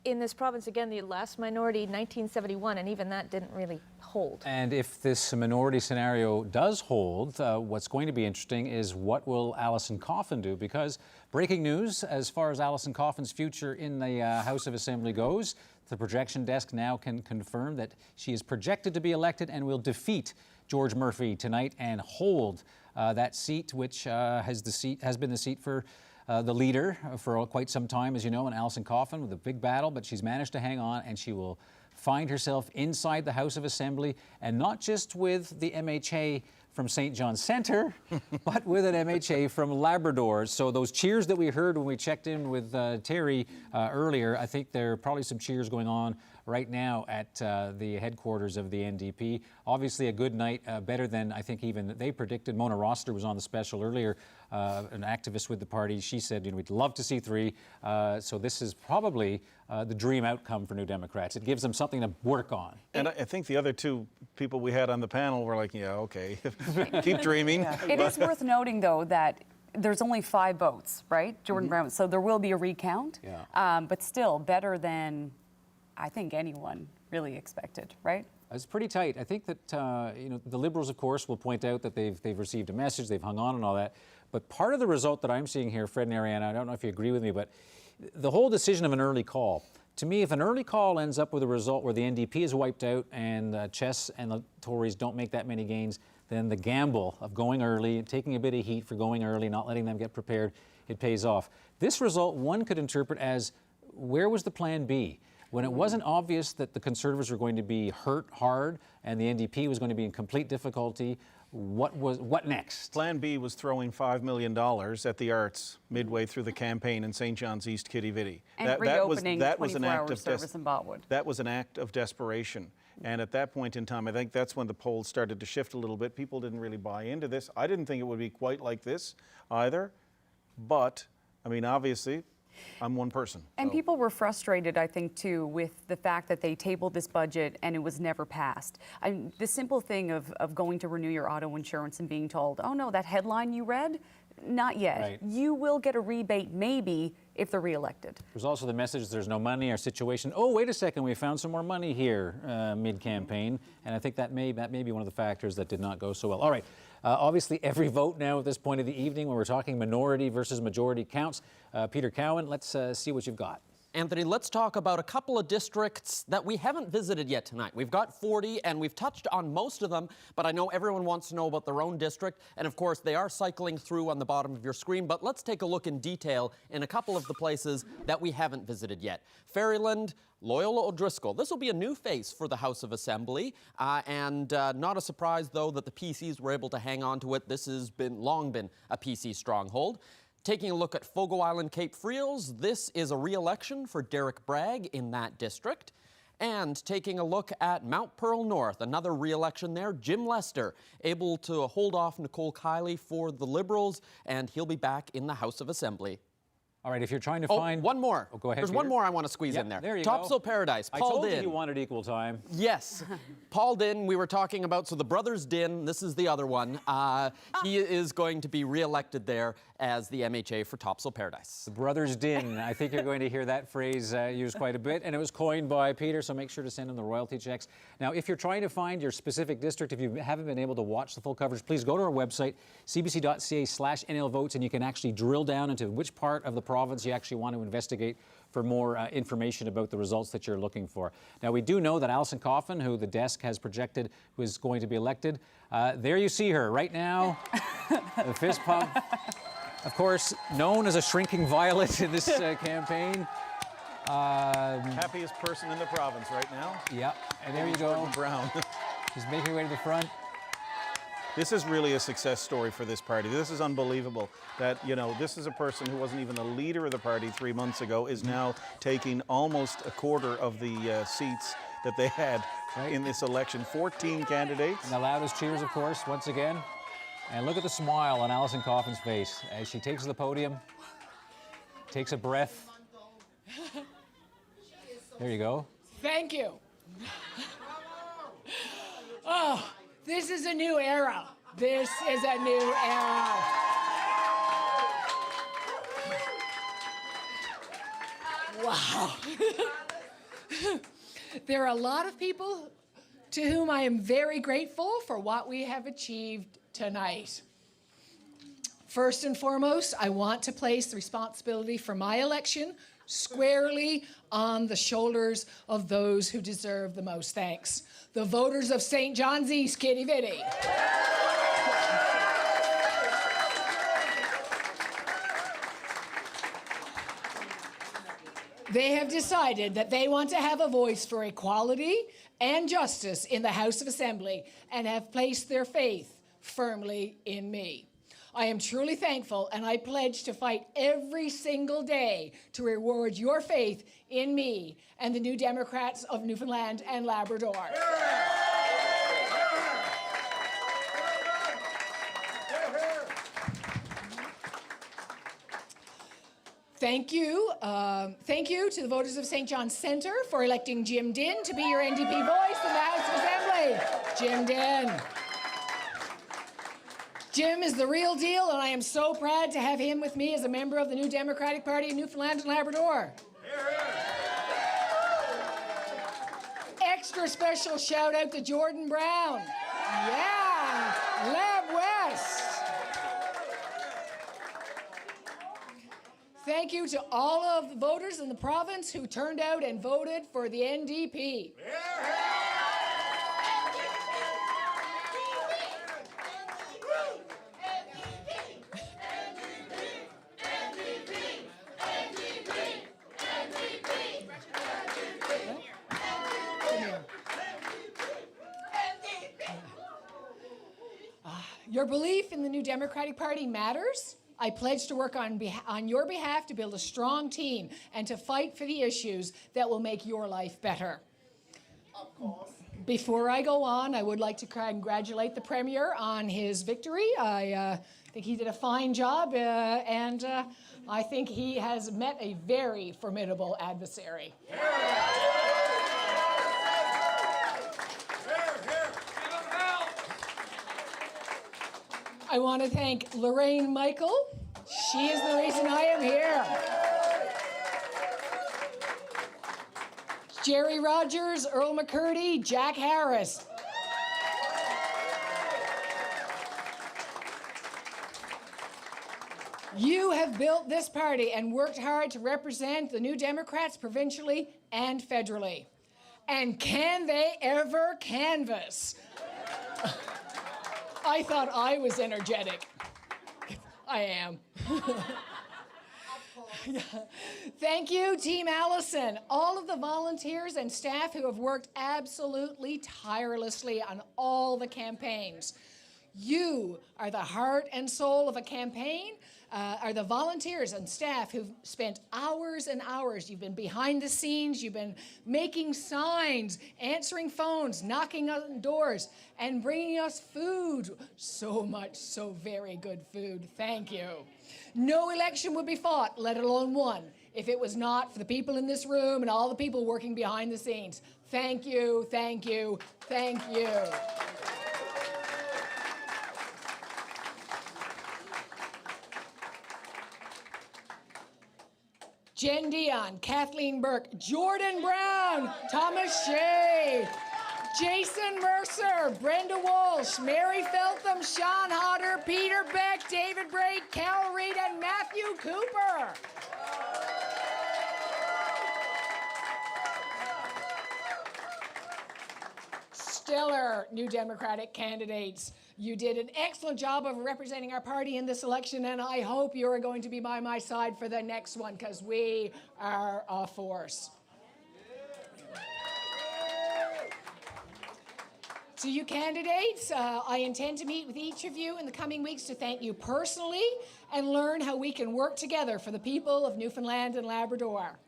in this province. Again, the last minority, 1971, and even that didn't really hold. And if this minority scenario does hold, what's going to be interesting is what will Alison Coffin do? Because breaking news as far as Alison Coffin's future in the House of Assembly goes, the projection desk now can confirm that she is projected to be elected and will defeat George Murphy tonight and hold that seat, which has been the seat for the leader for quite some time, as you know, and Alison Coffin with a big battle, but she's managed to hang on, and she will find herself inside the House of Assembly, and not just with the MHA from St. John's Centre, but with an MHA from Labrador. So those cheers that we heard when we checked in with Terry earlier, I think there are probably some cheers going on right now at the headquarters of the NDP. Obviously a good night, better than I think even they predicted. Mona Roster was on the special earlier, an activist with the party. She said, we'd love to see 3. So this is probably the dream outcome for New Democrats. It gives them something to work on. And I think the other 2 people we had on the panel were like, yeah, okay, keep dreaming. It is worth noting, though, that there's only 5 votes, right? Jordan Brown. So there will be a recount. Yeah. But still better than I think anyone really expected, right? It's pretty tight. I think that you know, the Liberals, of course, will point out that they've received a message, they've hung on and all that. But part of the result that I'm seeing here, Fred and Ariana, I don't know if you agree with me, but the whole decision of an early call. To me, if an early call ends up with a result where the NDP is wiped out and Chess and the Tories don't make that many gains, then the gamble of going early, taking a bit of heat for going early, not letting them get prepared, it pays off. This result, one could interpret as, where was the plan B? When it wasn't obvious that the Conservatives were going to be hurt hard and the NDP was going to be in complete difficulty, what next? Plan B was throwing $5 million at the arts midway through the campaign in St. John's East, Kitty Vitty. And reopening 24-hour service in Botwood. That was an act of desperation. And at that point in time, I think that's when the polls started to shift a little bit. People didn't really buy into this. I didn't think it would be quite like this either. But, I mean, obviously, I'm one person. And people were frustrated, I think, too, with the fact that they tabled this budget and it was never passed. The simple thing of going to renew your auto insurance and being told, oh no, that headline you read, not yet. Right. You will get a rebate maybe if they're reelected. There's also the message there's no money, our situation. Oh, wait a second, we found some more money here mid-campaign. And I think that may be one of the factors that did not go so well. All right. Obviously, every vote now at this point of the evening when we're talking minority versus majority counts. Peter Cowan, let's see what you've got. Anthony, let's talk about a couple of districts that we haven't visited yet tonight. We've got 40, and we've touched on most of them, but I know everyone wants to know about their own district, and of course, they are cycling through on the bottom of your screen, but let's take a look in detail in a couple of the places that we haven't visited yet. Ferryland, Loyola O'Driscoll. This will be a new face for the House of Assembly, and not a surprise, though, that the PCs were able to hang on to it. This has long been a PC stronghold. Taking a look at Fogo Island, Cape Friels, this is a re-election for Derek Bragg in that district. And taking a look at Mount Pearl North, another re-election there, Jim Lester, able to hold off Nicole Kiley for the Liberals, and he'll be back in the House of Assembly. All right, if you're trying to find... one more. Oh, go ahead, There's Peter. one more I want to squeeze in there. There you Topsail go. Paradise, I Paul told Dinn. you you wanted equal time. Yes. Paul Dinn, we were talking about, so the brothers Dinn, this is the other one. He is going to be re-elected there as the MHA for Topsail Paradise. The brothers Dinn. I think you're going to hear that phrase used quite a bit, and it was coined by Peter, so make sure to send him the royalty checks. Now, if you're trying to find your specific district, if you haven't been able to watch the full coverage, please go to our website, cbc.ca/NLvotes, and you can actually drill down into which part of the province you actually want to investigate for more information about the results that you're looking for. Now, we do know that Alison Coffin, who the desk has projected was going to be elected, there you see her right now, the fist pump. Of course, known as a shrinking violet in this campaign. Happiest person in the province right now. Yeah, and there you go. Jordan Brown. She's making her way to the front. This is really a success story for this party. This is unbelievable that, you know, this is a person who wasn't even the leader of the party 3 months ago is now taking almost a quarter of the seats that they had in this election. 14 candidates. And the loudest cheers, of course, once again. And look at the smile on Alison Coffin's face as she takes the podium, takes a breath. There you go. Thank you. Oh, this is a new era. This is a new era. Wow. There are a lot of people to whom I am very grateful for what we have achieved tonight. First and foremost, I want to place the responsibility for my election squarely on the shoulders of those who deserve the most thanks. The voters of St. John's East, Kitty Vitty. They have decided that they want to have a voice for equality and justice in the House of Assembly and have placed their faith firmly in me. I am truly thankful, and I pledge to fight every single day to reward your faith in me and the New Democrats of Newfoundland and Labrador. Thank you. Thank you to the voters of St. John's Centre for electing Jim Dinn to be your NDP voice in the House of Assembly. Jim Dinn. Jim is the real deal, and I am so proud to have him with me as a member of the New Democratic Party of Newfoundland and Labrador. Extra special shout out to Jordan Brown. Yeah, Lab West. Thank you to all of the voters in the province who turned out and voted for the NDP. Your belief in the New Democratic Party matters. I pledge to work on your behalf to build a strong team and to fight for the issues that will make your life better. Before I go on, I would like to congratulate the Premier on his victory. I think he did a fine job, and I think he has met a very formidable adversary. I want to thank Lorraine Michael. She is the reason I am here. Jerry Rogers, Earl McCurdy, Jack Harris. You have built this party and worked hard to represent the New Democrats provincially and federally. And can they ever canvass? I thought I was energetic. I am. Thank you, Team Allison, all of the volunteers and staff who have worked absolutely tirelessly on all the campaigns. You are the heart and soul of a campaign, are the volunteers and staff who've spent hours and hours. You've been behind the scenes, you've been making signs, answering phones, knocking on doors, and bringing us food. So much, so very good food. Thank you. No election would be fought, let alone won, if it was not for the people in this room and all the people working behind the scenes. Thank you, thank you, thank you. Jen Dion, Kathleen Burke, Jordan Brown, Thomas Shea, Jason Mercer, Brenda Walsh, Mary Feltham, Sean Hodder, Peter Beck, David Bray, Cal Reed, and Matthew Cooper. Stellar New Democratic candidates. You did an excellent job of representing our party in this election, and I hope you are going to be by my side for the next one, because we are a force. To you candidates, I intend to meet with each of you in the coming weeks to thank you personally and learn how we can work together for the people of Newfoundland and Labrador.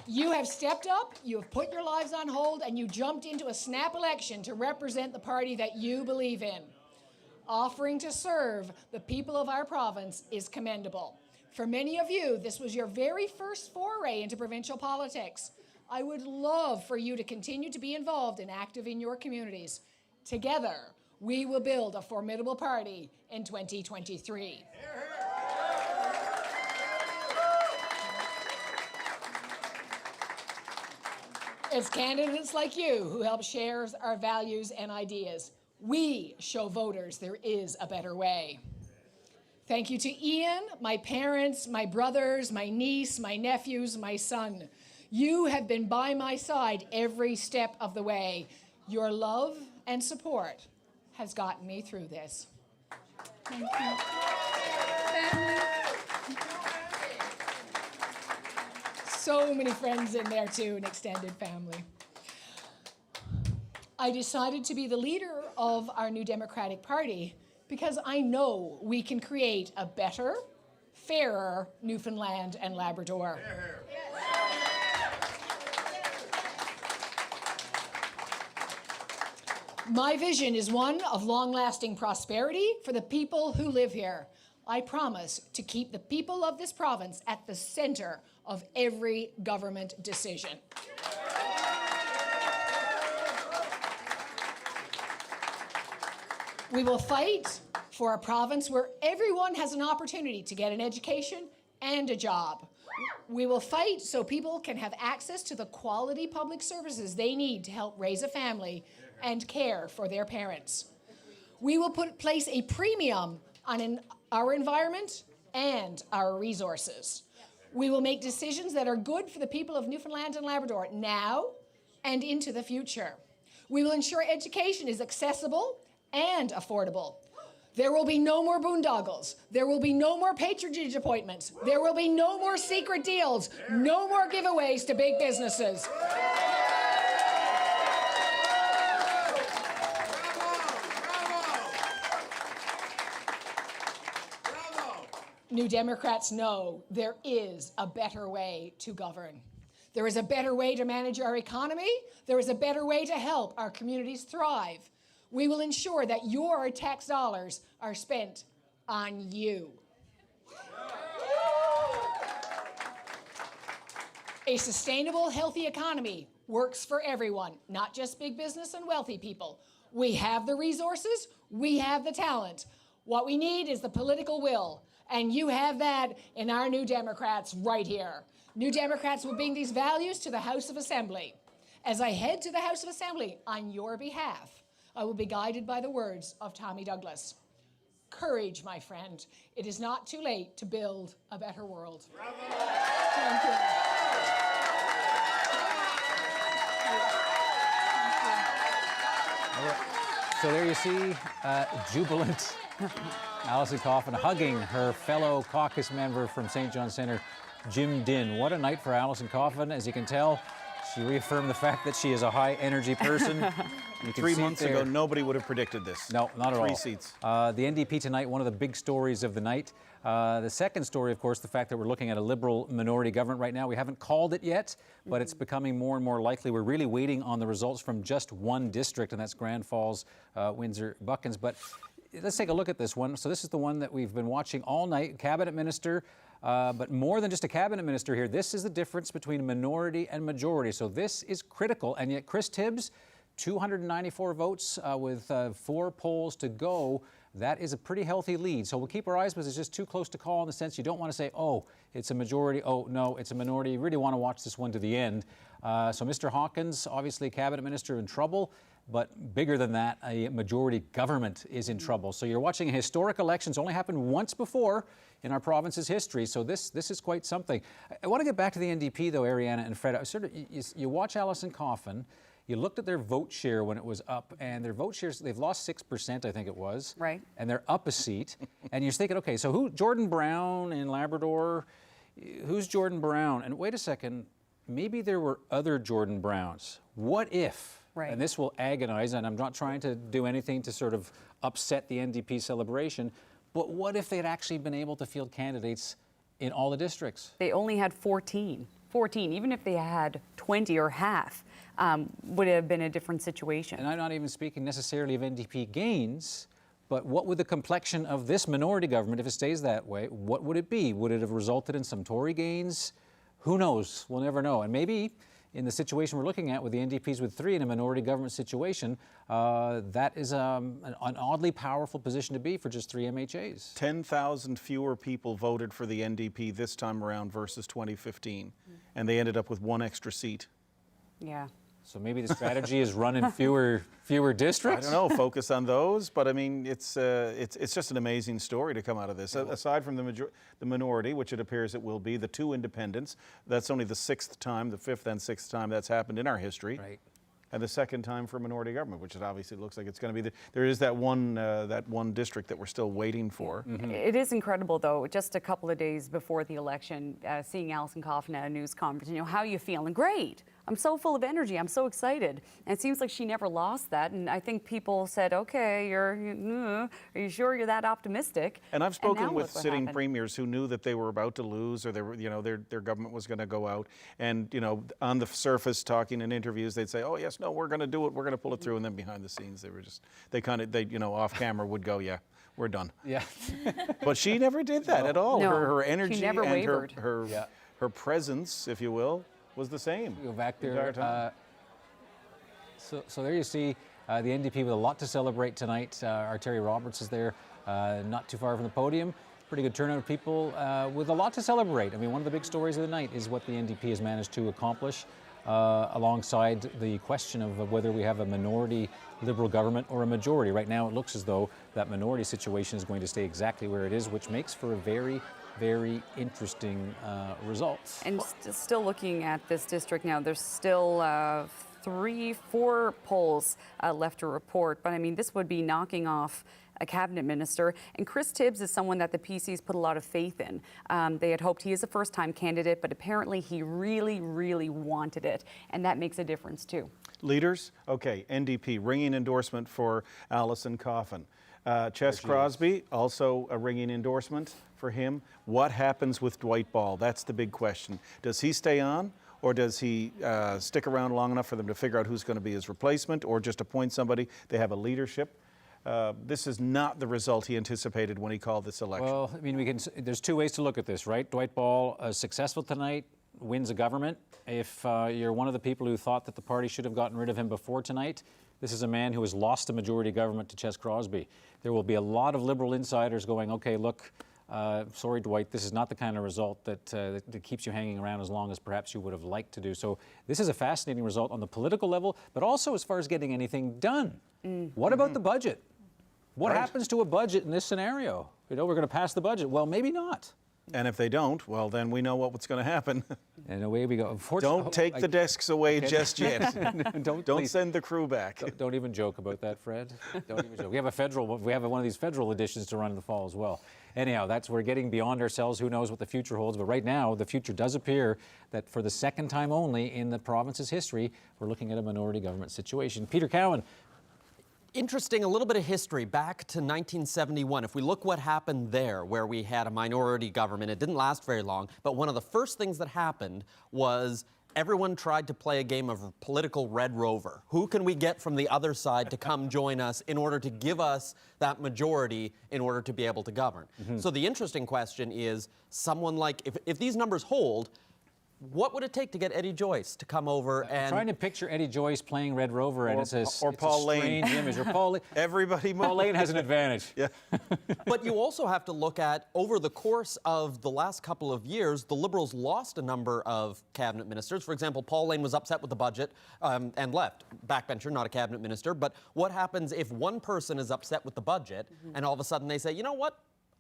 You have stepped up, you have put your lives on hold, and you jumped into a snap election to represent the party that you believe in. Offering to serve the people of our province is commendable. For many of you, this was your very first foray into provincial politics. I would love for you to continue to be involved and active in your communities. Together, we will build a formidable party in 2023. It's candidates like you who help share our values and ideas. We show voters there is a better way. Thank you to Ian, my parents, my brothers, my niece, my nephews, my son. You have been by my side every step of the way. Your love and support has gotten me through this. Thank you. So many friends in there too, an extended family. I decided to be the leader of our New Democratic Party because I know we can create a better, fairer Newfoundland and Labrador. My vision is one of long-lasting prosperity for the people who live here. I promise to keep the people of this province at the center of every government decision. We will fight for a province where everyone has an opportunity to get an education and a job. We will fight so people can have access to the quality public services they need to help raise a family and care for their parents. We will place a premium on our environment and our resources. We will make decisions that are good for the people of Newfoundland and Labrador now and into the future. We will ensure education is accessible and affordable. There will be no more boondoggles. There will be no more patronage appointments. There will be no more secret deals. No more giveaways to big businesses. New Democrats know there is a better way to govern. There is a better way to manage our economy. There is a better way to help our communities thrive. We will ensure that your tax dollars are spent on you. A sustainable, healthy economy works for everyone, not just big business and wealthy people. We have the resources, we have the talent. What we need is the political will, and you have that in our New Democrats right here. New Democrats will bring these values to the House of Assembly. As I head to the House of Assembly on your behalf, I will be guided by the words of Tommy Douglas. Courage, my friend. It is not too late to build a better world. Thank you. So there you see jubilant Alison Coffin hugging her fellow caucus member from St. John Centre, Jim Dinn. What a night for Alison Coffin. As you can tell, she reaffirmed the fact that she is a high-energy person. You can 3 see months ago, nobody would have predicted this. No, not at all. 3 seats. The NDP tonight, one of the big stories of the night. The second story, of course, the fact that we're looking at a Liberal minority government right now. We haven't called it yet, but it's becoming more and more likely. We're really waiting on the results from just one district, and that's Grand Falls, Windsor, Buckens. But let's take a look at this one. So this is the one that we've been watching all night. Cabinet minister, but more than just a cabinet minister here. This is the difference between minority and majority. So this is critical. And yet Chris Tibbs, 294 votes with 4 polls to go. That is a pretty healthy lead. So we'll keep our eyes, but it's just too close to call in the sense you don't want to say, oh, it's a majority. Oh, no, it's a minority. You really want to watch this one to the end. So Mr. Hawkins, obviously cabinet minister, in trouble. But bigger than that, a majority government is in trouble. So you're watching a historic election. It's only happened once before in our province's history. So this is quite something. I want to get back to the NDP, though, Ariana and Fred. You watch Alison Coffin. You looked at their vote share when it was up, and their vote shares, they've lost 6%, I think it was. Right. And they're up a seat. And you're thinking, okay, so who, Jordan Brown in Labrador, who's Jordan Brown? And wait a second, maybe there were other Jordan Browns. What if? Right. And this will agonize, and I'm not trying to do anything to sort of upset the NDP celebration, but what if they'd actually been able to field candidates in all the districts? They only had 14. 14, even if they had 20 or half, would have been a different situation. And I'm not even speaking necessarily of NDP gains, but what would the complexion of this minority government, if it stays that way, what would it be? Would it have resulted in some Tory gains? Who knows? We'll never know. And maybe in the situation we're looking at with the NDPs with 3 in a minority government situation, that is an oddly powerful position to be for just 3 MHAs. 10,000 fewer people voted for the NDP this time around versus 2015, and they ended up with 1 extra seat. Yeah. So maybe the strategy is run in fewer districts? I don't know, focus on those, but I mean, it's just an amazing story to come out of this. Aside from the minority, which it appears it will be, the 2 independents, that's only the 6th time, the 5th and 6th time that's happened in our history. Right. And the 2nd time for minority government, which it obviously looks like it's going to be. There is that one district that we're still waiting for. Mm-hmm. It is incredible, though, just a couple of days before the election, seeing Alison Coffin at a news conference, how are you feeling? Great. I'm so full of energy. I'm so excited. And it seems like she never lost that. And I think people said, okay, are you sure you're that optimistic? And I've spoken with sitting happened. premiers who knew that they were about to lose, or they were, their government was going to go out. And, on the surface, talking in interviews, they'd say, oh, yes, no, we're going to do it. We're going to pull it through. And then behind the scenes, they off camera would go, yeah, we're done. Yeah. But she never did that at all. No, her energy she never and wavered. her presence, if you will, was the same. Go back the entire there. time. So there you see The NDP with a lot to celebrate tonight. Our Terry Roberts is there, not too far from the podium. Pretty good turnout of people with a lot to celebrate. I mean, one of the big stories of the night is what the NDP has managed to accomplish alongside the question of whether we have a minority Liberal government or a majority. Right now, it looks as though that minority situation is going to stay exactly where it is, which makes for a very, very interesting result. And still looking at this district now, there's still 3-4 polls left to report. But I mean, this would be knocking off a cabinet minister. And Chris Tibbs is someone that the PCs put a lot of faith in. They had hoped he is a first-time candidate, but apparently he really, really wanted it. And that makes a difference too. Leaders? Okay, NDP, ringing endorsement for Alison Coffin. Ches Crosby, also a ringing endorsement for him. What happens with Dwight Ball? That's the big question. Does he stay on? Or does he stick around long enough for them to figure out who's going to be his replacement, or just appoint somebody? They have a leadership. This is not the result he anticipated when he called this election. Well, I mean, there's two ways to look at this, right? Dwight Ball, successful tonight, wins a government. If you're one of the people who thought that the party should have gotten rid of him before tonight, this is a man who has lost a majority government to Ches Crosby. There will be a lot of Liberal insiders going, okay, look, sorry, Dwight, this is not the kind of result that keeps you hanging around as long as perhaps you would have liked to do. So this is a fascinating result on the political level, but also as far as getting anything done. What about the budget? What happens to a budget in this scenario? You know, we're going to pass the budget. Well, maybe not. And if they don't, well, then we know what's going to happen. And away we go. Don't take the desks away just yet. Don't send the crew back. Don't even joke about that, Fred. Don't even joke. We have one of these federal editions to run in the fall as well. Anyhow, we're getting beyond ourselves. Who knows what the future holds? But right now, the future does appear that for the second time only in the province's history, we're looking at a minority government situation. Peter Cowan. Interesting, a little bit of history back to 1971. If we look what happened there, where we had a minority government, it didn't last very long, but one of the first things that happened was everyone tried to play a game of political Red Rover. Who can we get from the other side to come join us in order to give us that majority in order to be able to govern? So the interesting question is, someone like, if these numbers hold, what would it take to get Eddie Joyce to come over and... I'm trying to picture Eddie Joyce playing Red Rover, and it's a Paul Lane. Strange image. Or Paul Everybody moves. Paul Lane has an advantage. Yeah. But you also have to look at, over the course of the last couple of years, the Liberals lost a number of cabinet ministers. For example, Paul Lane was upset with the budget and left. Backbencher, not a cabinet minister. But what happens if one person is upset with the budget and all of a sudden they say, you know what?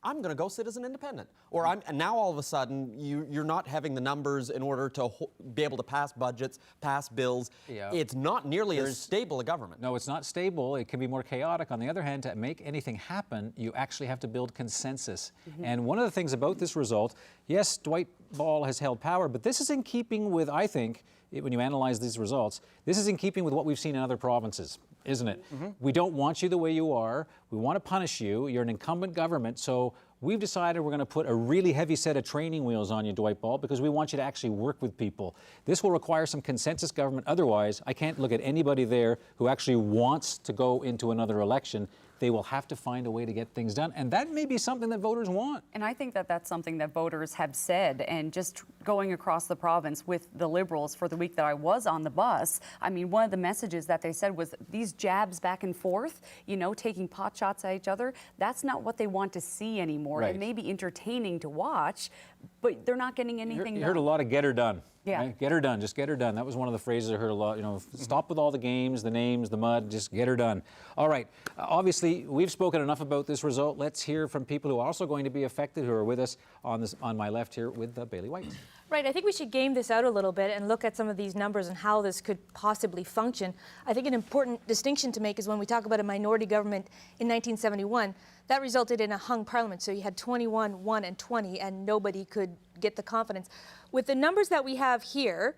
I'm going to go sit as an independent. Or and now all of a sudden you're not having the numbers in order to be able to pass budgets, pass bills. Yeah. It's not nearly as stable a government. No, it's not stable. It can be more chaotic. On the other hand, to make anything happen, you actually have to build consensus. And one of the things about this result, yes, Dwight Ball has held power, but this is in keeping with, I think, when you analyze these results, this is in keeping with what we've seen in other provinces, isn't it? We don't want you the way you are. We want to punish you. You're an incumbent government, so we've decided we're going to put a really heavy set of training wheels on you, Dwight Ball, because we want you to actually work with people. This will require some consensus government. Otherwise, I can't look at anybody there who actually wants to go into another election. They will have to find a way to get things done, and that may be something that voters want. And I think that that's something that voters have said, and just going across the province with the Liberals for the week that I was on the bus, I mean, one of the messages that they said was these jabs back and forth, you know, taking pot shots at each other, that's not what they want to see anymore. Right. It may be entertaining to watch, but they're not getting anything done. You heard a lot of get her done. Yeah. Right? Get her done, just get her done. That was one of the phrases I heard a lot, you know, stop with all the games, the names, the mud, just get her done. All right, obviously, we've spoken enough about this result. Let's hear from people who are also going to be affected, who are with us on my left here with Bailey White. Right, I think we should game this out a little bit and look at some of these numbers and how this could possibly function. I think an important distinction to make is when we talk about a minority government in 1971, that resulted in a hung parliament. So you had 21, 1, and 20, and nobody could get the confidence. With the numbers that we have here,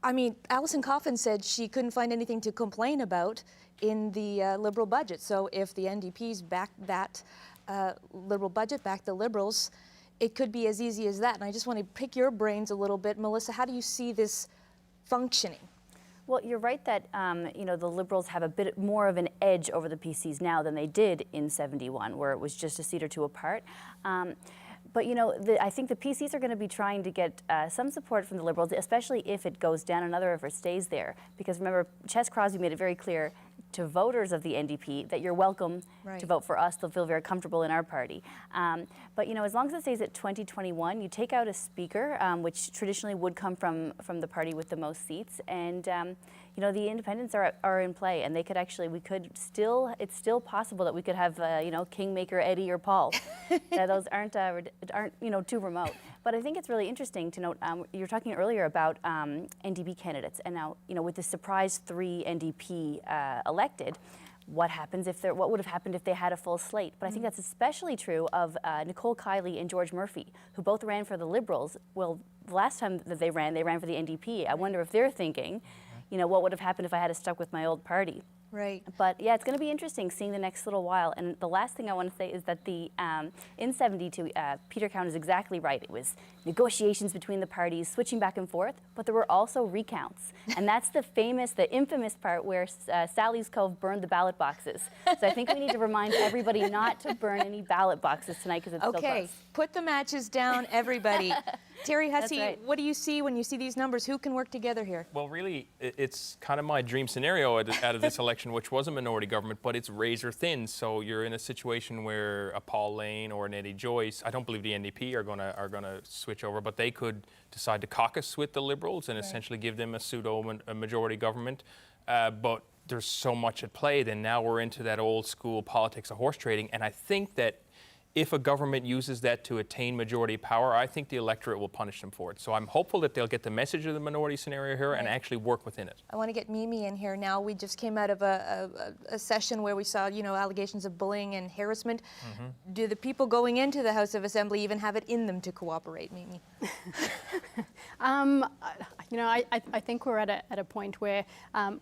I mean, Alison Coffin said she couldn't find anything to complain about in the Liberal budget. So if the NDPs back that Liberal budget, back the Liberals, it could be as easy as that. And I just want to pick your brains a little bit. Melissa, how do you see this functioning? Well, you're right that you know, the Liberals have a bit more of an edge over the PCs now than they did in 71, where it was just a seat or two apart. But you know, I think the PCs are going to be trying to get some support from the Liberals, especially if it goes down another, if it stays there. Because remember, Ches Crosby made it very clear, to voters of the NDP that you're welcome to vote for us. They'll feel very comfortable in our party. But you know, as long as it stays at 2021, you take out a speaker, which traditionally would come from the party with the most seats, and you know, the independents are in play, and they could actually, it's still possible that we could have, you know, Kingmaker Eddie or Paul. Those aren't you know, too remote. But I think it's really interesting to note, you were talking earlier about NDP candidates, and now, you know, with the surprise 3 NDP elected, what would have happened if they had a full slate? But I think that's especially true of Nicole Kiley and George Murphy, who both ran for the Liberals. Well, the last time that they ran for the NDP. I wonder if they're thinking, you know, what would have happened if I had stuck with my old party? Right. But yeah, it's going to be interesting seeing the next little while. And the last thing I want to say is that in 72, Peter Cowan is exactly right. It was negotiations between the parties, switching back and forth, but there were also recounts. And that's the infamous part where Sally's Cove burned the ballot boxes. So I think we need to remind everybody not to burn any ballot boxes tonight because it's still close. Okay, put the matches down, everybody. Terry Hussey, what do you see when you see these numbers? Who can work together here? Well, really, it's kind of my dream scenario out of this election, which was a minority government, but it's razor thin. So you're in a situation where a Paul Lane or an Eddie Joyce, I don't believe the NDP are gonna switch over, but they could decide to caucus with the Liberals and essentially give them a majority government. But there's so much at play. Then now we're into that old school politics of horse trading, and I think that if a government uses that to attain majority power, I think the electorate will punish them for it. So I'm hopeful that they'll get the message of the minority scenario here and actually work within it. I want to get Mimi in here now. We just came out of a session where we saw, you know, allegations of bullying and harassment. Do the people going into the House of Assembly even have it in them to cooperate, Mimi? You know, I think we're at a point where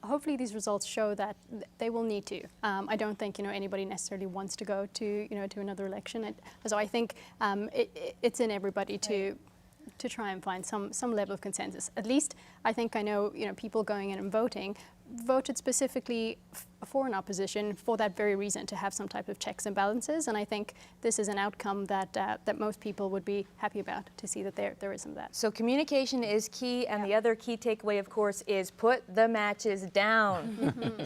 hopefully these results show that they will need to. I don't think, you know, anybody necessarily wants to go to, you know, to another election. So I think it's in everybody to try and find some level of consensus. At least I think I know, you know, people going in and voted specifically for an opposition for that very reason, to have some type of checks and balances. And I think this is an outcome that that most people would be happy about, to see that there isn't that. So communication is key, and the other key takeaway, of course, is put the matches down.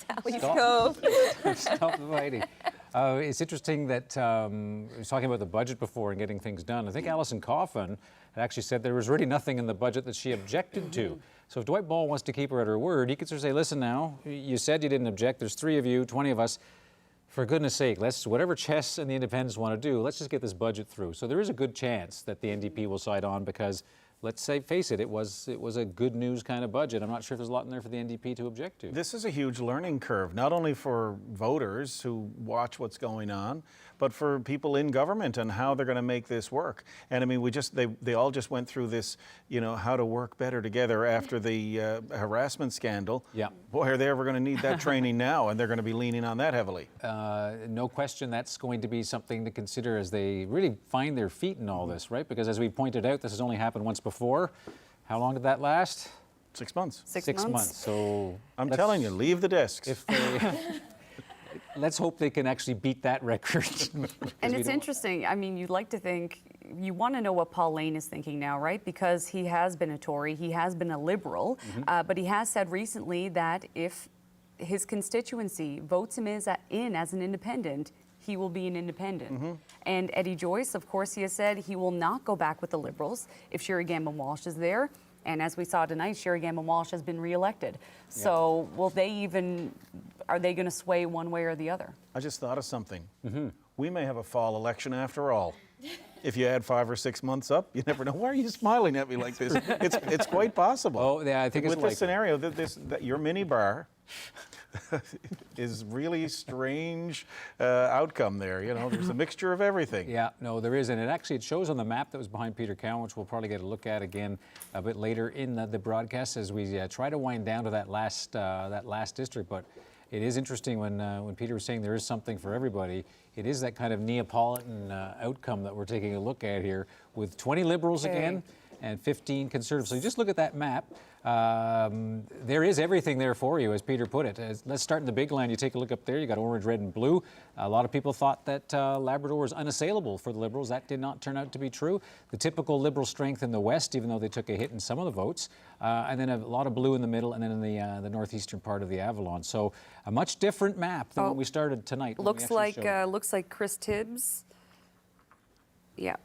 Sally's Cove. Stop the fighting. It's interesting that I was talking about the budget before and getting things done. I think Alison Coffin had actually said there was really nothing in the budget that she objected to. So if Dwight Ball wants to keep her at her word, he could sort of say, listen now, you said you didn't object. There's 3 of you, 20 of us. For goodness sake, whatever Chess and the Independents want to do, let's just get this budget through. So there is a good chance that the NDP will side on, because let's face it, it was a good news kind of budget. I'm not sure if there's a lot in there for the NDP to object to. This is a huge learning curve, not only for voters who watch what's going on, but for people in government and how they're going to make this work. And I mean, they all just went through this, you know, how to work better together after the harassment scandal. Yeah. Boy, are they ever going to need that training now, and they're going to be leaning on that heavily. No question that's going to be something to consider as they really find their feet in all this, right? Because as we pointed out, this has only happened once before. How long did that last? 6 months. 6 months. So I'm telling you, leave the desks. If they, let's hope they can actually beat that record. And it's interesting. I mean, you'd like to think, you want to know what Paul Lane is thinking now, right? Because he has been a Tory, he has been a Liberal, but he has said recently that if his constituency votes him in as an independent, he will be an independent. And Eddie Joyce, of course, he has said he will not go back with the Liberals if Sherry Gambon-Walsh is there. And as we saw tonight, Sherry Gambon-Walsh has been reelected. So are they going to sway one way or the other? I just thought of something. We may have a fall election after all. If you add 5 or 6 months up, you never know. Why are you smiling at me like this? It's quite possible. Oh, yeah, I think it's with this scenario that your mini bar is really strange outcome there. You know, there's a mixture of everything. Yeah, no, there is, and it shows on the map that was behind Peter Cowan, which we'll probably get a look at again a bit later in the broadcast as we try to wind down to that last district. But it is interesting when Peter was saying there is something for everybody. It is that kind of Neapolitan outcome that we're taking a look at here, with 20 Liberals again. and 15 Conservatives. So you just look at that map. There is everything there for you, as Peter put it. Let's start in the big land. You take a look up there. You got orange, red, and blue. A lot of people thought that Labrador was unassailable for the Liberals. That did not turn out to be true. The typical Liberal strength in the west, even though they took a hit in some of the votes, and then a lot of blue in the middle, and then in the northeastern part of the Avalon. So a much different map than when we started tonight. Looks like Chris Tibbs. Yeah.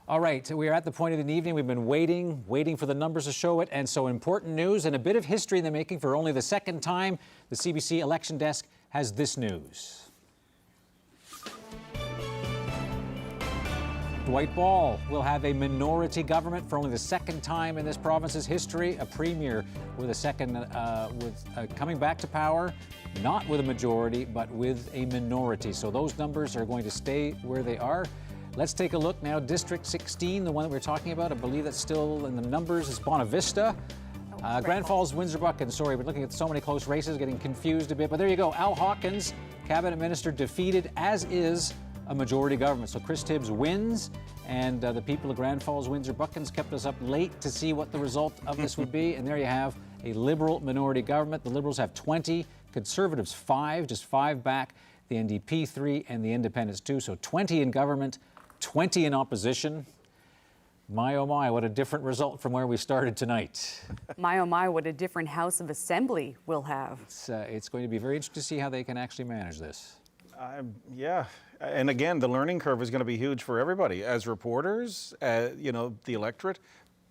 All right, we are at the point of the evening. We've been waiting for the numbers to show it. And so important news and a bit of history in the making. For only the second time, the CBC election desk has this news. Dwight Ball will have a minority government for only the second time in this province's history. A premier with a second, coming back to power, not with a majority, but with a minority. So those numbers are going to stay where they are. Let's take a look now. District 16, the one that we're talking about, I believe that's still in the numbers, is Bonavista. Grand Falls, Windsor-Buchan, sorry, we're looking at so many close races, getting confused a bit. But there you go, Al Hawkins, cabinet minister, defeated, as is a majority government. So Chris Tibbs wins, and the people of Grand Falls, Windsor-Buchan's kept us up late to see what the result of this would be. And there you have a Liberal minority government. The Liberals have 20, Conservatives 5, just 5 back, the NDP 3, and the Independents 2. So 20 in government, 20 in opposition. My, oh my, what a different result from where we started tonight. My, oh my, what a different House of Assembly we'll have. It's going to be very interesting to see how they can actually manage this. Yeah, and again, the learning curve is going to be huge for everybody, as reporters, you know, the electorate,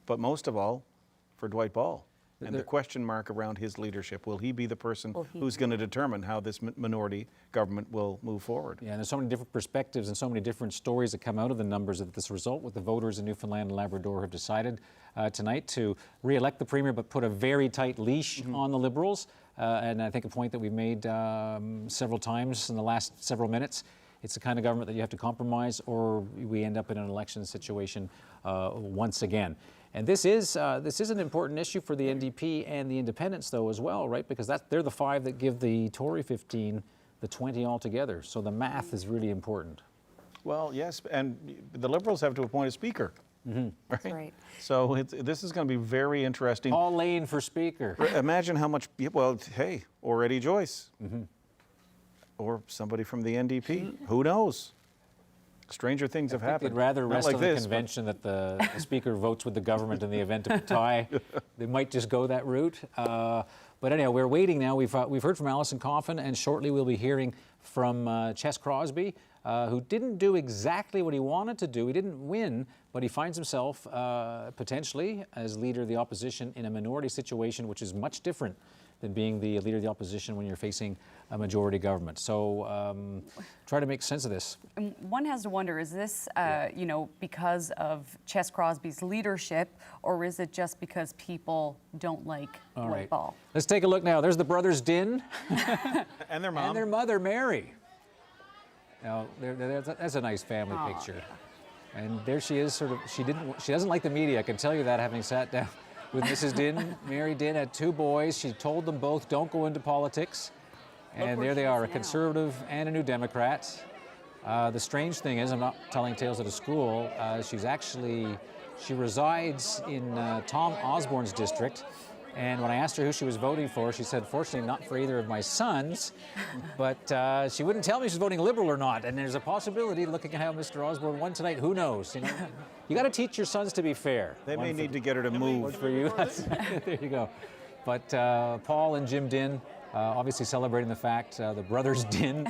but most of all, for Dwight Ball. And the question mark around his leadership. Will he be the person who's going to determine how this minority government will move forward? Yeah, and there's so many different perspectives and so many different stories that come out of the numbers of this result. With the voters in Newfoundland and Labrador have decided tonight to re-elect the Premier, but put a very tight leash on the Liberals. And I think a point that we've made several times in the last several minutes. It's the kind of government that you have to compromise, or we end up in an election situation once again. And this is an important issue for the NDP and the Independents, though, as well, right? Because they're the 5 that give the Tory 15 the 20 altogether. So the math is really important. Well, yes, and the Liberals have to appoint a speaker. Right? That's right. So this is going to be very interesting. Paul Lane for speaker. Imagine how much, well, hey, or Eddie Joyce. Or somebody from the NDP. Who knows? Stranger things have happened. They'd rather Not rest like on the this, convention that the speaker votes with the government in the event of a tie. They might just go that route. But anyhow, we're waiting now. We've heard from Alison Coffin, and shortly we'll be hearing from Ches Crosby, who didn't do exactly what he wanted to do. He didn't win, but he finds himself potentially as leader of the opposition in a minority situation, which is much different than being the leader of the opposition when you're facing a majority government. So try to make sense of this. And one has to wonder, is this, you know, because of Ches Crosby's leadership, or is it just because people don't like Dwight Ball? Let's take a look now. There's the brothers Din. And their mom. And their mother, Mary. Now, that's a nice family picture. And there she is, sort of, she doesn't like the media, I can tell you that, having sat down with Mrs. Din. Mary Din had 2 boys. She told them both, don't go into politics. And there they are, a Conservative and a New Democrat. The strange thing is, I'm not telling tales at a school, she resides in Tom Osborne's district. And when I asked her who she was voting for, she said, fortunately, not for either of my sons, but she wouldn't tell me she's voting Liberal or not. And there's a possibility, looking at how Mr. Osborne won tonight, who knows? You know, you got to teach your sons to be fair. They may need to get her to move. One for you. There you go. But Paul and Jim Din, obviously celebrating the fact, the brothers Din,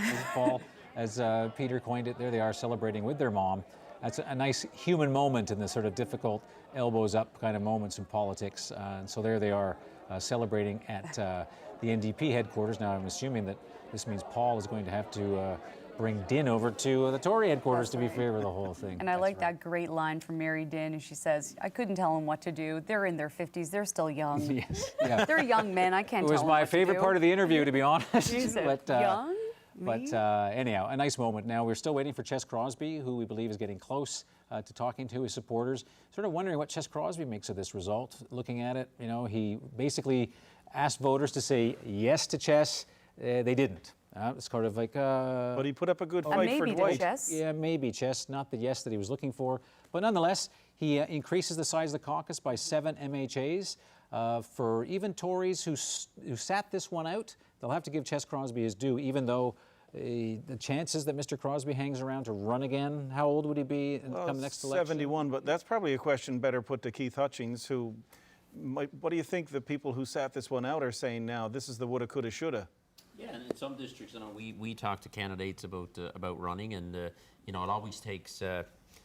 as Peter coined it, there they are celebrating with their mom. That's a nice human moment in the sort of difficult elbows up kind of moments in politics. And so there they are celebrating at the NDP headquarters. Now I'm assuming that this means Paul is going to have to bring Din over to the Tory headquarters to be fair with the whole thing. And I like that great line from Mary Din, and she says, I couldn't tell them what to do. They're in their 50s. They're still young. Yes. Yeah. They're young men. I can't tell them what to do. It was my favorite part of the interview, to be honest. Is it? But, young? But anyhow, a nice moment. Now, we're still waiting for Ches Crosby, who we believe is getting close to talking to his supporters. Sort of wondering what Ches Crosby makes of this result. Looking at it, you know, he basically asked voters to say yes to Ches. They didn't. It's kind of like. But he put up a good fight for maybe to Dwight. Chess. Yeah, maybe Chess, not the yes that he was looking for. But nonetheless, he increases the size of the caucus by 7 MHAs. For even Tories who sat this one out, they'll have to give Chess Crosby his due, even though the chances that Mr. Crosby hangs around to run again, how old would he be come the next election? 71, but that's probably a question better put to Keith Hutchings, who what do you think the people who sat this one out are saying now? This is the woulda, coulda, shoulda. Yeah, and in some districts, we talk to candidates about running, and it always takes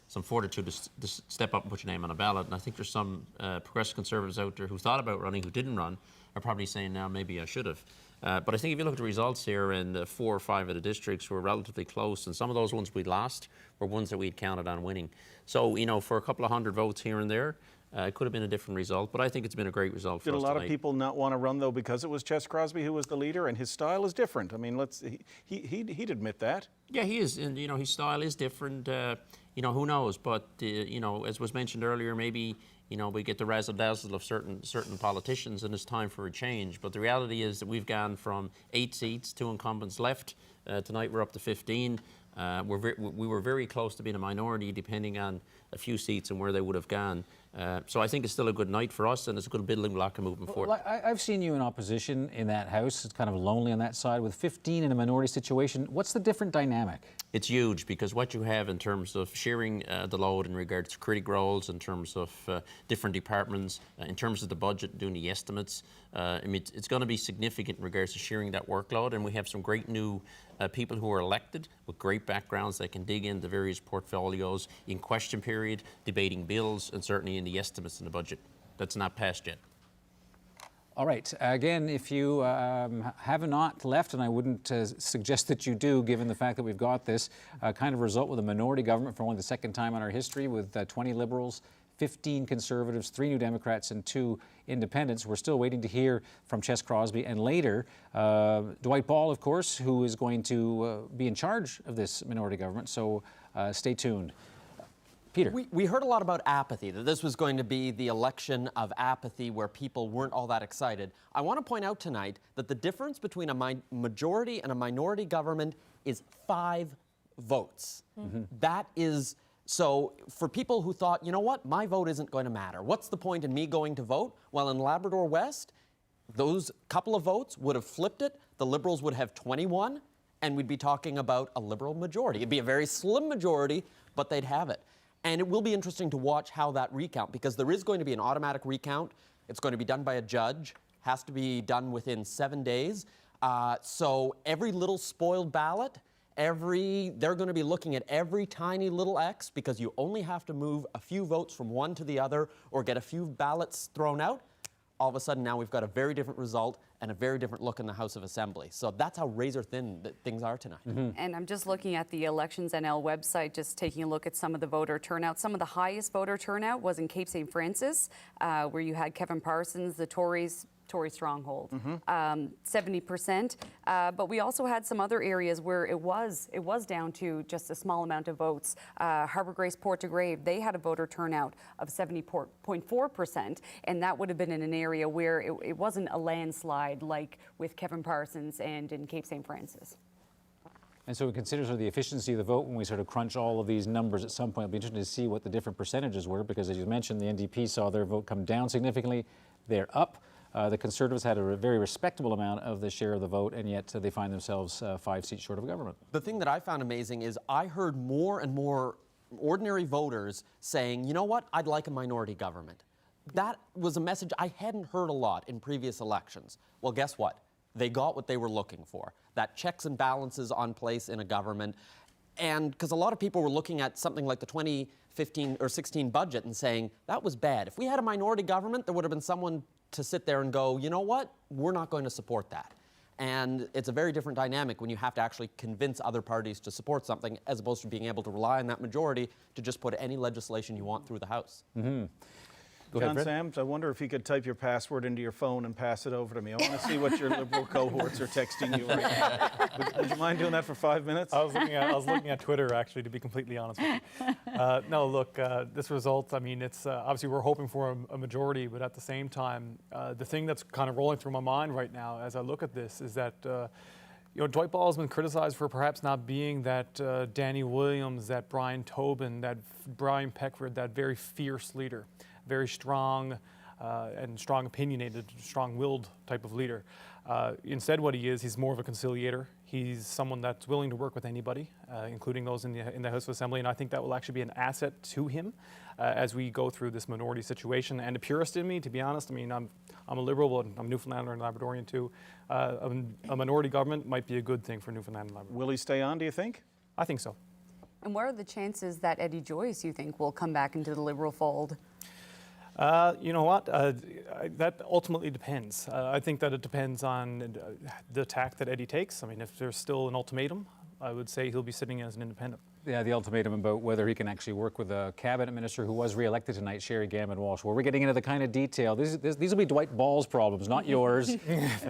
some fortitude to step up and put your name on a ballot. And I think there's some progressive conservatives out there who thought about running, who didn't run, are probably saying now maybe I should have. But I think if you look at the results here, and 4 or 5 of the districts were relatively close, and some of those ones we lost were ones that we'd counted on winning. So for a couple of hundred votes here and there, it could have been a different result, but I think it's been a great result for us Did a lot tonight. of people not want to run, though, because it was Chess Crosby who was the leader, and his style is different? I mean, he'd admit that. Yeah, he is, and his style is different. Who knows? But as was mentioned earlier, maybe we get the razzle dazzle of certain politicians, and it's time for a change. But the reality is that we've gone from 8 seats, 2 incumbents left. Tonight we're up to 15. We were very close to being a minority, depending on a few seats and where they would have gone. So I think it's still a good night for us, and it's a good building block moving forward. Well, I've seen you in opposition in that House. It's kind of lonely on that side. With 15 in a minority situation, what's the different dynamic? It's huge, because what you have in terms of sharing the load in regards to critic roles, in terms of different departments, in terms of the budget, doing the estimates, it's going to be significant in regards to sharing that workload. And we have some great new people who are elected with great backgrounds that can dig into various portfolios in question period, debating bills, and certainly in the estimates in the budget. That's not passed yet. All right. Again, if you have not left, and I wouldn't suggest that you do, given the fact that we've got this kind of result with a minority government for only the second time in our history, with 20 Liberals, 15 Conservatives, 3 New Democrats, and 2 Independents. We're still waiting to hear from Chess Crosby, and later Dwight Ball, of course, who is going to be in charge of this minority government. So stay tuned. Peter. We heard a lot about apathy, that this was going to be the election of apathy where people weren't all that excited. I want to point out tonight that the difference between a majority and a minority government is 5 votes. That is, so for people who thought, you know what, my vote isn't going to matter. What's the point in me going to vote? Well, in Labrador West, those couple of votes would have flipped it. The Liberals would have 21, and we'd be talking about a Liberal majority. It'd be a very slim majority, but they'd have it. And it will be interesting to watch how that recount, because there is going to be an automatic recount. It's going to be done by a judge, has to be done within 7 days. So every little spoiled ballot, they're going to be looking at every tiny little X, because you only have to move a few votes from one to the other or get a few ballots thrown out. All of a sudden now we've got a very different result and a very different look in the House of Assembly. So that's how razor thin things are tonight. And I'm just looking at the Elections NL website, just taking a look at some of the voter turnout. Some of the highest voter turnout was in Cape St. Francis, where you had Kevin Parsons, the Tory stronghold, 70%. But we also had some other areas where it was down to just a small amount of votes. Harbour Grace, Port de Grave, they had a voter turnout of 70.4%, and that would have been in an area where it wasn't a landslide like with Kevin Parsons and in Cape St. Francis. And so we consider sort of the efficiency of the vote when we sort of crunch all of these numbers at some point. It'll be interesting to see what the different percentages were, because as you mentioned, the NDP saw their vote come down significantly. They're up. The Conservatives had a very respectable amount of the share of the vote, and yet they find themselves 5 seats short of government. The thing that I found amazing is I heard more and more ordinary voters saying, you know what, I'd like a minority government. That was a message I hadn't heard a lot in previous elections. Well, guess what? They got what they were looking for. That checks and balances on place in a government. And because a lot of people were looking at something like the 2015 or 16 budget and saying, that was bad. If we had a minority government, there would have been someone to sit there and go, you know what, we're not going to support that. And it's a very different dynamic when you have to actually convince other parties to support something, as opposed to being able to rely on that majority to just put any legislation you want through the House. Go ahead, John Fred. Sams, I wonder if you could type your password into your phone and pass it over to me. I want to see what your Liberal cohorts are texting you. Would you mind doing that for 5 minutes? I was looking at Twitter, actually, to be completely honest with you. No, look, this result, I mean, it's obviously we're hoping for a majority, but at the same time, the thing that's kind of rolling through my mind right now as I look at this is that You know, Dwight Ball has been criticized for perhaps not being that Danny Williams, that Brian Tobin, that Brian Peckford, that very fierce leader, very strong and strong opinionated, strong-willed type of leader. Instead, what he is, he's more of a conciliator. He's someone that's willing to work with anybody, including those in the House of Assembly, and I think that will actually be an asset to him as we go through this minority situation. And a purist in me, to be honest, I mean, I'm a Liberal, but I'm Newfoundlander and Labradorian too. A minority government might be a good thing for Newfoundland and Labrador. Will he stay on, do you think? I think so. And what are the chances that Eddie Joyce, you think, will come back into the Liberal fold? You know what? That ultimately depends. I think that it depends on the tack that Eddie takes. I mean, if there's still an ultimatum, I would say he'll be sitting as an independent. Yeah, the ultimatum about whether he can actually work with a cabinet minister who was re-elected tonight, Sherry Gammon-Walsh. Well, we're getting into the kind of detail. These will be Dwight Ball's problems, not yours,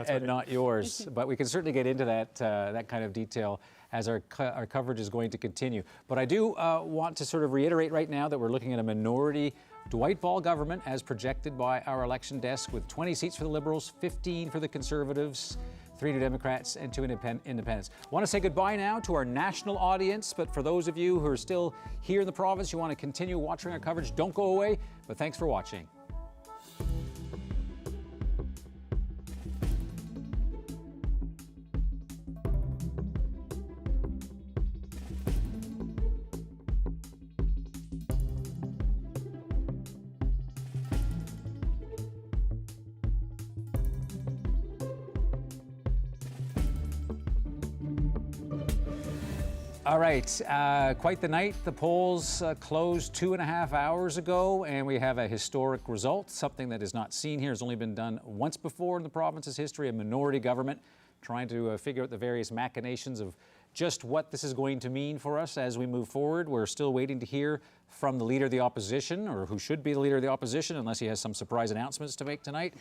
and not yours. But we can certainly get into that kind of detail as our coverage is going to continue. But I do want to sort of reiterate right now that we're looking at a minority Dwight Ball government as projected by our election desk, with 20 seats for the Liberals, 15 for the Conservatives, 3 New Democrats, and 2 independents. I want to say goodbye now to our national audience, but for those of you who are still here in the province, you want to continue watching our coverage, don't go away, but thanks for watching. All right, quite the night. The polls closed 2.5 hours ago, and we have a historic result, something that is not seen here, has only been done once before in the province's history, a minority government trying to figure out the various machinations of just what this is going to mean for us as we move forward. We're still waiting to hear from the Leader of the Opposition, or who should be the Leader of the Opposition, unless he has some surprise announcements to make tonight.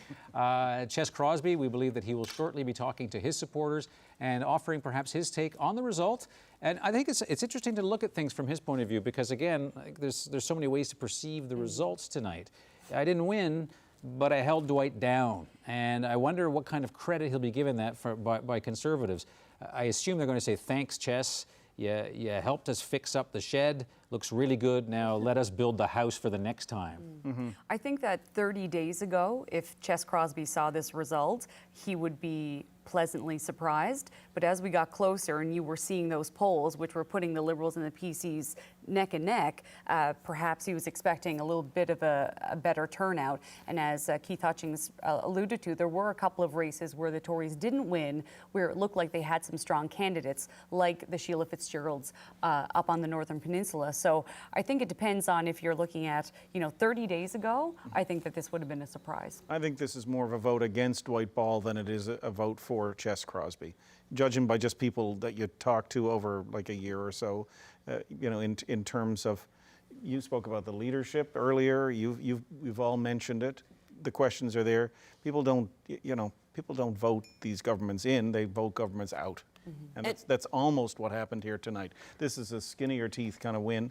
Ches Crosby, we believe that he will shortly be talking to his supporters and offering perhaps his take on the result. And I think it's interesting to look at things from his point of view, because again, there's so many ways to perceive the results tonight. I didn't win, but I held Dwight down. And I wonder what kind of credit he'll be given that by Conservatives. I assume they're going to say, thanks, Ches. You helped us fix up the shed. Looks really good. Now let us build the house for the next time. Mm-hmm. I think that 30 days ago, if Ches Crosby saw this result, he would be pleasantly surprised. But as we got closer and you were seeing those polls, which were putting the Liberals and the PCs neck and neck, perhaps he was expecting a little bit of a better turnout. And as Keith Hutchings alluded to, there were a couple of races where the Tories didn't win, where it looked like they had some strong candidates, like the Sheila Fitzgeralds up on the Northern Peninsula. So I think it depends on if you're looking at, 30 days ago, I think that this would have been a surprise. I think this is more of a vote against Dwight Ball than it is a vote for Ches Crosby. Judging by just people that you talk to over like a year or so, in terms of, you spoke about the leadership earlier. You've all mentioned it. The questions are there. People don't vote these governments in. They vote governments out, and that's almost what happened here tonight. This is a skinnier teeth kind of win.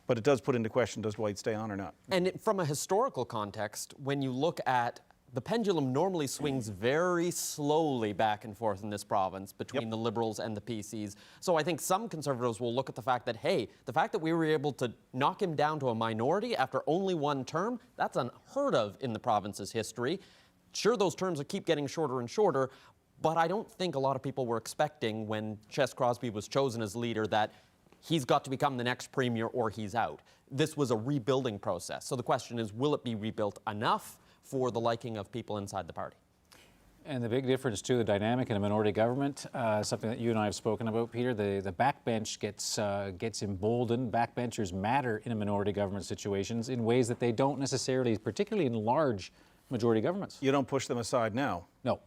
But it does put into question, does Dwight stay on or not? And from a historical context, when you look at the pendulum normally swings very slowly back and forth in this province between the Liberals and the PCs. So I think some Conservatives will look at the fact that, hey, the fact that we were able to knock him down to a minority after only one term, that's unheard of in the province's history. Sure, those terms will keep getting shorter and shorter, but I don't think a lot of people were expecting when Ches Crosby was chosen as leader that he's got to become the next premier or he's out. This was a rebuilding process. So the question is, will it be rebuilt enough for the liking of people inside the party? And the big difference, too, the dynamic in a minority government, something that you and I have spoken about, Peter, the backbench gets emboldened. Backbenchers matter in a minority government situations in ways that they don't necessarily, particularly in large majority governments. You don't push them aside now. No.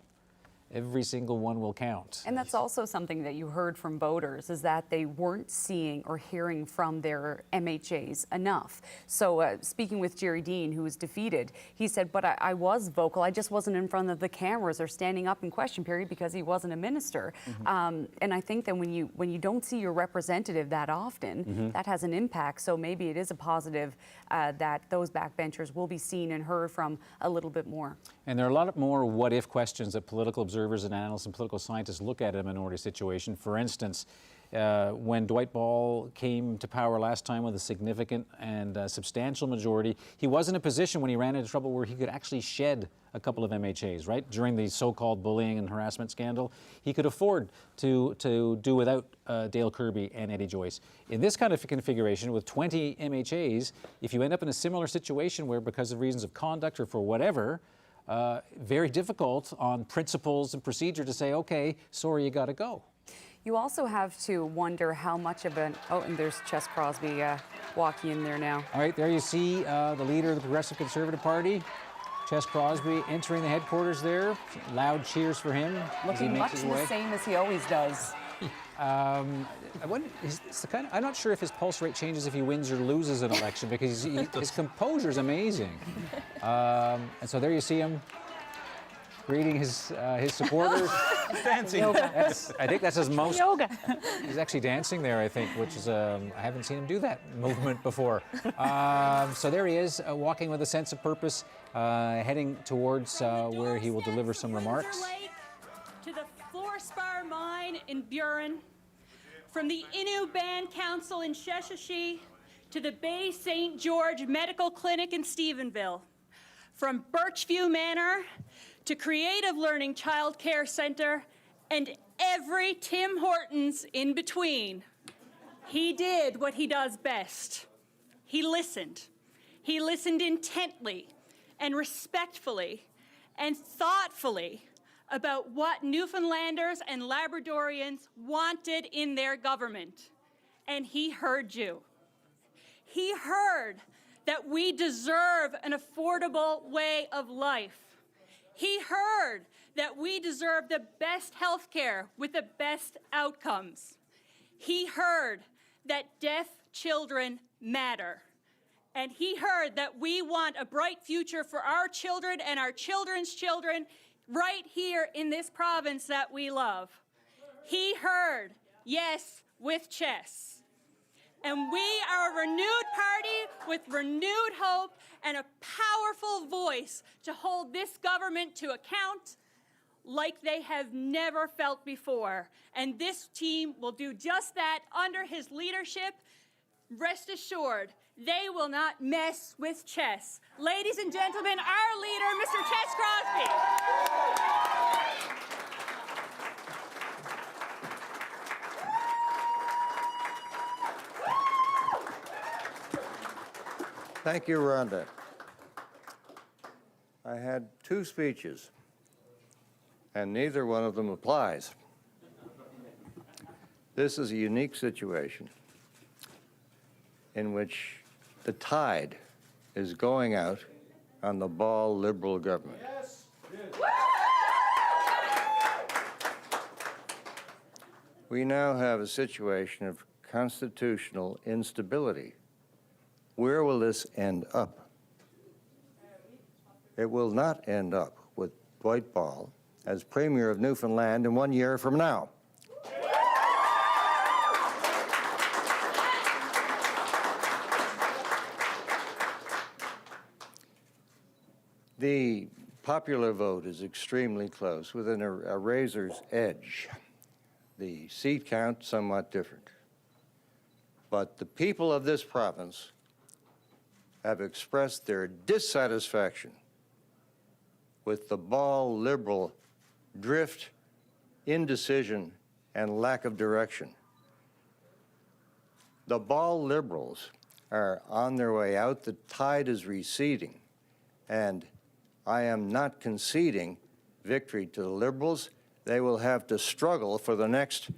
Every single one will count. And that's also something that you heard from voters, is that they weren't seeing or hearing from their MHAs enough. So speaking with Jerry Dean, who was defeated, he said, but I was vocal. I just wasn't in front of the cameras or standing up in question period because he wasn't a minister. And I think that when you don't see your representative that often, that has an impact. So maybe it is a positive that those backbenchers will be seen and heard from a little bit more. And there are a lot more what-if questions that political observers observers and analysts and political scientists look at a minority situation. For instance, when Dwight Ball came to power last time with a significant and substantial majority, he was in a position when he ran into trouble where he could actually shed a couple of MHAs, right? During the so-called bullying and harassment scandal, he could afford to do without Dale Kirby and Eddie Joyce. In this kind of configuration with 20 MHAs, if you end up in a similar situation where because of reasons of conduct or for whatever, very difficult on principles and procedure to say, okay, sorry, you got to go. You also have to wonder how much of an... Oh, and there's Ches Crosby walking in there now. All right, there you see the leader of the Progressive Conservative Party, Ches Crosby, entering the headquarters there. Loud cheers for him as he Looking makes much his the way. same as he always does. I'm not sure if his pulse rate changes if he wins or loses an election because his composure is amazing. And so there you see him greeting his supporters. Dancing. I think that's his most. Yoga. He's actually dancing there, I think, which is I haven't seen him do that movement before. So there he is, walking with a sense of purpose, heading towards where he will deliver some remarks. To the Fluorspar Mine in Buren, from the Innu Band Council in Sheshatshiu to the Bay St. George Medical Clinic in Stephenville, from Birchview Manor to Creative Learning Child Care Center and every Tim Hortons in between. He did what he does best. He listened. He listened intently and respectfully and thoughtfully about what Newfoundlanders and Labradorians wanted in their government. And he heard you. He heard that we deserve an affordable way of life. He heard that we deserve the best health care with the best outcomes. He heard that deaf children matter. And he heard that we want a bright future for our children and our children's children right here in this province that we love. He heard, yes, with Ches. And we are a renewed party with renewed hope and a powerful voice to hold this government to account like they have never felt before. And this team will do just that under his leadership. Rest assured, they will not mess with Ches. Ladies and gentlemen, our leader, Mr. Ches Crosby. Thank you, Rhonda. I had two speeches, and neither one of them applies. This is a unique situation in which the tide is going out on the Ball Liberal government. Yes. We now have a situation of constitutional instability. Where will this end up? It will not end up with Dwight Ball as Premier of Newfoundland in 1 year from now. The popular vote is extremely close, within a razor's edge. The seat count somewhat different. But the people of this province have expressed their dissatisfaction with the Ball Liberal drift, indecision, and lack of direction. The Ball Liberals are on their way out. The tide is receding, and I am not conceding victory to the Liberals. They will have to struggle for the next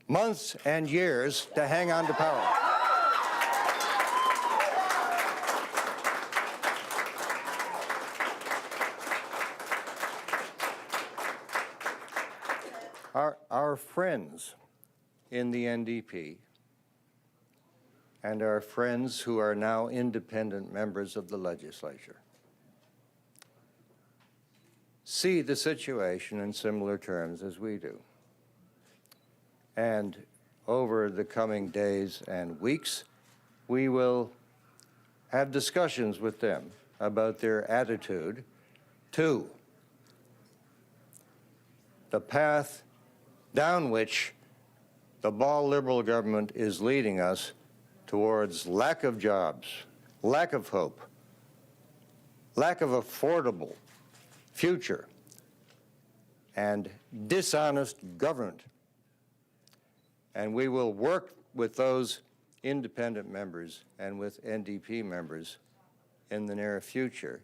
months and years to hang on to power. Our friends in the NDP and our friends who are now independent members of the legislature see the situation in similar terms as we do. And over the coming days and weeks, we will have discussions with them about their attitude to the path down which the Ball Liberal government is leading us towards lack of jobs, lack of hope, lack of affordable future, and dishonest government. And we will work with those independent members and with NDP members in the near future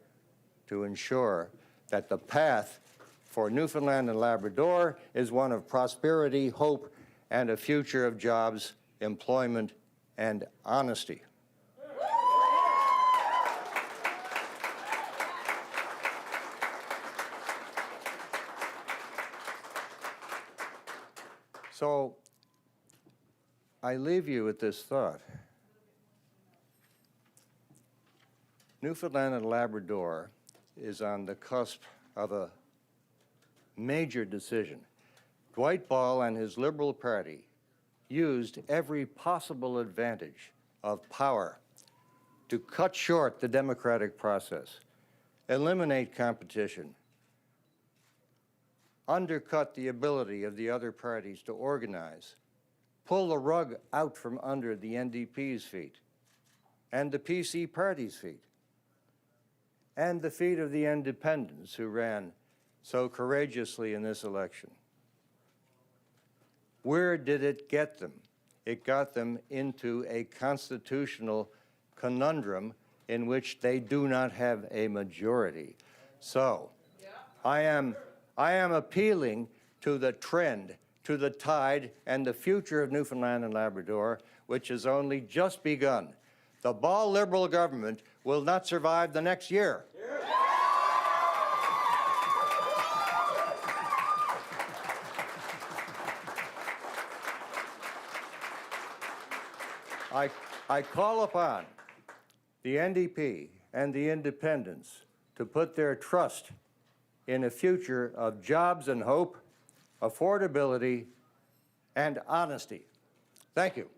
to ensure that the path for Newfoundland and Labrador is one of prosperity, hope, and a future of jobs, employment, and honesty. So I leave you with this thought. Newfoundland and Labrador is on the cusp of a major decision. Dwight Ball and his Liberal Party used every possible advantage of power to cut short the democratic process, eliminate competition, undercut the ability of the other parties to organize, pull the rug out from under the NDP's feet and the PC party's feet and the feet of the independents who ran so courageously in this election. Where did it get them? It got them into a constitutional conundrum in which they do not have a majority. So I am appealing to the trend, to the tide, and the future of Newfoundland and Labrador, which has only just begun. The Ball Liberal government will not survive the next year. I call upon the NDP and the independents to put their trust in a future of jobs and hope, affordability, and honesty. Thank you.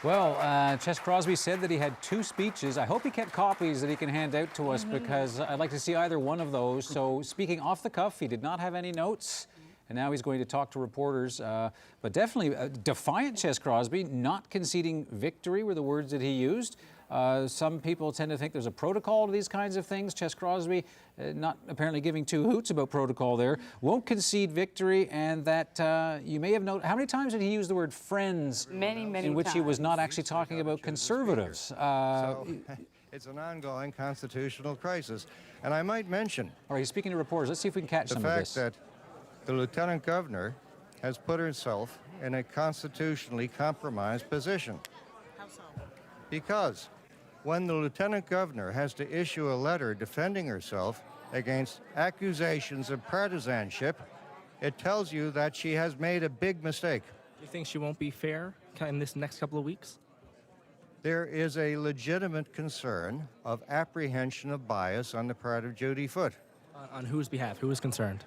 Well, Ches Crosby said that he had 2 speeches. I hope he kept copies that he can hand out to us because I'd like to see either one of those. So speaking off the cuff, he did not have any notes. And now he's going to talk to reporters. But definitely defiant Ches Crosby, not conceding victory were the words that he used. Some people tend to think there's a protocol to these kinds of things. Ches Crosby not apparently giving 2 hoots about protocol there. Won't concede victory, and that you may have noted, how many times did he use the word friends? Many in which times. he was not actually talking about conservatives. It's an ongoing constitutional crisis. And I might mention... All right, he's speaking to reporters. Let's see if we can catch some of this. The fact that the Lieutenant Governor has put herself in a constitutionally compromised position. How so? Because when the Lieutenant Governor has to issue a letter defending herself against accusations of partisanship, it tells you that she has made a big mistake. Do you think she won't be fair in this next couple of weeks? There is a legitimate concern of apprehension of bias on the part of Judy Foote. On whose behalf? Who is concerned?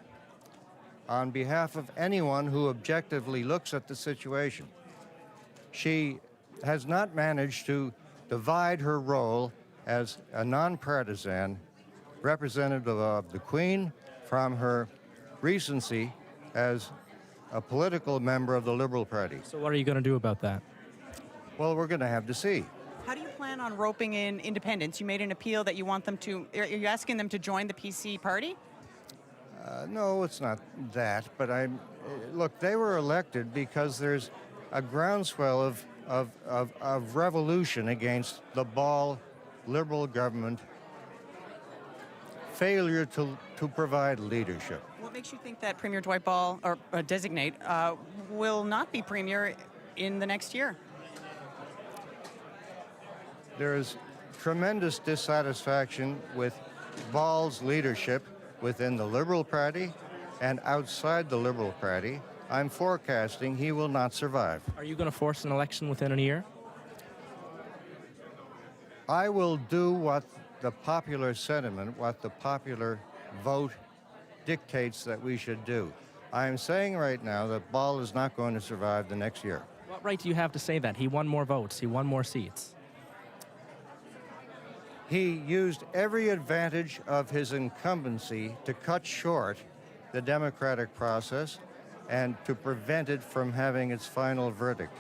On behalf of anyone who objectively looks at the situation. She has not managed to divide her role as a nonpartisan representative of the Queen from her recency as a political member of the Liberal Party. So what are you going to do about that? Well, we're going to have to see. How do you plan on roping in independents? You made an appeal that you want them to, are you asking them to join the PC party? No, it's not that, but look, they were elected because there's a groundswell of revolution against the Ball Liberal government failure to provide leadership. What makes you think that Premier Dwight Ball, or designate, will not be Premier in the next year? There's tremendous dissatisfaction with Ball's leadership within the Liberal Party and outside the Liberal Party. I'm forecasting he will not survive. Are you going to force an election within a year? I will do what the popular sentiment, what the popular vote dictates that we should do. I am saying right now that Ball is not going to survive the next year. What right do you have to say that? He won more votes. He won more seats. He used every advantage of his incumbency to cut short the democratic process and to prevent it from having its final verdict.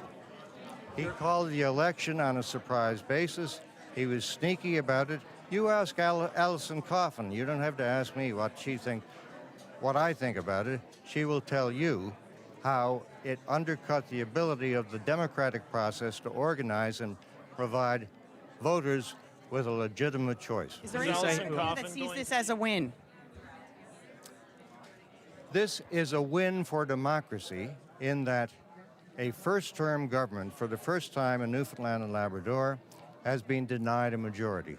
He called the election on a surprise basis. He was sneaky about it. You ask Alison Coffin. You don't have to ask me what I think about it. She will tell you how it undercut the ability of the democratic process to organize and provide voters with a legitimate choice. Is there any that sees this as a win? This is a win for democracy in that a first-term government, for the first time in Newfoundland and Labrador, has been denied a majority.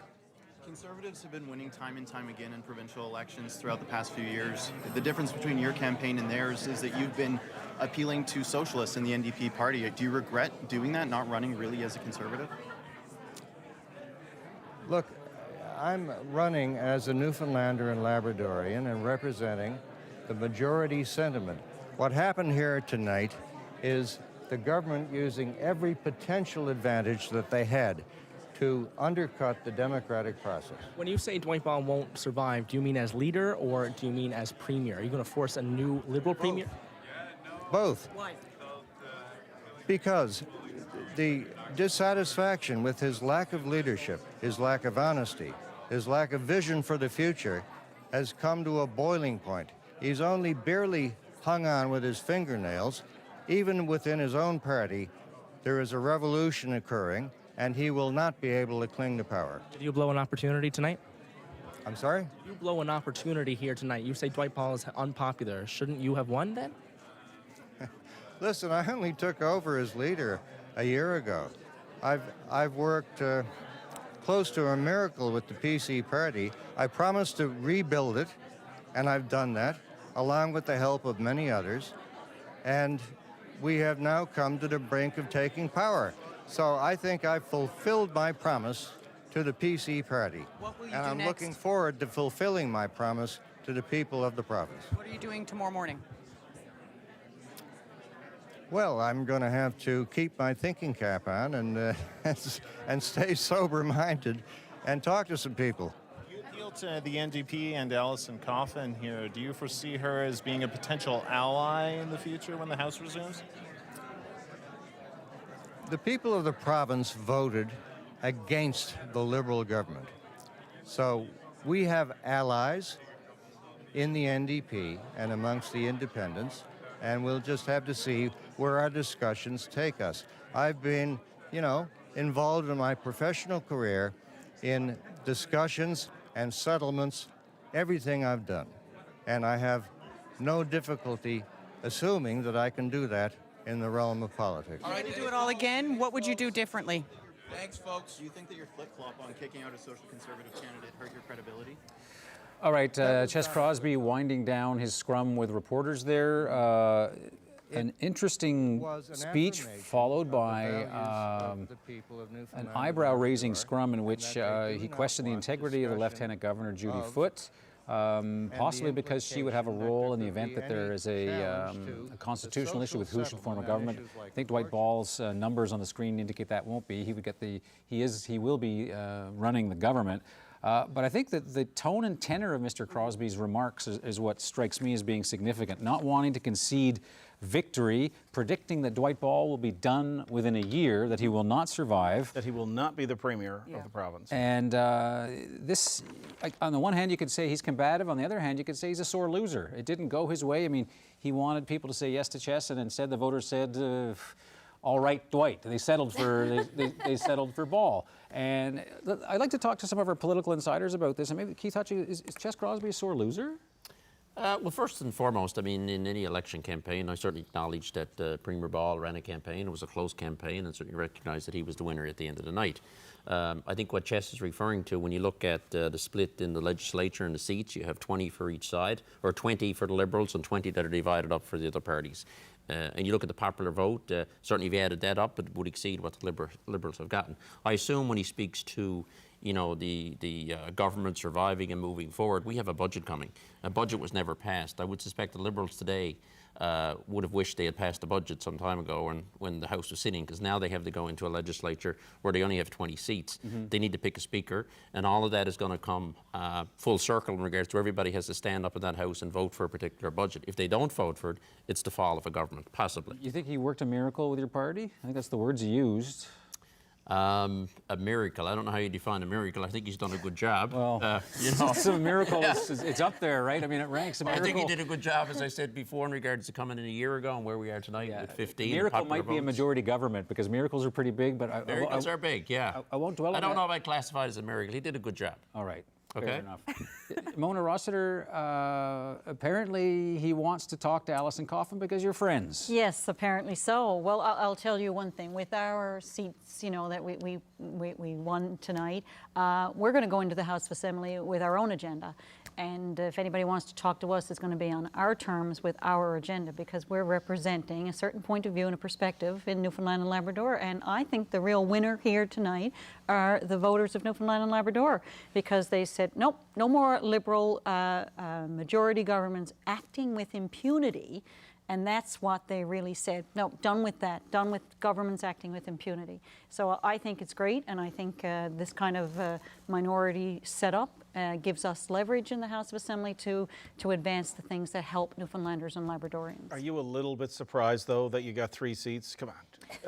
Conservatives have been winning time and time again in provincial elections throughout the past few years. The difference between your campaign and theirs is that you've been appealing to socialists in the NDP party. Do you regret doing that, not running really as a conservative? Look, I'm running as a Newfoundlander and Labradorian and representing the majority sentiment. What happened here tonight is the government using every potential advantage that they had to undercut the democratic process. When you say Dwight Ball won't survive, do you mean as leader or do you mean as premier? Are you going to force a new Liberal premier? Both. Why? Because the dissatisfaction with his lack of leadership, his lack of honesty, his lack of vision for the future has come to a boiling point. He's only barely hung on with his fingernails. Even within his own party, there is a revolution occurring, and he will not be able to cling to power. Did you blow an opportunity tonight? I'm sorry? You blow an opportunity here tonight. You say Dwight Ball is unpopular. Shouldn't you have won then? Listen, I only took over as leader a year ago. I've worked close to a miracle with the PC party. I promised to rebuild it, and I've done that, along with the help of many others. And we have now come to the brink of taking power. So I think I've fulfilled my promise to the PC party. What will you and do I'm next? looking forward to fulfilling my promise to the people of the province. What are you doing tomorrow morning? Well, I'm going to have to keep my thinking cap on and and stay sober-minded and talk to some people. You appealed to the NDP and Alison Coffin here. Do you foresee her as being a potential ally in the future when the House resumes? The people of the province voted against the Liberal government. So we have allies in the NDP and amongst the independents, and we'll just have to see where our discussions take us. I've been, involved in my professional career in discussions and settlements, everything I've done. And I have no difficulty assuming that I can do that in the realm of politics. All right, to do it all again, what would you do differently? Thanks, folks. Do you think that your flip-flop on kicking out a social conservative candidate hurt your credibility? All right, Ches Crosby winding down his scrum with reporters there. An interesting speech followed by an eyebrow-raising scrum in which he questioned the integrity of the Lieutenant Governor, Judy Foote, possibly because she would have a role in the event that there is a constitutional issue with who should form a government. I think Dwight Ball's numbers on the screen indicate that won't be. He would get he will be running the government. But I think that the tone and tenor of Mr. Crosby's remarks is what strikes me as being significant. Not wanting to concede victory, predicting that Dwight Ball will be done within a year, that he will not survive. That he will not be the premier of the province. And this, on the one hand, you could say he's combative. On the other hand, you could say he's a sore loser. It didn't go his way. I mean, he wanted people to say yes to Ches, and instead the voters said, all right, Dwight. They settled for they settled for Ball. And I'd like to talk to some of our political insiders about this. And maybe Keith Hutchie, is Ches Crosby a sore loser? Well, first and foremost, I mean, in any election campaign, I certainly acknowledge that Premier Ball ran a campaign. It was a close campaign, and certainly recognize that he was the winner at the end of the night. I think what Ches is referring to, when you look at the split in the legislature and the seats, you have 20 for each side, or 20 for the Liberals and 20 that are divided up for the other parties. And you look at the popular vote, certainly if you added that up, it would exceed what the Liberals have gotten. I assume when he speaks to the government surviving and moving forward. We have a budget coming. A budget was never passed. I would suspect the Liberals today would have wished they had passed a budget some time ago when the House was sitting, because now they have to go into a legislature where they only have 20 seats. They need to pick a speaker, and all of that is going to come full circle in regards to everybody has to stand up in that House and vote for a particular budget. If they don't vote for it, it's the fall of a government, possibly. You think he worked a miracle with your party? I think that's the words he used. A miracle. I don't know how you define a miracle. I think he's done a good job. Well, it's a miracle. It's up there, right? I mean, it ranks a miracle. I think he did a good job, as I said before, in regards to coming in a year ago and where we are tonight with 15. Miracle might be a majority government, because miracles are pretty big, but miracles are big, yeah. I won't dwell on that. I don't know if I classify it as a miracle. He did a good job. All right. Okay. Fair enough. Mona Rossiter, apparently he wants to talk to Alison Coffin because you're friends. Yes, apparently so. Well, I'll tell you one thing. With our seats, that we won tonight, we're going to go into the House of Assembly with our own agenda. And if anybody wants to talk to us, it's going to be on our terms with our agenda, because we're representing a certain point of view and a perspective in Newfoundland and Labrador. And I think the real winner here tonight are the voters of Newfoundland and Labrador, because they said, nope, no more Liberal majority governments acting with impunity. And that's what they really said. No, done with that. Done with governments acting with impunity. So I think it's great, and I think this kind of minority setup gives us leverage in the House of Assembly to advance the things that help Newfoundlanders and Labradorians. Are you a little bit surprised, though, that you got 3 seats? Come on.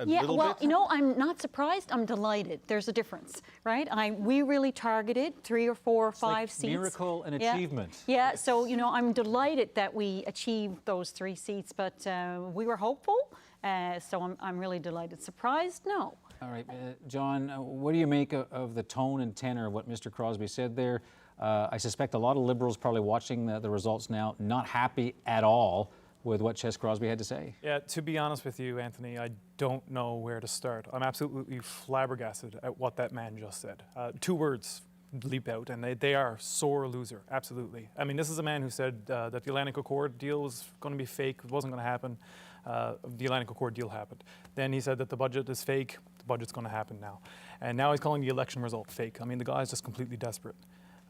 Yeah, well, I'm not surprised. I'm delighted. There's a difference, right? We really targeted 3 or 4 or 5 seats. Miracle and achievement. Yeah, so, I'm delighted that we achieved those 3 seats, but we were hopeful, so I'm really delighted. Surprised? No. All right, John, what do you make of the tone and tenor of what Mr. Crosbie said there? I suspect a lot of Liberals probably watching the results now, not happy at all with what Ches Crosbie had to say. Yeah, to be honest with you, Anthony, I don't know where to start. I'm absolutely flabbergasted at what that man just said. 2 words leap out, and they are sore loser, absolutely. I mean, this is a man who said that the Atlantic Accord deal was going to be fake, it wasn't going to happen. The Atlantic Accord deal happened. Then he said that the budget is fake, the budget's going to happen now. And now he's calling the election result fake. I mean, the guy's just completely desperate.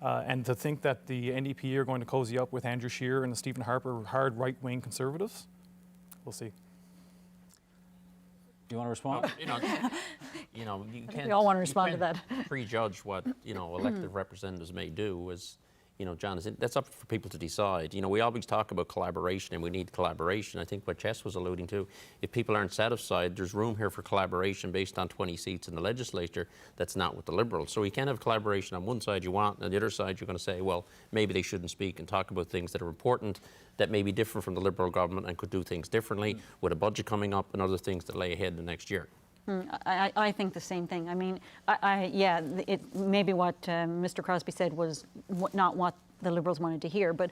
And to think that the NDP are going to cozy up with Andrew Scheer and the Stephen Harper hard right-wing conservatives, we'll see. Do you want to respond? You can't. We all want to respond to that. Prejudge what elected representatives may do. As John, that's up for people to decide. We always talk about collaboration, and we need collaboration. I think what Ches was alluding to, if people aren't satisfied, there's room here for collaboration based on 20 seats in the legislature. That's not with the Liberals. So you can't have collaboration on one side you want, and on the other side you're going to say, well, maybe they shouldn't speak and talk about things that are important, that may be different from the Liberal government and could do things differently with a budget coming up and other things that lay ahead the next year. I think the same thing. I mean, maybe what Mr. Crosbie said was not what the Liberals wanted to hear, but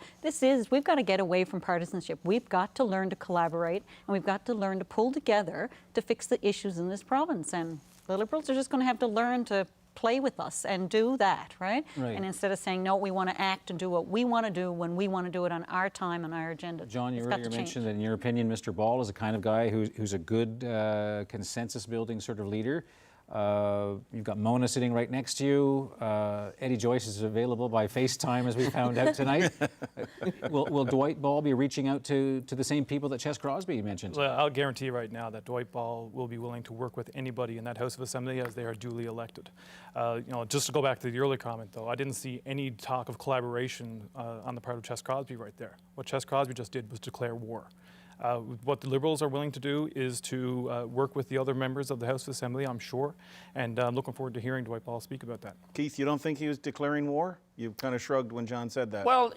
we've got to get away from partisanship. We've got to learn to collaborate, and we've got to learn to pull together to fix the issues in this province. And the Liberals are just going to have to learn to play with us and do that, right? And instead of saying, no, we want to act and do what we want to do when we want to do it on our time and our agenda. John, you earlier mentioned that in your opinion, Mr. Ball is the kind of guy who's a good consensus-building sort of leader. You've got Mona sitting right next to you. Eddie Joyce is available by FaceTime, as we found out tonight. Will Dwight Ball be reaching out to the same people that Ches Crosbie mentioned? Well, I'll guarantee right now that Dwight Ball will be willing to work with anybody in that House of Assembly as they are duly elected. Just to go back to the earlier comment, though, I didn't see any talk of collaboration on the part of Ches Crosbie right there. What Ches Crosbie just did was declare war. What the Liberals are willing to do is to work with the other members of the House of Assembly, I'm sure, and I'm looking forward to hearing Dwight Ball speak about that. Keith, you don't think he was declaring war? You kind of shrugged when John said that. Well,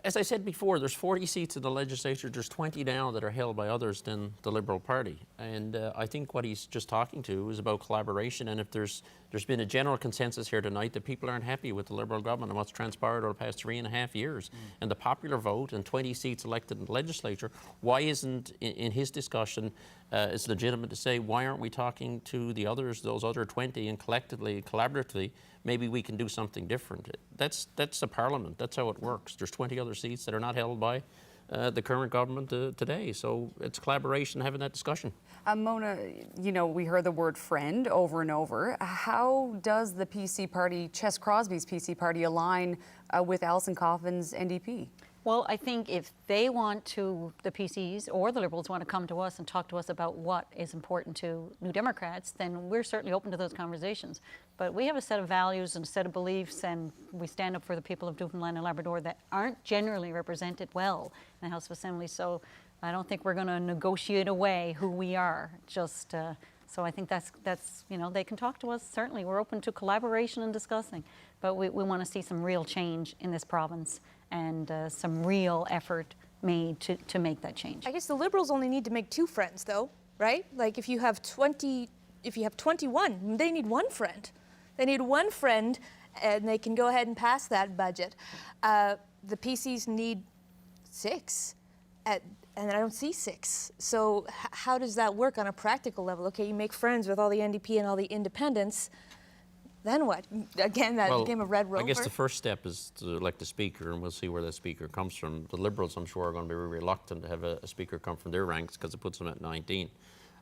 as I said before, there's 40 seats in the legislature. There's 20 now that are held by others than the Liberal Party. And I think what he's just talking to is about collaboration. And if there's been a general consensus here tonight that people aren't happy with the Liberal government and what's transpired over the past 3.5 years, and the popular vote and 20 seats elected in the legislature, why isn't, in his discussion, it's legitimate to say, why aren't we talking to the others, those other 20, and collectively, collaboratively, maybe we can do something different? That's the Parliament. That's how it works. There's 20 other seats that are not held by the current government today. So it's collaboration, having that discussion. Mona, you know, we heard the word friend over and over. How does the PC party, Ches Crosby's PC party, align with Alison Coffin's NDP? Well, I think if they want to, the PCs or the Liberals want to come to us and talk to us about what is important to New Democrats, then we're certainly open to those conversations. But we have a set of values and a set of beliefs, and we stand up for the people of Newfoundland and Labrador that aren't generally represented well in the House of Assembly. So I don't think we're going to negotiate away who we are. Just so I think that's you know, they can talk to us. Certainly, we're open to collaboration and discussing. But we want to see some real change in this province and some real effort made to make that change. I guess the Liberals only need to make 2 friends, though, right? Like if you have 21, they need 1 friend. They need 1 friend, and they can go ahead and pass that budget. The PCs need 6, and I don't see 6. So how does that work on a practical level? Okay, you make friends with all the NDP and all the independents. Then what? Again, that game of Red Rover? I guess the first step is to elect a speaker, and we'll see where that speaker comes from. The Liberals, I'm sure, are going to be reluctant to have a speaker come from their ranks because it puts them at 19.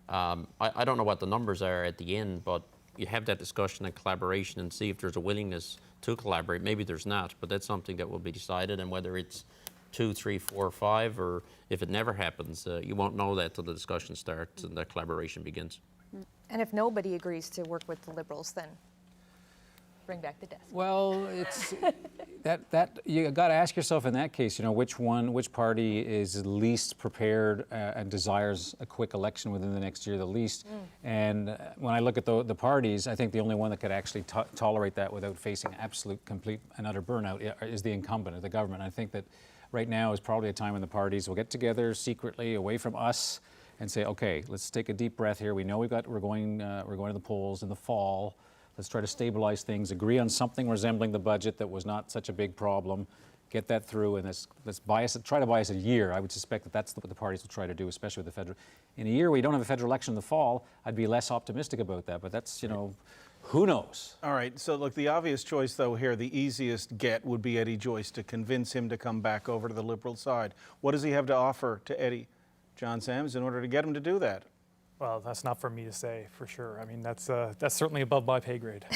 I don't know what the numbers are at the end, but you have that discussion and collaboration and see if there's a willingness to collaborate. Maybe there's not, but that's something that will be decided, and whether it's 2, 3, 4, 5, or if it never happens, you won't know that till the discussion starts and that collaboration begins. And if nobody agrees to work with the Liberals, then bring back the desk. Well, it's that you got to ask yourself in that case, you know, which party is least prepared and desires a quick election within the next year the least. And when I look at the parties, I think the only one that could actually tolerate that without facing absolute, complete and utter burnout is the incumbent of the government. I think that right now is probably a time when the parties will get together secretly away from us and say, okay, let's take a deep breath here. We know we're going to the polls in the fall. Let's try to stabilize things, agree on something resembling the budget that was not such a big problem, get that through, and let's try to buy us a year. I would suspect that that's what the parties will try to do, especially with the federal. In a year where you don't have a federal election in the fall, I'd be less optimistic about that, but that's, you know, who knows? All right, so look, the obvious choice, though, here, the easiest get would be Eddie Joyce, to convince him to come back over to the Liberal side. What does he have to offer to Eddie, John Sams, in order to get him to do that? Well, that's not for me to say, for sure. I mean, that's certainly above my pay grade.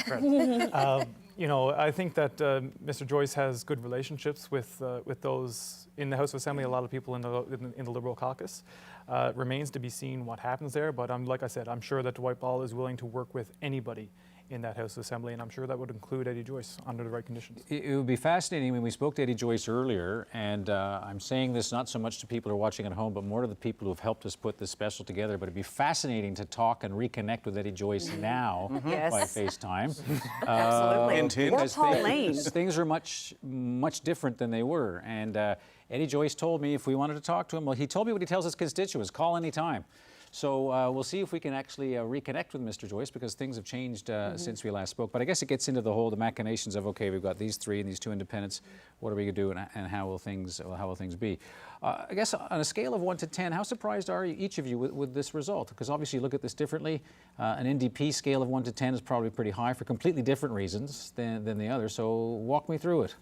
You know, I think that Mr. Joyce has good relationships with those in the House of Assembly, a lot of people in the Liberal caucus. It remains to be seen what happens there, but like I said, I'm sure that Dwight Ball is willing to work with anybody in that House of Assembly, and I'm sure that would include Eddie Joyce under the right conditions. It would be fascinating when we spoke to Eddie Joyce earlier, and I'm saying this not so much to people who are watching at home, but more to the people who have helped us put this special together, but it'd be fascinating to talk and reconnect with Eddie Joyce now by FaceTime. Absolutely. Or Paul Lane. Things are much different than they were, and Eddie Joyce told me if we wanted to talk to him, well, he told me what he tells his constituents, call anytime. So we'll see if we can actually reconnect with Mr. Joyce, because things have changed since we last spoke. But I guess it gets into the machinations of, okay, we've got these 3 and these 2 independents. What are we going to do, and how will things be? I guess on a scale of 1 to 10, how surprised are you, each of you, with this result? Because obviously you look at this differently. An NDP scale of 1 to 10 is probably pretty high for completely different reasons than the other. So walk me through it.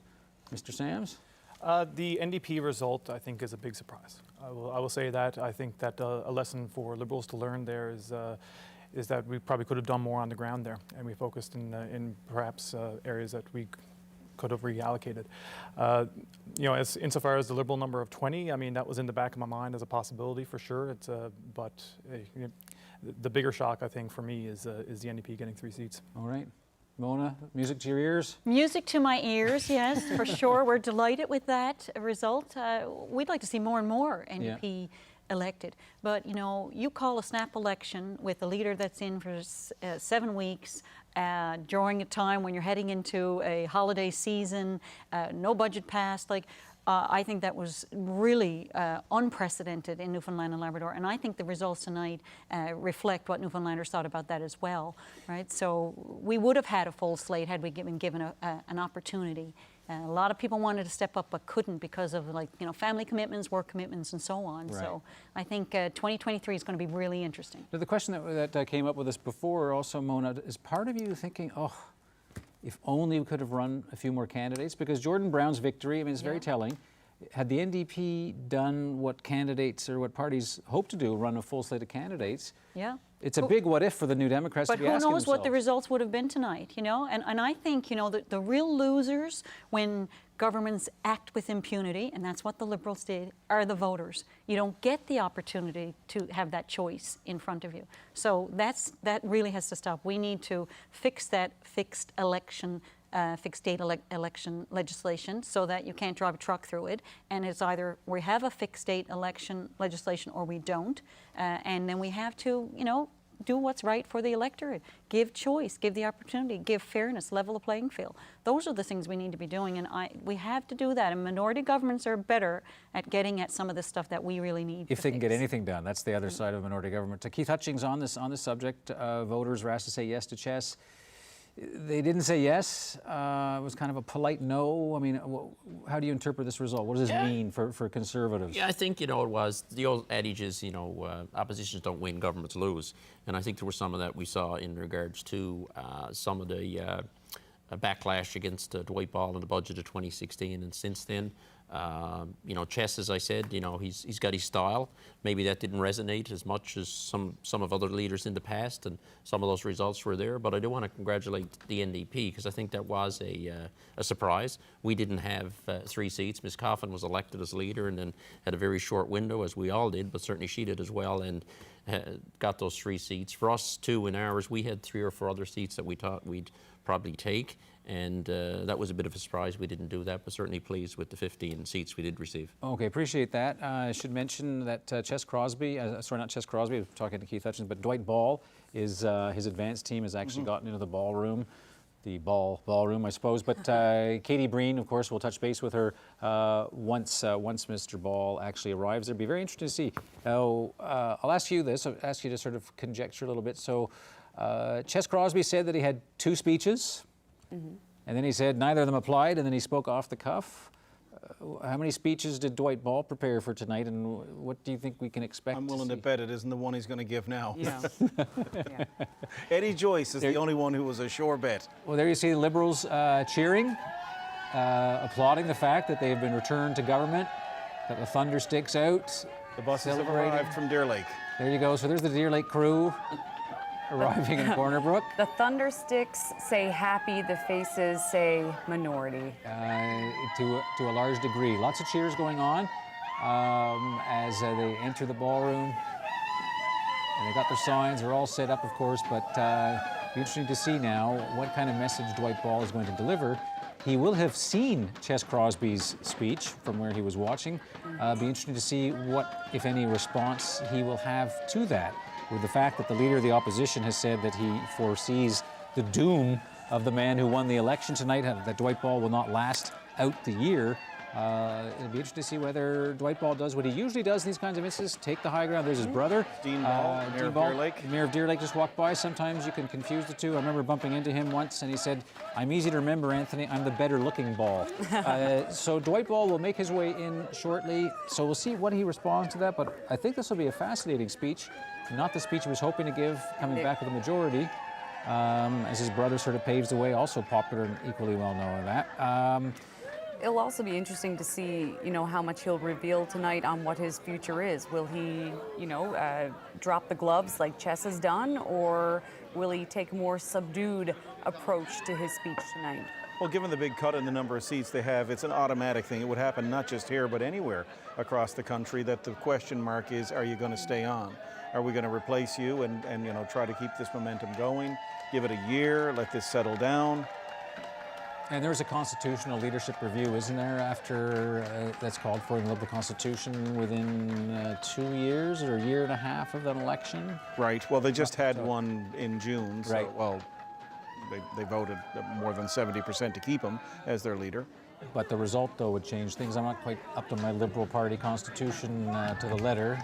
Mr. Sams? The NDP result, I think, is a big surprise. I will say that. I think that a lesson for Liberals to learn there is that we probably could have done more on the ground there, and we focused in perhaps areas that we could have reallocated. You know, insofar as the Liberal number of 20, I mean, that was in the back of my mind as a possibility for sure. But the bigger shock, I think, for me is the NDP getting 3 seats. All right. Mona, music to your ears? Music to my ears, yes, for sure. We're delighted with that result. We'd like to see more and more NDP elected. But, you know, you call a snap election with a leader that's in for 7 weeks during a time when you're heading into a holiday season, no budget passed, I think that was really unprecedented in Newfoundland and Labrador, and I think the results tonight reflect what Newfoundlanders thought about that as well, right? So we would have had a full slate had we been given an opportunity. A lot of people wanted to step up but couldn't because of, family commitments, work commitments, and so on. Right. So I think 2023 is going to be really interesting. Now, the question that came up with us before also, Mona, is part of you thinking, if only we could have run a few more candidates? Because Jordan Brown's victory, I mean, it's very telling. Had the NDP done what candidates or what parties hope to do, run a full slate of candidates, Yeah. it's a big what if for the New Democrats But to be who asking knows what the themselves. results would have been tonight, you know? And I think, you know, the real losers when governments act with impunity, and that's what the Liberals did, are the voters. You don't get the opportunity to have that choice in front of you. So that really has to stop. We need to fix that fixed date election legislation so that you can't drive a truck through it. And it's either we have a fixed date election legislation or we don't. And then we have to, you know, do what's right for the electorate. Give choice, give the opportunity, give fairness, level the playing field. Those are the things we need to be doing, and we have to do that. And minority governments are better at getting at some of the stuff that we really need. If they can get anything done, that's the other side of minority government. Keith Hutchings on this subject. Voters were asked to say yes to Chess. They didn't say yes. It was kind of a polite no. I mean, how do you interpret this result? What does this mean for Conservatives? Yeah, I think, you know, it was the old adage is, you know, oppositions don't win, governments lose. And I think there was some of that we saw in regards to some of the backlash against Dwight Ball in the budget of 2016. And since then, you know, Chess, as I said, you know, he's got his style. Maybe that didn't resonate as much as some of other leaders in the past, and some of those results were there. But I do want to congratulate the NDP because I think that was a surprise. We didn't have 3 seats. Ms. Coffin was elected as leader and then had a very short window, as we all did, but certainly she did as well, and got those 3 seats. For us, too, in ours, we had 3 or 4 other seats that we thought we'd probably take. And that was a bit of a surprise. We didn't do that, but certainly pleased with the 15 seats we did receive. Okay, appreciate that. I should mention that Chess Crosby, sorry, not Chess Crosby, I'm talking to Keith Hutchins, but Dwight Ball, his advanced team has actually gotten into the ballroom. The ballroom, I suppose. But Katie Breen, of course, we'll touch base with her once Mr. Ball actually arrives. It'll be very interesting to see. Now, I'll ask you this. I'll ask you to sort of conjecture a little bit. So, Chess Crosby said that he had 2 speeches. And then he said neither of them applied, and then he spoke off the cuff. How many speeches did Dwight Ball prepare for tonight, and what do you think we can expect? I'm willing to bet it isn't the one he's going to give now. Yeah. Eddie Joyce is the only one who was a sure bet. Well, there you see the Liberals cheering, applauding the fact that they have been returned to government, that the thunder sticks out. The buses have arrived from Deer Lake. There you go. So there's the Deer Lake crew arriving in Corner Brook. The thunder sticks say happy, the faces say minority. To a large degree. Lots of cheers going on as they enter the ballroom. And they got their signs. They're all set up, of course, but be interesting to see now what kind of message Dwight Ball is going to deliver. He will have seen Chess Crosby's speech from where he was watching. Be interesting to see what, if any, response he will have to that. With the fact that the Leader of the Opposition has said that he foresees the doom of the man who won the election tonight, that Dwight Ball will not last out the year. It'll be interesting to see whether Dwight Ball does what he usually does in these kinds of instances, take the high ground. There's his brother. Dean Ball, Mayor of Deer Lake. The Mayor of Deer Lake just walked by. Sometimes you can confuse the two. I remember bumping into him once, and he said, "I'm easy to remember, Anthony. I'm the better-looking Ball." So Dwight Ball will make his way in shortly. So we'll see what he responds to that. But I think this will be a fascinating speech. Not the speech he was hoping to give, coming back with a majority, as his brother sort of paves the way, also popular and equally well known in that. It'll also be interesting to see, you know, how much he'll reveal tonight on what his future is. Will he, you know, drop the gloves like Chess has done, or will he take a more subdued approach to his speech tonight? Well, given the big cut in the number of seats they have, it's an automatic thing. It would happen not just here, but anywhere across the country, that the question mark is, are you going to stay on? Are we going to replace you and you know, try to keep this momentum going? Give it a year, let this settle down. And there's a constitutional leadership review, isn't there, after that's called for in the Liberal Constitution within 2 years or a year and a half of an election? Right. Well, they just had one in June. So, right. Well, they voted more than 70% to keep him as their leader. But the result, though, would change things. I'm not quite up to my Liberal Party constitution to the letter.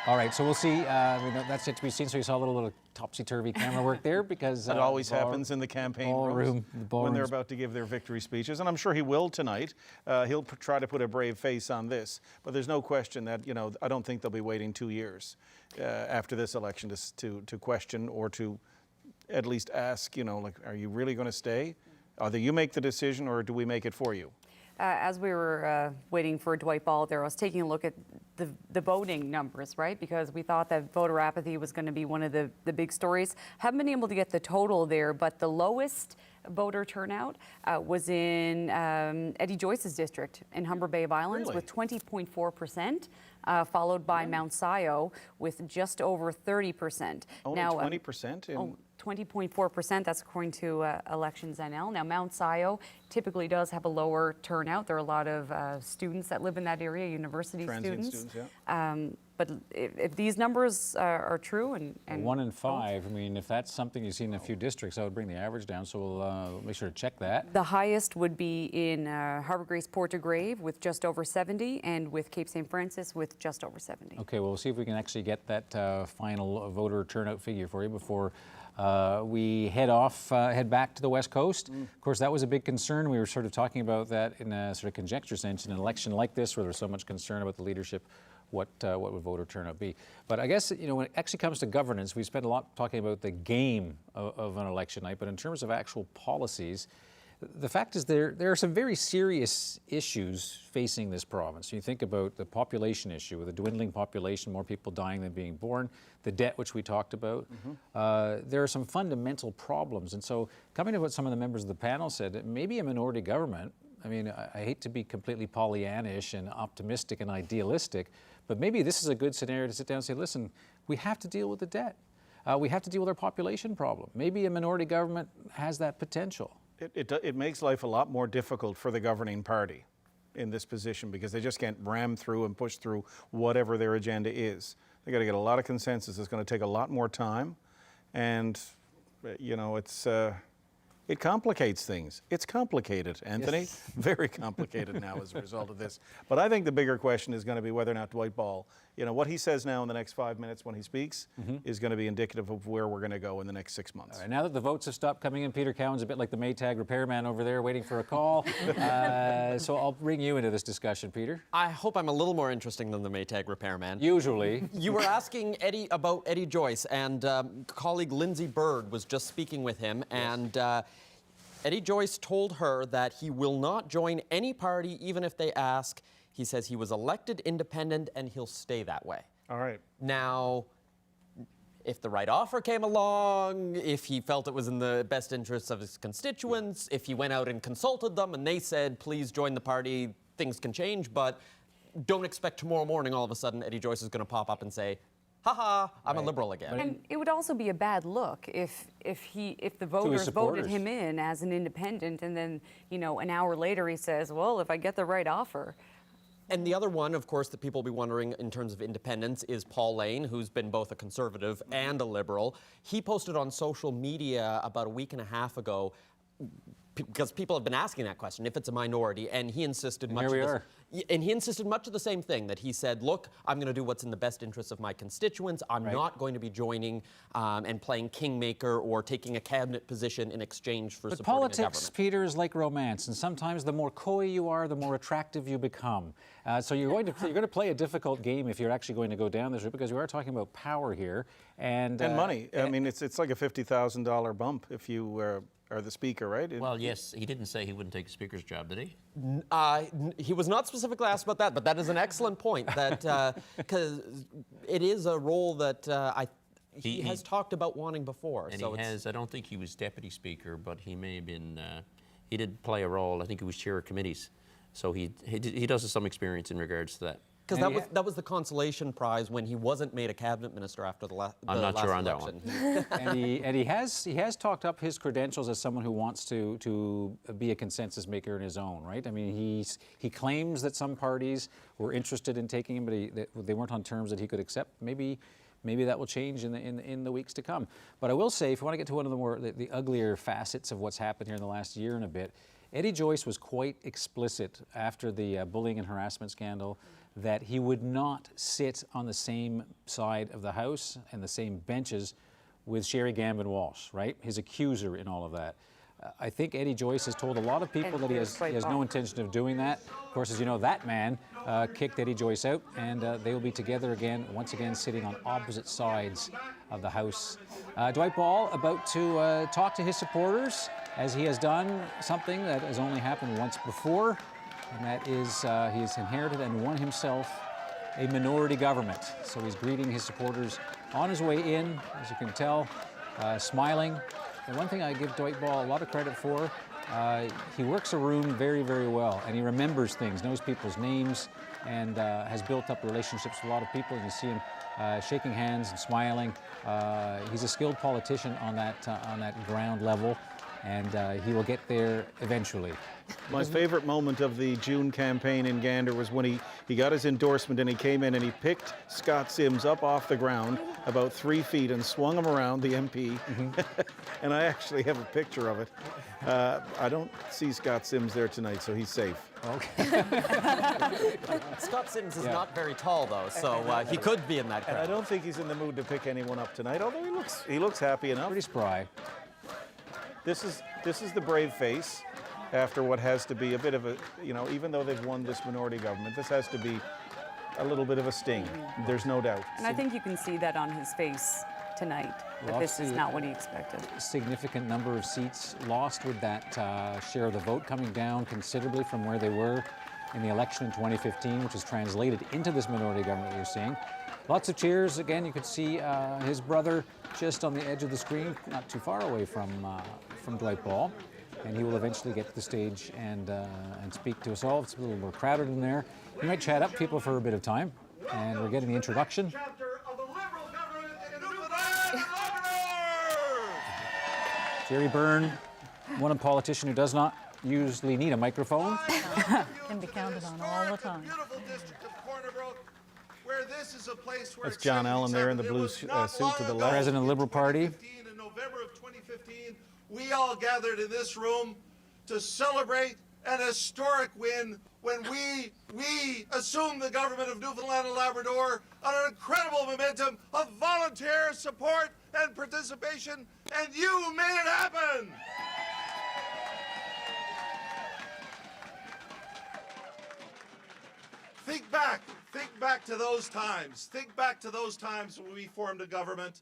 All right, so we'll see. That's yet to be seen. So you saw a little bit of topsy-turvy camera work there because that always happens in the campaign rooms when they're about to give their victory speeches, and I'm sure he will tonight. He'll try to put a brave face on this, but there's no question that, you know, I don't think they'll be waiting 2 years after this election to question or to at least ask, you know, like, are you really going to stay? Either you make the decision or do we make it for you? As we were waiting for Dwight Ball there, I was taking a look at the voting numbers, right? Because we thought that voter apathy was going to be one of the big stories. Haven't been able to get the total there, but the lowest voter turnout was in Eddie Joyce's district in Humber Bay of Islands with 20.4%, followed by Mount Sion with just over 30%. Only 20%? 20.4%, that's according to Elections NL. Now, Mount Sion typically does have a lower turnout. There are a lot of students that live in that area, university students. But if these numbers are true and 1 in 5, I mean, if that's something you see in a few districts, that would bring the average down, so we'll make sure to check that. The highest would be in Harbour Grace Portagrave with just over 70, and with Cape St. Francis with just over 70. Okay, well, we'll see if we can actually get that final voter turnout figure for you before we head back to the West Coast. Of course, that was a big concern. We were sort of talking about that in a sort of conjecture sense in an election like this, where there's so much concern about the leadership. What would voter turnout be? But I guess, you know, when it actually comes to governance, we spend a lot talking about the game of an election night, but in terms of actual policies, the fact is there are some very serious issues facing this province. You think about the population issue, with a dwindling population, more people dying than being born, the debt, which we talked about. There are some fundamental problems. And so coming to what some of the members of the panel said, maybe a minority government, I mean, I hate to be completely Pollyannish and optimistic and idealistic, but maybe this is a good scenario to sit down and say, listen, we have to deal with the debt. We have to deal with our population problem. Maybe a minority government has that potential. It makes life a lot more difficult for the governing party in this position because they just can't ram through and push through whatever their agenda is. They got to get a lot of consensus. It's going to take a lot more time, and you know, it complicates things. It's complicated, Anthony. Yes. Very complicated now as a result of this. But I think the bigger question is going to be whether or not Dwight Ball, you know, what he says now in the next 5 minutes when he speaks is going to be indicative of where we're going to go in the next 6 months. All right, now that the votes have stopped coming in, Peter Cowan's a bit like the Maytag repairman over there waiting for a call. So I'll bring you into this discussion, Peter. I hope I'm a little more interesting than the Maytag repairman. Usually. You were asking Eddie about Eddie Joyce, and colleague Lindsay Bird was just speaking with him, and Eddie Joyce told her that he will not join any party even if they ask. He says he was elected independent and he'll stay that way. All right. Now, if the right offer came along, if he felt it was in the best interests of his constituents, if he went out and consulted them and they said, please join the party, things can change, but don't expect tomorrow morning all of a sudden Eddie Joyce is going to pop up and say, haha, I'm a Liberal again. And it would also be a bad look if the voters voted him in as an independent, and then, you know, an hour later he says, well, if I get the right offer. And the other one, of course, that people will be wondering in terms of independence is Paul Lane, who's been both a Conservative and a Liberal. He posted on social media about a week and a half ago, because people have been asking that question, if it's a minority, and he insisted much of the same thing, that he said, look, I'm going to do what's in the best interests of my constituents. I'm not going to be joining and playing kingmaker or taking a cabinet position in exchange for supporting a government. But politics, Peter, is like romance, and sometimes the more coy you are, the more attractive you become. So you're going to play a difficult game if you're actually going to go down this route, because we are talking about power here and money. I mean, it's like a $50,000 bump if you are the speaker, right? Well, yes, he didn't say he wouldn't take a speaker's job, did he? He was not specifically asked about that, but that is an excellent point, that because it is a role that he has talked about wanting before. And so I don't think he was deputy speaker, but he may have been, he did play a role. I think he was chair of committees. So he does have some experience in regards to that. Because that was the consolation prize when he wasn't made a cabinet minister after the last election. I'm not sure on that one. and he has talked up his credentials as someone who wants to be a consensus maker in his own right. I mean, he claims that some parties were interested in taking him, but they weren't on terms that he could accept. Maybe that will change in the weeks to come. But I will say, if you want to get to one of the uglier facets of what's happened here in the last year and a bit, Eddie Joyce was quite explicit after the bullying and harassment scandal that he would not sit on the same side of the House and the same benches with Sherry Gambin Walsh, right? His accuser in all of that. I think Eddie Joyce has told a lot of people that he has no intention of doing that. Of course, as you know, that man kicked Eddie Joyce out, and they will be together again, once again sitting on opposite sides of the House. Dwight Ball about to talk to his supporters as he has done something that has only happened once before, and that is he has inherited and won himself a minority government. So he's greeting his supporters on his way in, as you can tell, smiling. And one thing I give Dwight Ball a lot of credit for, he works a room very, very well, and he remembers things, knows people's names, and has built up relationships with a lot of people. You see him shaking hands and smiling. He's a skilled politician on that ground level, and he will get there eventually. My favorite moment of the June campaign in Gander was when he got his endorsement and he came in and he picked Scott Sims up off the ground about 3 feet and swung him around, the MP. And I actually have a picture of it. I don't see Scott Sims there tonight, so he's safe. Okay. Scott Sims is not very tall, though, so he could be in that crowd. And I don't think he's in the mood to pick anyone up tonight, although he looks happy enough. Pretty spry. This is the brave face after what has to be a bit of a, even though they've won this minority government, this has to be a little bit of a sting. There's no doubt. And I think you can see that on his face tonight, that this is not what he expected. Significant number of seats lost with that share of the vote coming down considerably from where they were in the election in 2015, which is translated into this minority government that you're seeing. Lots of cheers. Again, you could see his brother just on the edge of the screen, not too far away from Dwight Ball. And he will eventually get to the stage and speak to us all. It's a little more crowded in there. We might chat up people for a bit of time. And we're getting the introduction. Jerry Byrne, one politician who does not usually need a microphone. Can be counted on all the time. That's John Allen there in the blue suit to the left. President of the Liberal Party. In November of 2015, we all gathered in this room to celebrate an historic win when we assumed the government of Newfoundland and Labrador on an incredible momentum of volunteer support and participation, and you made it happen. Think back to those times. Think back to those times when we formed a government.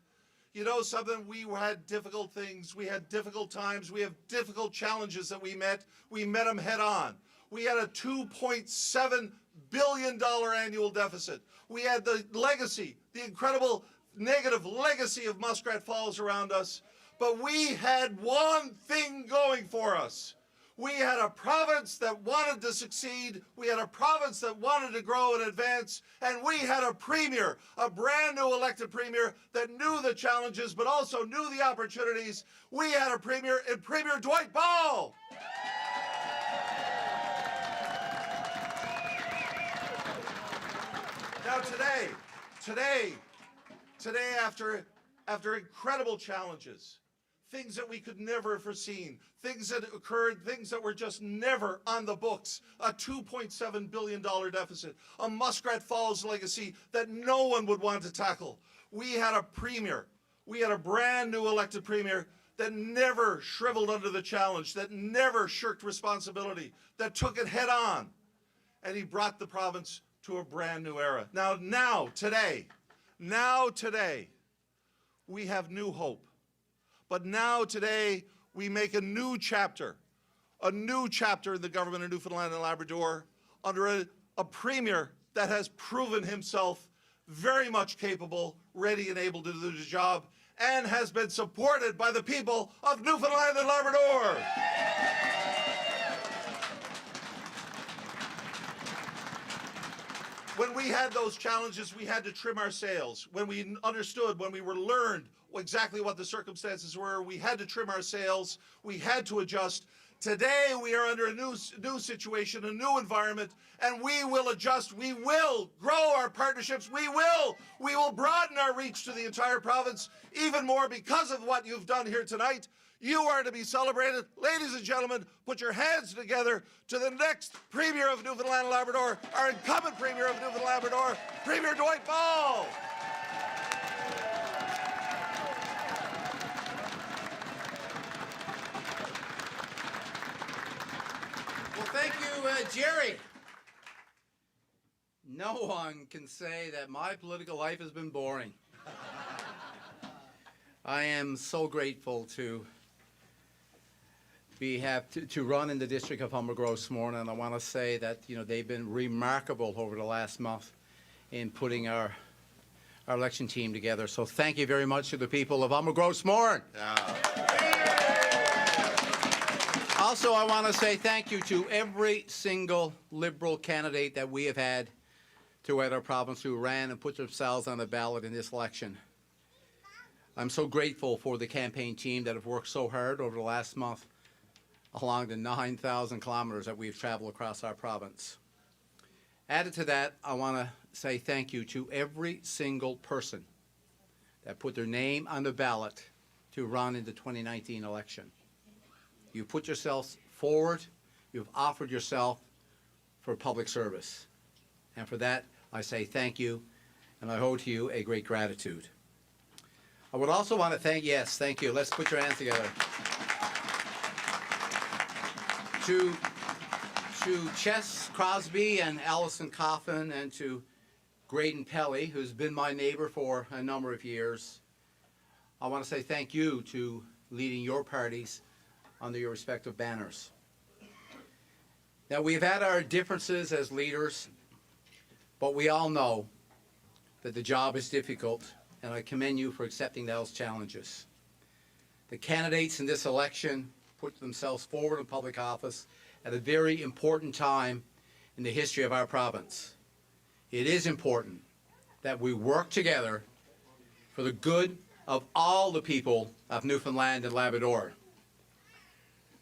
You know something, we had difficult things, we had difficult times, we have difficult challenges that we met them head on. We had a $2.7 billion annual deficit. We had the legacy, the incredible negative legacy of Muskrat Falls around us, but we had one thing going for us. We had a province that wanted to succeed, we had a province that wanted to grow and advance, and we had a premier, a brand new elected premier that knew the challenges but also knew the opportunities. We had a premier in Premier Dwight Ball. Now today after incredible challenges, things that we could never have foreseen, things that occurred, things that were just never on the books, a $2.7 billion deficit, a Muskrat Falls legacy that no one would want to tackle. We had a premier, we had a brand new elected premier that never shriveled under the challenge, that never shirked responsibility, that took it head on, and he brought the province to a brand new era. Now today, we have new hope. But now today, we make a new chapter in the government of Newfoundland and Labrador under a premier that has proven himself very much capable, ready and able to do the job, and has been supported by the people of Newfoundland and Labrador. When we had those challenges, we had to trim our sails. When we understood, when we learned exactly what the circumstances were, we had to trim our sails. We had to adjust. Today, we are under a new situation, a new environment, and we will adjust. We will grow our partnerships. We will broaden our reach to the entire province even more because of what you've done here tonight. You are to be celebrated. Ladies and gentlemen, put your hands together to the next Premier of Newfoundland and Labrador, our incumbent Premier of Newfoundland and Labrador, Premier Dwight Ball. Well, thank you, Jerry. No one can say that my political life has been boring. I am so grateful to to run in the district of Humber Groves Mourne, and I want to say that they've been remarkable over the last month in putting our election team together. So thank you very much to the people of Humber Groves Mourne. Also, I want to say thank you to every single Liberal candidate that we have had throughout our province who ran and put themselves on the ballot in this election. I'm so grateful for the campaign team that have worked so hard over the last month along the 9,000 kilometers that we've traveled across our province. Added to that, I want to say thank you to every single person that put their name on the ballot to run in the 2019 election. You put yourselves forward, you've offered yourself for public service. And for that, I say thank you, and I owe to you a great gratitude. I would also want to thank you. Let's put your hands together. To Chess Crosby and Allison Coffin and to Graydon Pelly, who's been my neighbor for a number of years. I want to say thank you to leading your parties under your respective banners. Now, we've had our differences as leaders, but we all know that the job is difficult, and I commend you for accepting those challenges. The candidates in this election put themselves forward in public office at a very important time in the history of our province. It is important that we work together for the good of all the people of Newfoundland and Labrador.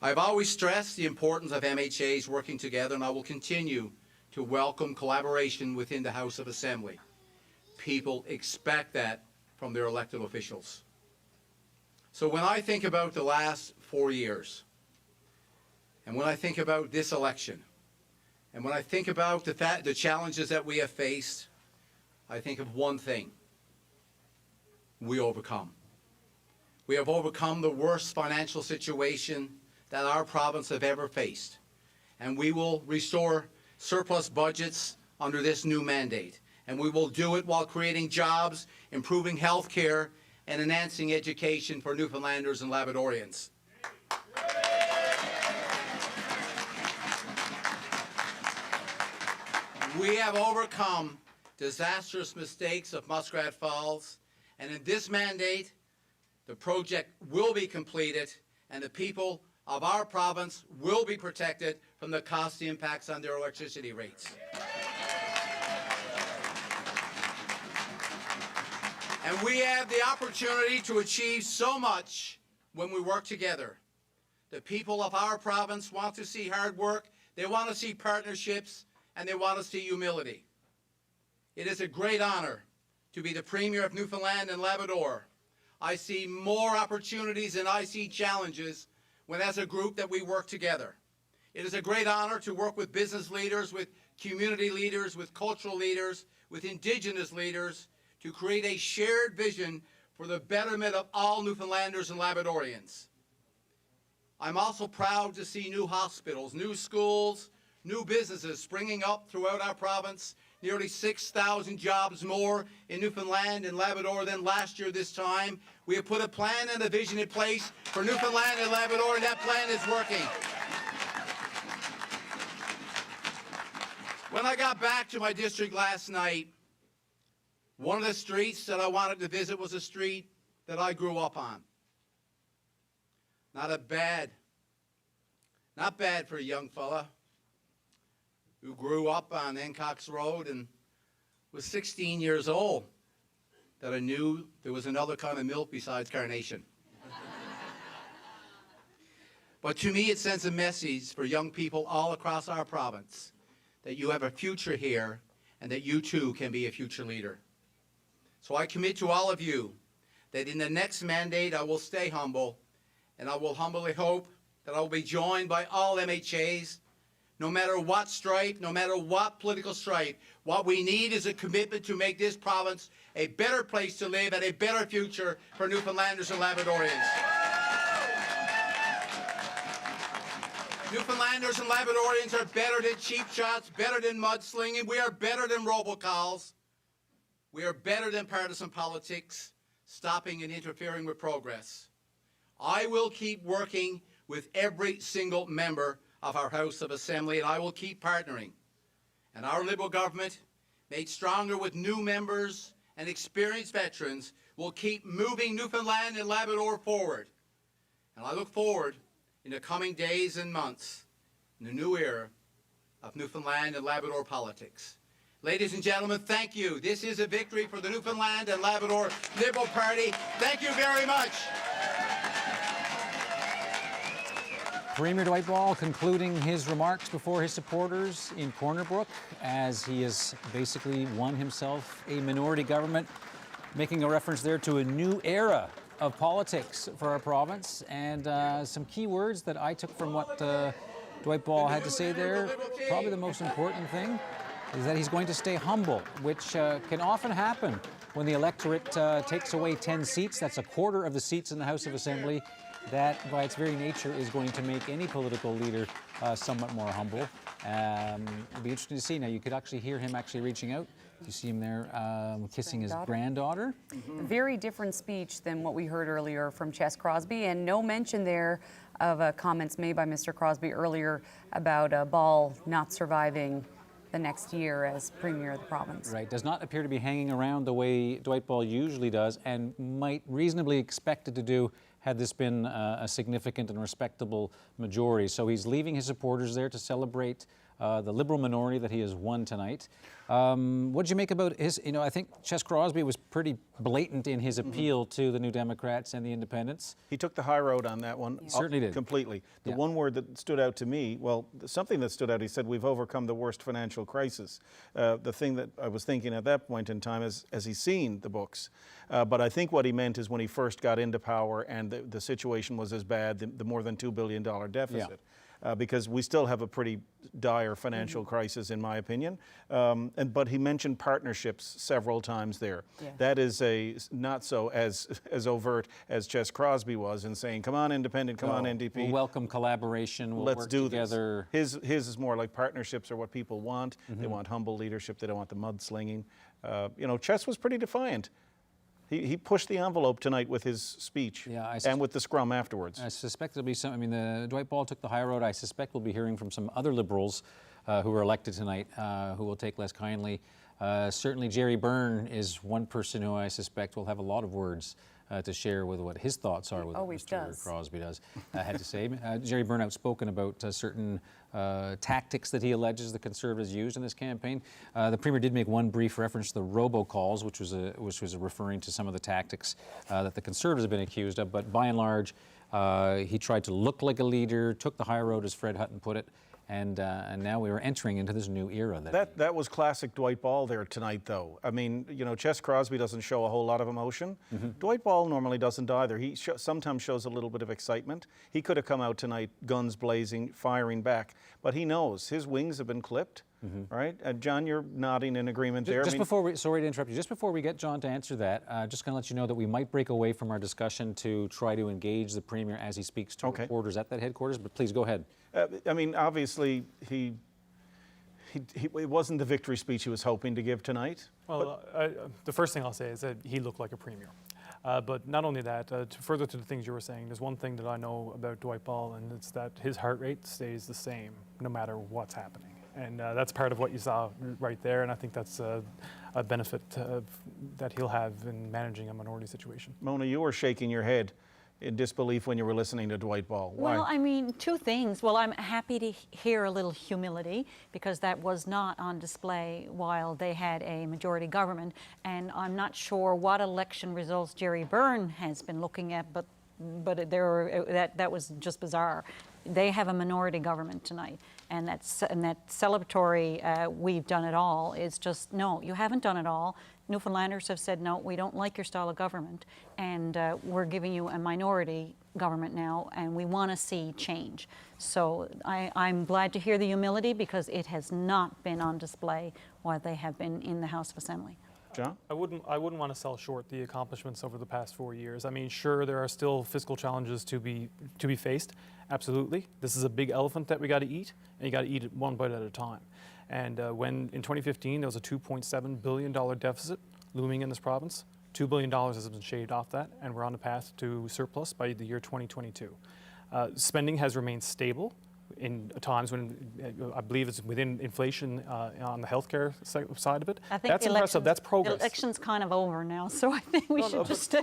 I've always stressed the importance of MHAs working together, and I will continue to welcome collaboration within the House of Assembly. People expect that from their elected officials. So when I think about the last 4 years, and when I think about this election, and when I think about the challenges that we have faced, I think of one thing: we overcome. We have overcome the worst financial situation that our province have ever faced, and we will restore surplus budgets under this new mandate, and we will do it while creating jobs, improving health care, and enhancing education for Newfoundlanders and Labradorians. We have overcome disastrous mistakes of Muskrat Falls, and in this mandate, the project will be completed, and the people of our province will be protected from the cost impacts on their electricity rates. And we have the opportunity to achieve so much when we work together. The people of our province want to see hard work, they want to see partnerships, and they want to see humility. It is a great honor to be the Premier of Newfoundland and Labrador. I see more opportunities and I see challenges when as a group that we work together. It is a great honor to work with business leaders, with community leaders, with cultural leaders, with Indigenous leaders to create a shared vision for the betterment of all Newfoundlanders and Labradorians. I'm also proud to see new hospitals, new schools, new businesses springing up throughout our province. Nearly 6,000 jobs more in Newfoundland and Labrador than last year this time. We have put a plan and a vision in place for Newfoundland and Labrador, and that plan is working. When I got back to my district last night, one of the streets that I wanted to visit was a street that I grew up on. Not bad for a young fella who grew up on Encox Road and was 16 years old that I knew there was another kind of milk besides carnation. But to me, it sends a message for young people all across our province that you have a future here and that you too can be a future leader. So I commit to all of you that in the next mandate I will stay humble, and I will humbly hope that I will be joined by all MHAs. No matter what stripe, no matter what political stripe, what we need is a commitment to make this province a better place to live and a better future for Newfoundlanders and Labradorians. Newfoundlanders and Labradorians are better than cheap shots, better than mudslinging. We are better than robocalls. We are better than partisan politics, stopping and interfering with progress. I will keep working with every single member of our House of Assembly, and I will keep partnering. And our Liberal government, made stronger with new members and experienced veterans, will keep moving Newfoundland and Labrador forward. And I look forward in the coming days and months in the new era of Newfoundland and Labrador politics. Ladies and gentlemen, thank you. This is a victory for the Newfoundland and Labrador Liberal Party. Thank you very much. Premier Dwight Ball concluding his remarks before his supporters in Corner Brook as he has basically won himself a minority government, making a reference there to a new era of politics for our province. And some key words that I took from what Dwight Ball had to say there. Probably the most important thing is that he's going to stay humble, which can often happen when the electorate takes away 10 seats. That's a quarter of the seats in the House of Assembly. That, by its very nature, is going to make any political leader somewhat more humble. It'll be interesting to see. Now, you could actually hear him actually reaching out. You see him there kissing his granddaughter. Very different speech than what we heard earlier from Ches Crosby, and no mention there of comments made by Mr. Crosby earlier about Ball not surviving the next year as Premier of the province. Right, does not appear to be hanging around the way Dwight Ball usually does, and might reasonably expect it to do had this been a significant and respectable majority. So he's leaving his supporters there to celebrate the Liberal minority that he has won tonight. What did you make about his, I think Ches Crosby was pretty blatant in his appeal to the New Democrats and the Independents. He took the high road on that one. Certainly did. Completely. The one word that stood out to me, well, something that stood out, he said, we've overcome the worst financial crisis. The thing that I was thinking at that point in time is, has he seen the books? But I think what he meant is when he first got into power and the situation was as bad, the more than $2 billion deficit. Because we still have a pretty dire financial crisis, in my opinion. But he mentioned partnerships several times there. That is not so as overt as Ches Crosby was in saying, come on, Independent, come on, NDP. We'll welcome collaboration, we'll Let's work do together. This. His is more like partnerships are what people want. They want humble leadership. They don't want the mudslinging. Ches was pretty defiant. He pushed the envelope tonight with his speech and with the scrum afterwards. I suspect there'll be some, Dwight Ball took the high road. I suspect we'll be hearing from some other Liberals who were elected tonight who will take less kindly. Certainly Jerry Byrne is one person who I suspect will have a lot of words to share with what his thoughts are with what Mr. Crosby does. I had to say, Jerry Byrne outspoken about certain tactics that he alleges the Conservatives used in this campaign. The Premier did make one brief reference to the robocalls, which was referring to some of the tactics that the Conservatives have been accused of. But by and large, he tried to look like a leader, took the high road, as Fred Hutton put it. And now we are entering into this new era. That was classic Dwight Ball there tonight, though. Ches Crosby doesn't show a whole lot of emotion. Dwight Ball normally doesn't either. He sometimes shows a little bit of excitement. He could have come out tonight, guns blazing, firing back. But he knows his wings have been clipped, right? John, you're nodding in agreement there. Sorry to interrupt you. Just before we get John to answer that, just going to let you know that we might break away from our discussion to try to engage the Premier as he speaks to reporters at that headquarters. But please go ahead. Obviously, it wasn't the victory speech he was hoping to give tonight. Well, the first thing I'll say is that he looked like a premier. But not only that, further to the things you were saying, there's one thing that I know about Dwight Ball, and it's that his heart rate stays the same no matter what's happening. And that's part of what you saw right there, and I think that's a benefit that he'll have in managing a minority situation. Mona, you were shaking your head in disbelief when you were listening to Dwight Ball. Why? Well, two things. Well, I'm happy to hear a little humility because that was not on display while they had a majority government. And I'm not sure what election results Jerry Byrne has been looking at, but that was just bizarre. They have a minority government tonight, and that celebratory we've done it all is just, no, you haven't done it all. Newfoundlanders have said, no, we don't like your style of government, and we're giving you a minority government now, and we want to see change. So I'm glad to hear the humility because it has not been on display while they have been in the House of Assembly. John? I wouldn't want to sell short the accomplishments over the past 4 years. Sure, there are still fiscal challenges to be faced. Absolutely. This is a big elephant that we got to eat, and you got to eat it one bite at a time. And when in 2015 there was a $2.7 billion deficit looming in this province, $2 billion has been shaved off that, and we're on the path to surplus by the year 2022. Spending has remained stable in times when I believe it's within inflation on the healthcare side of it. I think that's impressive. That's progress. The election's kind of over now, so I think we should just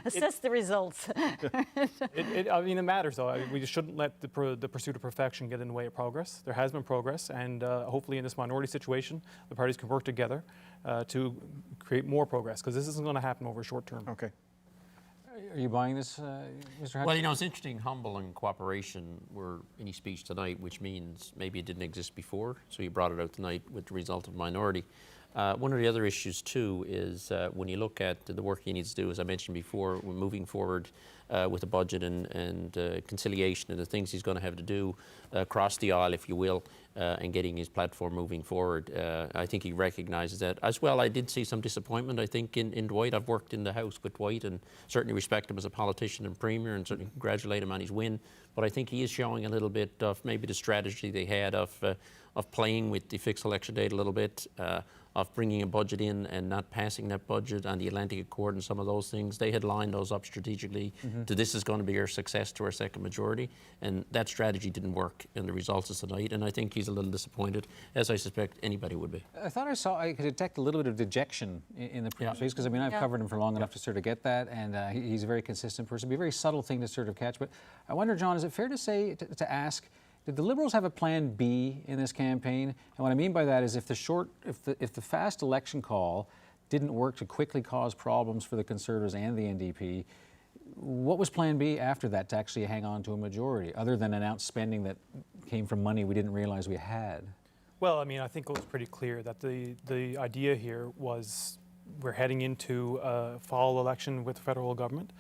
assess the results. I mean, it matters, though. We just shouldn't let the pursuit of perfection get in the way of progress. There has been progress, and hopefully in this minority situation, the parties can work together to create more progress, because this isn't going to happen over short term. Okay. Are you buying this, Mr. Hatch? Well, you know, it's interesting. Humble and cooperation were in his speech tonight, which means maybe it didn't exist before. So you brought it out tonight with the result of minority. One of the other issues, too, is when you look at the work he needs to do, as I mentioned before, we're moving forward with the budget and conciliation and the things he's going to have to do across the aisle, if you will, and getting his platform moving forward. I think he recognizes that. As well, I did see some disappointment, I think, in Dwight. I've worked in the House with Dwight and certainly respect him as a politician and Premier and certainly congratulate him on his win. But I think he is showing a little bit of maybe the strategy they had of playing with the fixed election date a little bit, of bringing a budget in and not passing that budget on the Atlantic Accord and some of those things. They had lined those up strategically to this is going to be our success to our second majority, and that strategy didn't work in the results of tonight, and I think he's a little disappointed, as I suspect anybody would be. I thought I could detect a little bit of dejection in the Premier's face, because I mean, I've covered him for long enough to sort of get that, and he's a very consistent person. It'd be a very subtle thing to sort of catch, but I wonder, John, is it fair to say, to ask, did the Liberals have a plan B in this campaign? And what I mean by that is if the fast election call didn't work to quickly cause problems for the Conservatives and the NDP, what was plan B after that to actually hang on to a majority, other than announced spending that came from money we didn't realize we had? Well, I mean, I think it was pretty clear that the idea here was we're heading into a fall election with the federal government.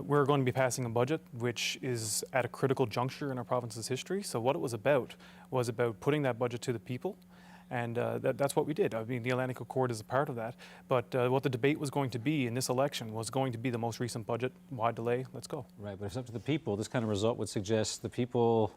We're going to be passing a budget which is at a critical juncture in our province's history. So what it was about putting that budget to the people, and that's what we did. I mean, the Atlantic Accord is a part of that, but what the debate was going to be in this election was going to be the most recent budget. Why delay? Let's go. Right, but it's up to the people. This kind of result would suggest the people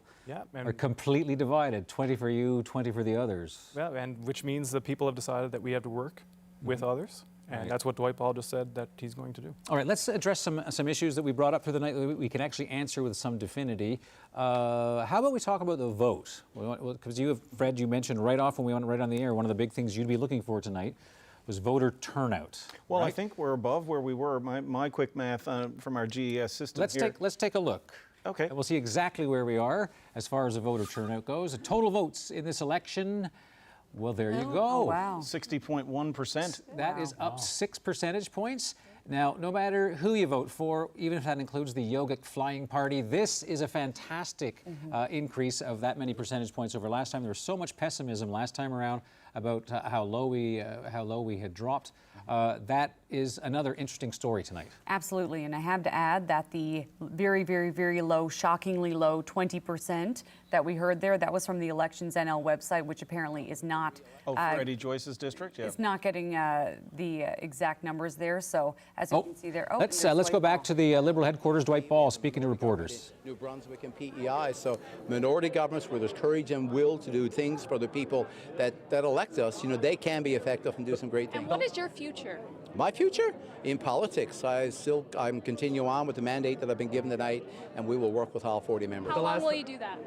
are completely divided, 20 for you, 20 for the others. Yeah, and which means the people have decided that we have to work with others. And that's what Dwight Ball just said that he's going to do. All right, let's address some issues that we brought up through the night that we can actually answer with some definity. How about we talk about the vote? Because Fred, you mentioned right off when we went right on the air, one of the big things you'd be looking for tonight was voter turnout. Well, right? I think we're above where we were. My quick math from our GES system Let's take a look. Okay. And we'll see exactly where we are as far as the voter turnout goes. The total votes in this election. Well, there you go. Oh, wow. 60.1%. That is up 6 percentage points. Now, no matter who you vote for, even if that includes the Yogic Flying Party, this is a fantastic increase of that many percentage points over last time. There was so much pessimism last time around about how low we had dropped. That is another interesting story tonight. Absolutely, and I have to add that the very, very, very low, shockingly low 20% that we heard there, that was from the Elections NL website, which apparently is not... Oh, for Eddie Joyce's district? Yeah. It's not getting the exact numbers there, so as you can see there... Oh, let's go back to the Liberal headquarters. Dwight Ball speaking to reporters. New Brunswick and PEI, so minority governments where there's courage and will to do things for the people that elect us, you know, they can be effective and do some great things. And what is your future? My future? In politics. I'm continuing on with the mandate that I've been given tonight, and we will work with all 40 members. How long will you do that?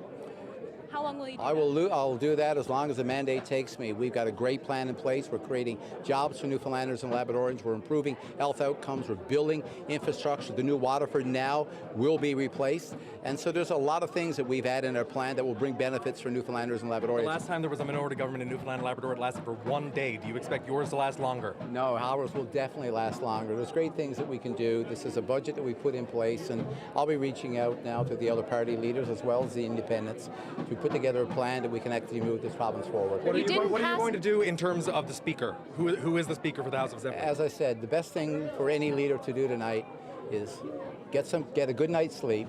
How long will you do that? I'll do that as long as the mandate takes me. We've got a great plan in place. We're creating jobs for Newfoundlanders and Labradorians. We're improving health outcomes. We're building infrastructure. The new Waterford now will be replaced. And so there's a lot of things that we've had in our plan that will bring benefits for Newfoundlanders and Labradorians. The last time there was a minority government in Newfoundland and Labrador, it lasted for 1 day. Do you expect yours to last longer? No, ours will definitely last longer. There's great things that we can do. This is a budget that we put in place, and I'll be reaching out now to the other party leaders as well as the independents to put together a plan that we can actually move this province forward. What are you going to do in terms of the Speaker? Who is the Speaker for the House of Assembly? As I said, the best thing for any leader to do tonight is get a good night's sleep,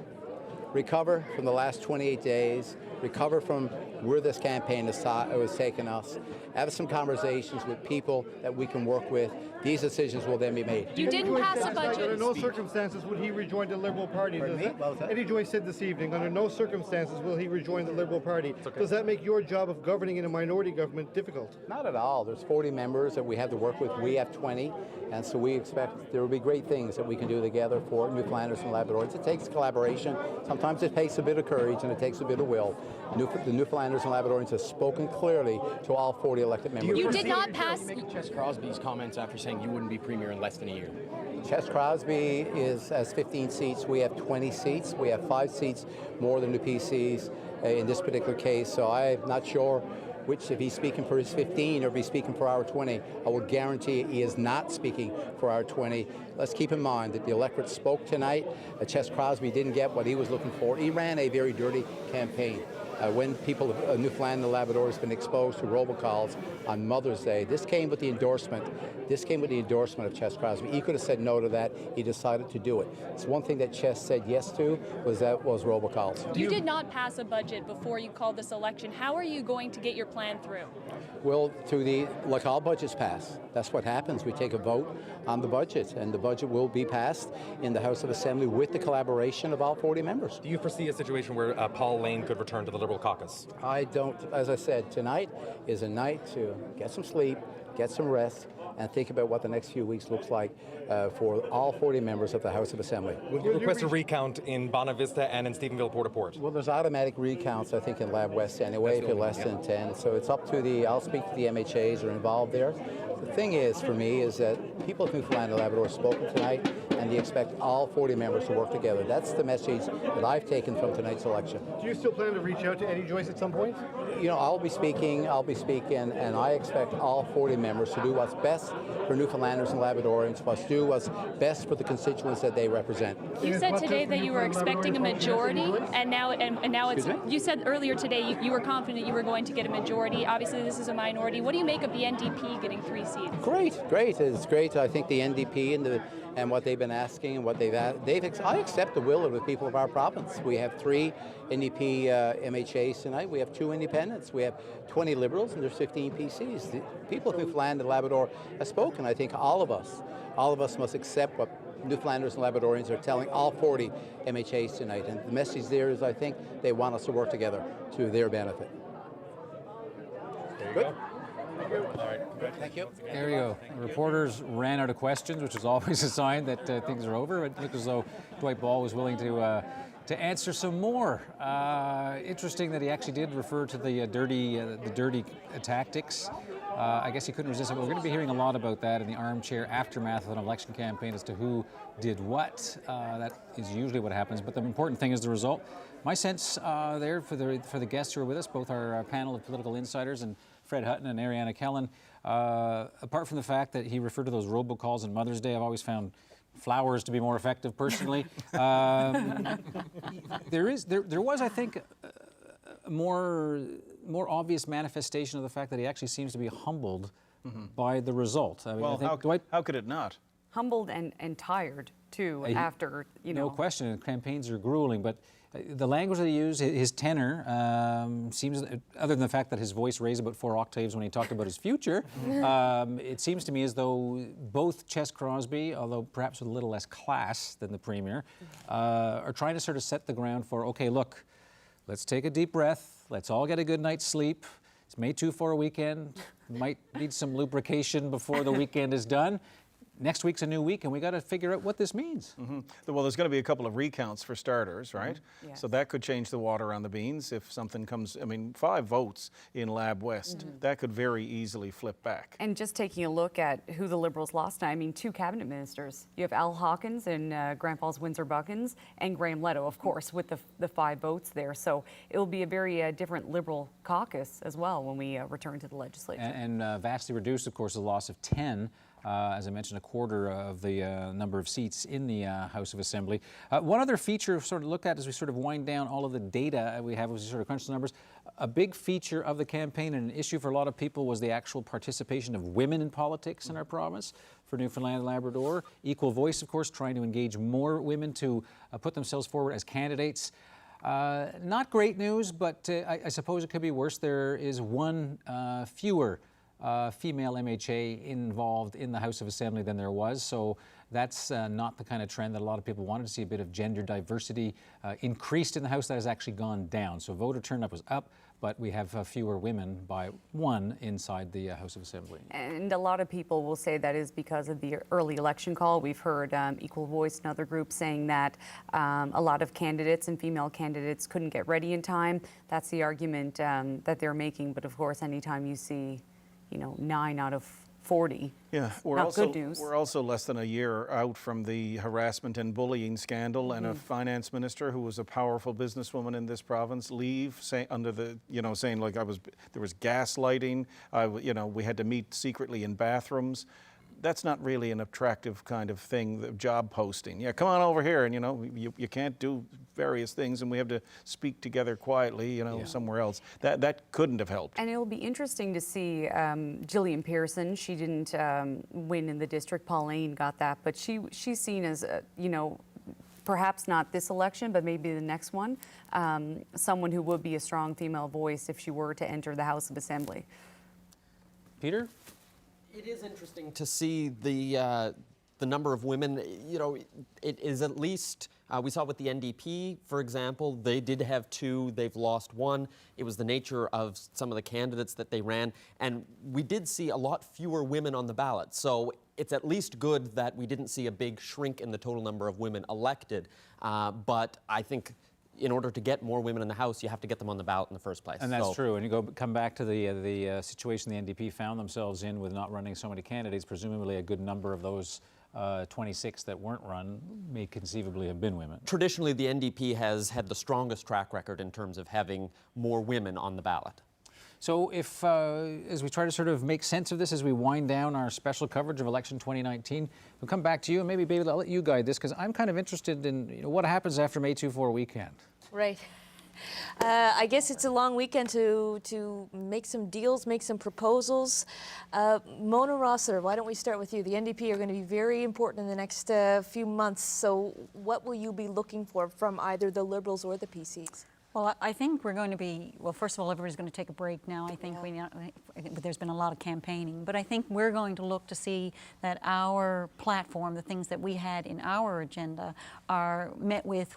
recover from the last 28 days, recover from where this campaign has taken us, have some conversations with people that we can work with. These decisions will then be made. You didn't pass a budget. Under no circumstances would he rejoin the Liberal Party. Eddie Joyce said this evening, under no circumstances will he rejoin the Liberal Party. Does that make your job of governing in a minority government difficult? Not at all. There's 40 members that we have to work with. We have 20. And so we expect there will be great things that we can do together for Newfoundlanders and Labradorians. It takes collaboration. Sometimes it takes a bit of courage and it takes a bit of will. The Newfoundlanders and Labradorians have spoken clearly to all 40 elected members. You did not pass. Ches Crosby's comments after saying you wouldn't be premier in less than a year. Ches Crosby has 15 seats. We have 20 seats. We have 5 seats more than the PCs in this particular case. So I'm not sure if he's speaking for his 15 or if he's speaking for our 20. I will guarantee he is not speaking for our 20. Let's keep in mind that the electorate spoke tonight. Ches Crosby didn't get what he was looking for. He ran a very dirty campaign. When people of Newfoundland and Labrador has been exposed to robocalls on Mother's Day, this came with the endorsement. This came with the endorsement of Ches Crosby. He could have said no to that. He decided to do it. It's one thing that Ches said yes to was robocalls. You did not pass a budget before you called this election. How are you going to get your plan through? Well, like all budgets pass. That's what happens. We take a vote on the budget, and the budget will be passed in the House of Assembly with the collaboration of all 40 members. Do you foresee a situation where Paul Lane could return to the Liberal caucus? I don't. As I said, tonight is a night to get some sleep, get some rest, and think about what the next few weeks looks like for all 40 members of the House of Assembly. Will you request a recount in Bonavista and in Stephenville Port-au-Port? Well, there's automatic recounts, I think, in Lab West anyway, if you're less than 10. So it's up to I'll speak to the MHAs who are involved there. The thing is, for me, is that people of Newfoundland and Labrador have spoken tonight, and they expect all 40 members to work together. That's the message that I've taken from tonight's election. Do you still plan to reach out to Eddie Joyce at some point? You know, I'll be speaking, and I expect all 40 members to do what's best for Newfoundlanders and Labradorians, to do what's best for the constituents that they represent. You said today that you were expecting a majority, and now it's. You said earlier today you were confident you were going to get a majority. Obviously, this is a minority. What do you make of the NDP getting 3 seats? Great. It's great. I think the NDP and what they've been asking and what I accept the will of the people of our province. We have 3 NDP MHAs tonight. We have 2 independents. We have 20 Liberals, and there's 15 PCs. The people of Newfoundland and Labrador have spoken. I think all of us must accept what Newfoundlanders and Labradorians are telling all 40 MHAs tonight. And the message there is, I think, they want us to work together to their benefit. There you Good. go. All right. Thank you. There you go. Reporters ran out of questions, which is always a sign that things are over. It looked as though Dwight Ball was willing to answer some more. Interesting that he actually did refer to the dirty tactics. I guess he couldn't resist it. We're going to be hearing a lot about that in the armchair aftermath of an election campaign as to who did what. That is usually what happens. But the important thing is the result. My sense there for the guests who are with us, both our panel of political insiders and Fred Hutton and Ariana Kellen, apart from the fact that he referred to those robocalls on Mother's Day, I've always found flowers to be more effective personally. There was, I think, a more obvious manifestation of the fact that he actually seems to be humbled by the result. I mean, well, I think how could it not? Humbled and tired, too, after, No question, campaigns are grueling, but the language that he used, his tenor, seems, other than the fact that his voice raised about 4 octaves when he talked about his future, it seems to me as though both Ches Crosby, although perhaps with a little less class than the Premier, are trying to sort of set the ground for, okay, look, let's take a deep breath, let's all get a good night's sleep. It's May 2 for a weekend, might need some lubrication before the weekend is done. Next week's a new week, and we got to figure out what this means. Well, there's going to be a couple of recounts for starters, right? Yes. So that could change the water on the beans if something comes. I mean, 5 votes in Lab West, that could very easily flip back. And just taking a look at who the Liberals lost tonight, I mean, 2 cabinet ministers. You have Al Hawkins in Grand Falls Windsor Buckins, and Graham Leto, of course, with the 5 votes there. So it will be a very different Liberal caucus as well when we return to the legislature. And vastly reduced, of course, the loss of 10. As I mentioned, a quarter of the number of seats in the House of Assembly. One other feature to sort of look at as we sort of wind down all of the data we have as we sort of crunch the numbers, a big feature of the campaign and an issue for a lot of people was the actual participation of women in politics in our province. For Newfoundland and Labrador, Equal Voice, of course, trying to engage more women to put themselves forward as candidates. Not great news, but I suppose it could be worse. There is one fewer female MHA involved in the House of Assembly than there was, so that's not the kind of trend that a lot of people wanted to see. A bit of gender diversity increased in the House. That has actually gone down. So voter turnout was up, but we have fewer women by one inside the House of Assembly. And a lot of people will say that is because of the early election call. We've heard Equal Voice and other groups saying that a lot of candidates and female candidates couldn't get ready in time. That's the argument that they're making. But of course, anytime you see, 9 out of 40. Yeah, Good news. we're also less than a year out from the harassment and bullying scandal, and a finance minister who was a powerful businesswoman in this province saying like there was gaslighting. We had to meet secretly in bathrooms. That's not really an attractive kind of thing, the job posting. Yeah, come on over here, and you can't do various things, and we have to speak together quietly, somewhere else. That couldn't have helped. And it'll be interesting to see Gillian Pearson. She didn't win in the district. Pauline got that, but she's seen as perhaps not this election, but maybe the next one, someone who would be a strong female voice if she were to enter the House of Assembly. Peter? It is interesting to see the number of women. It is at least, we saw with the NDP, for example, they did have 2, they've lost 1. It was the nature of some of the candidates that they ran, and we did see a lot fewer women on the ballot. So it's at least good that we didn't see a big shrink in the total number of women elected. But I think in order to get more women in the House, you have to get them on the ballot in the first place. And that's true. And you come back to the situation the NDP found themselves in with not running so many candidates. Presumably a good number of those 26 that weren't run may conceivably have been women. Traditionally, the NDP has had the strongest track record in terms of having more women on the ballot. So if, as we try to sort of make sense of this, as we wind down our special coverage of election 2019, we'll come back to you, and maybe, Bailey, I'll let you guide this, because I'm kind of interested in what happens after May 24 weekend. Right. I guess it's a long weekend to make some deals, make some proposals. Mona Rosser, why don't we start with you? The NDP are going to be very important in the next few months. So what will you be looking for from either the Liberals or the PCs? Well, I think we're going to be, well, first of all, everybody's going to take a break now. I think there's been a lot of campaigning, but I think we're going to look to see that our platform, the things that we had in our agenda, are met with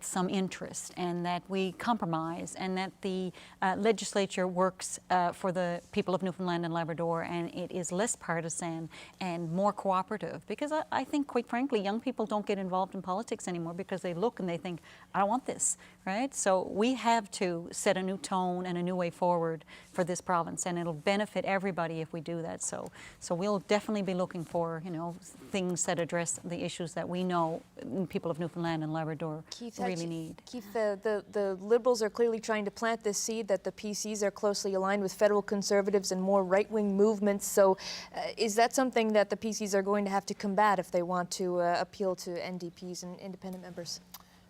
some interest, and that we compromise, and that the legislature works for the people of Newfoundland and Labrador, and it is less partisan and more cooperative. Because I think, quite frankly, young people don't get involved in politics anymore because they look and they think, I don't want this, right? So we have to set a new tone and a new way forward for this province, and it'll benefit everybody if we do that. So we'll definitely be looking for, things that address the issues that we know people of Newfoundland and Labrador really need. Keith, the Liberals are clearly trying to plant this seed that the PCs are closely aligned with federal Conservatives and more right-wing movements. So is that something that the PCs are going to have to combat if they want to appeal to NDPs and independent members?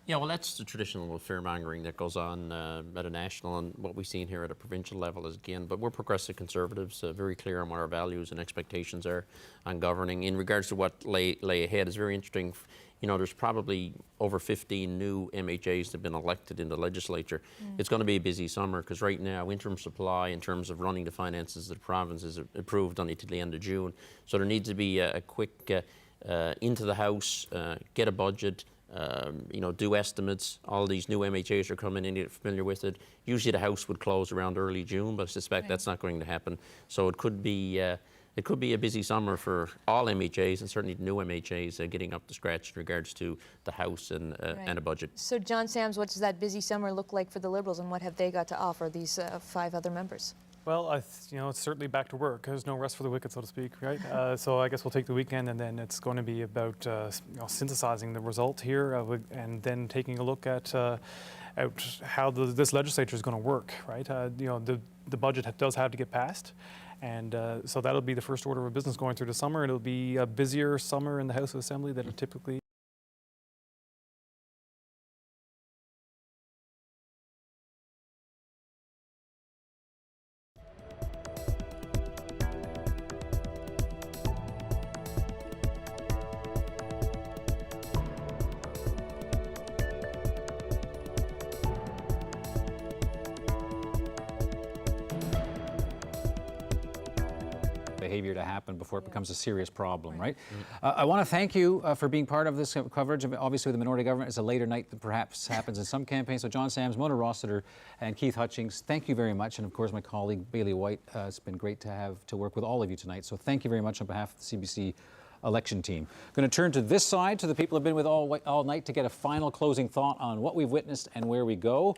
Yeah, well, that's the traditional fear-mongering that goes on at a national, and what we've seen here at a provincial level is, again, but we're progressive Conservatives, very clear on what our values and expectations are on governing. In regards to what lay ahead, is very interesting. There's probably over 15 new MHAs that have been elected in the legislature. It's going to be a busy summer, because right now interim supply in terms of running the finances of the province is approved only to the end of June. So there needs to be a quick into the House, get a budget, do estimates. All these new MHAs are coming in, get familiar with it. Usually the House would close around early June, but I suspect that's not going to happen. So it could be a busy summer for all MHAs, and certainly the new MHAs getting up to scratch in regards to the House and a budget. So John Sams, what does that busy summer look like for the Liberals, and what have they got to offer, these 5 other members? Well, it's certainly back to work. There's no rest for the wicked, so to speak, right? So I guess we'll take the weekend, and then it's going to be about synthesizing the result here, and then taking a look at how this legislature is going to work, right? The budget does have to get passed, and so that'll be the first order of business going through the summer. It'll be a busier summer in the House of Assembly than it typically behavior to happen before it becomes a serious problem, right? I want to thank you for being part of this coverage. Obviously, the minority government is a later night than perhaps happens in some campaigns. So John Sams, Mona Rossiter, and Keith Hutchings, thank you very much. And of course, my colleague Bailey White. It's been great to work with all of you tonight. So thank you very much on behalf of the CBC election team. Going to turn to this side, to the people who have been with all night, to get a final closing thought on what we've witnessed and where we go.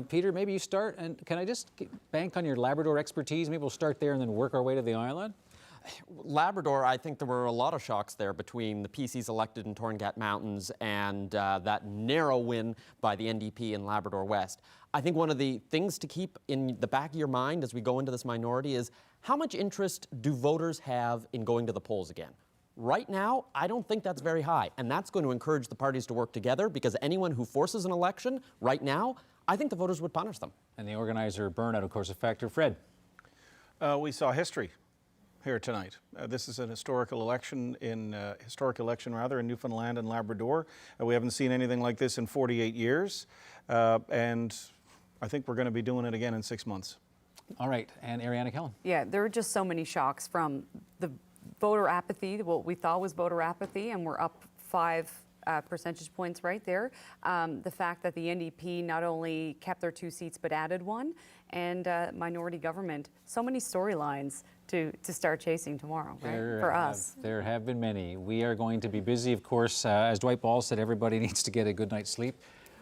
Peter, maybe you start, and can I just bank on your Labrador expertise? Maybe we'll start there and then work our way to the island. Labrador, I think there were a lot of shocks there between the PCs elected in Torngat Mountains and that narrow win by the NDP in Labrador West. I think one of the things to keep in the back of your mind as we go into this minority is how much interest do voters have in going to the polls again? Right now, I don't think that's very high, and that's going to encourage the parties to work together, because anyone who forces an election right now, I think the voters would punish them. And the organizer burnout, of course, a factor. Fred? We saw history here tonight. This is an historical election in Newfoundland and Labrador. We haven't seen anything like this in 48 years, and I think we're going to be doing it again in 6 months. All right, and Ariana Kellen? Yeah, there are just so many shocks from the voter apathy, what we thought was voter apathy, and we're up 5 percentage points right there. The fact that the NDP not only kept their 2 seats but added 1, and minority government. So many storylines to start chasing tomorrow, right? For us. There have been many. We are going to be busy, of course. As Dwight Ball said, everybody needs to get a good night's sleep.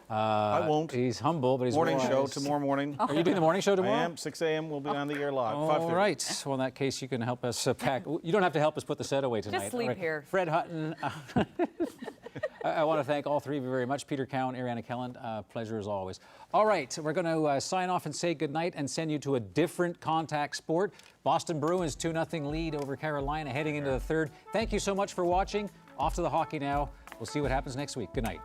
I won't. He's humble, but he's morning wise. show tomorrow morning. Are you doing the morning show tomorrow? I am. 6 a.m. We'll be on the air live. All right. Well, in that case, you can help us pack. You don't have to help us put the set away tonight. Just sleep here. Fred Hutton. I want to thank all 3 of you very much. Peter Cowan, Ariana Kellen, pleasure as always. All right, we're going to sign off and say goodnight and send you to a different contact sport. Boston Bruins 2-0 lead over Carolina heading into the 3rd. Thank you so much for watching. Off to the hockey now. We'll see what happens next week. Good night.